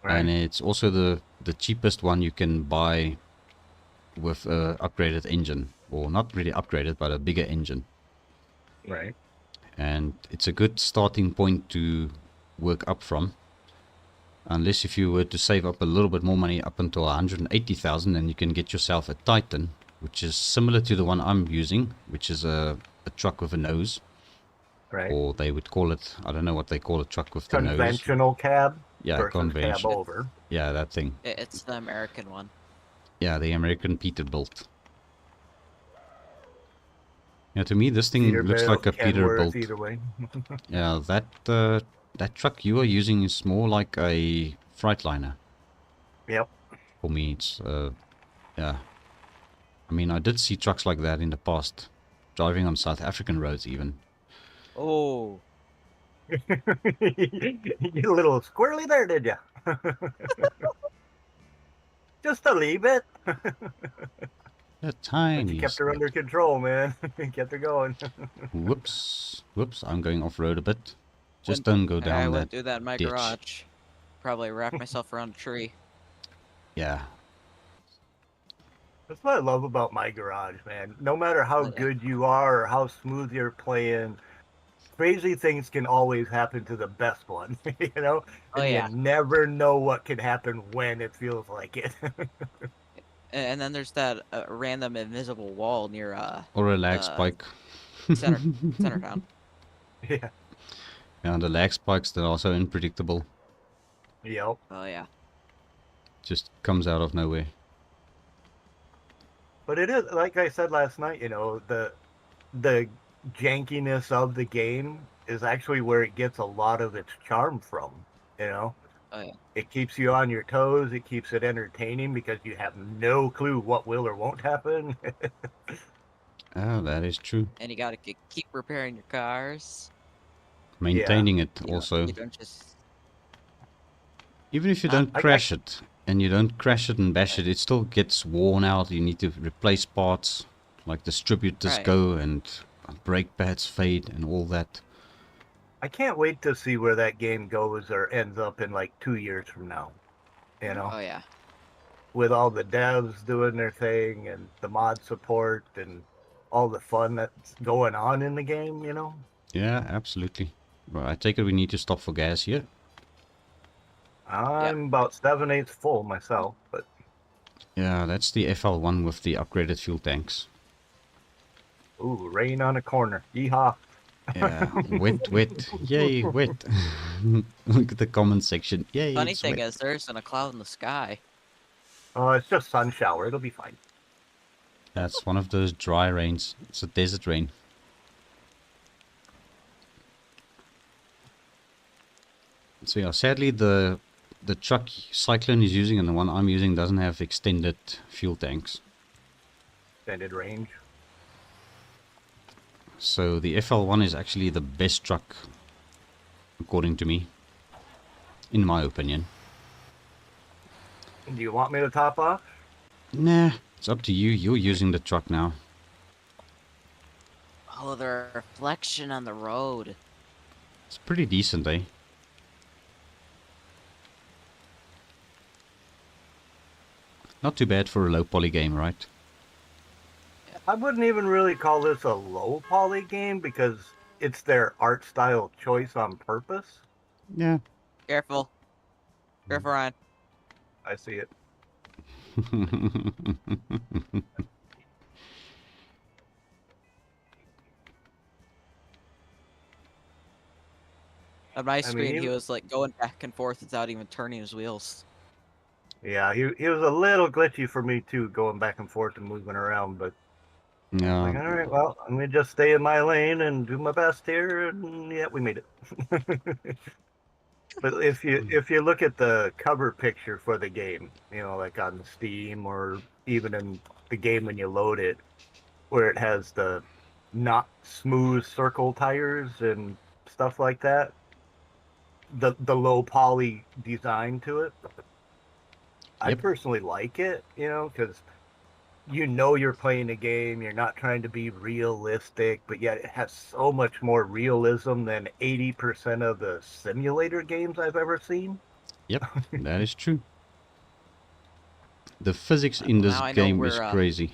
Right. And it's also the cheapest one you can buy with a upgraded engine. Or not really upgraded, but a bigger engine. Right. And it's a good starting point to work up from. Unless if you were to save up a little bit more money up until 180,000, then you can get yourself a Titan, which is similar to the one I'm using, which is a truck with a nose. Right. Or they would call it, I don't know what they call a truck with the nose. Conventional cab. Yeah, versus conventional. cab over. Yeah, that thing. It's the American one. Yeah, the American Peterbilt. Yeah, to me this thing looks like a Peterbilt. Either way. Yeah, that truck you are using is more like a Freightliner. Yep. For me, it's yeah. I mean, I did see trucks like that in the past, driving on South African roads even. Oh. You a little squirrely there, did ya? just to leave it. A But tiny you kept her step. under control, man. You kept her going. Whoops. Whoops, I'm going off-road a bit. Just Wouldn't- don't go I down wouldn't that do that in my ditch. garage. Probably wrap myself around a tree. Yeah. That's what I love about my garage, man. No matter how Oh, yeah. good you are or how smooth you're playing, crazy things can always happen to the best one, you know? Oh, And yeah. you never know what can happen when it feels like it. And then there's that random invisible wall near Or a lag uh spike. center town. Yeah. Yeah, the lag spikes, they're also unpredictable. Yep. Oh yeah. Just comes out of nowhere. But it is, like I said last night, you know, the jankiness of the game is actually where it gets a lot of its charm from, you know? Oh yeah. It keeps you on your toes. It keeps it entertaining because you have no clue what will or won't happen. Oh, that is true. And you gotta keep repairing your cars. Maintaining it You also. you don't just. Even if you Huh? don't crash it, and you don't crash it and bash it, it still gets worn out. You need to replace parts, like distributors Right. go and brake pads fade and all that. I can't wait to see where that game goes or ends up in like 2 years from now. You know, Oh yeah. with all the devs doing their thing and the mod support and all the fun that's going on in the game, you know? Yeah, absolutely. Well, I take it we need to stop for gas here. I'm about 7/8 full myself, but Yeah, that's the FL1 with the upgraded fuel tanks. ooh, rain on a corner. Yeehaw. Yeah, wet, wet. Yay, wet. Look at the comment section. Yay, Funny it's thing wet. is, there isn't a cloud in the sky. It's just sun shower. It'll be fine. That's one of those dry rains. It's a desert rain. So yeah, sadly the truck Cyclone is using and the one I'm using doesn't have extended fuel tanks. Extended range. So the FL1 is actually the best truck, according to me, in my opinion. Do you want me to top off? Nah, it's up to you. You're using the truck now. Oh, the reflection on the road. It's pretty decent, eh? Not too bad for a low poly game, right? I wouldn't even really call this a low poly game because it's their art style choice on purpose. Yeah. Careful. Careful, Ryan. I see it. On my screen, he mean- was like going back and forth without even turning his wheels. Yeah, he was a little glitchy for me too, going back and forth and moving around. But Yeah. like, all right, well, I'm gonna just stay in my lane and do my best here, and yeah, we made it. But if you look at the cover picture for the game, you know, like on Steam or even in the game when you load it, where it has the not smooth circle tires and stuff like that, the low poly design to it, I Yep. personally like it, you know, because you know you're playing a game, you're not trying to be realistic, but yet it has so much more realism than 80% of the simulator games I've ever seen. Yep, that is true. The physics in Well, this now I know game is where, crazy.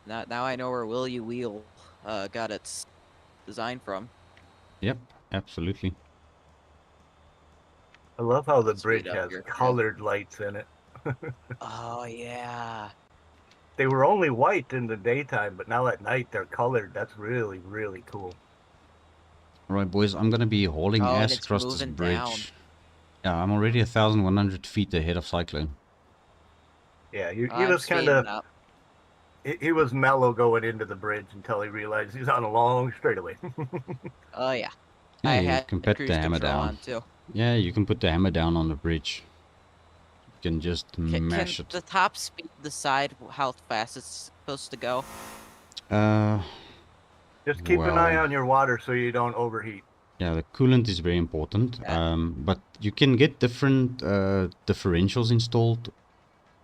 Now I know where Will You Wheel got its design from. Yep, absolutely. I love how the Speed bridge up has your trail. colored lights in it. Oh yeah. They were only white in the daytime, but now at night they're colored. That's really, really cool. Alright, boys, I'm gonna be hauling Oh, and ass it's across this moving bridge. down. Yeah, I'm already 1,100 feet ahead of Cyclone. Yeah, he I'm was kind speeding of up. he was mellow going into the bridge until he realized he's on a long straightaway. Oh yeah. Yeah, I you had can put cruise the hammer control down. on too. Yeah, you can put the hammer down on the bridge. You can just Can mash it. the top speed decide how fast it's supposed to go? Just keep an eye Well. on your water so you don't overheat. Yeah, the coolant is very important. Yeah. But you can get different differentials installed.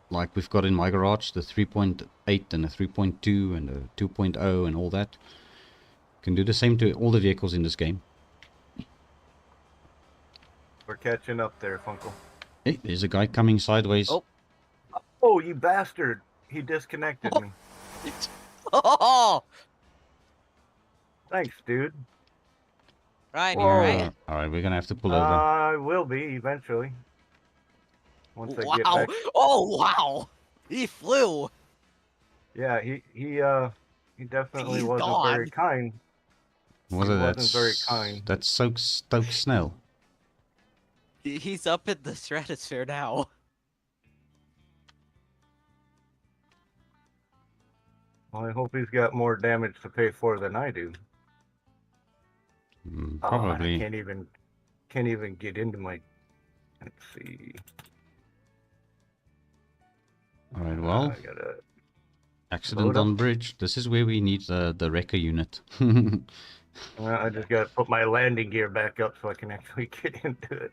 Like we've got in my garage, the 3.8 and a 3.2 and a 2.0 and all that. Can do the same to all the vehicles in this game. We're catching up there, Funkle. Hey, there's a guy coming sideways. Oh. Oh, you bastard! He disconnected me. Oh, Thanks, dude. Ryan, you Whoa. alright? Alright, we're gonna have to pull over. I will be eventually. Once I get Wow! back. Oh, wow! He flew. Yeah, he definitely He's wasn't very gone. kind. Was He it wasn't very kind. that's Stoke Snell? He's up in the stratosphere now. Well, I hope he's got more damage to pay for than I do. Oh, and Probably. I can't even get into my. Let's see. Alright, well, I gotta. accident load on up. bridge. This is where we need the wrecker unit. I just gotta put my landing gear back up so I can actually get into it.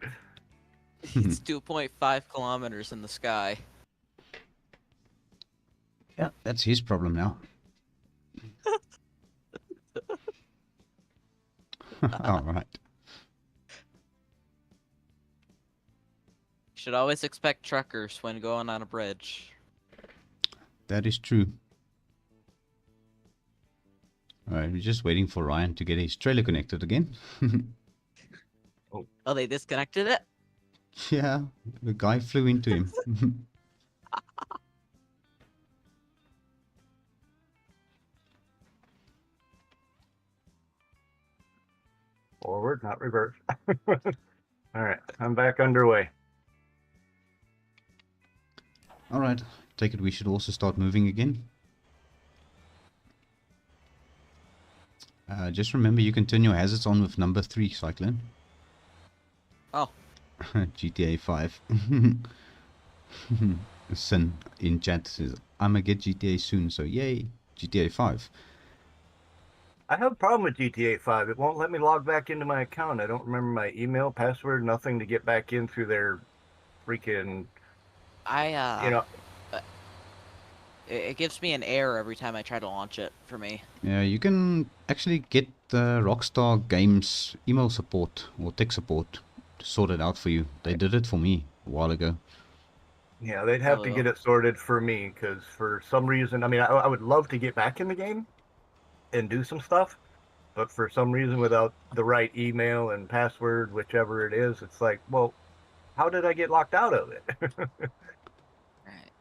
It's 2.5 kilometers in the sky. Yeah, that's his problem now. Alright. Should always expect truckers when going on a bridge. That is true. Alright, we're just waiting for Ryan to get his trailer connected again. Oh, they disconnected it? Yeah, the guy flew into him. Forward, not reverse. Alright, I'm back underway. Alright, take it we should also start moving again. Just remember you can turn your hazards on with number 3, Cyclone. Oh. GTA 5. Sin in chat says, I'ma get GTA soon, so yay, GTA 5. I have a problem with GTA 5. It won't let me log back into my account. I don't remember my email, password, nothing to get back in through their freaking, you know. It gives me an error every time I try to launch it for me. Yeah, you can actually get Rockstar Games email support or tech support to sort it out for you. They did it for me a while ago. Yeah, they'd have to get it sorted for me because for some reason, I mean, I would love to get back in the game and do some stuff, but for some reason, without the right email and password, whichever it is, it's like, well, how did I get locked out of it? Right.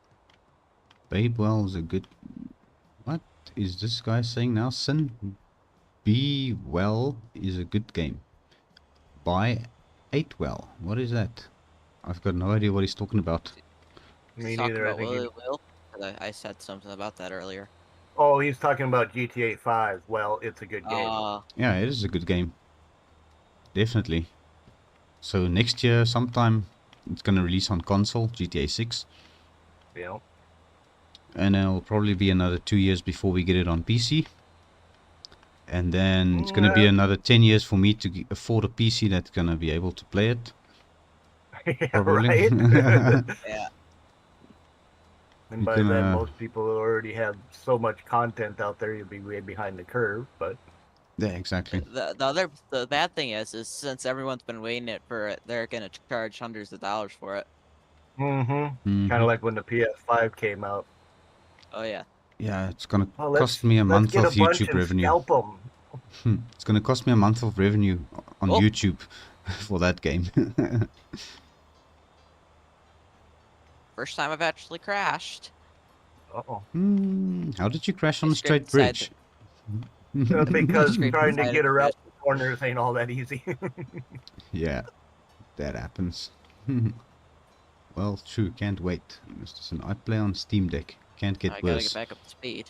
Babe Well is a good... What is this guy saying now? Sin? Be Well is a good game. Buy 8 Well. What is that? I've got no idea what he's talking about. Me Talking neither. I about think Will? I said something about that earlier. oh, he's talking about GTA 5. Well, it's a good game. Yeah, it is a good game. Definitely. So next year sometime it's gonna release on console, GTA 6. Yeah. And it'll probably be another 2 years before we get it on PC. And then it's gonna be another 10 years for me to afford a PC that's gonna be able to play it. Yeah, Probably. right? Yeah. And by then, most people already have so much content out there, you'll be way behind the curve. But yeah, exactly. The bad thing is since everyone's been waiting it for it, they're gonna charge hundreds of dollars for it. kind of like when the PS5 came out. Oh yeah. Yeah, it's gonna Oh, cost me a month get of a bunch YouTube and revenue. Scalp 'em. It's gonna cost me a month of revenue on YouTube for that game. First time I've actually crashed. Uh-oh. How did you crash on I a straight scraped bridge? Because Scraped trying to inside get of the around bridge. the corners ain't all that easy. Yeah, that happens. Well, true, can't wait. Listen, I play on Steam Deck. Can't get I gotta worse. get back up to speed.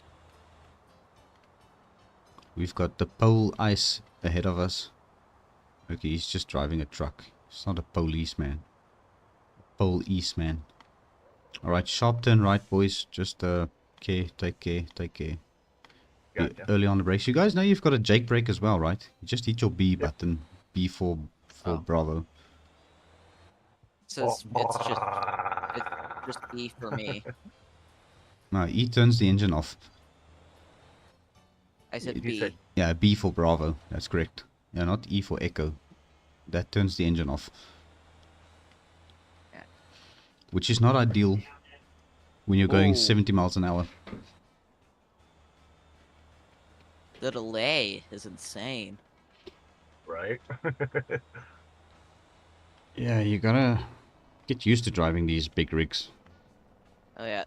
We've got the pole ice ahead of us. Okay, he's just driving a truck. He's not a policeman. Policeman. Alright, sharp turn right, boys. Just, care, take care, take care. Gotcha. Early on the brakes. You guys know you've got a Jake brake as well, right? You just hit your B button. B for Oh. Bravo. Says it's just E for me. No, E turns the engine off. I said You B. said- Yeah, B for Bravo. That's correct. Yeah, not E for Echo. That turns the engine off. Yeah. Which is not ideal when you're going Ooh. 70 miles an hour. The delay is insane. Right. Yeah, you gotta get used to driving these big rigs. Oh yeah,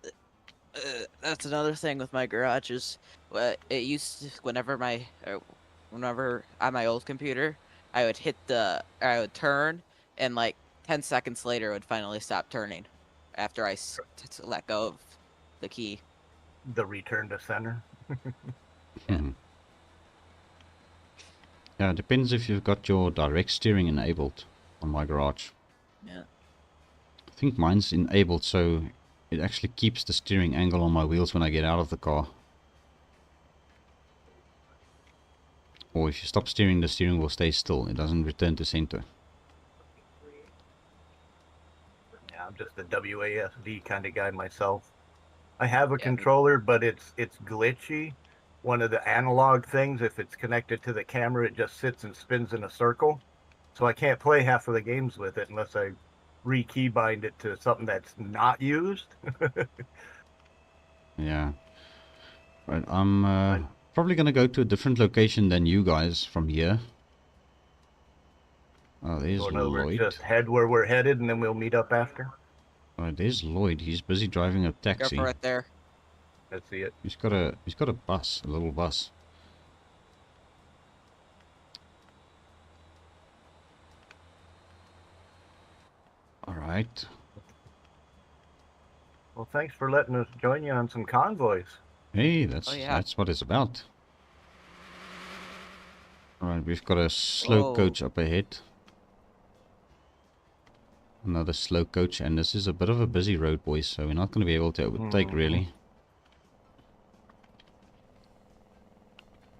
that's another thing with my garage is it used to, whenever on my old computer, I would turn, and like 10 seconds later it would finally stop turning after I let go of the key. The return to center. Yeah. Mhm. Yeah, it depends if you've got your direct steering enabled on my garage. Yeah. I think mine's enabled, so it actually keeps the steering angle on my wheels when I get out of the car. Or if you stop steering, the steering will stay still. It doesn't return to center. Yeah, I'm just a WASD kind of guy myself. I have a Yeah, me- controller, but it's glitchy. One of the analog things, if it's connected to the camera, it just sits and spins in a circle. So I can't play half of the games with it unless I re-keybind it to something that's not used. Yeah. Right, I'm I- probably going to go to a different location than you guys from here. Oh, there's So in other words, Lloyd. just head where we're headed, and then we'll meet up after. Right, there's Lloyd. He's busy driving a go taxi. for it there. Let's see it. He's got a bus, a little bus. All right. Well, thanks for letting us join you on some convoys. Hey, Oh, yeah. that's what it's about. All right, we've got a slow Whoa. coach up ahead. Another slow coach, and this is a bit of a busy road, boys, so we're not going to be able to overtake, really.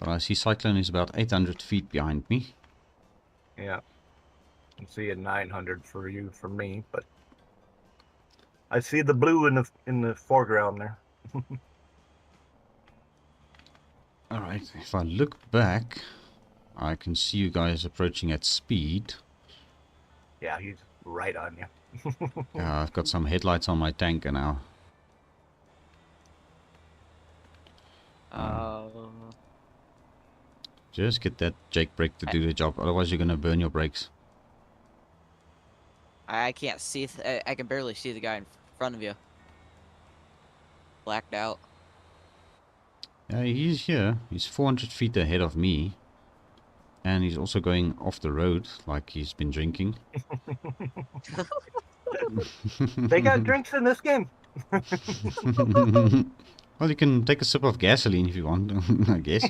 But I see Cyclone is about 800 feet behind me. Yeah. I'm seeing 900 for you, for me, but I see the blue in the foreground there. All right, if I look back, I can see you guys approaching at speed. Yeah, he's right on you. I've got some headlights on my tanker now. Just get that Jake brake to do the job, otherwise you're going to burn your brakes. I can't see. I can barely see the guy in front of you. Blacked out. Yeah, he's here. He's 400 feet ahead of me. And he's also going off the road like he's been drinking. They got drinks in this game. Well, you can take a sip of gasoline if you want, I guess.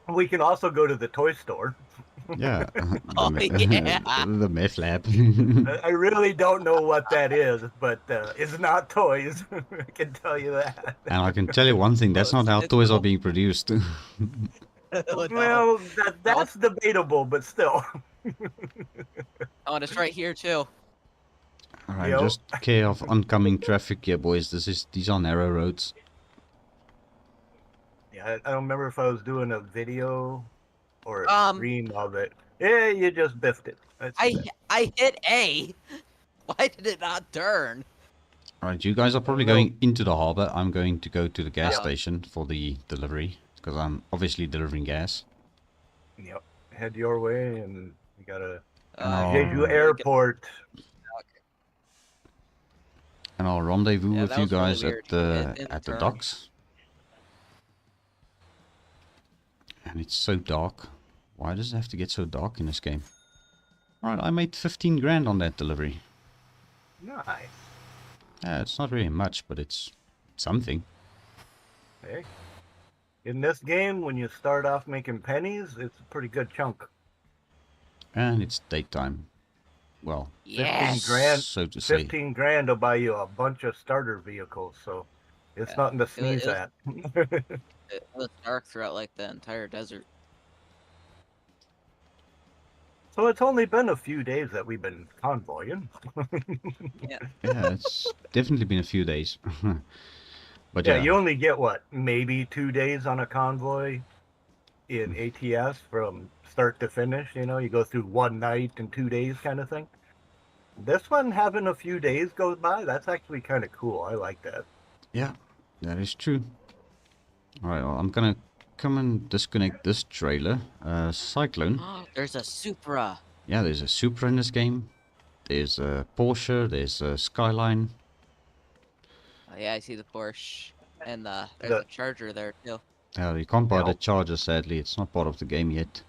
We can also go to the toy store. Yeah. Oh, yeah. The meth lab. I really don't know what that is, but it's not toys. I can tell you that. And I can tell you one thing, that's not how It's toys are little- being produced. Oh, no. Well, that's debatable, but still. Oh, and it's right here too. Alright, Yo. just care of oncoming traffic here, boys. These are narrow roads. Yeah, I don't remember if I was doing a video or a Um, stream of it. Yeah, you just biffed it. That's I hit A. Why did it not turn? Alright, you guys are probably No. going into the harbor. I'm going to go to the gas Yeah. station for the delivery, because I'm obviously delivering gas. Yep. Head your way, and you got to Oh. Jeju Airport. And I'll rendezvous Yeah, with that you was really guys weird. at the It didn't at the turn. docks. And it's so dark. Why does it have to get so dark in this game? Alright, I made 15 grand on that delivery. Nice. Yeah, it's not really much, but it's something. Hey. In this game, when you start off making pennies, it's a pretty good chunk. And it's daytime. Well, 15 Yes. grand. so to say. 15 grand will buy you a bunch of starter vehicles, so it's Yeah. nothing to sneeze was- at. It was dark throughout like the entire desert. So it's only been a few days that we've been convoying. Yeah. Yeah, it's definitely been a few days. But Yeah, yeah, you only get what, maybe 2 days on a convoy in ATS from start to finish. You know, you go through one night and 2 days kind of thing. This one having a few days go by, that's actually kind of cool. I like that. yeah, that is true. Alright, well, I'm gonna come and disconnect this trailer. Cyclone. There's a Supra. Yeah, there's a Supra in this game. There's a Porsche. There's a Skyline. Oh yeah, I see the Porsche, and there's The a Charger there too. You can't buy the Yep. Charger, sadly. It's not part of the game yet.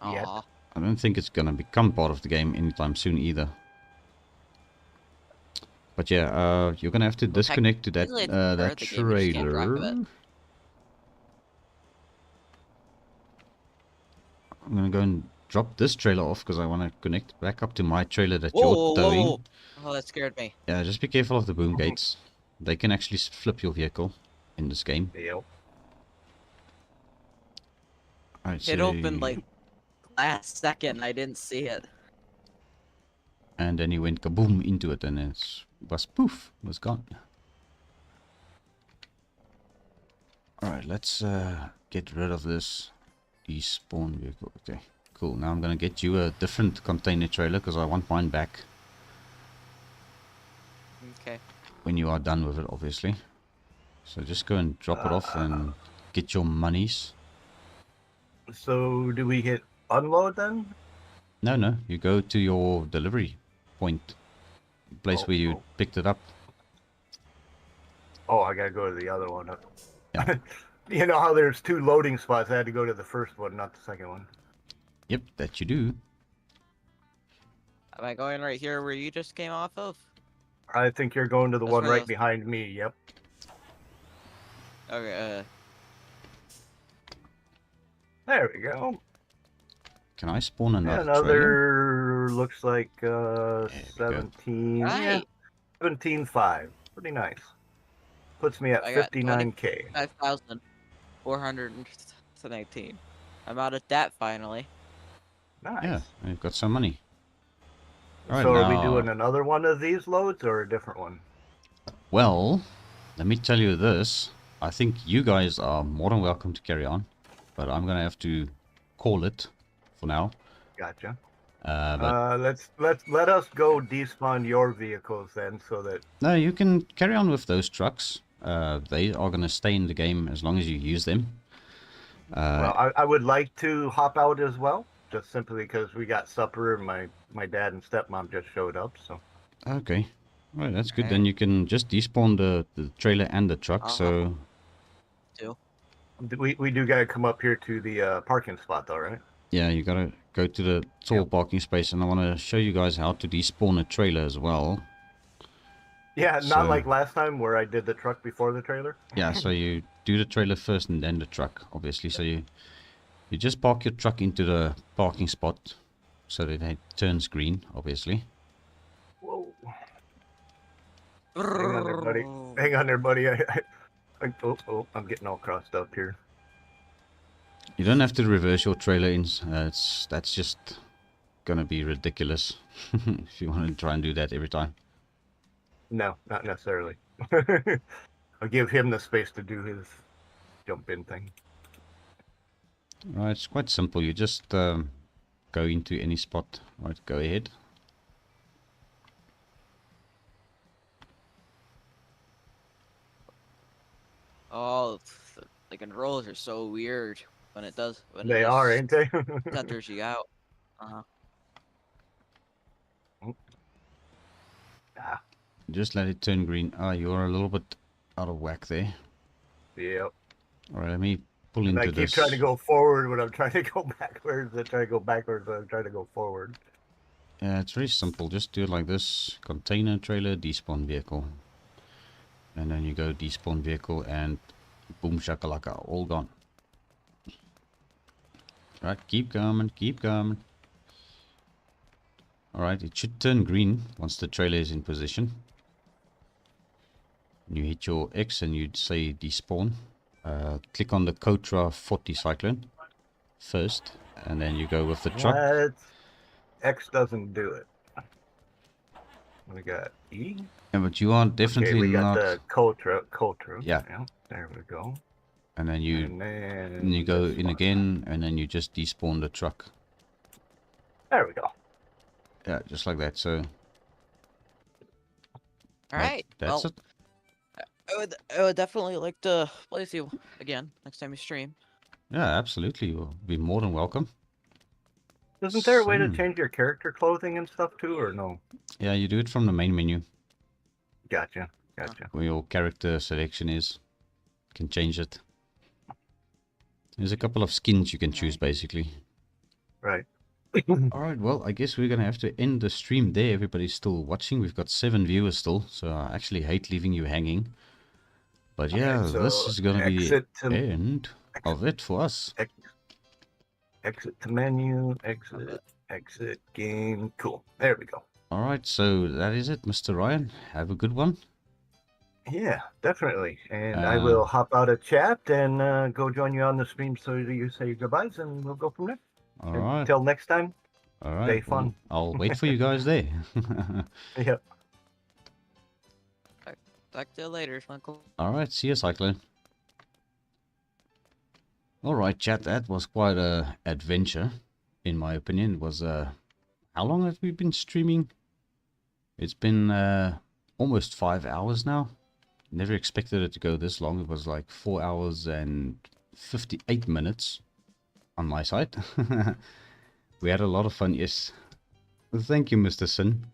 Yet. Aw. I don't think it's gonna become part of the game anytime soon either. But yeah, you're gonna have to disconnect to that technically it's part that of the game, you just can't drive it. trailer. I'm gonna go and drop this trailer off because I want to connect back up to my trailer that Whoa, you're whoa, towing. whoa! Oh, that scared me. Yeah, just be careful of the boom gates. They can actually flip your vehicle in this game. Yep. Alright, It so opened like last second. I didn't see it. and then he went kaboom into it, and it was poof, was gone. Alright, let's get rid of this despawn vehicle. Okay, cool. Now I'm gonna get you a different container trailer because I want mine back Okay. when you are done with it, obviously. So just go and drop it off and get your monies. So do we hit unload then? No, you go to your delivery point, place where you picked it up. Oh, I gotta go to the other one. Yeah. You know how there's 2 loading spots? I had to go to the first one, not the second one. Yep, that you do. Am I going right here where you just came off of? I think you're going to the That's one where right those- behind me. Yep. Okay. There we go. Can I spawn another trailer? Another looks like we go. 17. Yeah, Right. 17.5. Pretty nice. Puts me at I got 59K. 5,419. I'm out of that finally. Nice. Yeah, I've got some money. Alright, So are we now- doing another one of these loads or a different one? Well, let me tell you this. I think you guys are more than welcome to carry on, but I'm gonna have to call it for now. Gotcha. But Let us go despawn your vehicles then, so that no, you can carry on with those trucks. They are gonna stay in the game as long as you use them. well, I would like to hop out as well, just simply because we got supper and my dad and stepmom just showed up. So Okay, right, that's good. Okay. Then you can just despawn the trailer and the truck. So we do gotta come up here to the parking spot though, right? yeah, you gotta go to the tall parking space, and I want to show you guys how to despawn a trailer as well. Yeah, not So- like last time where I did the truck before the trailer. Yeah, so you do the trailer first and then the truck, obviously. So you just park your truck into the parking spot so that it turns green, obviously. Whoa. Hang on there, buddy. Hang on there, buddy. I'm getting all crossed up here. You don't have to reverse your trailer in. That's just gonna be ridiculous if you want to try and do that every time. No, not necessarily. I'll give him the space to do his jump in thing. Right, it's quite simple. You just go into any spot. Right, go ahead. Oh, the controls are so weird when it does. When They it are, just ain't they? centers you out. Uh-huh. Just let it turn green. Ah, you're a little bit out of whack there. Yep. All right, let me pull And into I keep this. trying to go forward when I'm trying to go backwards. I try to go backwards when I'm trying to go forward. Yeah, it's very simple. Just do it like this. Container, trailer, despawn vehicle. And then you go despawn vehicle and boom shakalaka, all gone. Right, keep coming, keep coming. Alright, it should turn green once the trailer is in position. You hit your X and you'd say despawn. click on the Cotra 40 Cyclone first, and then you go with the truck. What? X doesn't do it. We got E. Yeah, but you are Okay, definitely we got not. the Cotra. Yeah. There we go. And then you And then go this in one. again, and then you just despawn the truck. There we go. Yeah, just like that. So All right. that's Well, it. I would definitely like to play with you again next time you stream. Yeah, absolutely. You'll be more than welcome. Isn't there a way to So- change your character clothing and stuff too, or no? Yeah, you do it from the main menu Gotcha. where your character selection is. You can change it. There's a couple of skins you can choose, basically. Right. Alright, well, I guess we're going to have to end the stream there. Everybody's still watching. We've got 7 viewers still, so I actually hate leaving you hanging. But yeah, Alright, so this is going to be exit the to end of it for us. exit to menu, exit game. Cool. There we go. Alright, so that is it, Mr. Ryan. Have a good one. Yeah, definitely. And I will hop out of chat and go join you on the stream so you say your goodbyes, and we'll go from there. Alright. Until next time. Alright. Stay fun. Well, I'll wait for you guys there. Yep. Talk to you later, Funcle. Alright, see you, Cyclone. Alright, chat, that was quite a adventure, in my opinion. It was, how long have we been streaming? It's been, almost 5 hours now. Never expected it to go this long. It was like 4 hours and 58 minutes on my side. We had a lot of fun, yes. Thank you, Mr. Sin.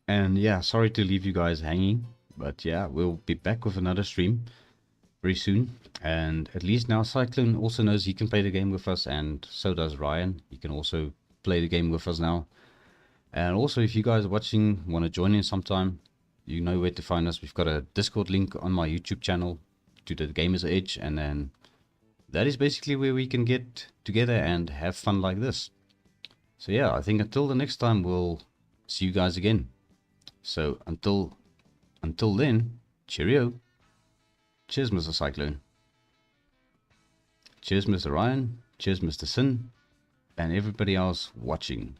And yeah, sorry to leave you guys hanging. But yeah, we'll be back with another stream very soon. And at least now Cyclone also knows he can play the game with us, and so does Ryan. He can also play the game with us now. And also, if you guys are watching, want to join in sometime, you know where to find us. We've got a Discord link on my YouTube channel to the Gamer's Edge, and then that is basically where we can get together and have fun like this. So yeah, I think until the next time, we'll see you guys again. So until then, cheerio. Cheers, Mr. Cyclone. Cheers, Mr. Ryan. Cheers, Mr. Sin. And everybody else watching.